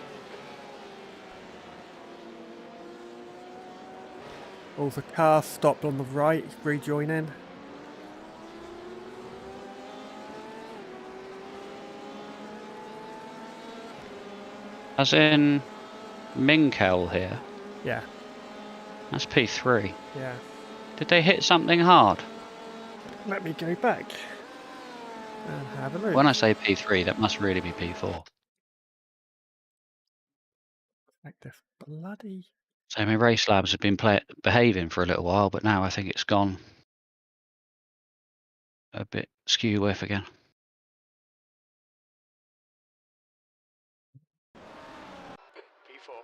All the cars stopped on the right, rejoining. As in Minkel here. Yeah. That's P3. Yeah. Did they hit something hard? Let me go back and have a look. When I say P3, that must really be P4. Like this bloody... So I mean, Race Labs have been behaving for a little while, but now I think it's gone a bit skew whiff again. P4.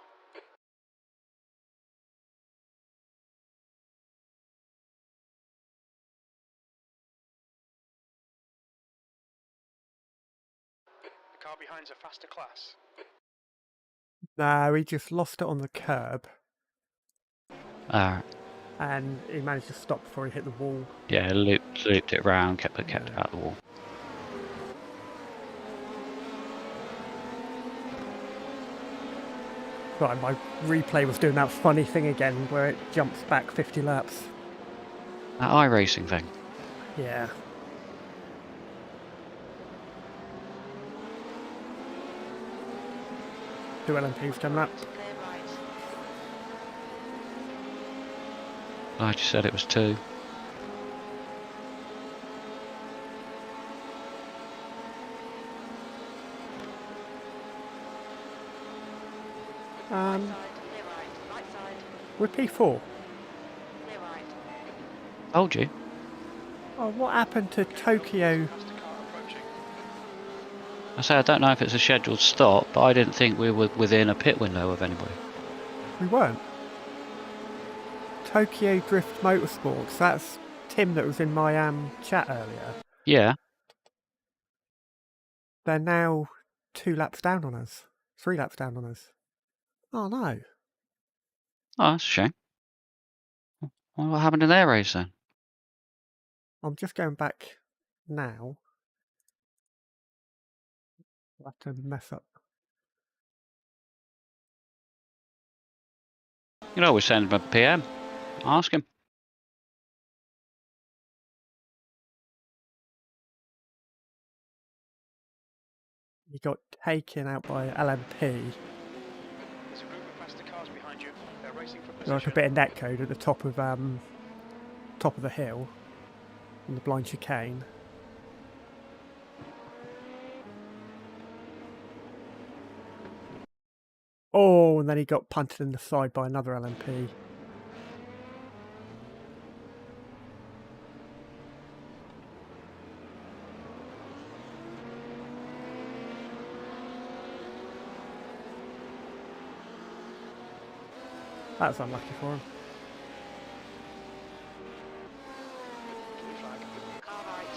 The car behind's a faster class. No, he just lost it on the curb. Alright. And he managed to stop before he hit the wall. Yeah, looped it around, kept it out of the wall. Right, my replay was doing that funny thing again where it jumps back 50 laps. That iracing thing. Yeah. Two LMPs coming up. Clear right. I just said it was 2. Right side. Clear right. Right side. We're P4. Clear right. Told you. Oh, what happened to Tokyo? Faster car approaching. I say I don't know if it's a scheduled stop, but I didn't think we were within a pit window of anybody. We weren't. Tokyo Drift Motorsports. That's Tim that was in my chat earlier. Yeah. They're now 2 laps down on us. 3 laps down on us. Oh no. Oh, that's a shame. Well, what happened in their race then? I'm just going back now. I'll have to mess up. You can always send him a PM. Ask him. He got taken out by LMP. There's a group of faster cars behind you. They're racing for Like a position. bit of netcode at the top of the hill on the blind chicane. Oh, and then he got punted in the side by another LMP. That's unlucky for him. Blue flag. Car right.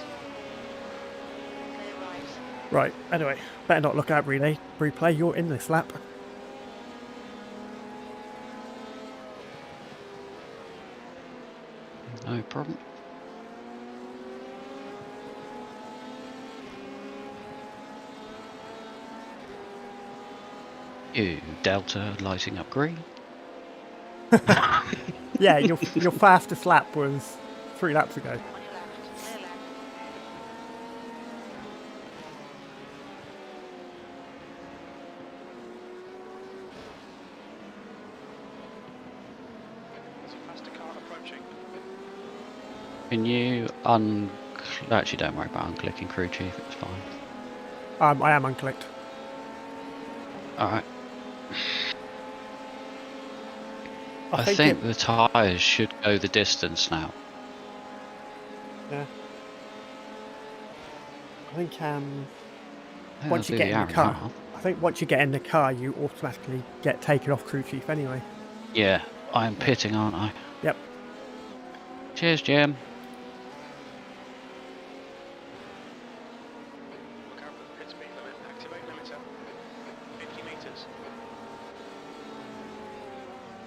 Clear right. Right, anyway, better not look at replay, you're in this lap. No problem. You Delta lighting up green. Yeah, your fastest lap was 3 laps ago. On your left, clear left. There's a faster car approaching. Can you actually, don't worry about unclicking crew chief, it's fine. I am unclicked. Alright. I I think think the tyres should go the distance now. Yeah. I think Yeah, once they'll you do get in the the car, hour and a half. I think once you get in the car, you automatically get taken off crew chief anyway. Yeah, I'm pitting, aren't I? Yep. Cheers, Jim. Look out for the pit speed limit. Activate limiter. 50 metres.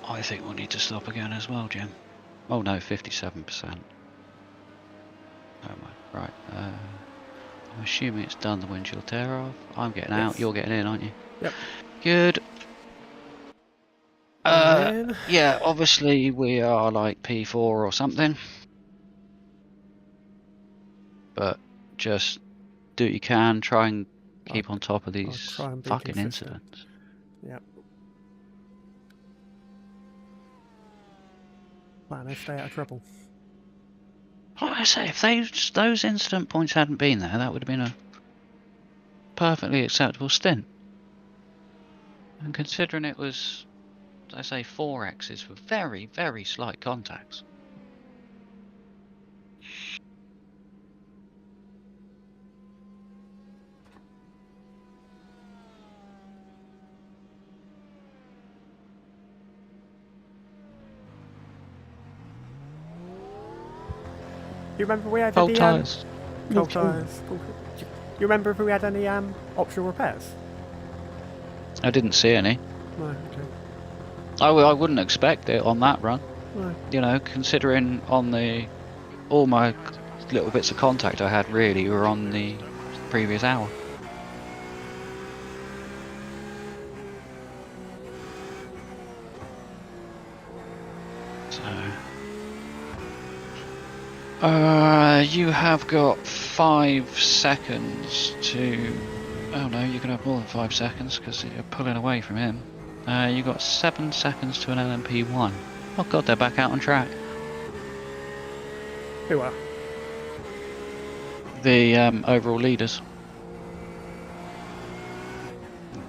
I think we'll need to stop again as well, Jim. Oh no, 57%. Oh my, right. I'm assuming it's done the windshield tear off. I'm getting out, you're getting in, aren't you? Yep. Good. And Yeah, obviously we are like P4 or something. But just do what you can, try and keep on top of these try and be fucking consistent. incidents. Yep. Man, they stay out of trouble. Like I say, if those incident points hadn't been there, that would have been a perfectly acceptable stint. And considering it was, as I say, 4 X's with very, very slight contacts. You remember we had Cold any tyres. cold tyres? You remember if we had any optional repairs? I didn't see any. No, okay. I wouldn't expect it on that run. No. You know, considering on all my little bits of contact I had really were on the previous hour. So, you have got 5 seconds to. Oh no, you can have more than 5 seconds because you're pulling away from him. You've got 7 seconds to an LMP1. Oh god, they're back out on track. Who are? The overall leaders.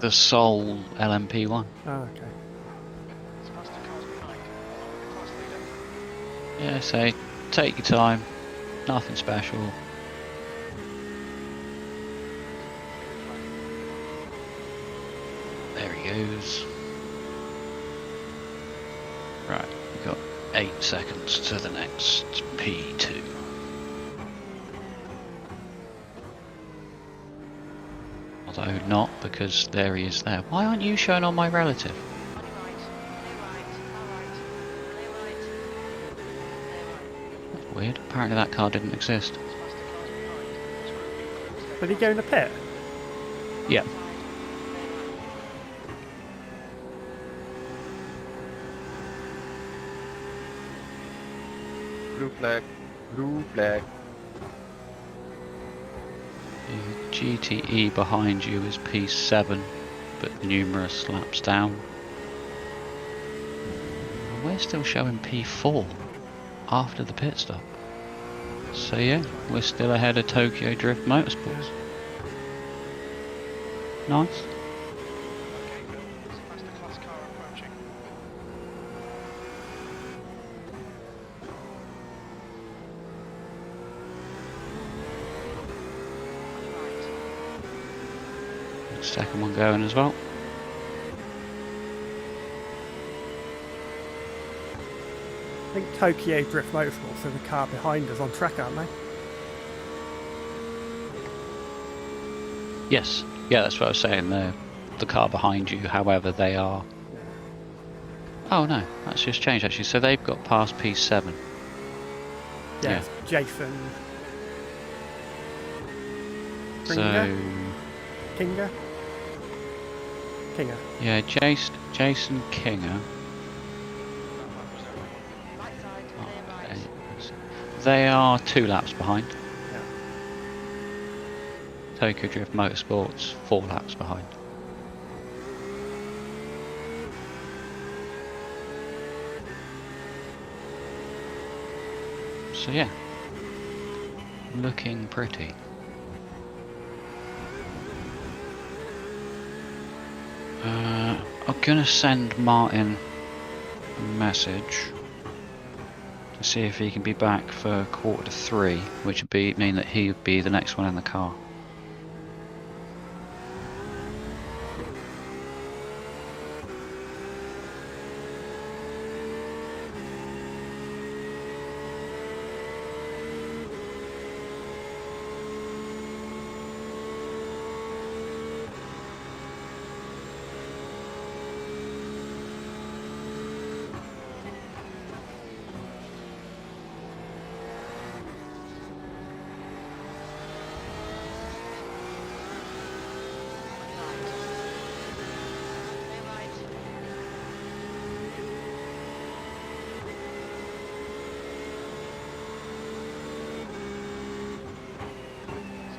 The sole LMP1. Oh, okay. There's faster cars behind. Class leader. Yeah, so take your time. Nothing special. There he goes. Right, we've got 8 seconds to the next P2. Although not, because there he is there. Why aren't you shown on my relative? On your right, clear right, car right, clear right. That's weird. Apparently that car didn't exist. Did he go in the pit? Yep. Blue flag. Blue flag. The GTE behind you is P7, but numerous laps down. We're still showing P4 after the pit stop. So yeah, we're still ahead of Tokyo Drift Motorsports. Nice. Okay, Bill. There's a faster class car approaching. Second one going as well. I think Tokyo Drift Motorsports are the car behind us on track, aren't they? Yes. Yeah, that's what I was saying. The car behind you, however, they are. Oh no, that's just changed actually. So they've got past P7. Yeah. Jason. So. Kinga? Kinga. Yeah, Jason Kinger. They are 2 laps behind. Yeah. Tokyo Drift Motorsports 4 laps behind. So yeah, looking pretty. I'm gonna send Martin a message to see if he can be back for 2:45, which would mean that he would be the next one in the car.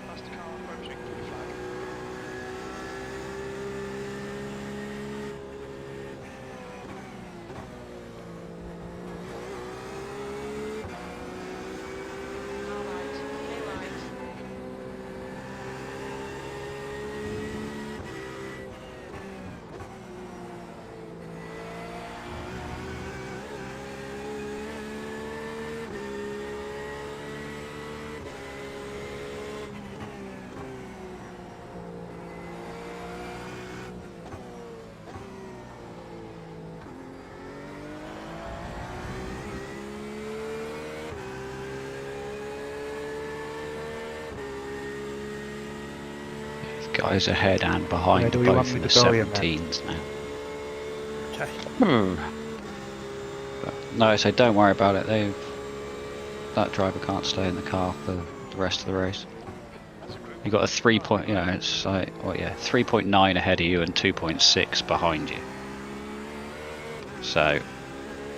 Faster car approaching blue flag. Alright, clear right. Guys ahead and behind Where do you want both me in the to go, Ian, 17s now. Okay. But no, so don't worry about it. That driver can't stay in the car for the rest of the race. You got a 3 point, it's like, 3.9 ahead of you and 2.6 behind you. So,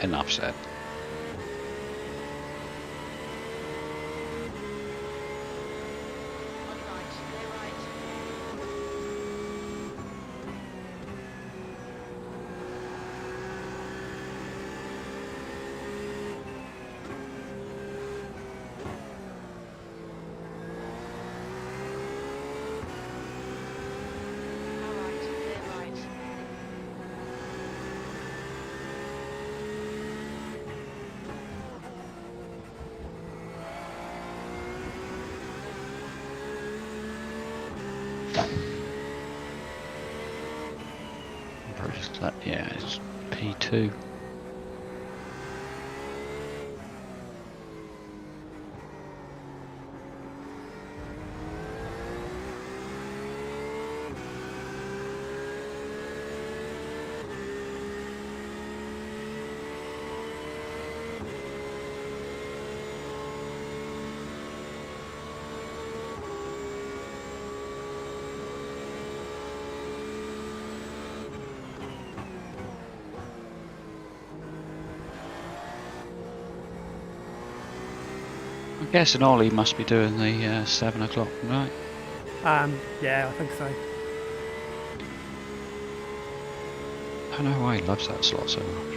enough said. Yeah, it's P2. I'm guessing Ollie must be doing the 7 o'clock, right? Yeah, I think so. I don't know why he loves that slot so much.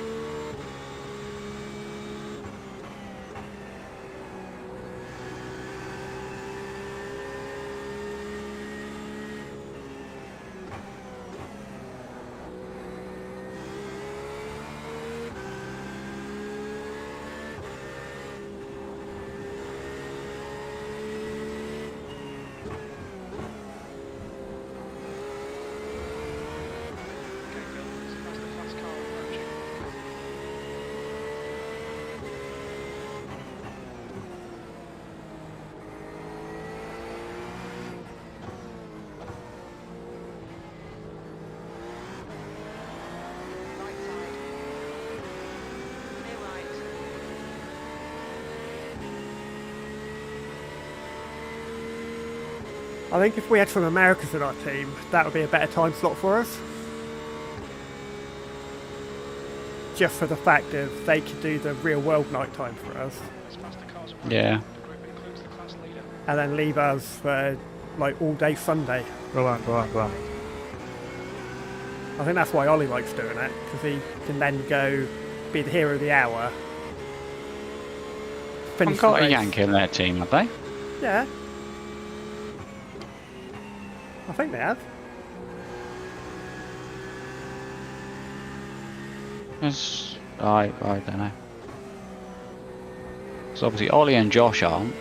I think if we had some Americans in our team, that would be a better time slot for us. Just for the fact of they could do the real world night time for us. Faster car cars approaching. Yeah. The group includes the class leader. And then leave us for like all day Sunday. Go on, go on, go on. I think that's why Ollie likes doing it, because he can then go be the hero of the hour. Finish I've got the a race. Yankee in their team, have they? Yeah. I think they have. I don't know. So obviously Ollie and Josh aren't.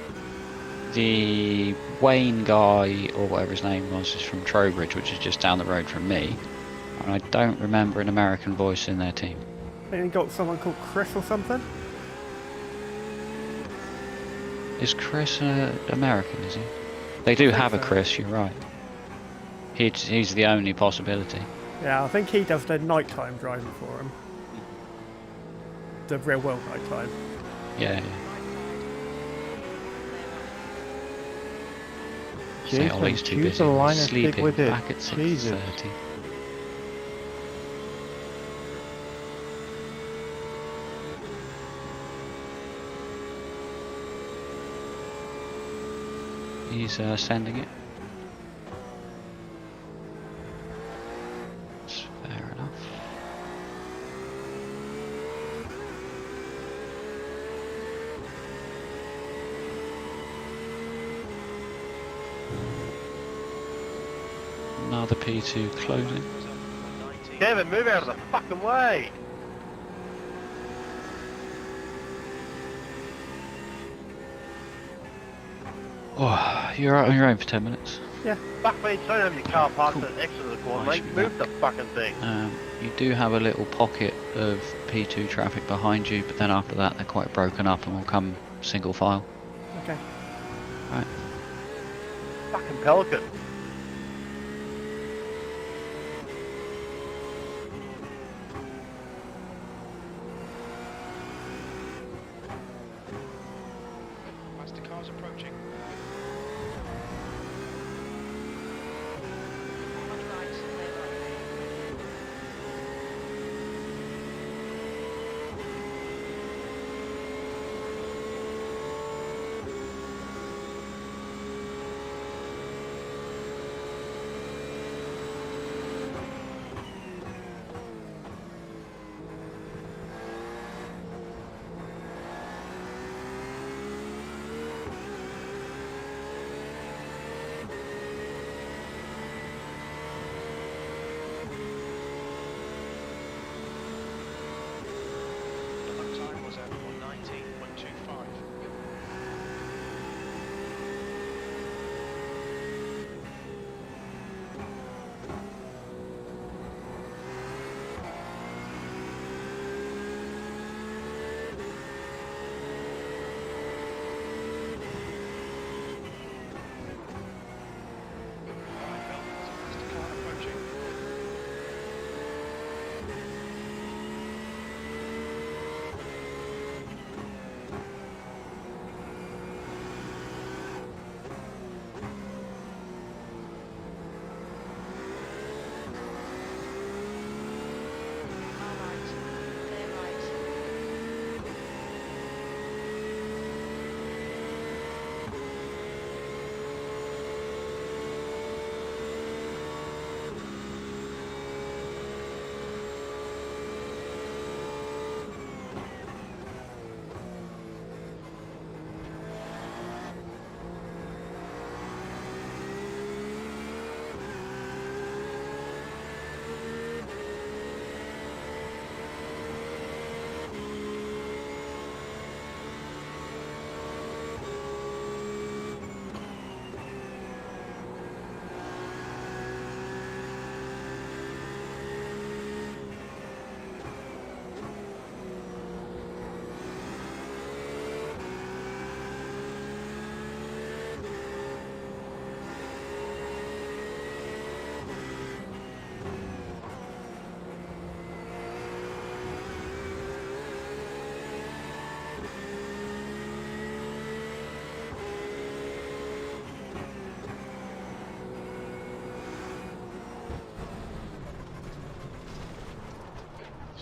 The Wayne guy, or whatever his name was, is from Trowbridge, which is just down the road from me. And I don't remember an American voice in their team. They got someone called Chris or something. Is Chris American, is he? They do have a so. Chris, you're right. He's the only possibility. Yeah, I think he does the nighttime driving for him. The real world nighttime. Yeah. Say Jason, Ollie's too choose busy a line and stick sleeping with it. back at 6:30. Jesus. He's sending it. That's fair enough. Another P2 closing. Kevin, move out of the fucking way! Oh, you're out on your own for 10 minutes. Fuck me, don't have your car parked at the exit of the corner, I mate. should Move the fucking thing. You do have a little pocket of P2 traffic behind you, but then after that they're quite broken up and will come single file. Okay. Right. Fucking Pelican. As the cars approaching. On your right, clear right.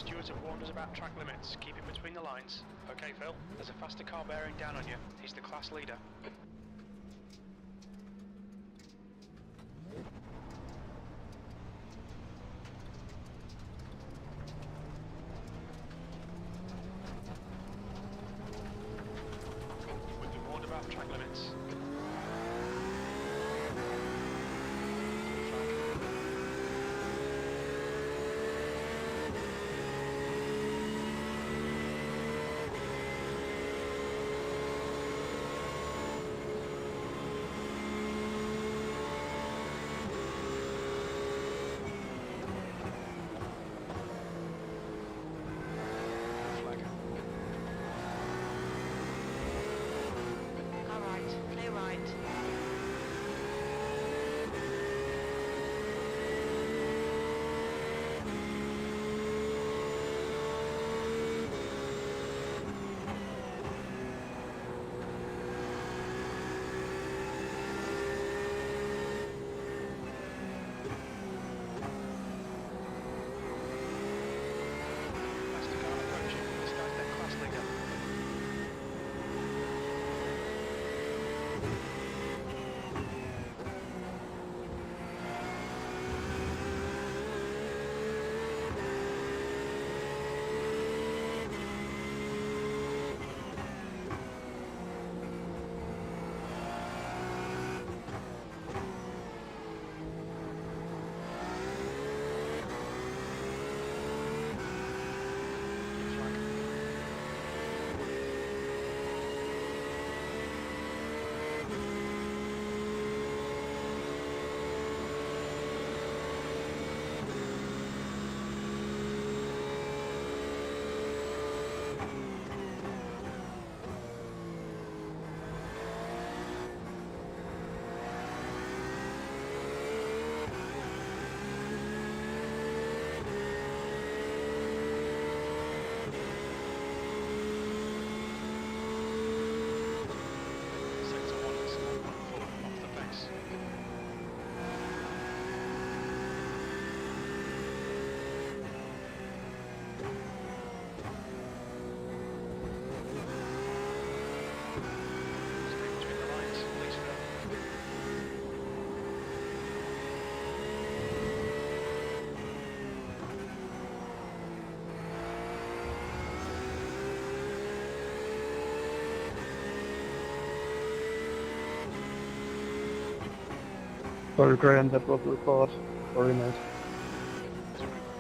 Stewards have warned us about track limits. Keep in between the lines. Okay, Phil. There's a faster car bearing down on you. He's the class leader. We've been warned about track limits. Very grand, that was the report. Very nice.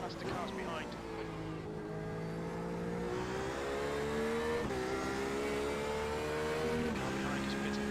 Faster cars behind. Car behind is pitting.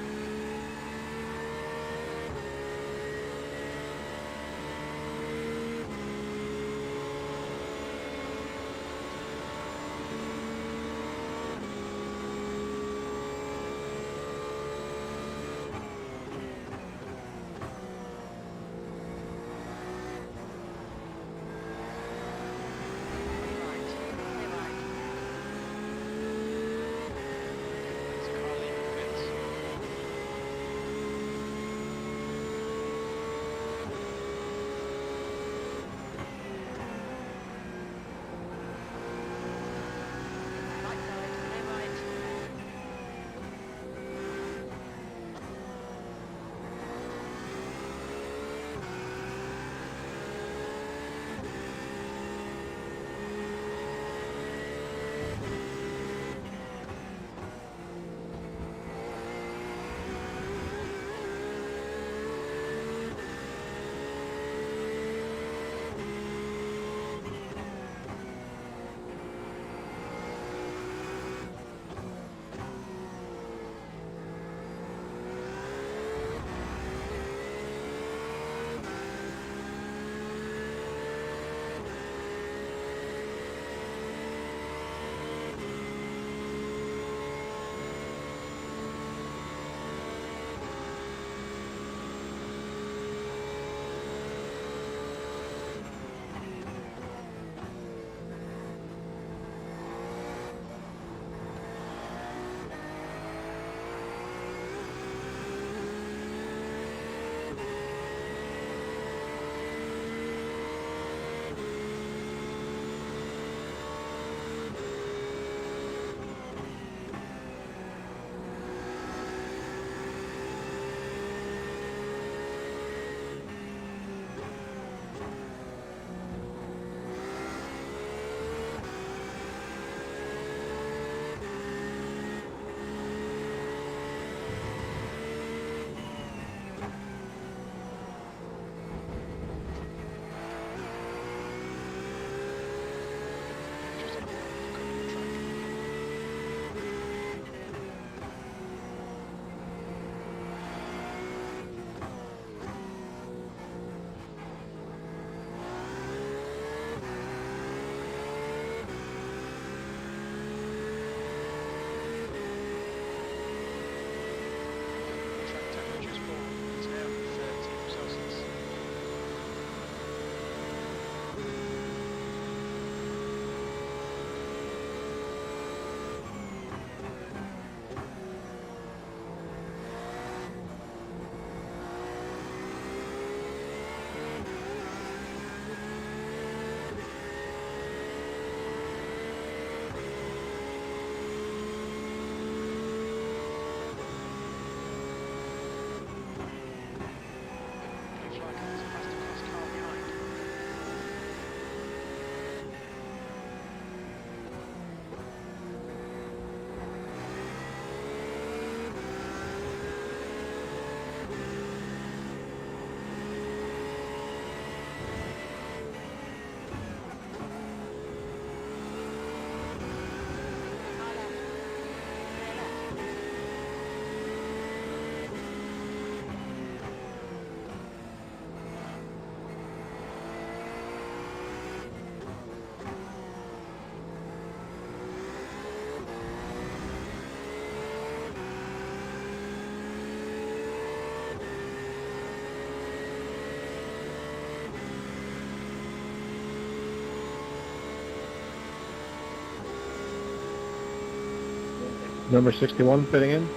Number 61 fitting in.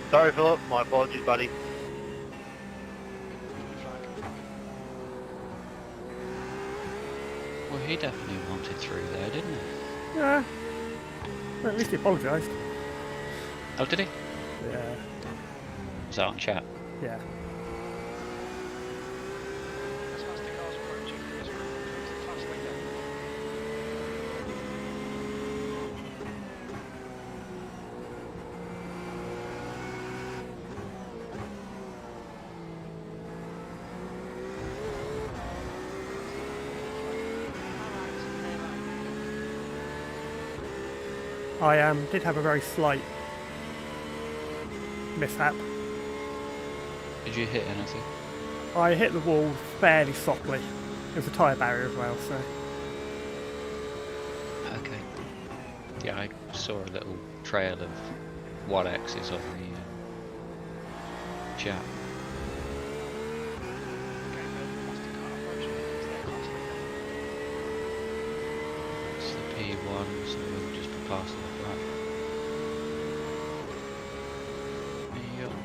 Sorry, Philip. My apologies, buddy. Well, he definitely wanted through there, didn't he? Yeah. Well, at least he apologised. Oh, did he? Yeah. Was that on chat? Yeah. As faster cars approaching this route comes the class leader. I did have a very slight mishap. Did you hit anything? I hit the wall fairly softly. There's a tyre barrier as well, so. Okay. Yeah, I saw a little trail of 1X's on the chat. It's the P1, so we'll just be passing the front. You got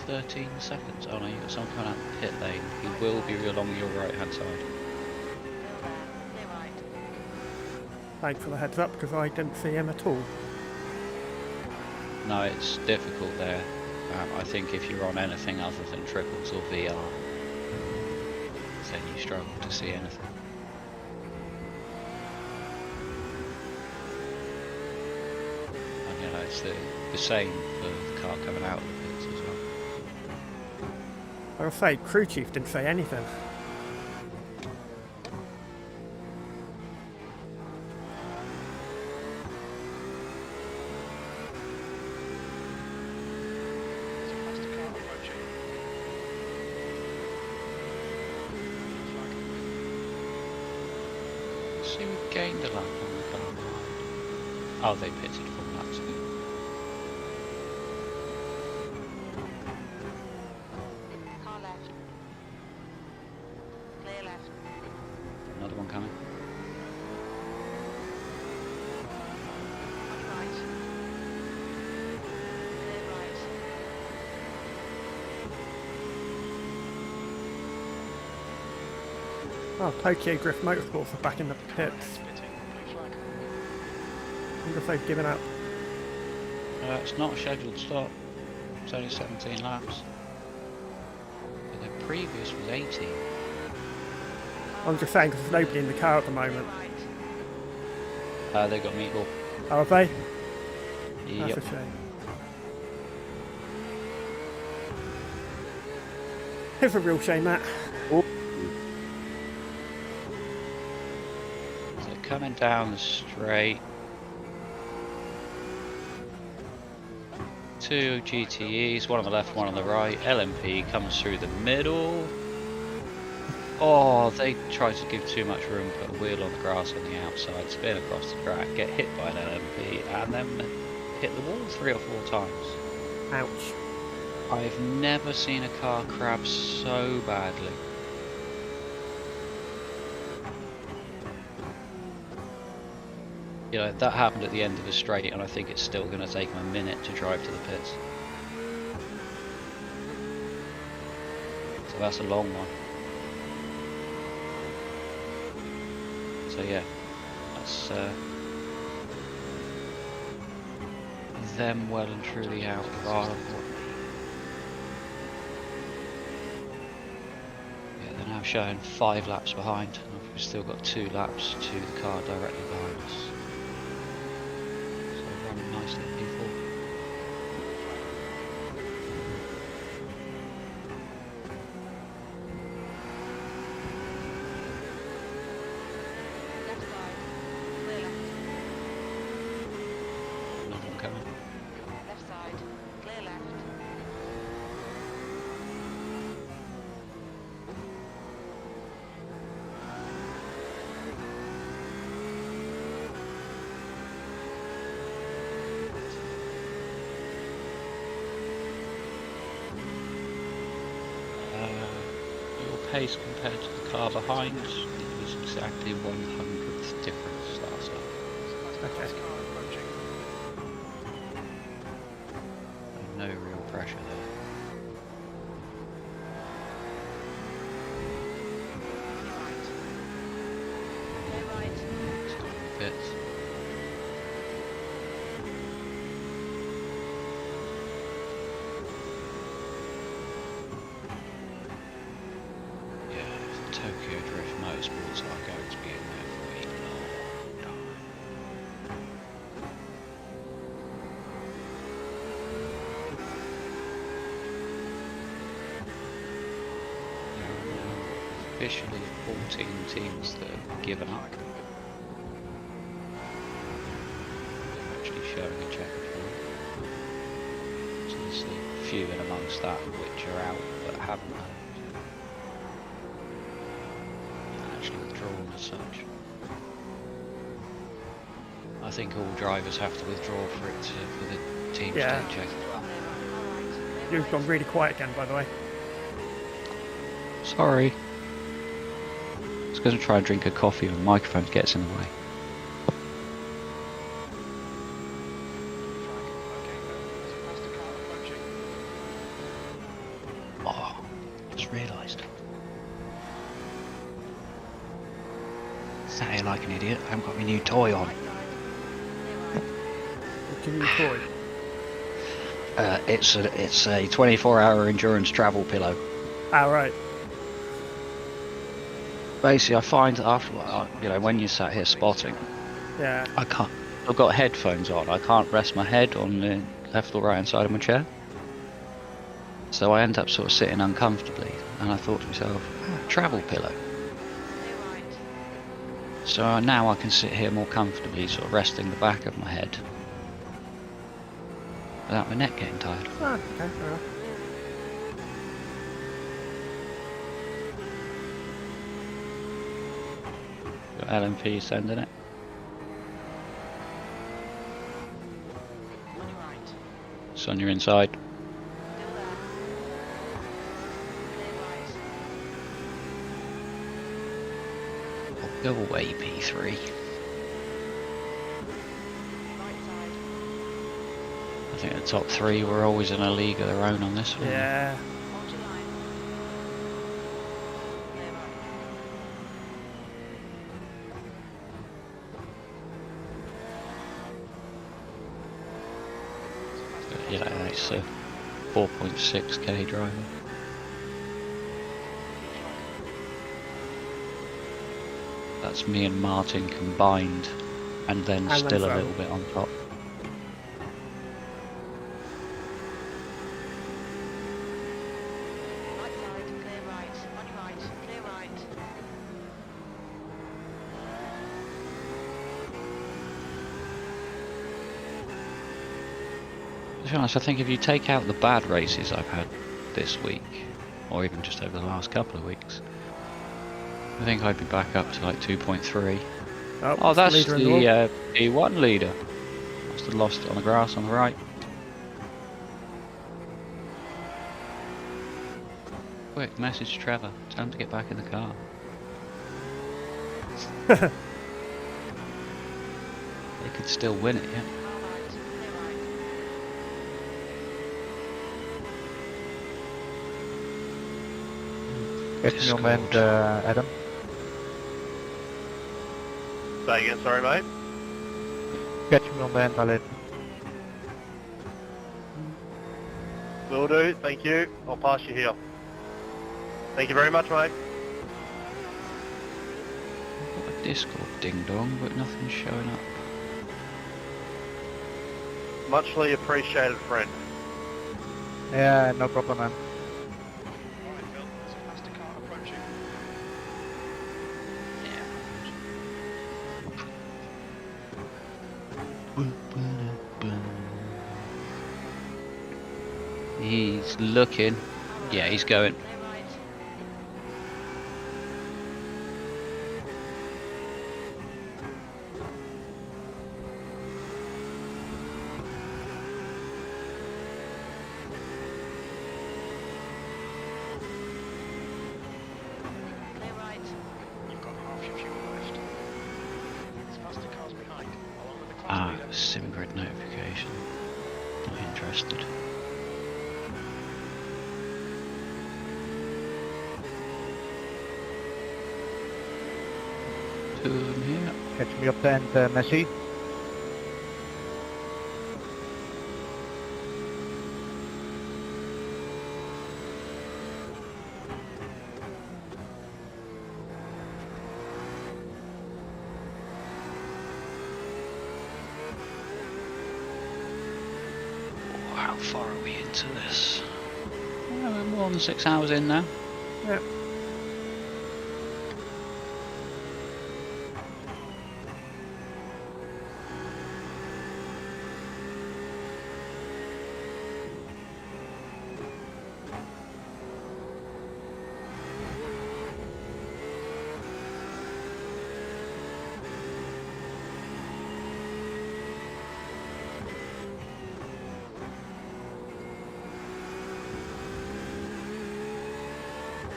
13 seconds. Oh no, you got someone coming out the pit lane. He will be along your right hand side. Thanks for the heads up, because I didn't see him at all. No, it's difficult there. I think if you're on anything other than triples or VR, then you struggle to see anything. And you know, it's the same for the car coming out of the pits as well. I'll say, crew chief didn't say anything. See, we gained a lap on the car behind. Oh, they pitted from laps ago. Car left. Clear left. Another one coming. On right. Clear right. Oh, Tokyo Drift Motorsports are back in the pits. I wonder if they've given up. It's not a scheduled stop. It's only 17 laps. But the previous was 18. I'm just saying because there's nobody in the car at the moment. They got meatball. Oh, have they? Yep. That's a shame. It's a real shame, that. So coming down the straight. Two GTEs, one on the left, one on the right. LMP comes through the middle. Oh, they tried to give too much room, put a wheel on the grass on the outside, spin across the track, get hit by an LMP, and then hit the wall 3 or 4 times. Ouch. I've never seen a car crab so badly. You know, that happened at the end of the straight, and I think it's still going to take him a minute to drive to the pits. So that's a long one. So yeah, that's them well and truly out of our... Yeah, they're now showing 5 laps behind, and we've still got 2 laps to the car directly behind us. So running nicely at P4. Left side, clear left. pace compared to the car behind. It was exactly 100th difference last lap. Okay. No real pressure there. Still in fits. Yeah, the Tokyo Drift Motorsports are going to be in there for a long time. Officially 14 teams that have given up. They're actually showing a checkered flag. So there's a few in amongst that which are out but haven't actually withdrawn as such. I think all drivers have to withdraw for the teams to Yeah. get checked. You've gone really quiet again, by the way. Sorry. I was going to try and drink a coffee and the microphone gets in the way. Oh, just realised. Sat here like an idiot. I haven't got my new toy on. What's your new toy? It's a 24-hour endurance travel pillow. Ah, right. Basically, I find after when you're sat here spotting, Yeah. I can't. I've got headphones on. I can't rest my head on the left or right hand side of my chair. So I end up sort of sitting uncomfortably, and I thought to myself, travel pillow. So now I can sit here more comfortably, sort of resting the back of my head, without my neck getting tired. Ah, okay, fair enough. Got LMP sending it. It's on your inside. Go away, P3. I think the top three were always in a league of their own on this one. Yeah. But yeah, it's a 4.6k driver. That's me and Martin combined, and then And still then a some. little bit on top. Right side, clear right. On your right, clear right. To be honest, I think if you take out the bad races I've had this week, or even just over the last couple of weeks, I think I'd be back up to like 2.3. Oh, that's leader in the the E1 leader. Must have lost it on the grass on the right. Quick, message Trevor. Tell him to get back in the car. They could still win it, yeah. Get your man, Adam. Say again, sorry mate. Get your man, Valet. Will do, thank you. I'll pass you here. Thank you very much, mate. I've got a Discord ding dong, but nothing's showing up. Muchly appreciated, friend. Yeah, no problem, man. Alright, Phil, there's a faster car approaching. He's looking. Yeah, he's going. Sim grid notification. Not interested. Two of them here. Catch me up then, Messi. How far are we into this? Well, we're more than 6 hours in now. Yep.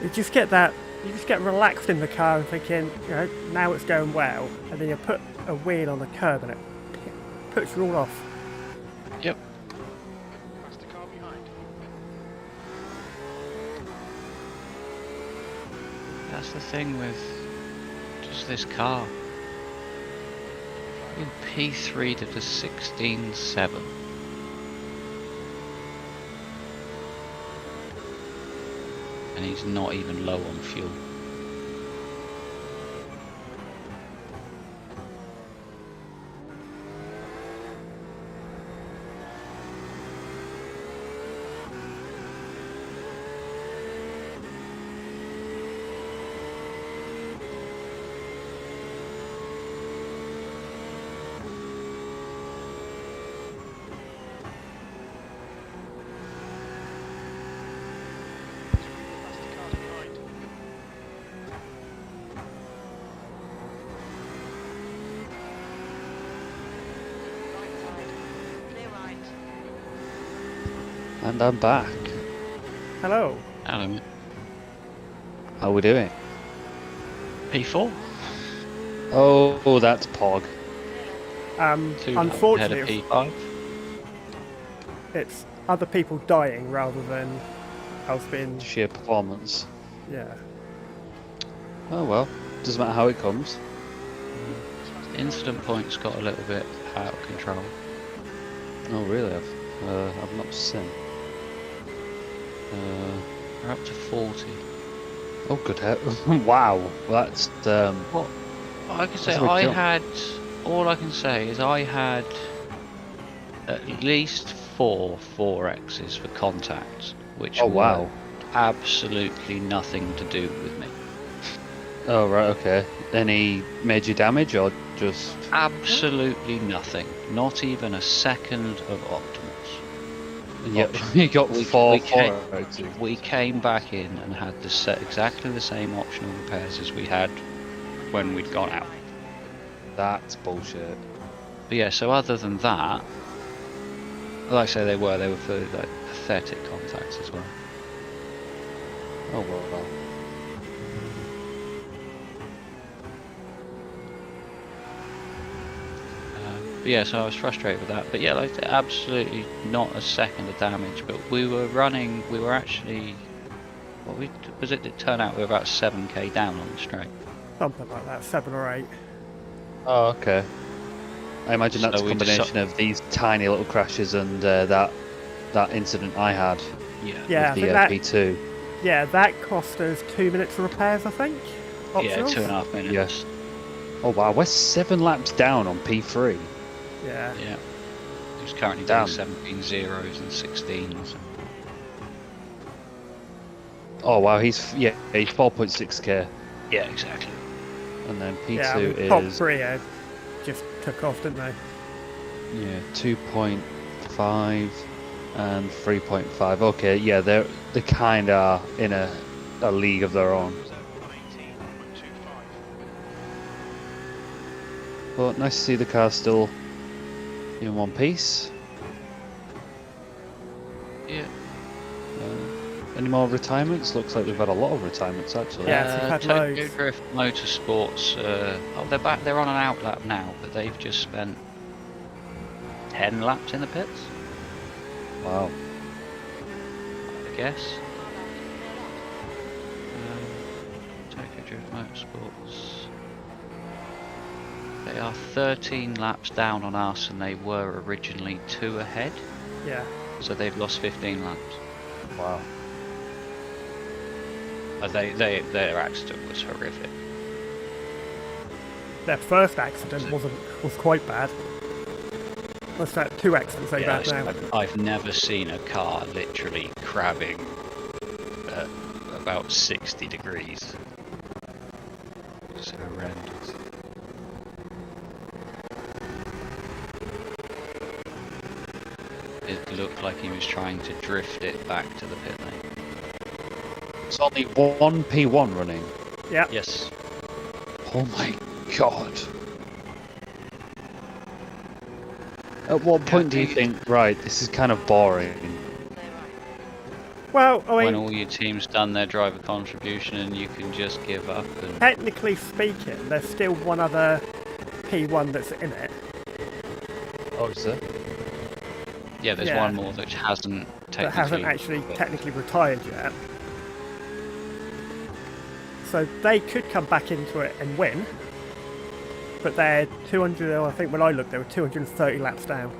You just get relaxed in the car and thinking, now it's going well, and then you put a wheel on the curb and it puts you all off. Yep. Past the car behind. That's the thing with just this car. In P3 did a 16.7. And he's not even low on fuel. Past the cars behind. Right side. Clear right. And I'm back. Hello. Alan, How we doing? P4? Oh, that's Pog. Two ahead of Unfortunately, P5. it's other people dying rather than us being. Sheer performance. Yeah. Oh well, doesn't matter how it comes. Incident points got a little bit out of control. Oh really? I've not seen. We're up to 40. Oh good hell! Wow, that's What? I can say That's a big I jump. had. All I can say is I had at least 4 4Xs for contacts, which Oh, were wow. absolutely nothing to do with me. Oh right, okay. Any major damage or just? Absolutely nothing. Not even a second of optimals. Yep, you got four came, four. we came back in and had exactly the same optional repairs as we had when we'd gone out. That's bullshit. But yeah, so other than that, like I say, they were for like pathetic contacts as well. Oh well. But yeah, so I was frustrated with that. But yeah, like absolutely not a second of damage. But we were actually, what was it? It turned out we were about 7k down on the straight. Something like that, 7 or 8. Oh okay. I imagine that's So a we combination of these tiny little crashes and that incident I had Yeah, with I the think P2. Yeah, that cost us 2 minutes of repairs, I think. Yeah, Optionals? 2.5 minutes. Yes. Oh wow, we're 7 laps down on P3. Yeah. Yeah. He's currently doing 17 zeros and 16s. Oh wow, he's 4.6k. Yeah, exactly. And then P2 Yeah, I mean, top is 3 just took off, didn't they? 2.5 and 3.5. Okay, yeah, they kind of are in a league of their own. But nice to see the car still in one piece. Yeah. Any more retirements? Looks like we've had a lot of retirements actually. Yeah, we've had Tokyo loads. Drift Motorsports. They're back. They're on an outlap now, but they've just spent 10 laps in the pits, Wow. I guess. Tokyo Drift Motorsports. They are 13 laps down on us, and they were originally 2 ahead. Yeah. So they've lost 15 laps. Wow. Their accident was horrific. Their first accident was quite bad. What's that? 2 accidents they've had now. I've never seen a car literally crabbing at about 60 degrees. It's horrendous. It looked like he was trying to drift it back to the pit lane. It's only one P1 running. Yeah. Yes. Oh my god. At what point do you think, right, this is kind of boring? Well, I mean, when all your team's done their driver contribution and you can just give up. And technically speaking, there's still one other P1 that's in it. Oh, is there? Yeah, there's one more that hasn't actually technically retired yet. So they could come back into it and win. But they're 200, I think when I looked, they were 230 laps down.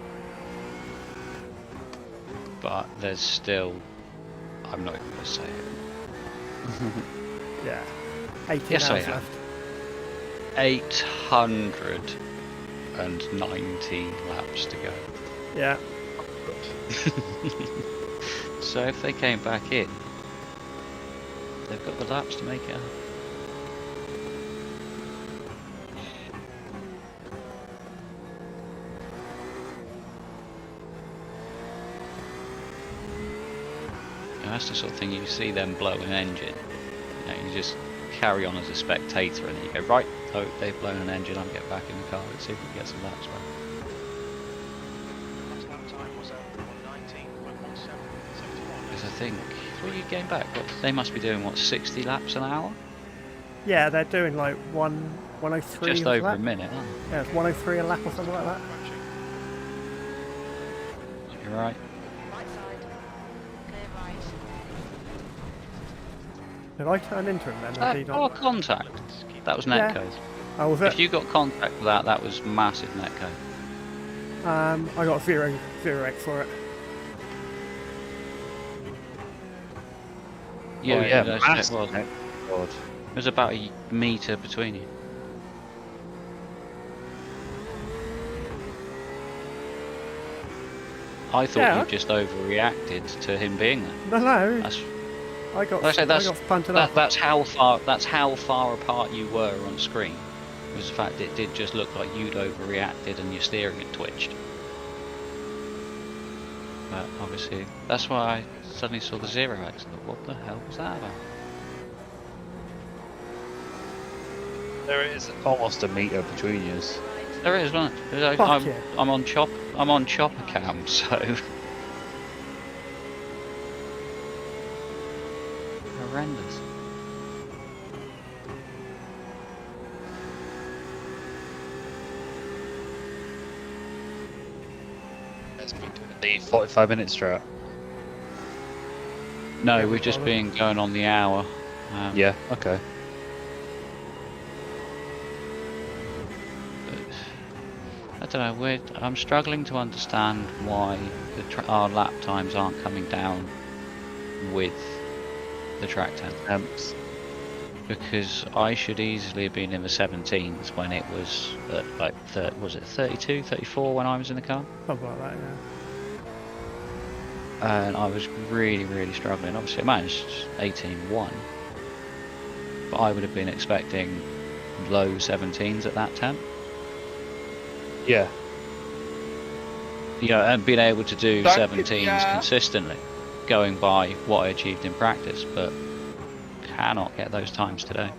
But there's still, I'm not even going to say it. Yeah. 18 yes, hours I left. have. 819 laps to go. Yeah. So if they came back in, they've got the laps to make it up. That's the sort of thing you see them blow an engine. You know, you just carry on as a spectator and then you go, right, oh, they've blown an engine, I'll get back in the car, let's see if we can get some laps back. Last lap time was 1:19.17. Because I think, what are you getting back? What, they must be doing, what, 60 laps an hour? Yeah, they're doing like 103 Just a over lap. a minute, aren't they? Yeah, it's 103 a lap or something like that. You're right. Right side. Clear right. Did I turn into him then? Or did he not? Oh, contact. That was netcode. Oh, was it? If you got contact with that, that was massive netcode. I got 0x for it. Yeah, oh, yeah, it massive was. net code. There's about a metre between you. I thought you just overreacted to him being there. No. That's, I got punted up. That's how far apart you were on screen. Was the fact it did just look like you'd overreacted and your steering had twitched. But obviously, that's why I suddenly saw the 0x. I thought, what the hell was that about? There is almost a metre between you. There is, right? I'm on chopper cam, so horrendous. Let's be doing the 45-minute strat. No, we've just been going on the hour. Yeah, okay. I don't know. I'm struggling to understand why our lap times aren't coming down with the track temps. Because I should easily have been in the 17s when it was at like was it 32, 34 when I was in the car? Something like that, yeah. And I was really, really struggling. Obviously, I managed 18.1, but I would have been expecting low 17s at that temp. Yeah. You know, and being able to do 17s consistently, going by what I achieved in practice, but cannot get those times today.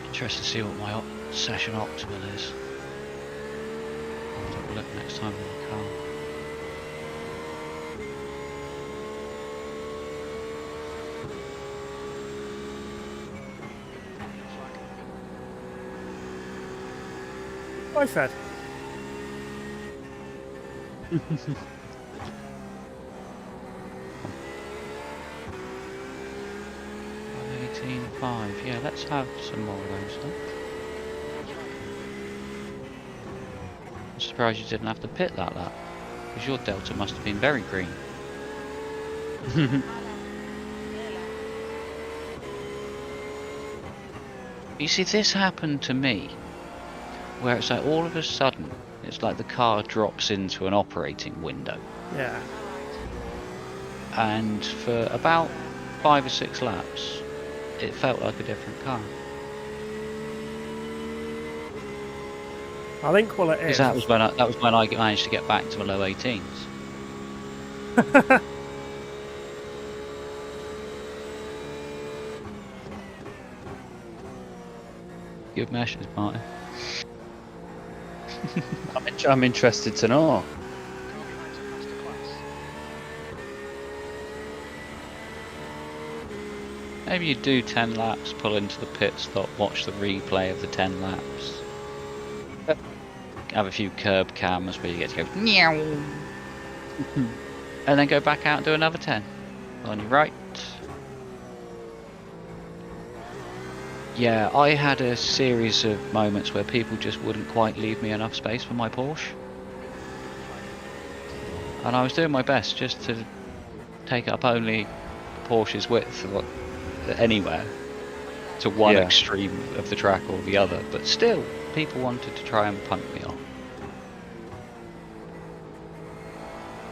Interested to see what my session optimal is. I'll have a look next time in the car. I said. 18.5. Yeah, let's have some more of those then. I'm surprised you didn't have to pit that lap, because your delta must have been very green. You see, this happened to me, where it's like all of a sudden, it's like the car drops into an operating window. Yeah. And for about 5 or 6 laps, it felt like a different car. I think what it is. That was when I managed to get back to my low 18s. Good message, Martin. I'm interested to know. Maybe you do 10 laps, pull into the pit stop, watch the replay of the 10 laps. Have a few curb cams where you get to go meow, and then go back out and do another 10 on your right. Yeah, I had a series of moments where people just wouldn't quite leave me enough space for my Porsche, and I was doing my best just to take up only Porsche's width anywhere to one extreme of the track or the other, but still people wanted to try and punt me off.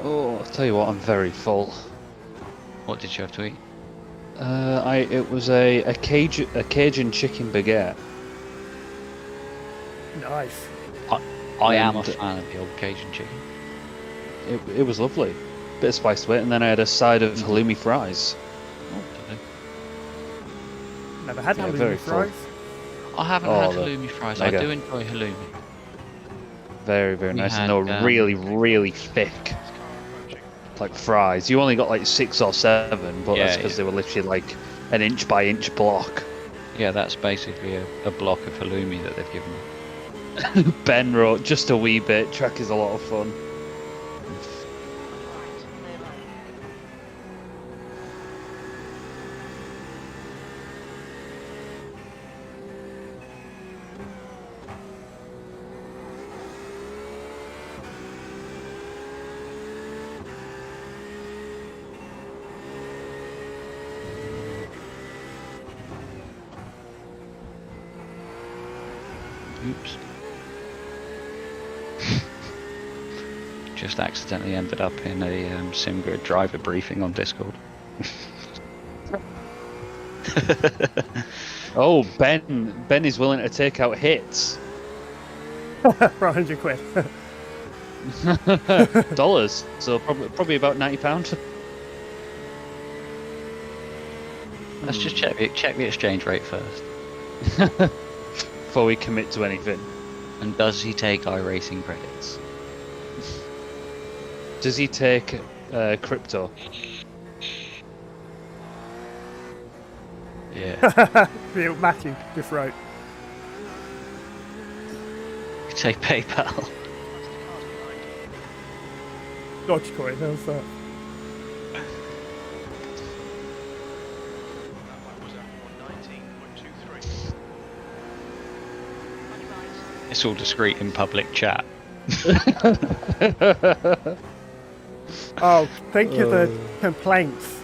Oh, I'll tell you what, I'm very full. What did you have to eat? It was a Cajun chicken baguette. Nice. I am a fan of the old Cajun chicken. It was lovely. Bit of spice to it, and then I had a side of halloumi fries. Never had halloumi very fries. I haven't had halloumi fries. mega. I do enjoy halloumi. Very, very nice, and they were really, really thick. Like fries. You only got like 6 or 7, but that's because they were literally like an inch by inch block. Yeah, that's basically a block of halloumi that they've given me. Ben wrote, just a wee bit, track is a lot of fun. Oops. Just accidentally ended up in a SimGrid driver briefing on Discord. Oh, Ben is willing to take out hits. For 100 quid. Dollars, so probably about £90. Let's just check the exchange rate first. Before we commit to anything. And does he take iracing credits? Does he take crypto? Yeah. Matthew just wrote. You take PayPal. Dogecoin, how's that? It's all discreet in public chat. Oh, think of the complaints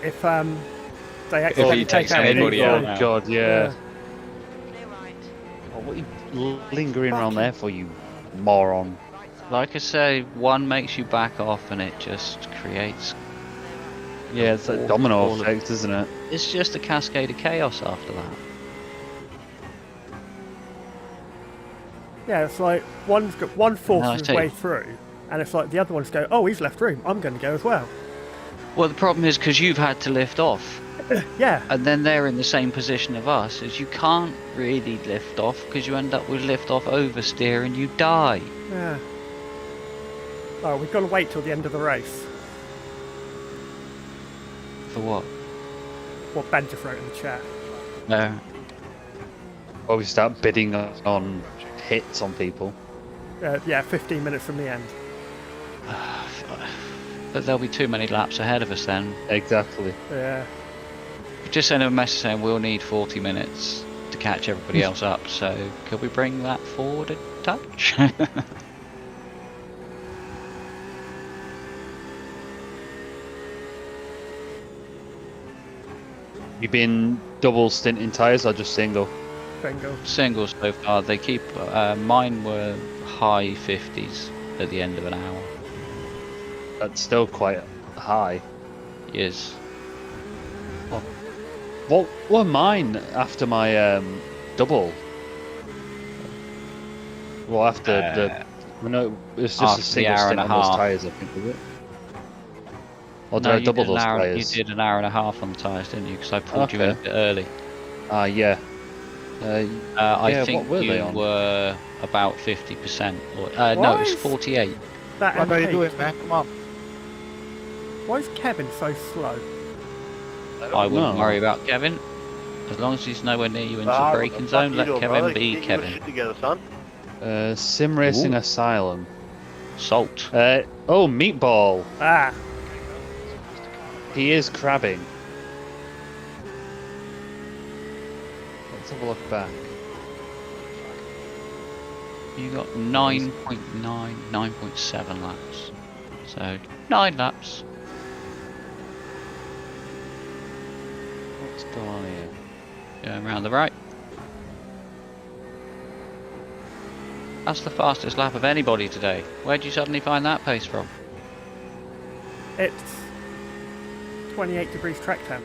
if they accidentally take out anybody out. Oh god, yeah. Oh, what are you lingering around there for, you moron? Like I say, one makes you back off and it just creates... Yeah, it's that domino effect, isn't it? It's just a cascade of chaos after that. Yeah, it's like one forces his way through, and it's like the other ones go, oh, he's left room, I'm going to go as well. Well, the problem is because you've had to lift off. Yeah. And then they're in the same position of us, is you can't really lift off because you end up with lift off oversteer and you die. Yeah. Oh, we've got to wait till the end of the race. For what? What Benja wrote in the chat. No. Or we start bidding on hits on people. Yeah, 15 minutes from the end. But there'll be too many laps ahead of us then. Exactly. Yeah. Just send a message saying we'll need 40 minutes to catch everybody else up. So could we bring that forward a touch? You been double stinting tyres or just single? Bingo. Single so far. They keep mine were high 50s at the end of an hour. That's still quite high. Yes. What were mine after my double? Well, after the no, it's just a single stint on those tyres, I think, was it? Or did I double those tyres? You did an hour and a half on the tyres, didn't you? Because I pulled you in a bit early. Yeah. I think what were they you on? were about 50%. Or, no, it was 48. What are you doing, man? Come on. Why is Kevin so slow? I wouldn't worry about Kevin. As long as he's nowhere near you into the braking zone, let Kevin be Kevin. Get together, son. Sim Racing Asylum. Salt. Oh, Meatball. Ah. He is crabbing. Let's have a look back. You got 9.9, 9.7 laps. So 9 laps. What's going on here? Going round the right. That's the fastest lap of anybody today. Where'd you suddenly find that pace from? It's 28 degrees track temp.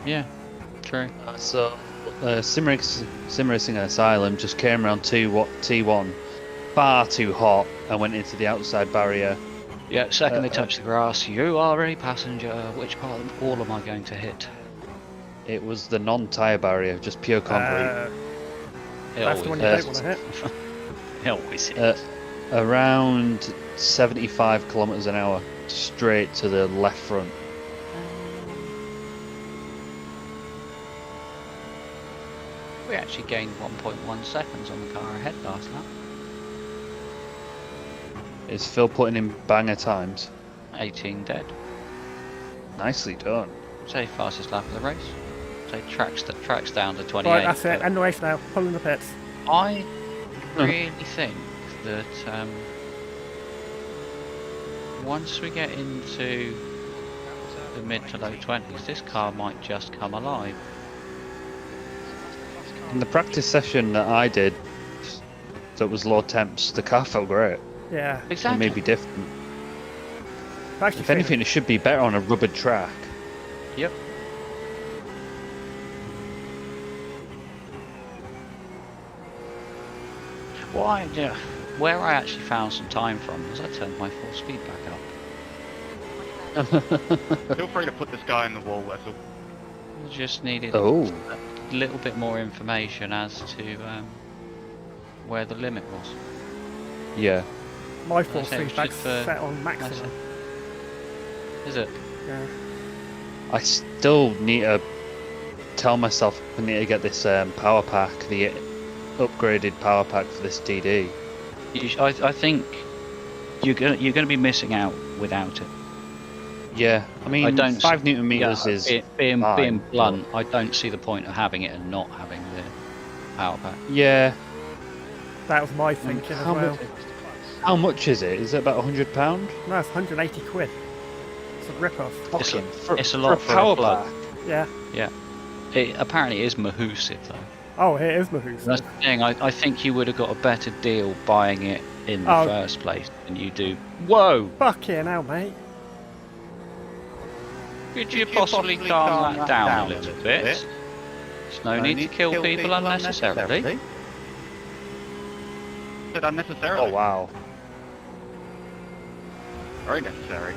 Yeah, true. So, Sim Racing Asylum just came around T1 far too hot and went into the outside barrier. Yeah, second they touch the grass, you are a passenger. Which part of all am I going to hit? It was the non-tyre barrier, just pure concrete. That's the one you don't want to hit. It always hits. Around 75 kilometers an hour, straight to the left front. We actually gained 1.1 seconds on the car ahead last lap. Is Phil putting in banger times? 18 dead. Nicely done. Say fastest lap of the race. Say tracks down to 28. Right, that's it. End the race now. Pull in the pits. I really think that once we get into the mid to low 20s, this car might just come alive. In the practice session that I did, that was low temps, the car felt great. Yeah. Exactly. It may be different. If anything, it should be better on a rubber track. Yep. Where I actually found some time from was I turned my full speed back up. Feel free to put this guy in the wall, that's all. Just needed a little bit more information as to where the limit was. Yeah. My force feedback's set on maximum. Is it? Yeah. I still need to tell myself I need to get this power pack, the upgraded power pack for this DD. I think you're gonna be missing out without it. Yeah, I mean, I don't 5 Newton meters is being fine, blunt. I don't see the point of having it and not having the power pack. Yeah. That was my thinking as well. How much is it? Is it about £100? No, it's 180 quid. It's a rip-off. It's a lot for a power plug. pack. Yeah. Yeah. It apparently is Mahusiv though. Oh, it is Mahusiv. That's the thing. I think you would have got a better deal buying it in the first place than you do. Whoa! Fucking hell, mate. Could you possibly calm that down a little bit? There's no need to kill people unnecessarily. Unnecessarily. Oh wow. Very necessary.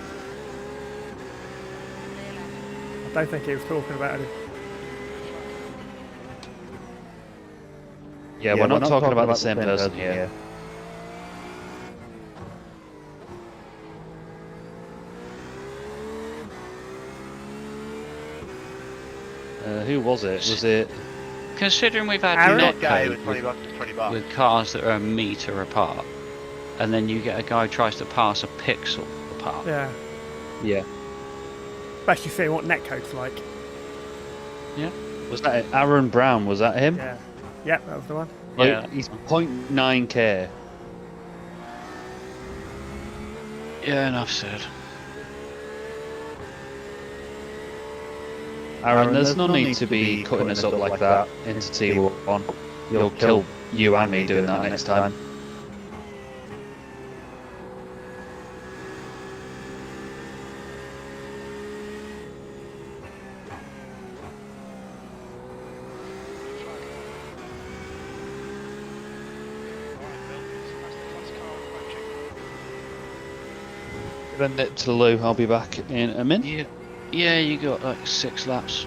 I don't think he was talking about it. Yeah, we're not talking about the same person here. Who was it? Was it Considering we've had Aaron? That guy with netcode 20 bucks is 20 bucks. with cars that are a metre apart, and then you get a guy who tries to pass a pixel apart. Yeah. Yeah. Especially seeing what netcode's like. Was that Aaron Brown? Was that him? Yeah. Yeah, that was the one. Yeah. He's 0.9k. Yeah, enough said. Aaron, there's no need to be cutting us up like that into T1. You'll kill you and me doing that next time. Send it to Lou, I'll be back in a minute. Yeah, you got like 6 laps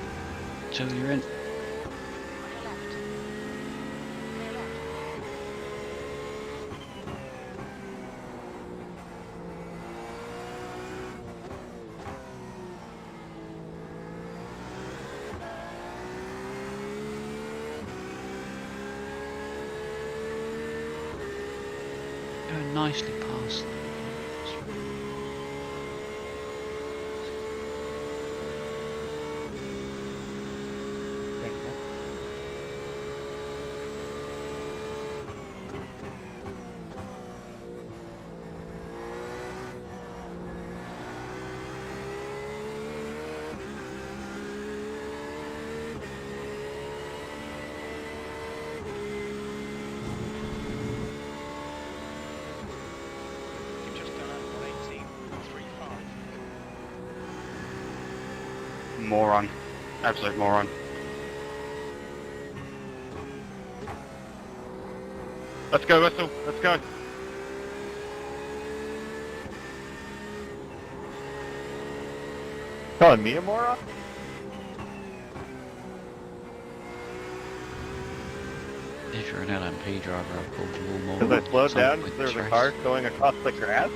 till you're in. Going nicely past them. You've just done a 118.35. Moron. Absolute moron. Let's go, Whistle. Let's go. Calling me a moron? If you're an LMP driver, I've called you all more. Because I slowed down with because there was a stress. car going across the grass?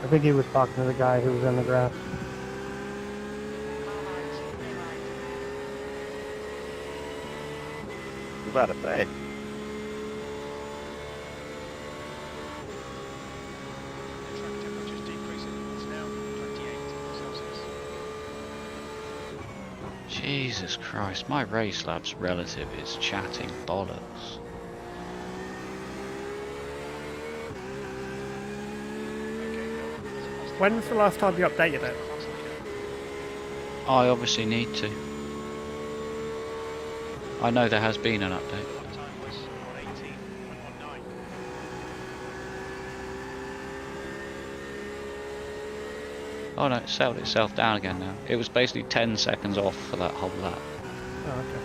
I think he was talking to the guy who was in the grass. I was about to say. Track temperature's decreasing. It's now 28 Celsius. Jesus Christ, my race lab's relative is chatting bollocks. When was the last time you updated it? I obviously need to. I know there has been an update. Lap time was 118.19. Oh no, it settled itself down again now. It was basically 10 seconds off for that whole lap. Oh, okay.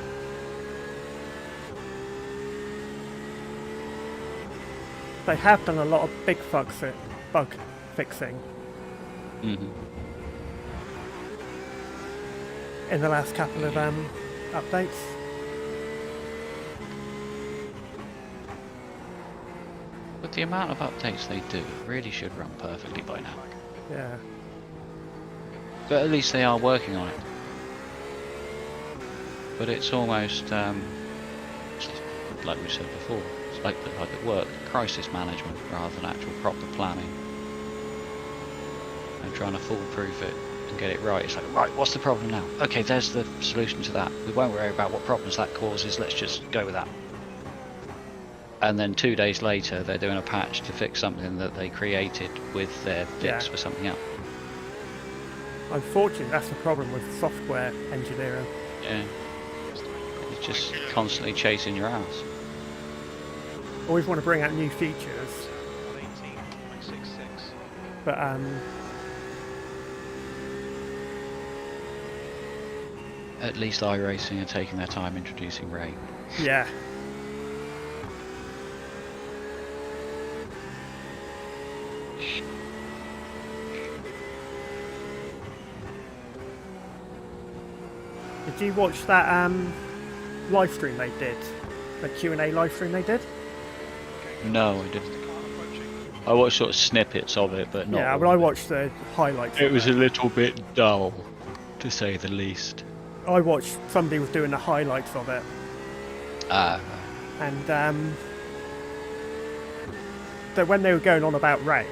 They have done a lot of bug fixing Mm-hmm. in the last couple of updates. With the amount of updates they do, it really should run perfectly by now. Yeah. But at least they are working on it. But it's almost, like we said before, it's like at work, crisis management rather than actual proper planning. And trying to foolproof it and get it right. It's like, right, what's the problem now? Okay, there's the solution to that. We won't worry about what problems that causes, let's just go with that. And then 2 days later, they're doing a patch to fix something that they created with their fix for something else. Unfortunately, that's the problem with software engineering. Yeah. It's just constantly chasing your ass. Always want to bring out new features, 118.66. but At least iRacing are taking their time introducing rain. yeah. Did you watch that live stream they did? The Q&A live stream they did? No, I didn't. I watched sort of snippets of it, but not. Yeah, all but I of it. watched the highlights. It was a little bit dull, to say the least. I watched somebody was doing the highlights of it, and so when they were going on about rain,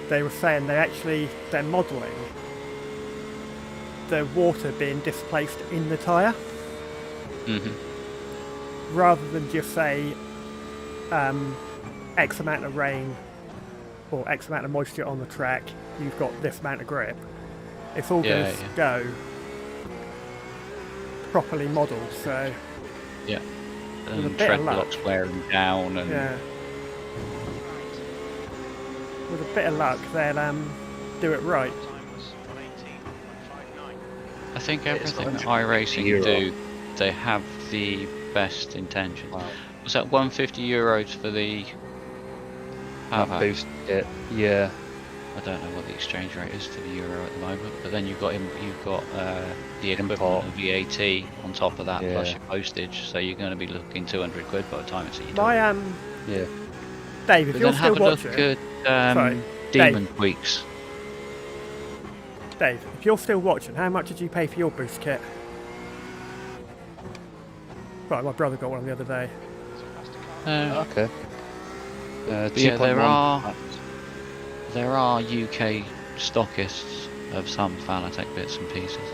they were saying they're modelling the water being displaced in the tyre, rather than just say X amount of rain or X amount of moisture on the track, you've got this amount of grip. It's all going to go properly modelled, so yeah, with a and bit tread of luck, blocks wearing down, and with a bit of luck, they'll do it right. I think everything that iRacing do, they have the best intention. Wow. Was that €150 for the boost kit? Yeah. I don't know what the exchange rate is to the euro at the moment, but then you've got the equivalent of VAT on top of that plus your postage, so you're going to be looking £200 by the time it's eaten. Yeah. Dave, if but you're then still have a watching, look at Demon Tweaks. Dave, if you're still watching, how much did you pay for your boost kit? Right, my brother got one the other day. Okay. Yeah, there are UK stockists of some Fanatec bits and pieces.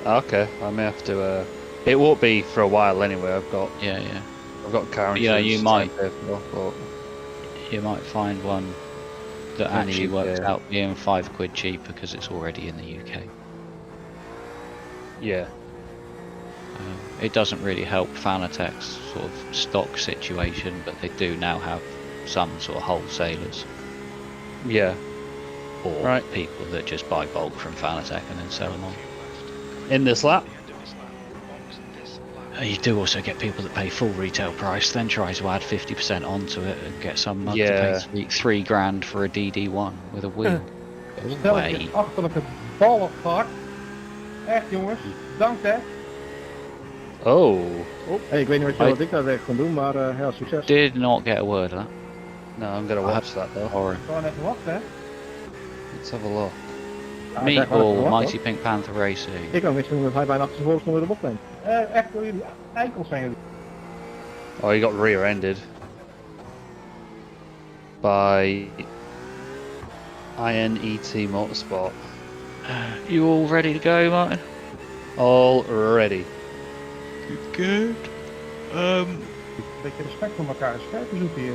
Okay, I may have to. It won't be for a while anyway. I've got car insurance. Yeah, you might. But You might find one that actually works out being £5 cheaper because it's already in the UK. Yeah. It doesn't really help Fanatec's sort of stock situation, but they do now have some sort of wholesalers. Yeah. Or people that just buy bulk from Fanatec and then sell them on. In this lap? You do also get people that pay full retail price, then try to add 50% onto it and get some mug to pay £3,000 for a DD1 with a wheel. Stel je achterlijke ballen vak. Echt jongens, dank hè. Oh. Hey, ik weet niet wat ik daar echt kon doen, maar ja, succes. Did not get a word of that. No, I'm gonna watch that though. Gewoon even wachten hè. Let's have a look. Meatball, Mighty Pink Panther Racing. Ik kan wisten dat hij bijna achterstevoren stond in de bocht heen. Echt door jullie eikels zijn jullie. Oh, he got rear-ended by INET Motorsport. You all ready to go, Martin? All ready. Good. Een beetje respect voor elkaar, scherpe zoeken hier.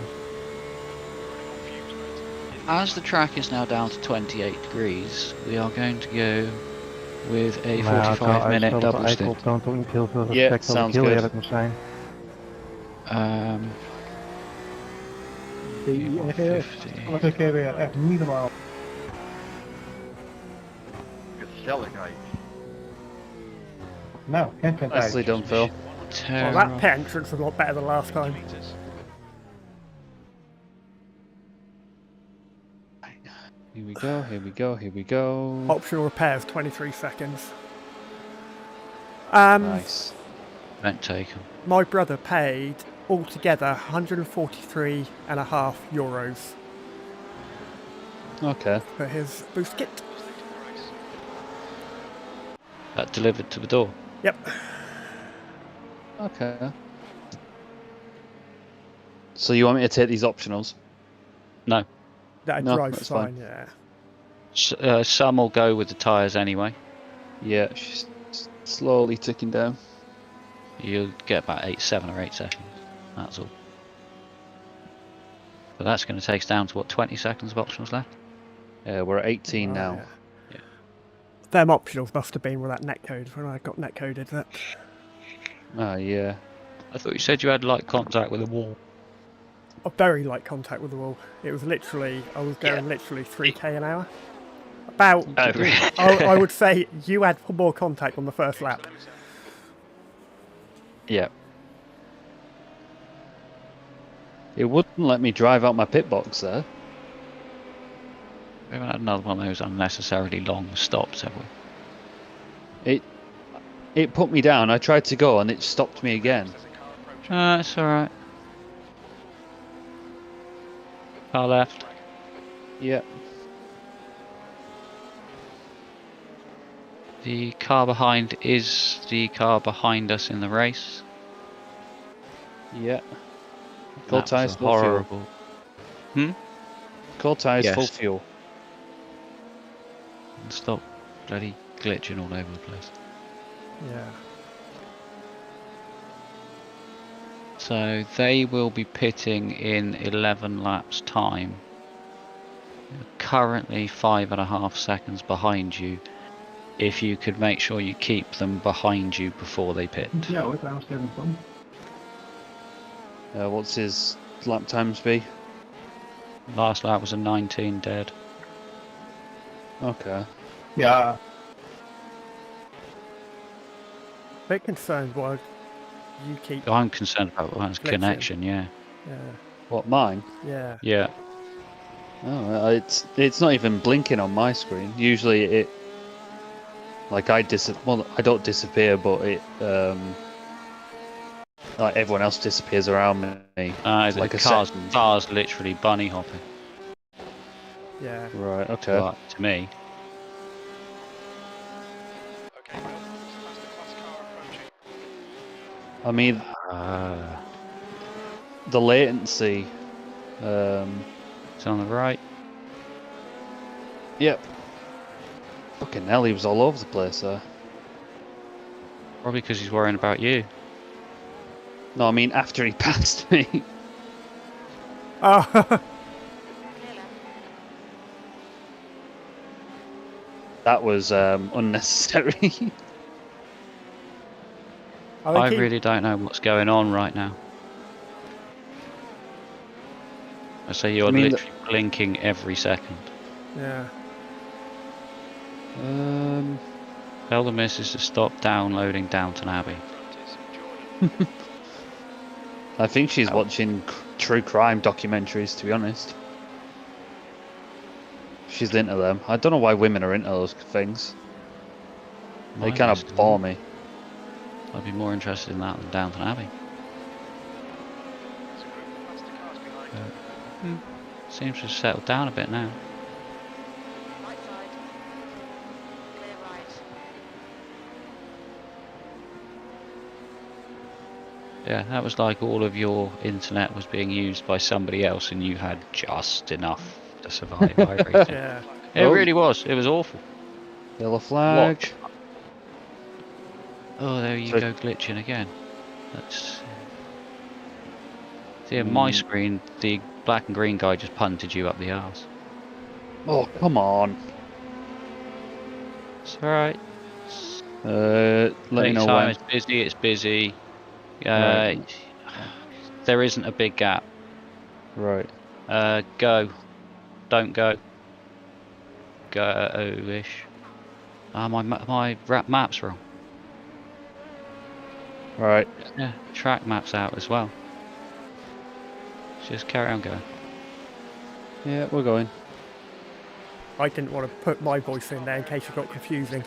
As the track is now down to 28 degrees, we are going to go with a 45-minute double stick. Toont ook niet heel veel respect, als ik heel eerlijk moet zijn. Nog een keer weer, echt niet normaal. Gezelligheid. Nou, kent het Nicely done, Phil. Well, that pit entrance was a lot better than last time. Here we go, here we go, here we go. Optional repairs, 23 seconds. Nice. Don't take them. My brother paid altogether €143.50 Okay. for his boost kit. That delivered to the door. Yep. Okay. So you want me to take these optionals? No. That No, drives that's fine, fine. yeah. Some will go with the tyres anyway. Yeah, she's slowly ticking down. You'll get about 7 or 8 seconds. That's all. But that's going to take us down to what, 20 seconds of optionals left? We're at 18 now. Yeah. Them optionals must have been with that netcode when I got netcoded. That. Oh, yeah. I thought you said you had light contact with the wall. A very light contact with the wall. It was literally, I was going literally 3k an hour. About, I would say you had more contact on the first lap. Yeah. It wouldn't let me drive out my pit box there. We haven't had another one of those unnecessarily long stops, have we? It put me down. I tried to go and it stopped me again. It's alright. Car left. Yeah. The car behind is the car behind us in the race. Yeah. Full That was tyres, a full fuel. horrible. Hmm? Cold tyres, Yes. full fuel. And stop bloody glitching all over the place. Yeah. So they will be pitting in 11 laps time. They're currently 5.5 seconds behind you. If you could make sure you keep them behind you before they pit. Ja, hoor, trouwens, Kevin van. What's his lap times be? Last lap was a 19 dead. Okay. Ja. Bit concerned why you keep. I'm concerned about one's glitching. connection, yeah. Yeah. What, mine? Yeah. Yeah. Oh, it's not even blinking on my screen. Usually it, like I don't disappear, but it like everyone else disappears around me. The like a car's literally bunny hopping. Yeah. Right. Okay. But to me. Okay, Bill, that's the class car approaching. I mean, the latency. It's on the right. Yep. Fucking hell, he was all over the place there. Probably because he's worrying about you. No, I mean after he passed me. Oh. That was unnecessary. I really don't know what's going on right now. I say you're literally blinking every second. Yeah. Tell the missus to stop downloading Downton Abbey. I think she's watching true crime documentaries, to be honest. She's into them. I don't know why women are into those things. They kind of bore me. I'd be more interested in that than Downton Abbey. Seems to have settled down a bit now. Right side. Clear right. Yeah, that was like all of your internet was being used by somebody else and you had just enough to survive. iRacing. Yeah. It really was. It was awful. Yellow flag. Watch. Oh, there you go, glitching again. That's. See, on my screen, the black and green guy just punted you up the arse. Oh, come on. It's alright. Let you know when. It's busy, it's busy. Right. There isn't a big gap. Right. Go. Don't go. Go-ish. My map's wrong. Right. Yeah, track map's out as well. Just carry on going. Yeah, we're going. I didn't want to put my voice in there in case it got confusing.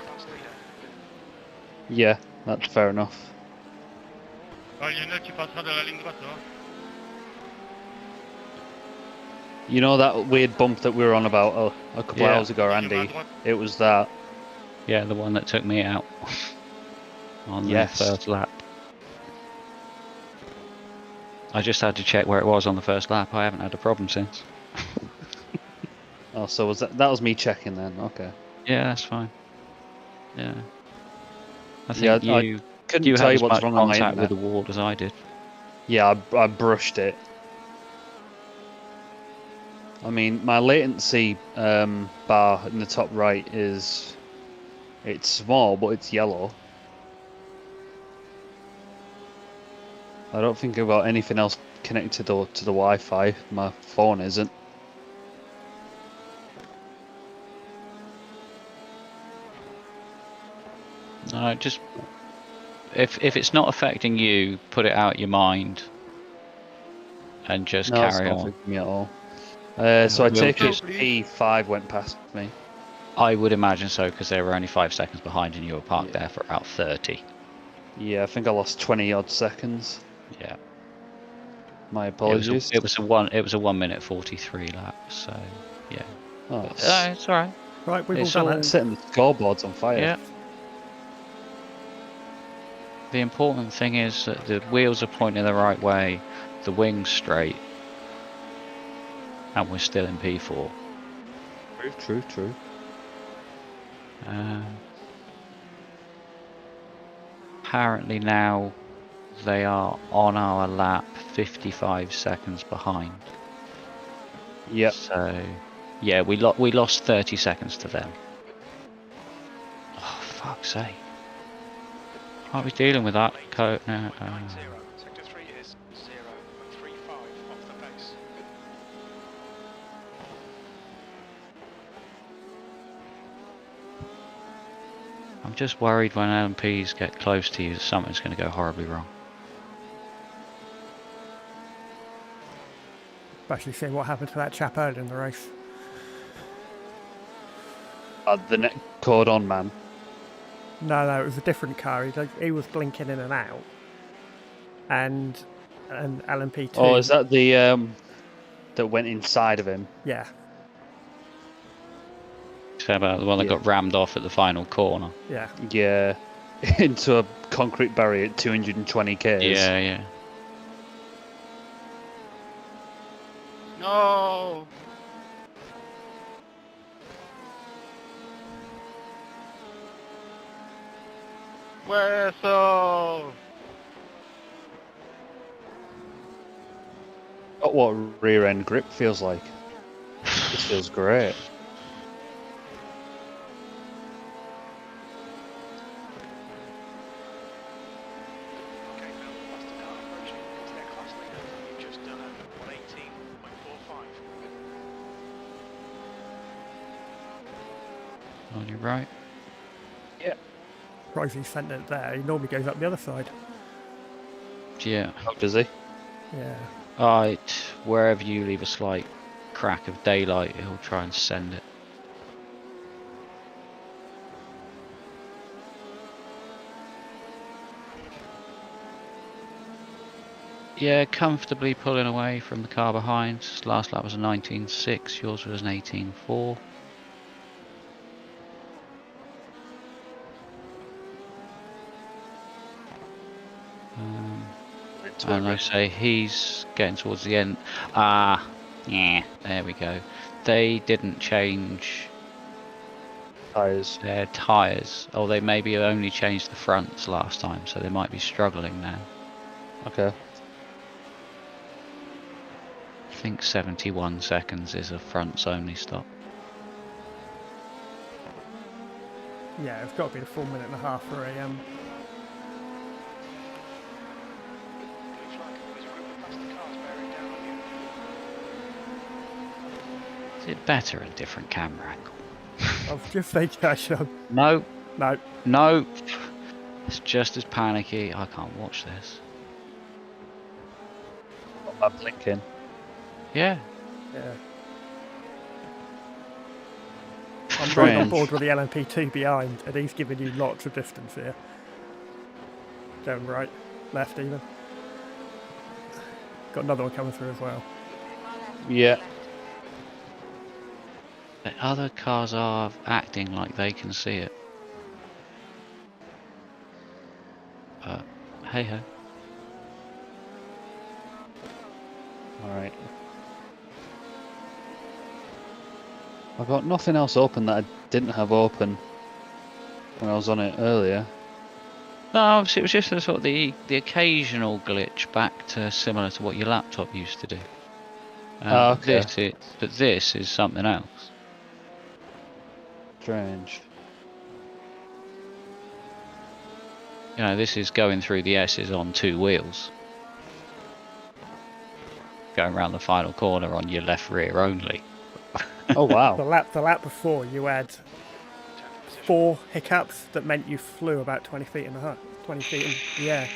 Yeah, that's fair enough. Oh, Lionel, tu passeras de la ligne droite, hein? You know that weird bump that we were on about a couple hours ago, Andy? It was that. Yeah, the one that took me out on the first lap. I just had to check where it was on the first lap. I haven't had a problem since. Oh, so was that was me checking then? Okay. Yeah, that's fine. Yeah. I think you couldn't tell had you as what's much wrong on my contact with internet. the wall as I did. Yeah, I brushed it. I mean, my latency bar in the top right it's small, but it's yellow. I don't think I've got anything else connected to the Wi-Fi. My phone isn't. No, just if it's not affecting you, put it out your mind and just No, it's carry not on. affecting me at all. So I take it P5 went past me. I would imagine so, because they were only 5 seconds behind and you were parked there for about 30. Yeah, I think I lost 20 odd seconds. Yeah. My apologies. It was a 1 minute 43 lap, so Yeah. Oh, But, it's alright. Right, we've It's all done all- it. setting the scoreboards on fire. Yeah. The important thing is that the wheels are pointing the right way, the wing's straight, and we're still in P4. True. Apparently now they are on our lap 55 seconds behind. Yep. So, yeah, we lost 30 seconds to them. Oh, fuck's sake. Can't be dealing with that code now. Sector 3 is 0.35 off the pace. I'm just worried when LMPs get close to you that something's going to go horribly wrong. Especially seeing what happened to that chap earlier in the race. The net cordon man. No, it was a different car. He was blinking in and out. And LMP2. Oh, is that the that went inside of him? Yeah. Say about the one that got rammed off at the final corner. Yeah. Yeah. Into a concrete barrier at 220 k's. Yeah. No. Whistle. Got what rear end grip feels like. This feels great. Okay, Bill, that's the car approaching. It's their class leader. You've just done a 118.45. On your right. Rosy sent it there. He normally goes up the other side. Yeah. How does he? Yeah. Wherever you leave a slight crack of daylight, he'll try and send it. Yeah, comfortably pulling away from the car behind. Last lap was a 19.6, yours was an 18.4. And I say he's getting towards the end. Yeah, there we go. They didn't change Tyres. their tyres. Oh, they maybe only changed the fronts last time, so they might be struggling now. Okay. I think 71 seconds is a fronts only stop. Yeah, it's got to be the full minute and a half for a Blue flag. There's a group of faster cars bearing down on you. Is it better a different camera angle? I was just thinking I should. No. No. No. It's just as panicky. I can't watch this. Got my blinking. Yeah. Yeah. I'm right on Strange. board with the LMP2 behind, and he's giving you lots of distance here. Going right, left even. Got another one coming through as well. Yeah. The other cars are acting like they can see it. But hey ho. Alright. I've got nothing else open that I didn't have open when I was on it earlier. No, it was just a sort of the occasional glitch back to similar to what your laptop used to do. Okay. This is something else. Strange. You know, this is going through the S's on two wheels. Going around the final corner on your left rear only. Oh wow. The lap before you had 4 hiccups that meant you flew about 20 feet in the 20 feet in the air.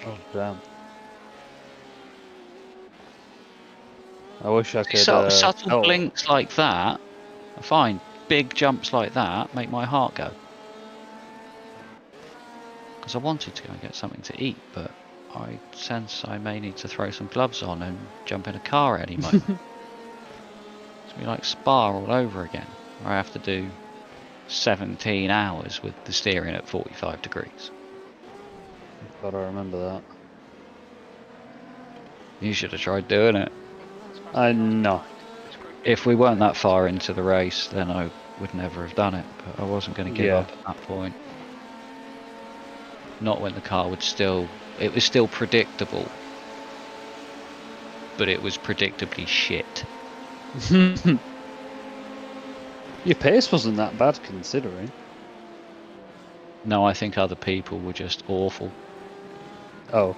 Oh damn. I wish I could. Subtle blinks like that, fine. Big jumps like that make my heart go. Because I wanted to go and get something to eat, but I sense I may need to throw some gloves on and jump in a car at any moment. be like Spa all over again, where I have to do 17 hours with the steering at 45 degrees. Gotta remember that. You should have tried doing it. No. If we weren't that far into the race, then I would never have done it, but I wasn't going to give up at that point. Not when the car would still... It was still predictable, but it was predictably shit. Your pace wasn't that bad considering. No, I think other people were just awful. Oh.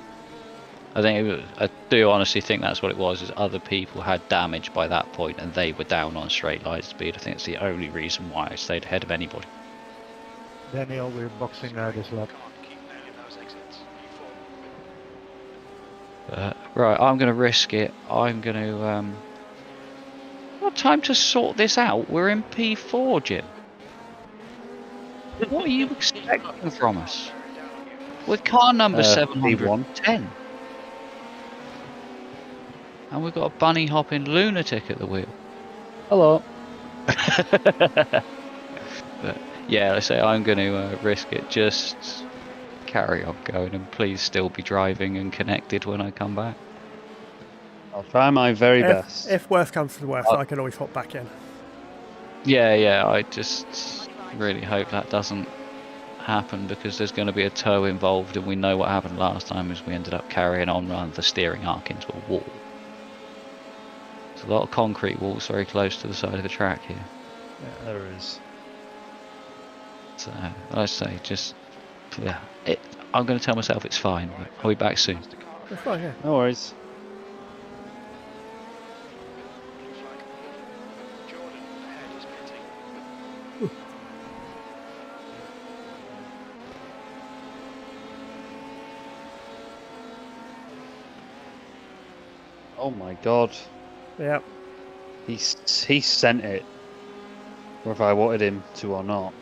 I do honestly think that's what it was, is other people had damage by that point and they were down on straight line speed. I think it's the only reason why I stayed ahead of anybody. Daniel, we're boxing this lap. Right, I'm going to risk it. I'm going to... What time to sort this out? We're in P4, Jim. What are you expecting from us? We're car number 710. And we've got a bunny hopping lunatic at the wheel. Hello. But yeah, let's say I'm going to risk it. Just carry on going and please still be driving and connected when I come back. I'll try my very best. If worst comes to the worst, I can always hop back in. Yeah, I just really hope that doesn't happen, because there's going to be a tow involved, and we know what happened last time is we ended up carrying on around the steering arc into a wall. There's a lot of concrete walls very close to the side of the track here. Yeah, there is. So, let's say, just... Yeah, I'm going to tell myself it's fine, but I'll be back soon. It's fine, yeah. No worries. Oh my god. Yep. He sent it. Whether I wanted him to or not.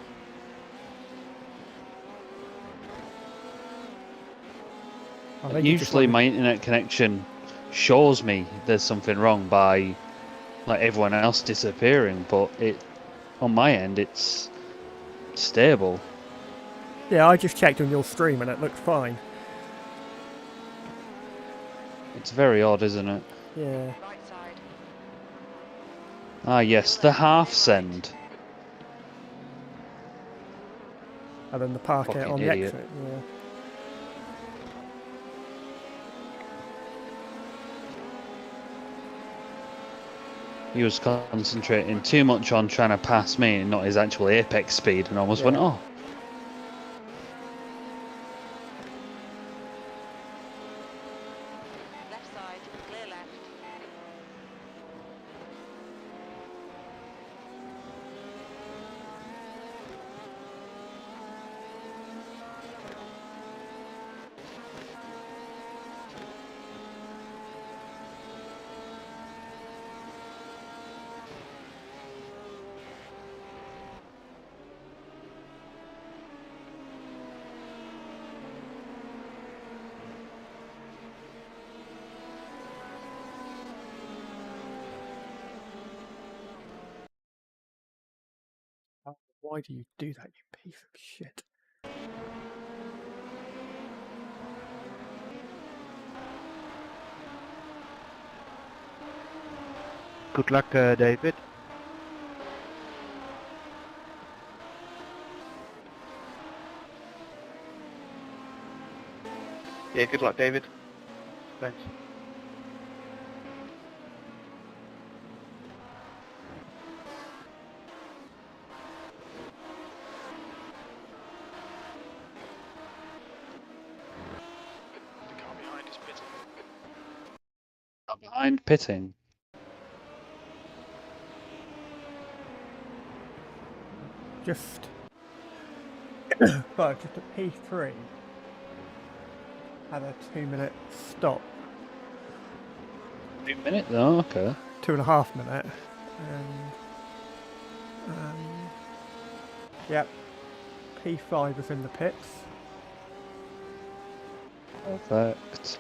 Usually my internet connection shows me there's something wrong by like everyone else disappearing, but on my end it's stable. Yeah, I just checked on your stream and it looked fine. It's very odd, isn't it? Yeah. Ah yes, the half send. And then the park it on the idiot. exit, yeah. He was concentrating too much on trying to pass me and not his actual apex speed, and almost went, oh. Left side, clear left. Why do you do that, you piece of shit? Good luck, David. Yeah, good luck, David. Thanks. The car behind is pitting. Behind pitting. Just but just at P3 had a 2-minute stop. 2 minutes though, okay. 2.5 minute. And yep. P5 is in the pits. Perfect.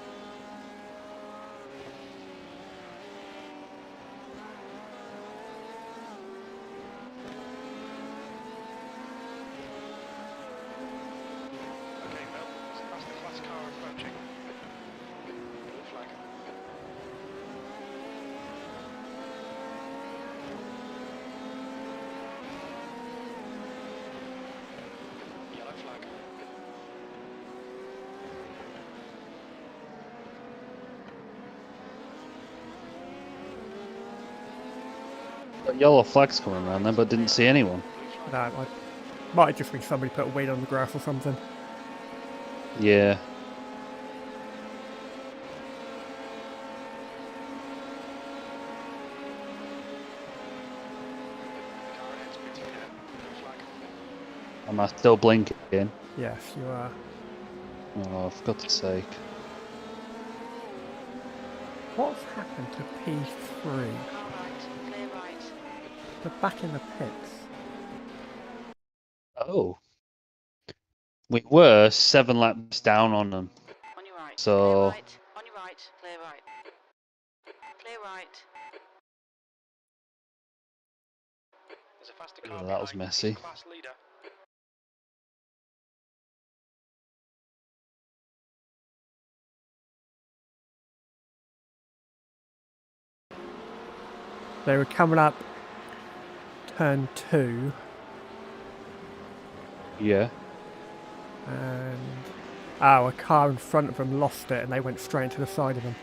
flag. Got yellow flags coming around there, but didn't see anyone. No, I might have just been somebody put a wheel on the grass or something. Yeah. Car ahead's pitting now. Blue flag. Am I still blinking? Yes, you are. Oh, for God's sake. What's happened to P3? Car right, clear right. They're back in the pits. Oh. We were 7 laps down on them. On your right. So- Clear right. On your right. Clear right. Clear right. There's a faster Yeah, car that was behind. messy. He's class leader. They were coming up turn 2 Yeah. and a car in front of them lost it and they went straight into the side of them.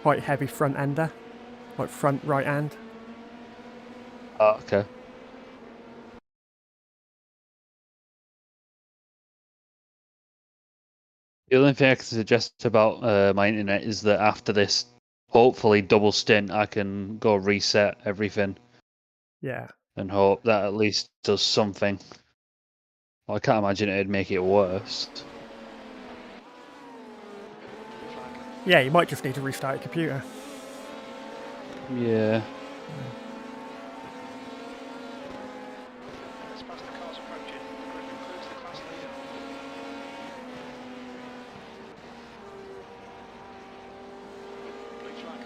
Quite heavy front ender, like front right hand. Oh, okay. The only thing I can suggest about my internet is that after this, hopefully double stint, I can go reset everything Yeah. and hope that at least does something. Well, I can't imagine it'd make it worse. Yeah, you might just need to restart your computer. Yeah. There's faster cars approaching. The group includes the class leader. Blue flag.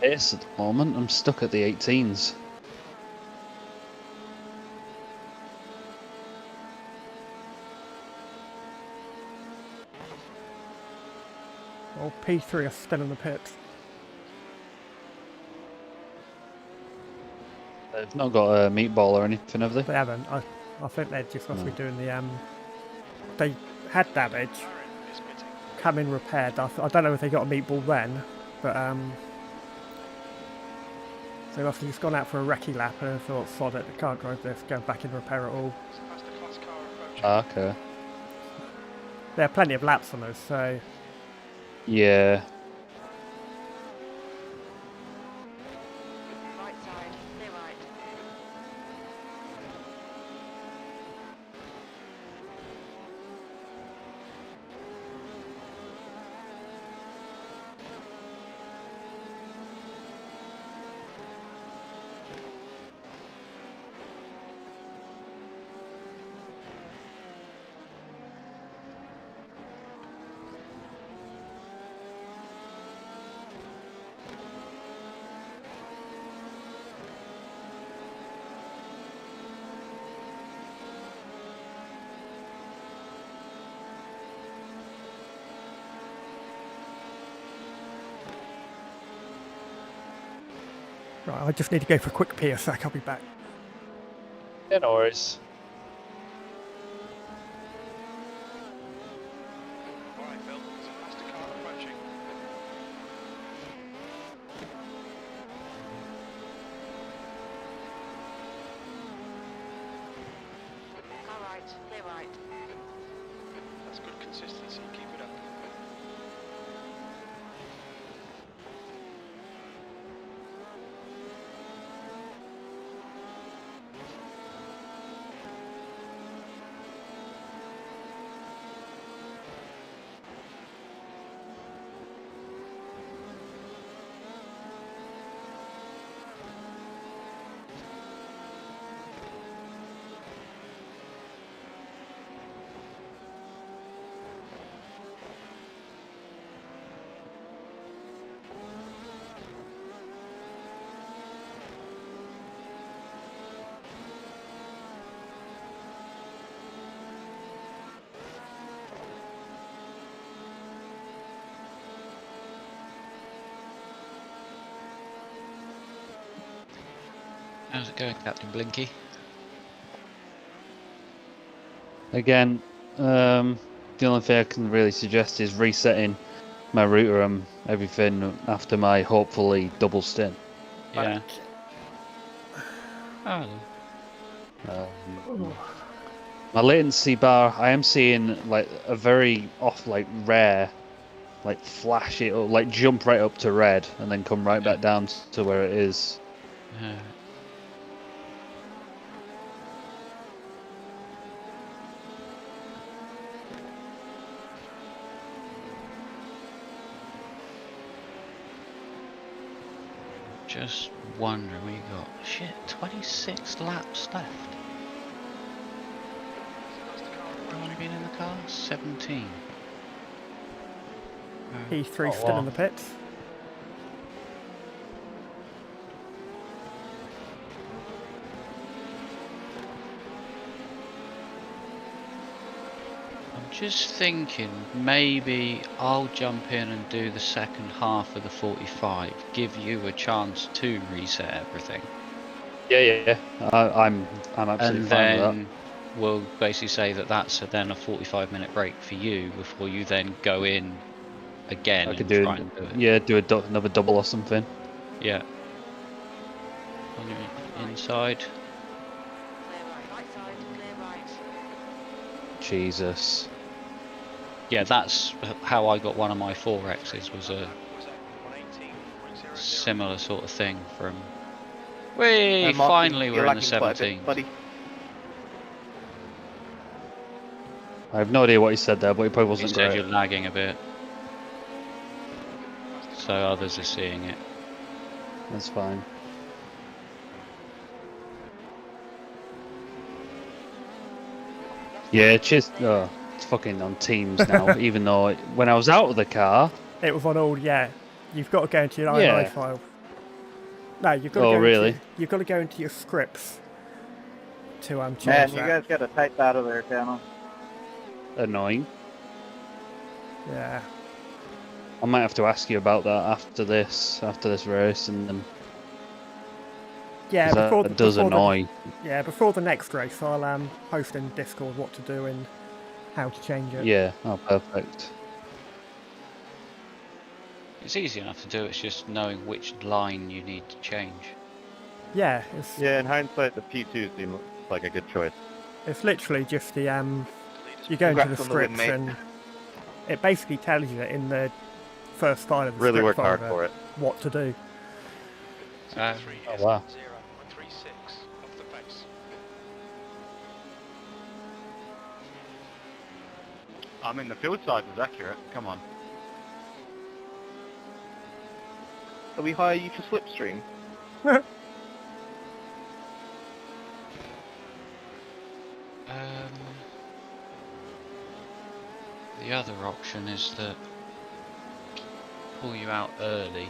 Pace at the moment. I'm stuck at the 18s. Well, P3 are still in the pits. They've not got a meatball or anything, have they? They haven't. I think they're just supposed to be doing the They had damage, Is pitting. come in repaired. I don't know if they got a meatball then, but they must have just gone out for a recce lap and thought, sod it, I can't drive this, go back and repair it all. There's a faster class car approaching. Ah, okay. There are plenty of laps on those, so Yeah. Right side, clear right. Right, I just need to go for a quick pee a sec, I'll be back. Yeah, no worries. Alright, Bill, there's a faster car approaching. Alright, clear right. That's good consistency, keep it up. How's it going, Captain Blinky? Again, the only thing I can really suggest is resetting my router and everything after my hopefully double stint. Yeah. Oh. My latency bar, I am seeing like a very off, like rare, like flash it or like jump right up to red and then come right back down to where it is. Just wondering, we got 26 laps left. How long have you been in the car? 17. E3 still in the pits. I'm just thinking maybe I'll jump in and do the second half of the 45, give you a chance to reset everything. Yeah. I'm absolutely and fine with then we'll basically say that that's then a 45-minute break for you before you then go in again. I could and do, try and do it. yeah, do another double or something. Yeah. On your inside. Clear right. Right side, clear right. Jesus. Yeah, that's how I got one of my 4Xs, was a similar sort of thing from... Whee! Martin, Finally you're we're in the lagging quite a 17. bit, buddy. I have no idea what he said there, but he probably wasn't He said great. you're lagging a bit. So others are seeing it. That's fine. Yeah, it's just it's fucking on Teams now. Even though when I was out of the car, It was on all, yeah. You've got to go into your Yeah. IMI file. No, you've got to Oh, go really? you've got to go into your scripts to change Man, you that. guys got to type out of there, Channel. annoying. Yeah. I might have to ask you about that after this race, and then Yeah, 'cause before that does before annoy. before the next race, I'll post in Discord what to do and how to change it. Yeah, oh, perfect. It's easy enough to do, it's just knowing which line you need to change. Yeah, it's Yeah, in hindsight, the P2 seemed like a good choice. it's literally just the you go into the Congrats on the win, scripts mate. and it basically tells you in the first file of the Really script worked hard folder for it. what to do. Oh wow. 0.36 off the pace. I mean, the field size is accurate. Come on. So we hire you for Slipstream. The other option is that pull you out early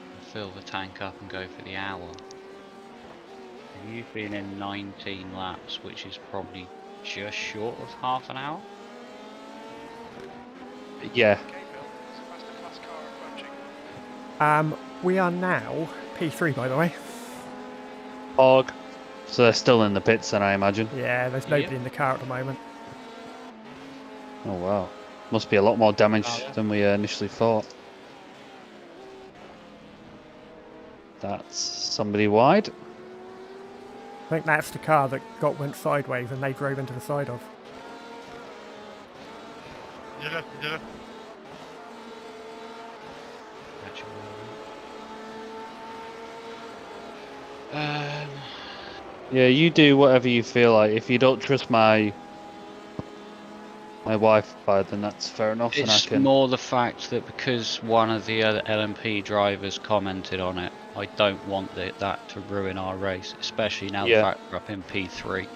and fill the tank up and go for the hour. And you've been in 19 laps, which is probably just short of half an hour. Yeah. Okay, Bill, there's a faster class car approaching. We are now P3, by the way. Hog. So they're still in the pits then, I imagine. Yeah, there's nobody in the car at the moment. Oh wow. Must be a lot more damage than we initially thought. That's somebody wide. I think that's the car that went sideways and they drove into the side of. Yeah, you do whatever you feel like. If you don't trust my Wi-Fi, then that's fair enough. It's and I can... more the fact that because one of the other LMP drivers commented on it, I don't want that to ruin our race, especially now the fact we're up in P3.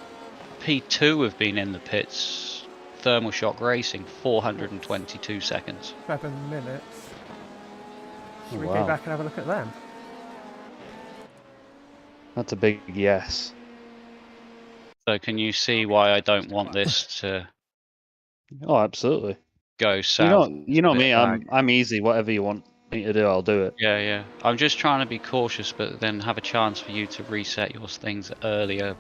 P2 have been in the pits, thermal shock racing, 422 seconds. 7 minutes. Should we wow. go back and have a look at them? That's a big yes. So can you see why I don't want this to... Oh, absolutely. Go south. You know me. I'm easy. Whatever you want me to do, I'll do it. Yeah, yeah. I'm just trying to be cautious, but then have a chance for you to reset your things earlier.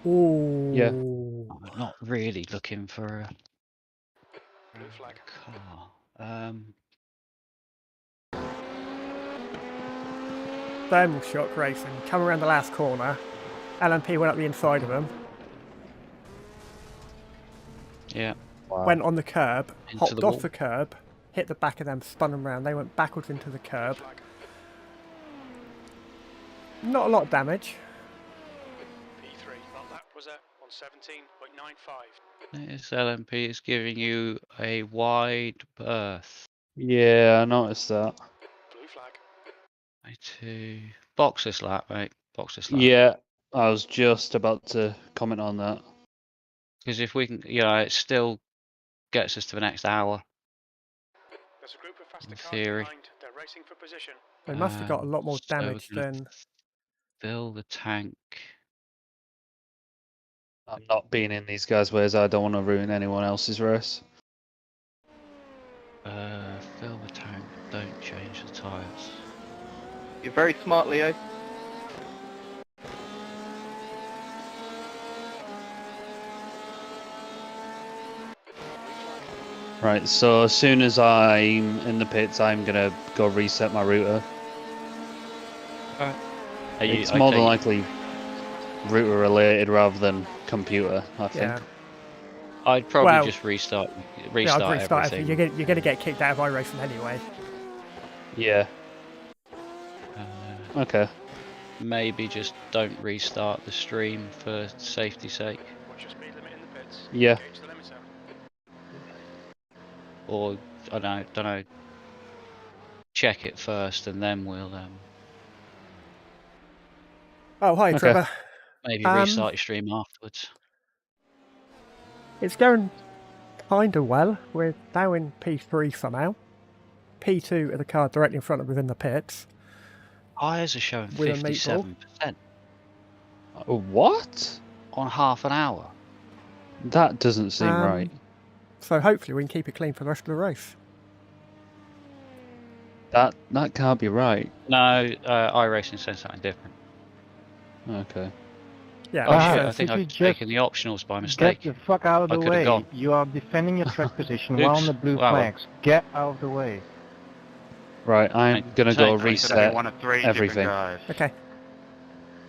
Ooh. Yeah. I'm not really looking for a Blue flag. car. Thermal shock racing. Come around the last corner. LMP went up the inside of them. Yeah. Wow. Went on the curb, Into hopped the off wall. the curb, hit the back of them, spun them round. They went backwards into the curb. Not a lot of damage. P3. Well, that was on 17.95. This LMP is giving you a wide berth. Yeah, I noticed that. Blue flag. To box this lap, mate. Box this lap. Yeah, I was just about to comment on that. Because if we can, it still gets us to the next hour. There's a group of faster In cars theory. behind. They're racing for position. They must have got a lot more So we're damage gonna than... Fill the tank. I'm not being in these guys' ways. I don't want to ruin anyone else's race. Fill the tank. Don't change the tyres. You're very smart, Leo. Right, so as soon as I'm in the pits, I'm gonna go reset my router. It's more than likely router related rather than computer, I think. Yeah. I'd probably just restart I'd restart everything. You're going to get kicked out of iRacing anyway. Yeah. Okay. Maybe just don't restart the stream for safety's sake. Watch your speed limit in the pits. Yeah. Gauge the limiter. Or I don't know. Check it first, and then we'll Oh, hi, Okay. Trevor. maybe restart your stream afterwards. It's going kind of well. We're now in P3 somehow. P2 are the car directly in front of us in the pits. Tyres are showing With a meatball. 57% What? on half an hour. That doesn't seem right. So hopefully we can keep it clean for the rest of the race. That can't be right. No, iRacing says something different. Okay. Yeah, Oh shit, Ah, I think if you I've just taken the optionals by mistake. Get the fuck out of I the could've way. gone. You are defending your track position while on the blue Wow. flags. Get out of the way. Right, I'm gonna go Take- reset one of three everything. different guys. Okay.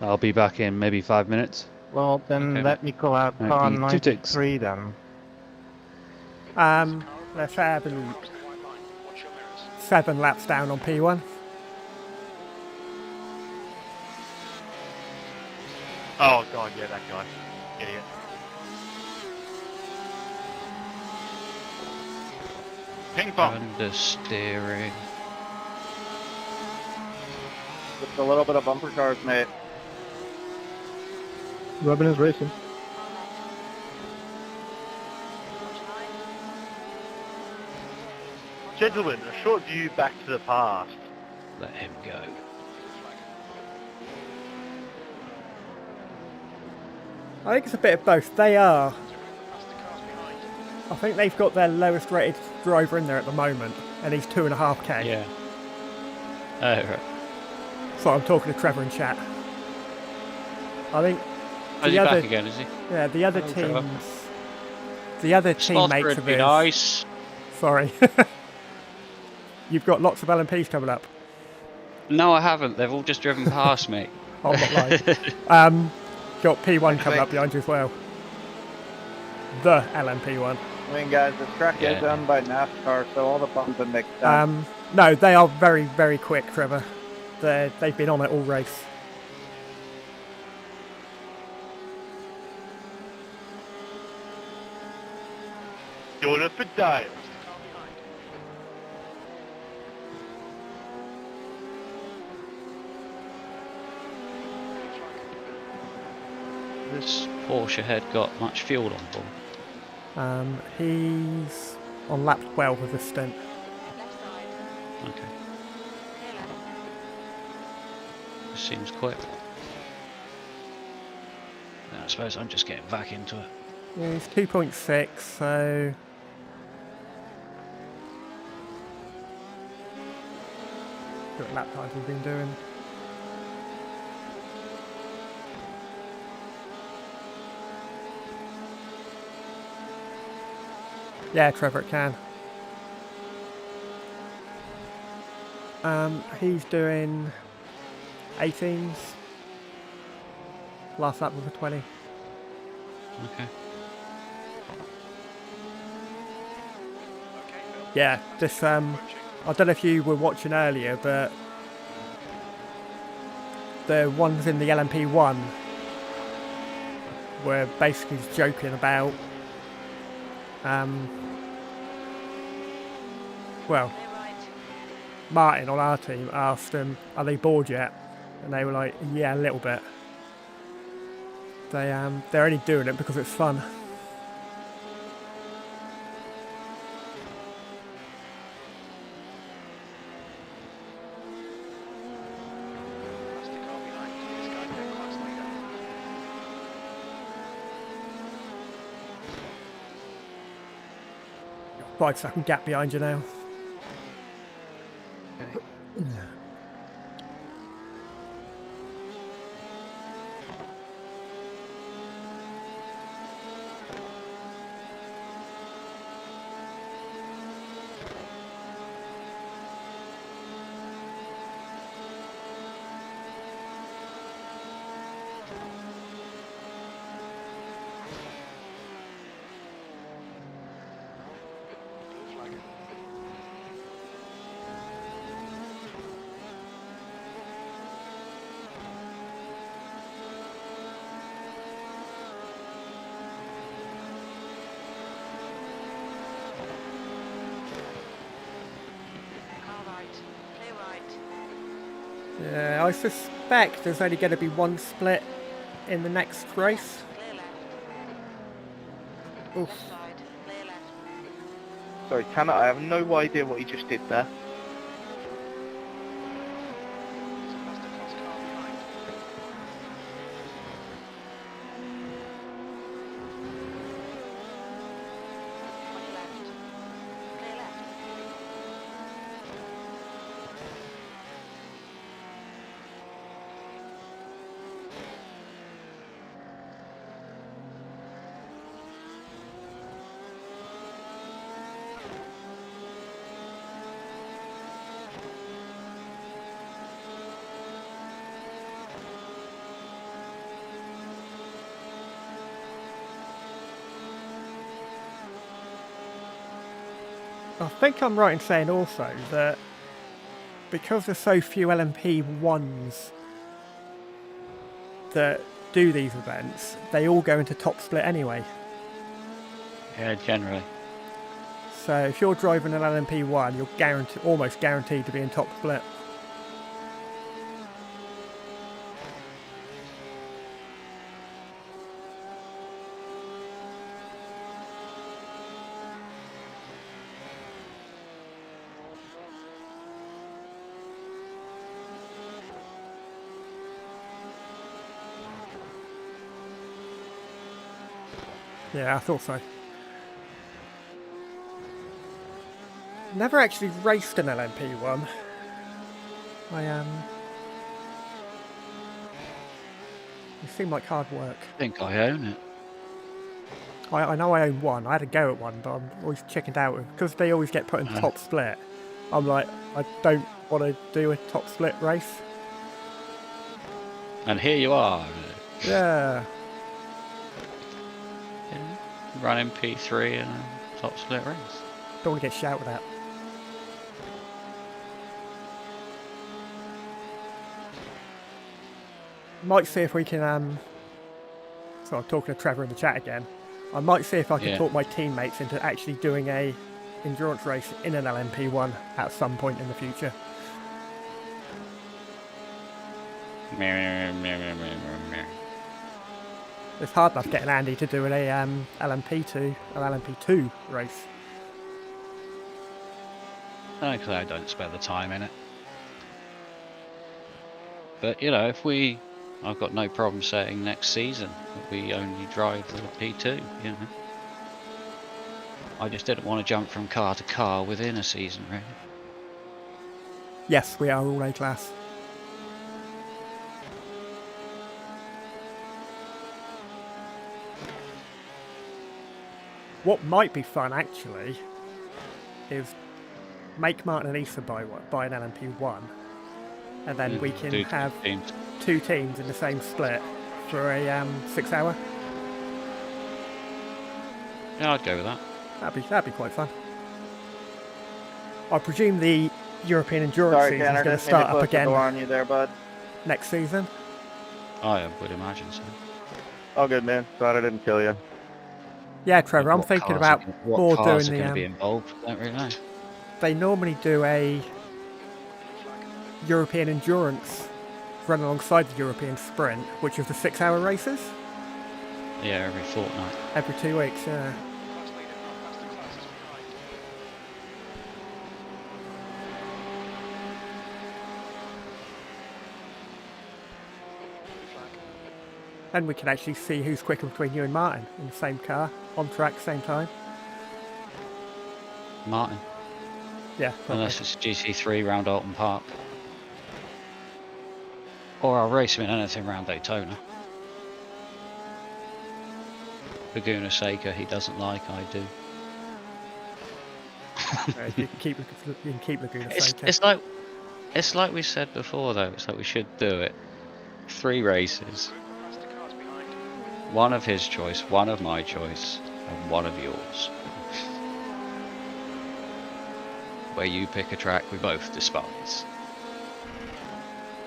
I'll be back in maybe 5 minutes. Well, then Okay. let me call out Right, car you two ticks. 93 then. Let's have White line. Watch your mirrors. 7 laps down on P1. Oh god, yeah, that guy. Idiot. Ping pong. Understeering. Just a little bit of bumper cars, mate. Robin is racing. Gentlemen, a short view back to the past. Let him go. I think it's a bit of both. They are. I think they've got their lowest rated driver in there at the moment, and he's 2.5k. Yeah. Oh, right. So I'm talking to Trevor in chat. I think Oh, he's back again, is he? Yeah, the other Hello, Trevor. teams, the other teammates Sponsor of would be his. nice. Sorry, you've got lots of LMPs coming up. No, I haven't. They've all just driven past me. I'm not lying. Got P1 coming up behind you as well. The LMP one. I mean, guys, the track is owned by NASCAR, so all the bumps and mixed up. No, they are very, very quick, Trevor. They've been on it all race. Going up and down. This Porsche head got much fuel on board. He's on lap 12 of the stint. Okay. This seems quick. I suppose I'm just getting back into it. Yeah, he's 2.6, so... What lap times we've been doing. Yeah, Trevor, it can. He's doing 18s. Last lap was a 20. Okay. Yeah, this I don't know if you were watching earlier, but the ones in the LMP1 were basically just joking about well, Martin on our team asked them, are they bored yet? And they were like, yeah, a little bit. They're only doing it because it's fun. Got 5-second gap behind you now. Yeah, I suspect there's only going to be one split in the next race. Oof. Sorry, Tanner, I have no idea what you just did there. I think I'm right in saying also that because there's so few LMP1s that do these events, they all go into top split anyway. Yeah, generally. So if you're driving an LMP1, you're almost guaranteed to be in top split. Yeah, I thought so. Never actually raced an LMP1. It seemed like hard work. I think I own it. I know I own one. I had a go at one, but I'm always chickened out because they always get put in top split. I'm like, I don't want to do a top split race. And here you are. Yeah. Running P3 in a top split race. Don't want to get shouted at. Might see if we can, so I'm talking to Trevor in the chat again. I might see if I can talk my teammates into actually doing a endurance race in an LMP1 at some point in the future. It's hard enough getting Andy to do an LMP2 or LMP2 race. Because I don't spare the time in it. But you know, I've got no problem saying next season that we only drive the P2, you know. I just didn't want to jump from car to car within a season, really. Yes, we are all A class. What might be fun, actually, is make Martin and Issa buy an LMP1, and then we can have two teams in the same split for a 6 hour. Yeah, I'd go with that. That'd be quite fun. I presume the European Endurance season is going to start up again on you there, bud. next season. I would imagine so. All good, man. Glad I didn't kill you. Yeah, Trevor, I'm thinking about more doing the. Going to be involved? Don't really know. They normally do a European Endurance run alongside the European Sprint, which is the 6 hour races. Yeah, every fortnight. Every 2 weeks, yeah. And we can actually see who's quicker between you and Martin in the same car, on track, same time. Martin. Yeah. Unless it's GT3 round Alton Park. Or I'll race him in anything round Daytona. Laguna Seca he doesn't like, I do. You can keep Laguna Seca. It's like we said before though, it's like we should do it. 3 races. 1 of his choice, 1 of my choice, and 1 of yours. Where you pick a track we both despise.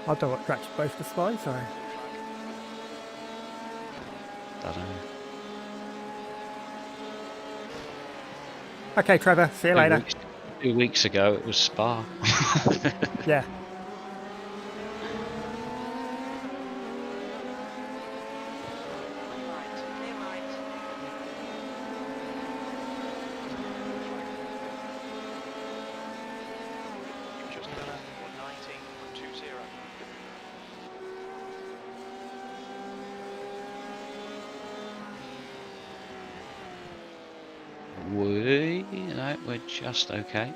I don't know what tracks you both despise, sorry. I don't know. Okay, Trevor, see you later. 2 weeks ago it was Spa. Yeah. No, we're just okay.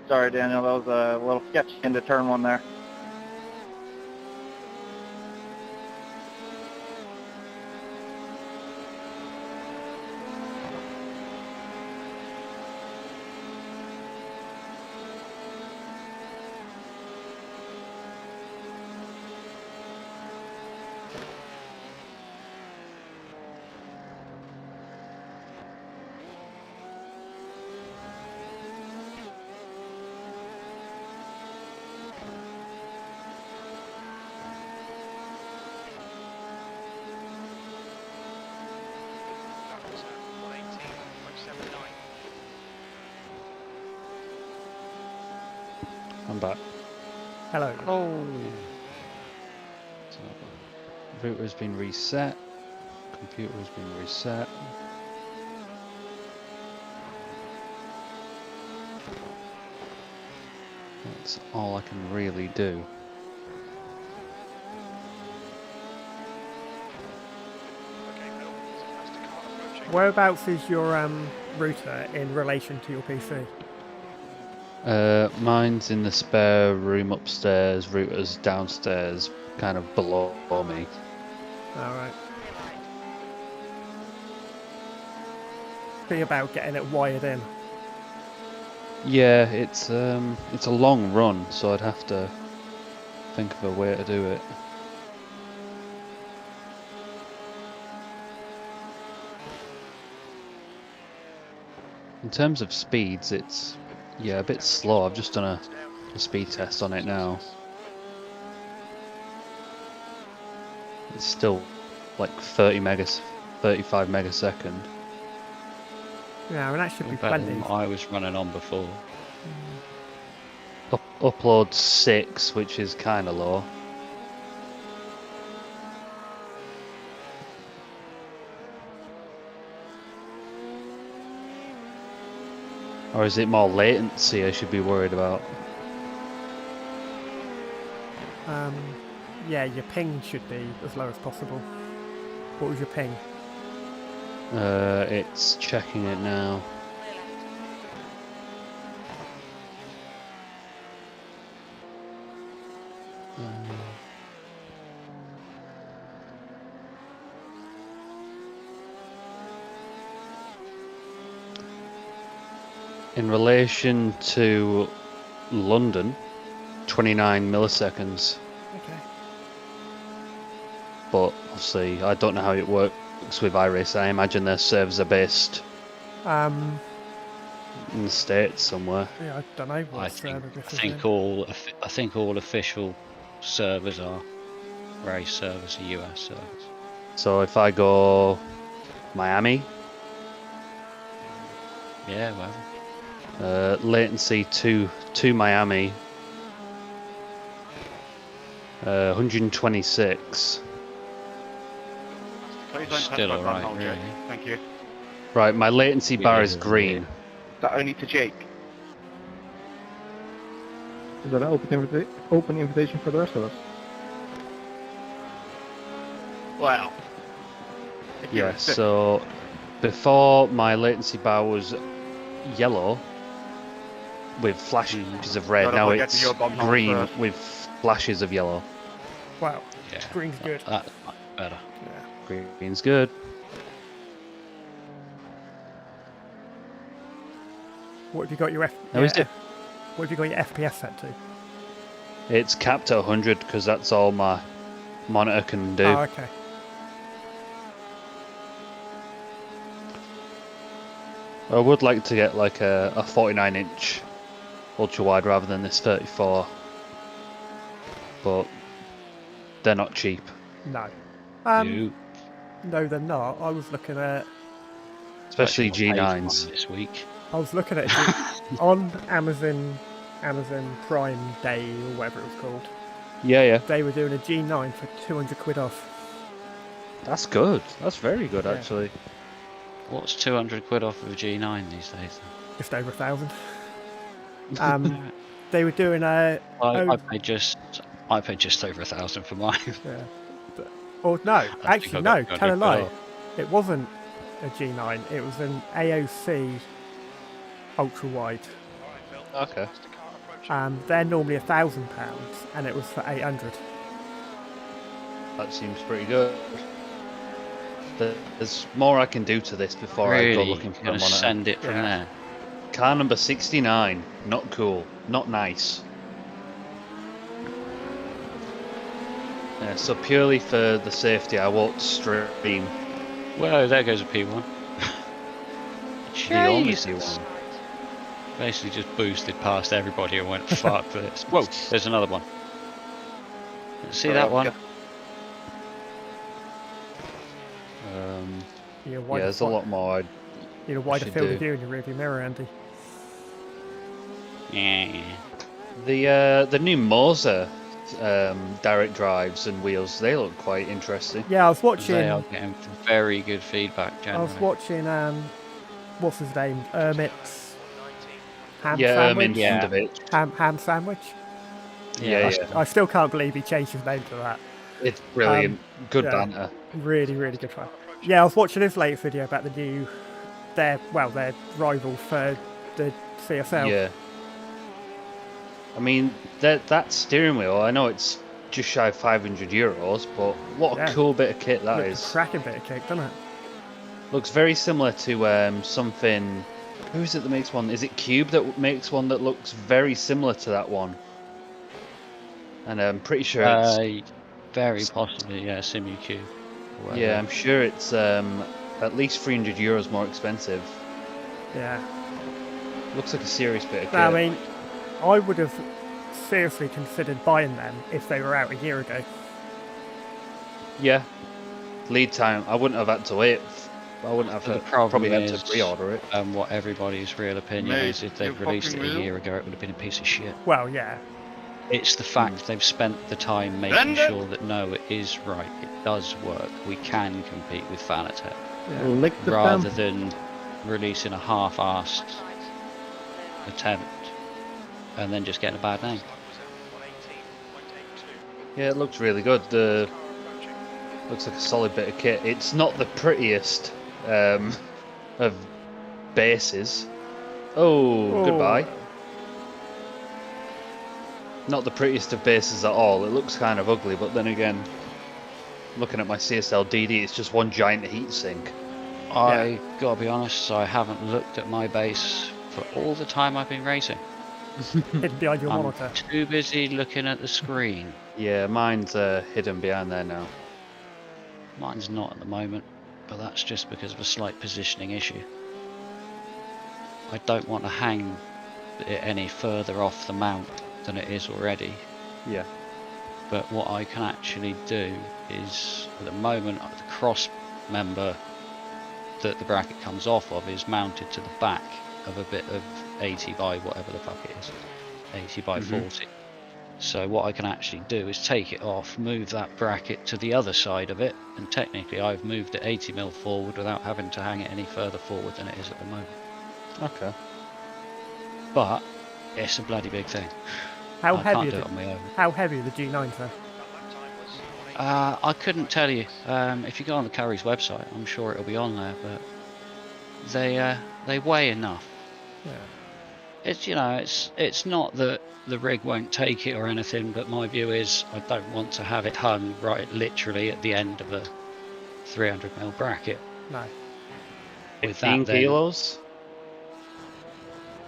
Sorry, Daniel, that was a little sketchy into turn 1 there. I'm back. Hello. Oh. So, router's been reset. Computer has been reset. That's all I can really do. Whereabouts is your router in relation to your PC? Mine's in the spare room upstairs, router's downstairs, kind of below me. Alright. Be about getting it wired in. Yeah, it's a long run, so I'd have to think of a way to do it. In terms of speeds, it's a bit slow. I've just done a speed test on it now. It's still like 35 megasecond. Yeah, and that should be better plenty. than I was running on before. Upload 6, which is kind of low. Or is it more latency I should be worried about? Yeah, your ping should be as low as possible. What was your ping? It's checking it now. In relation to London, 29 milliseconds. Okay. But obviously, I don't know how it works with iracing. I imagine their servers are based in the States somewhere. Yeah, I don't know what I server this is think all official servers are race servers are US servers. So if I go Miami, yeah, well. Latency to Miami, 126. Still alright, really. Thank you. Right, my latency bar is green. Is that only to Jake? Is that an open invitation for the rest of us? Well. Yeah, so before my latency bar was yellow with flashes of red, now it's green with flashes of yellow. Wow, yeah, green's good. That's much better. Yeah. Green's good. What have you got your What have you got your FPS set to? It's capped at 100 because that's all my monitor can do. Oh, okay. I would like to get like a 49-inch ultra wide rather than this 34, but they're not cheap. No. No, they're not. I was looking at, especially G9s this week. I was looking at on Amazon Prime Day or whatever it was called. Yeah. They were doing a G9 for 200 quid off. That's good. That's very good, actually. What's 200 quid off of a G9 these days? Just over 1,000. They were doing a. I paid just over 1,000 for mine. Yeah. Or no, actually no. Tell a lie. It wasn't a G9. It was an AOC ultra wide. Okay. They're normally £1,000, and it was for 800. That seems pretty good. There's more I can do to this before really? I go looking for a monitor. Send it from there. Car number 69. Not cool. Not nice. Yeah, so purely for the safety, I won't stream. Well, there goes a P1. The only P1. Basically just boosted past everybody and went, fuck this. Whoa, there's another one. See that one? Yeah, there's a lot more. You need a wider field of view in your rearview mirror, Andy. Yeah. The new Moser direct drives and wheels. They look quite interesting. Yeah, I was watching. They are getting very good feedback. Generally. I was watching. What's his name? Ermit's ham Ermin sandwich. Sandwich. Ham sandwich. Yeah. I still can't believe he changed his name to that. It's brilliant. Good banter. Really, really good fun. Yeah, I was watching his latest video about the new, their rival for the CSL. Yeah. I mean, that steering wheel, I know it's just shy of €500, but what a cool bit of kit that is. A cracking bit of kit, doesn't it? Looks very similar to something. Who is it that makes one? Is it Cube that makes one that looks very similar to that one? And I'm pretty sure it's... very possibly, yeah, SimuCube. Yeah, I'm sure it's at least €300 more expensive. Yeah. Looks like a serious bit of kit. I mean, I would have seriously considered buying them if they were out a year ago. Yeah. Lead time, I wouldn't have had to wait. I wouldn't have to probably had to pre-order it. And what everybody's real opinion is, if they'd released it a year ago, it would have been a piece of shit. Well, yeah. It's the fact they've spent the time making sure that no, it is right, it does work, we can compete with Fanatec, rather than releasing a half-assed attempt and then just getting a bad name. Yeah, it looks really good. Looks like a solid bit of kit. It's not the prettiest of bases. Oh, goodbye. Not the prettiest of bases at all. It looks kind of ugly, but then again, looking at my CSL DD, it's just one giant heatsink. I gotta be honest, I haven't looked at my base for all the time I've been racing. Hidden behind your monitor. Too busy looking at the screen. Yeah, mine's hidden behind there now. Mine's not at the moment, but that's just because of a slight positioning issue. I don't want to hang it any further off the mount than it is already. Yeah. But what I can actually do is, at the moment, the cross member that the bracket comes off of is mounted to the back of a bit of 80 by whatever the fuck it is, 80 by 40. So what I can actually do is take it off, move that bracket to the other side of it, and technically I've moved it 80mm forward without having to hang it any further forward than it is at the moment. Okay. But it's a bloody big thing. How I heavy can't are do it on my own. How heavy are the G9s though? I couldn't tell you. If you go on the Curry's website, I'm sure it'll be on there, but they weigh enough. Yeah. It's not that the rig won't take it or anything, but my view is I don't want to have it hung right literally at the end of a 300mm bracket. No. 15 kilos?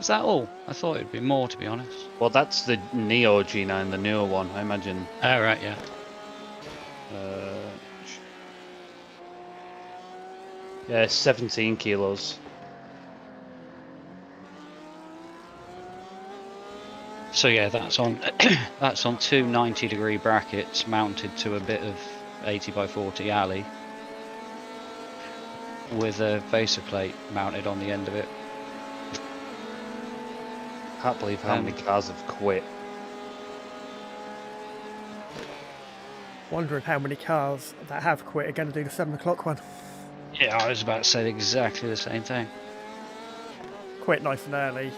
Is that all? I thought it'd be more, to be honest. Well, that's the Neo G9, the newer one, I imagine. Oh, right, yeah. Yeah, 17 kilos. So yeah, that's on that's on two 90-degree brackets mounted to a bit of 80 by 40 alley with a facer plate mounted on the end of it. Can't believe how many cars have quit. Wondering how many cars that have quit are going to do the 7 o'clock one. Yeah, I was about to say exactly the same thing. Quit nice and early.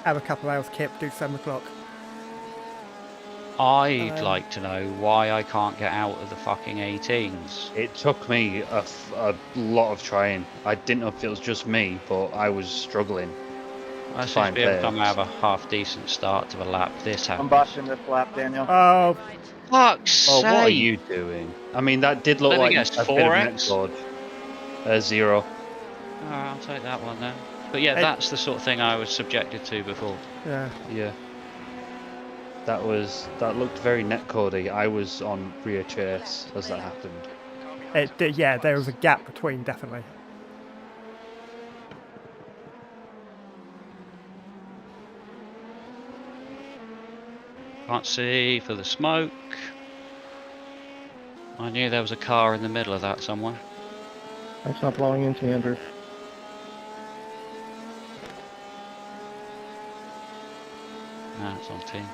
Have a couple of hours kip, do 7 o'clock. I'd like to know why I can't get out of the fucking 18s. It took me a lot of trying. I didn't know if it was just me, but I was struggling. I should be able to have a half decent start to the lap. This happened. I'm busting this lap, Daniel. Oh, fuck's sake! What are you doing? I mean, that did look like a bit of 4X? Net 0. Oh, I'll take that one then. But yeah, that's the sort of thing I was subjected to before. Yeah. Yeah. That looked very netcodey. I was on rear chase as that happened. Yeah, there was a gap between, definitely. Can't see for the smoke. I knew there was a car in the middle of that somewhere. It's not blowing into Andrew. Nah, it's on team.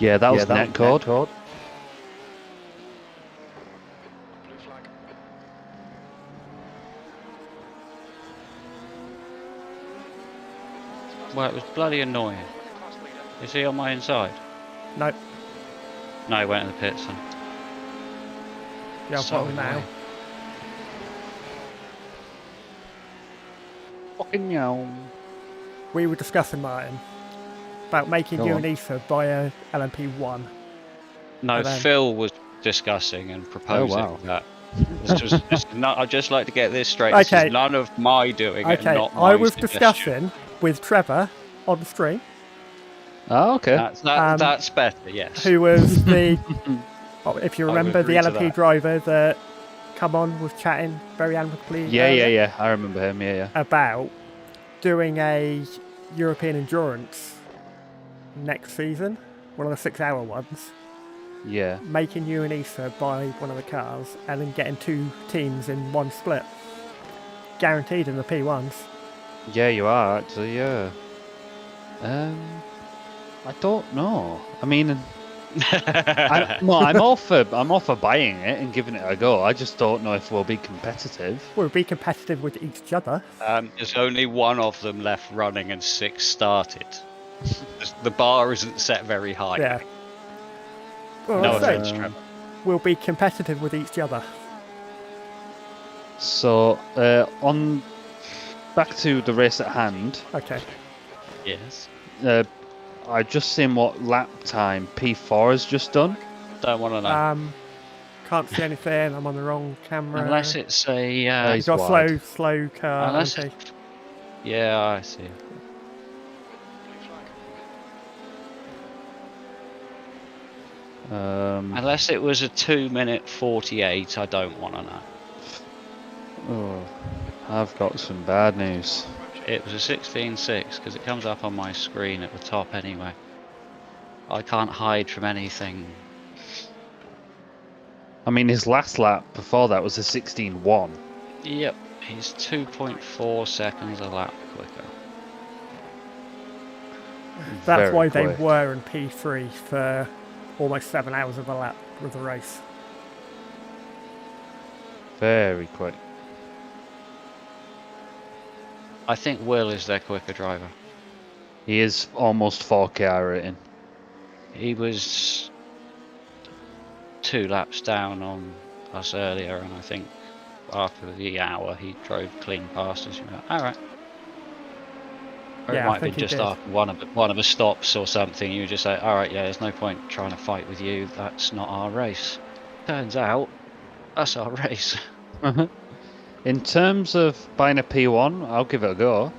Yeah, that was net code. Blue flag. Well, it was bloody annoying. Class leader. Is he on my inside? No. No, he went in the pits then. Yeah, I'll So put him now. annoying. Fucking yo. We were discussing, Martin, about making Go you on. and Ethan buy a LMP1. No, And then- Phil was discussing and proposing wow. that. I'd just like to get this straight. This Okay. is none of my doing. and Okay, not my I was suggestion. discussing with Trevor on the stream, Oh, okay. That's better, yes. who was the, if you I would remember, the agree to LMP that. driver that come on was chatting very amicably Yeah. I remember him. Yeah. about doing a European endurance next season, one of the 6-hour ones, Yeah. making you and Issa buy one of the cars and then getting 2 teams in one split. Guaranteed in the P1s. Yeah, you are actually. Yeah. I don't know. I mean, I'm all for buying it and giving it a go. I just don't know if we'll be competitive. We'll be competitive with each other. There's only one of them left running and 6 started. The bar isn't set very high. Yeah. Well, No I'd say offense, Trevor. we'll be competitive with each other. So, on back to the race at hand. Okay. Yes. I just seen what lap time P4 has just done. Don't want to know. Can't see anything. I'm on the wrong camera. Unless it's a. You've got a slow car. Unless okay. Yeah, I see. Unless it was a 2-minute 48, I don't want to know. Oh, I've got some bad news. It was a 16.6 because it comes up on my screen at the top anyway. I can't hide from anything. I mean, his last lap before that was a 16.1. Yep, he's 2.4 seconds a lap quicker. That's Very why quick. they were in P3 for almost 7 hours of a lap with the race. Very quick. I think Will is their quicker driver. He is almost 4K rating. He was 2 laps down on us earlier, and I think after the hour he drove clean past us. Alright. Or Yeah, it I might have think been he just did. after one of the stops or something. You just say, alright, yeah, there's no point trying to fight with you. That's not our race. Turns out, that's our race. In terms of buying a P1, I'll give it a go.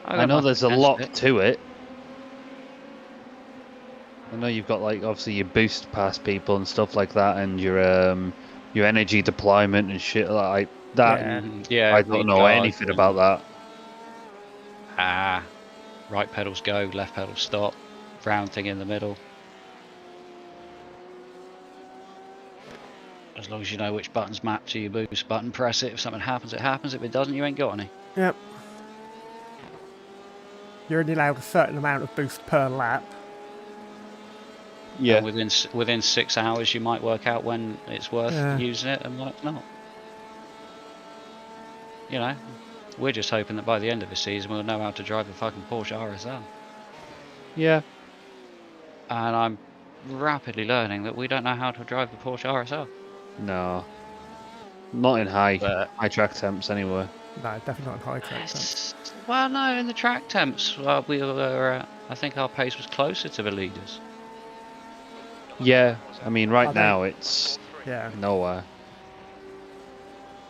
I know there's a lot to it. I know you've got, like, obviously your boost past people and stuff like that, and your energy deployment and shit like that. Yeah, I don't know anything about that. Right pedals go, left pedal stop, round thing in the middle. As long as you know which buttons map to your boost button, press it. If something happens, it happens. If it doesn't, you ain't got any. Yep. You're only allowed a certain amount of boost per lap. Yeah. And within 6 hours, you might work out when it's worth using it and when it's not. You know, we're just hoping that by the end of the season, we'll know how to drive a fucking Porsche RSL. Yeah. And I'm rapidly learning that we don't know how to drive the Porsche RSL. No. Not in high track temps anyway. No, definitely not in high track temps. Well, no, in the track temps, we were. I think our pace was closer to the leaders. Yeah, I mean, right I now it's nowhere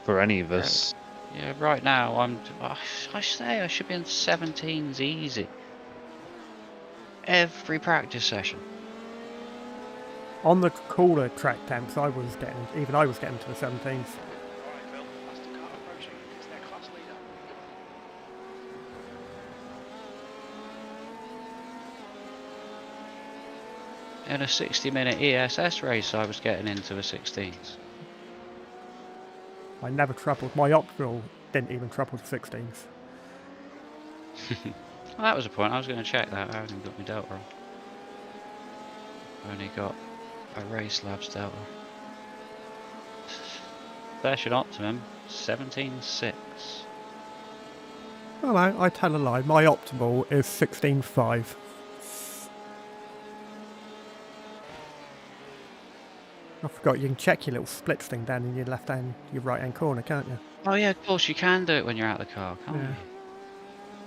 for any of us. Yeah, right now I say I should be in 17s easy. Every practice session. On the cooler track temps, I was getting to the 17s. In a 60-minute ESS race, I was getting into the 16s. I never troubled. My optional didn't even trouble the 16s. Well, that was a point. I was going to check that. I haven't got my delta on. Only got a race labs delta. Session optimum 17.6. Oh no, I tell a lie. My optimal is 16.5. I forgot you can check your little splits thing down in your left hand, your right hand corner, can't you? Oh yeah, of course you can do it when you're out of the car, can't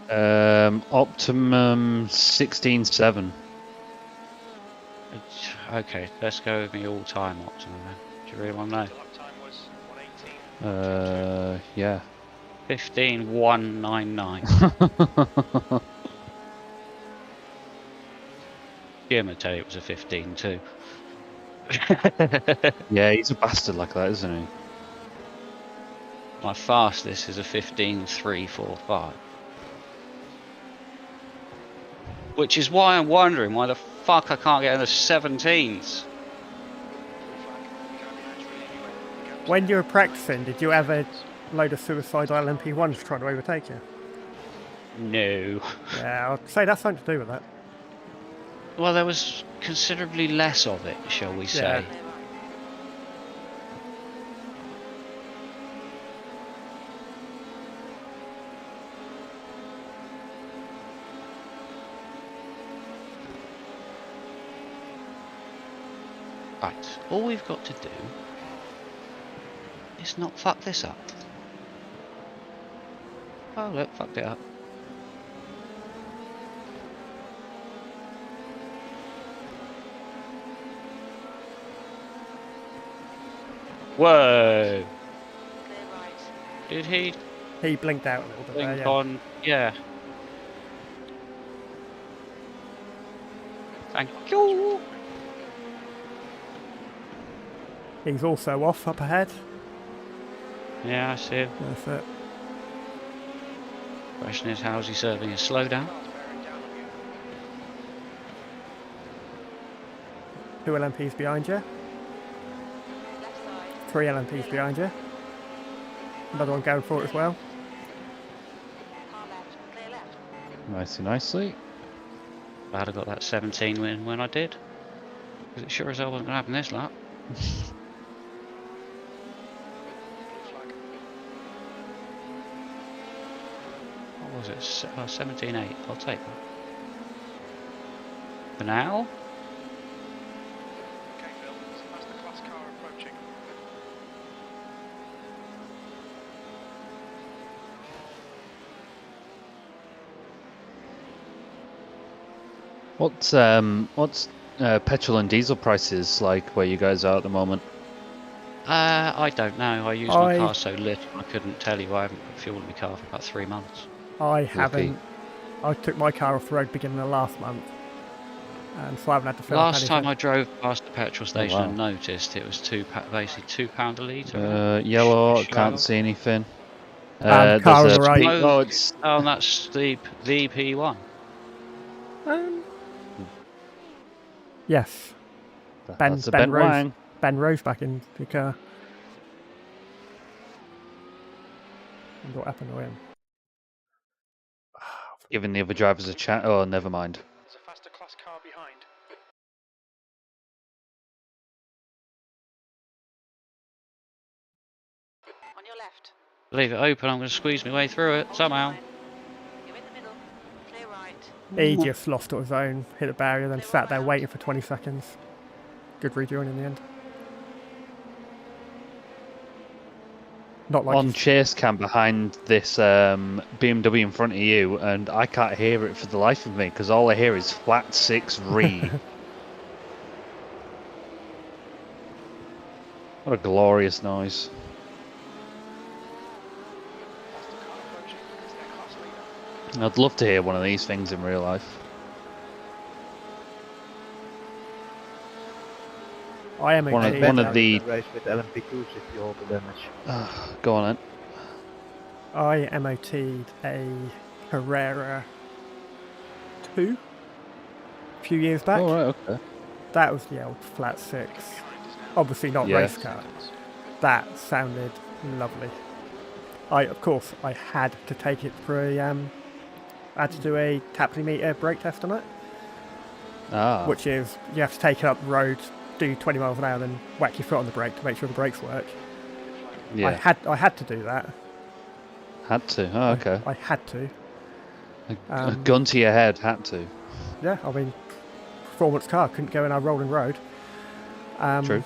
Yeah. you? Optimum 16.7. Okay, let's go with me all-time optimum then. Do you really want to know? Yeah. 15.199. Jim would tell you it was a 15 too. Yeah, he's a bastard like that, isn't he? My fastest is a 15.345. Which is why I'm wondering why the fuck I can't get in the 17s. When you were practicing, did you ever load of suicidal LMP1s trying to overtake you? No. Yeah, I'd say that's something to do with that. Well, there was considerably less of it, shall we say. Yeah. Right, all we've got to do is not fuck this up. Oh look, fucked it up. Whoa! Did he? He blinked out a little bit there, Blink yeah. on, yeah. Thank you. He's also off up ahead. Yeah, I see him. That's it. Question is, how is he serving his slowdown? 2 LMPs behind you. 3 LMPs behind you. Another one going for it as well. Nicely. Glad I got that 17 win when I did. Because it sure as hell wasn't going to happen this lap. What was it? 17.8. I'll take that. For now. Okay, Phil, that's the class car approaching. What's petrol and diesel prices like where you guys are at the moment? I don't know. I use my car so little I couldn't tell you. I haven't put fuel in my car for about 3 months. I haven't. I took my car off the road beginning of last month. And so I haven't had to fill up Last time anything. I drove past the petrol station wow. and noticed it was basically £2 a litre. Yellow, can't see anything. And car on the right. Oh, it's... Oh, and that's the EP1. Yes. That's a Ben Rose. Wang. Ben Rose back in the car. I wonder what happened to him. Giving the other drivers a chance. Oh, never mind. There's a faster class car behind. On your left. Leave it open, I'm going to squeeze my way through it somehow. You're in the middle. Clear right. He just lost to his own, hit a barrier, then sat there waiting for 20 seconds. Good rejoin in the end. Not like On chase cam behind this BMW in front of you, and I can't hear it for the life of me because all I hear is flat 6 re. What a glorious noise. I'd love to hear one of these things in real life. I am one of the race with LMP2s if you hold the damage. Go on then. I MOT'd a Carrera 2 a few years back. Oh, right, okay. That was the old flat 6. Obviously not race car. That sounded lovely. Of course, I had to take it for a I had to do a tapometer brake test on it. which is you have to take it up the road, do 20 miles an hour, then whack your foot on the brake to make sure the brakes work. Yeah. I had to do that. Had to. Oh, okay. I had to. A gun to your head. Had to. Yeah, I mean, performance car couldn't go in our rolling road. True.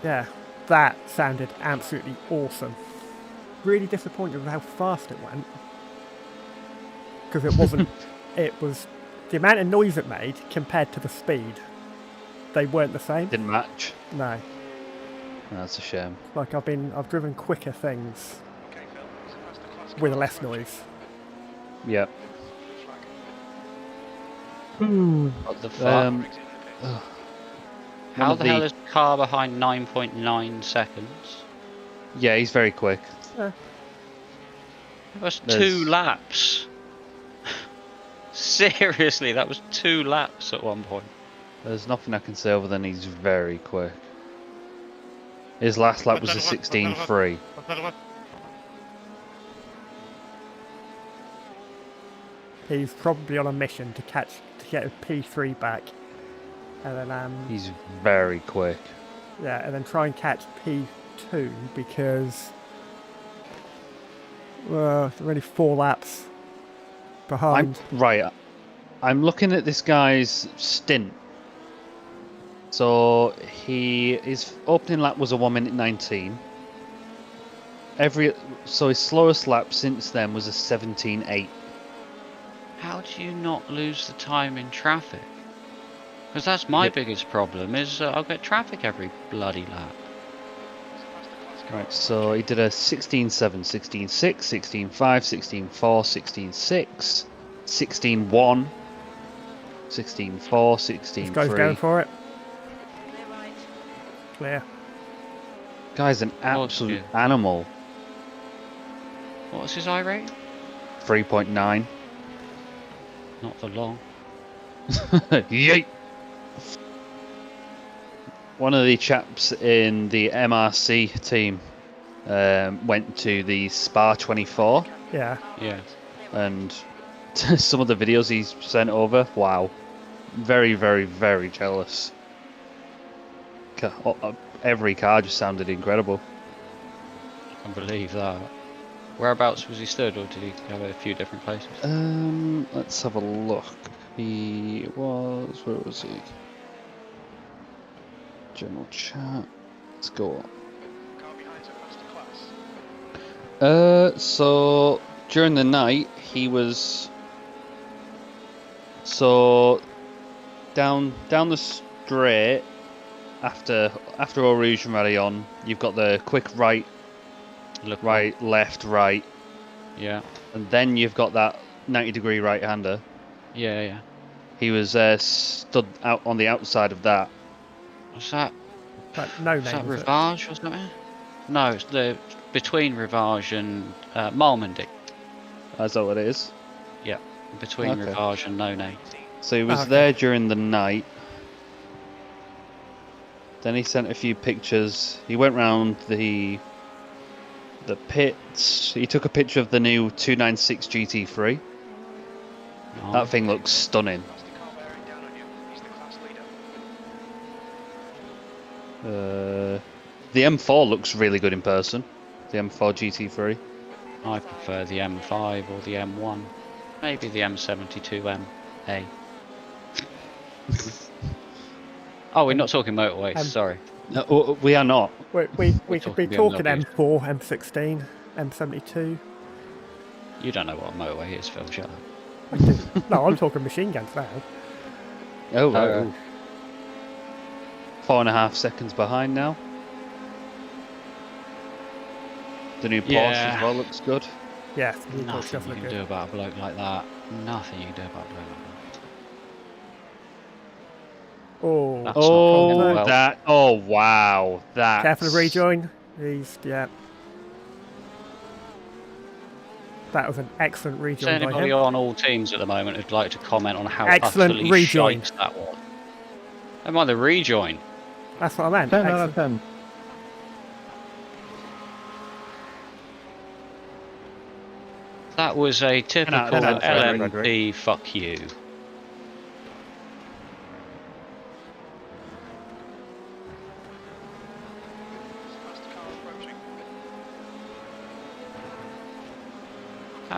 Yeah, that sounded absolutely awesome. Really disappointed with how fast it went. Because it wasn't, it was, the amount of noise it made compared to the speed, they weren't the same. Didn't match. No. That's a shame. Like I've driven quicker things with less noise. Yep. What the fuck? How the hell is the car behind 9.9 seconds? Yeah, he's very quick. Yeah. That was 2 laps. Seriously, that was 2 laps at one point. There's nothing I can say other than he's very quick. His last lap was a 16.3. He's probably on a mission to get a P3 back, and then he's very quick. Yeah, and then try and catch P2 because they're only 4 laps behind. I'm looking at this guy's stint. So his opening lap was a 1 minute 19. So his slowest lap since then was a 17.8. How do you not lose the time in traffic? Because that's my biggest problem, is I'll get traffic every bloody lap. Right, so he did a 16.7, 16.6, 16.5, 16.4, 16.6, 16.1, 16.4, 16.3. This guy's going for it. Clear. Guy's an absolute animal. What's his I rate? 3.9. Not for long. Yeet! One of the chaps in the MRC team went to the Spa 24. Yeah. Yeah. And some of the videos he's sent over, wow. Very, very, very jealous. Every car just sounded incredible. I can believe that. Whereabouts was he stood, or did he have a few different places? Let's have a look. He was... Where was he? General chat. Let's go on. So during the night he was down the straight after Eau Rouge and Radion, you've got the quick right, left, right. Yeah. And then you've got that 90-degree right-hander. Yeah. He was stood out on the outside of that. What's that? No is name. That Rivage or something? No, it's between Rivage and Malmendy. Is that what it is? Yeah, between Rivage and No Name. So he was there during the night. Then he sent a few pictures. He went round the pits. He took a picture of the new 296 GT3. Oh. That thing looks stunning. The M4 looks really good in person. The M4 GT3. I prefer the M5 or the M1. Maybe the M72MA. Oh, we're not talking motorways, sorry. No, we are not. We could be talking M4, M16, M72. You don't know what a motorway is, Phil, shut up. I do. No, I'm talking machine guns now. Oh, right. 4.5 seconds behind now. The new Porsche as well looks good. Yes, nothing you can do about a bloke like that. Nothing you can do about a bloke like that. Oh, oh wow, that. Careful of rejoin. That was an excellent rejoin. Is anybody on all teams at the moment who'd like to comment on how excellent utterly rejoin shite that was? Am I the rejoin? That's what I meant. 10 out of 10. That was a typical LMP fuck you.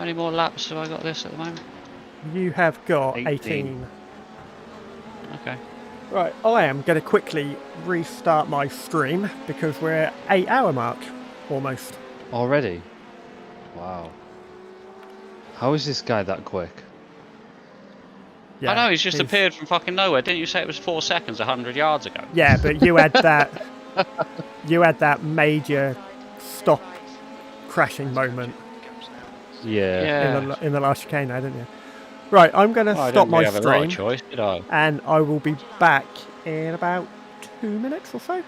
many more laps have I got this at the moment? You have got 18. 18. Okay. Right, I am going to quickly restart my stream because we're at 8-hour mark, almost. Already? Wow. How is this guy that quick? I know, he's just appeared from fucking nowhere. Didn't you say it was 4 seconds 100 yards ago? Yeah, but you had that. You had that major stop crashing moment. Yeah. In the last chicane, didn't you? Right, I'm going to stop my I didn't really have a lot stream, of choice, did I? and I will be back in about 2 minutes or so.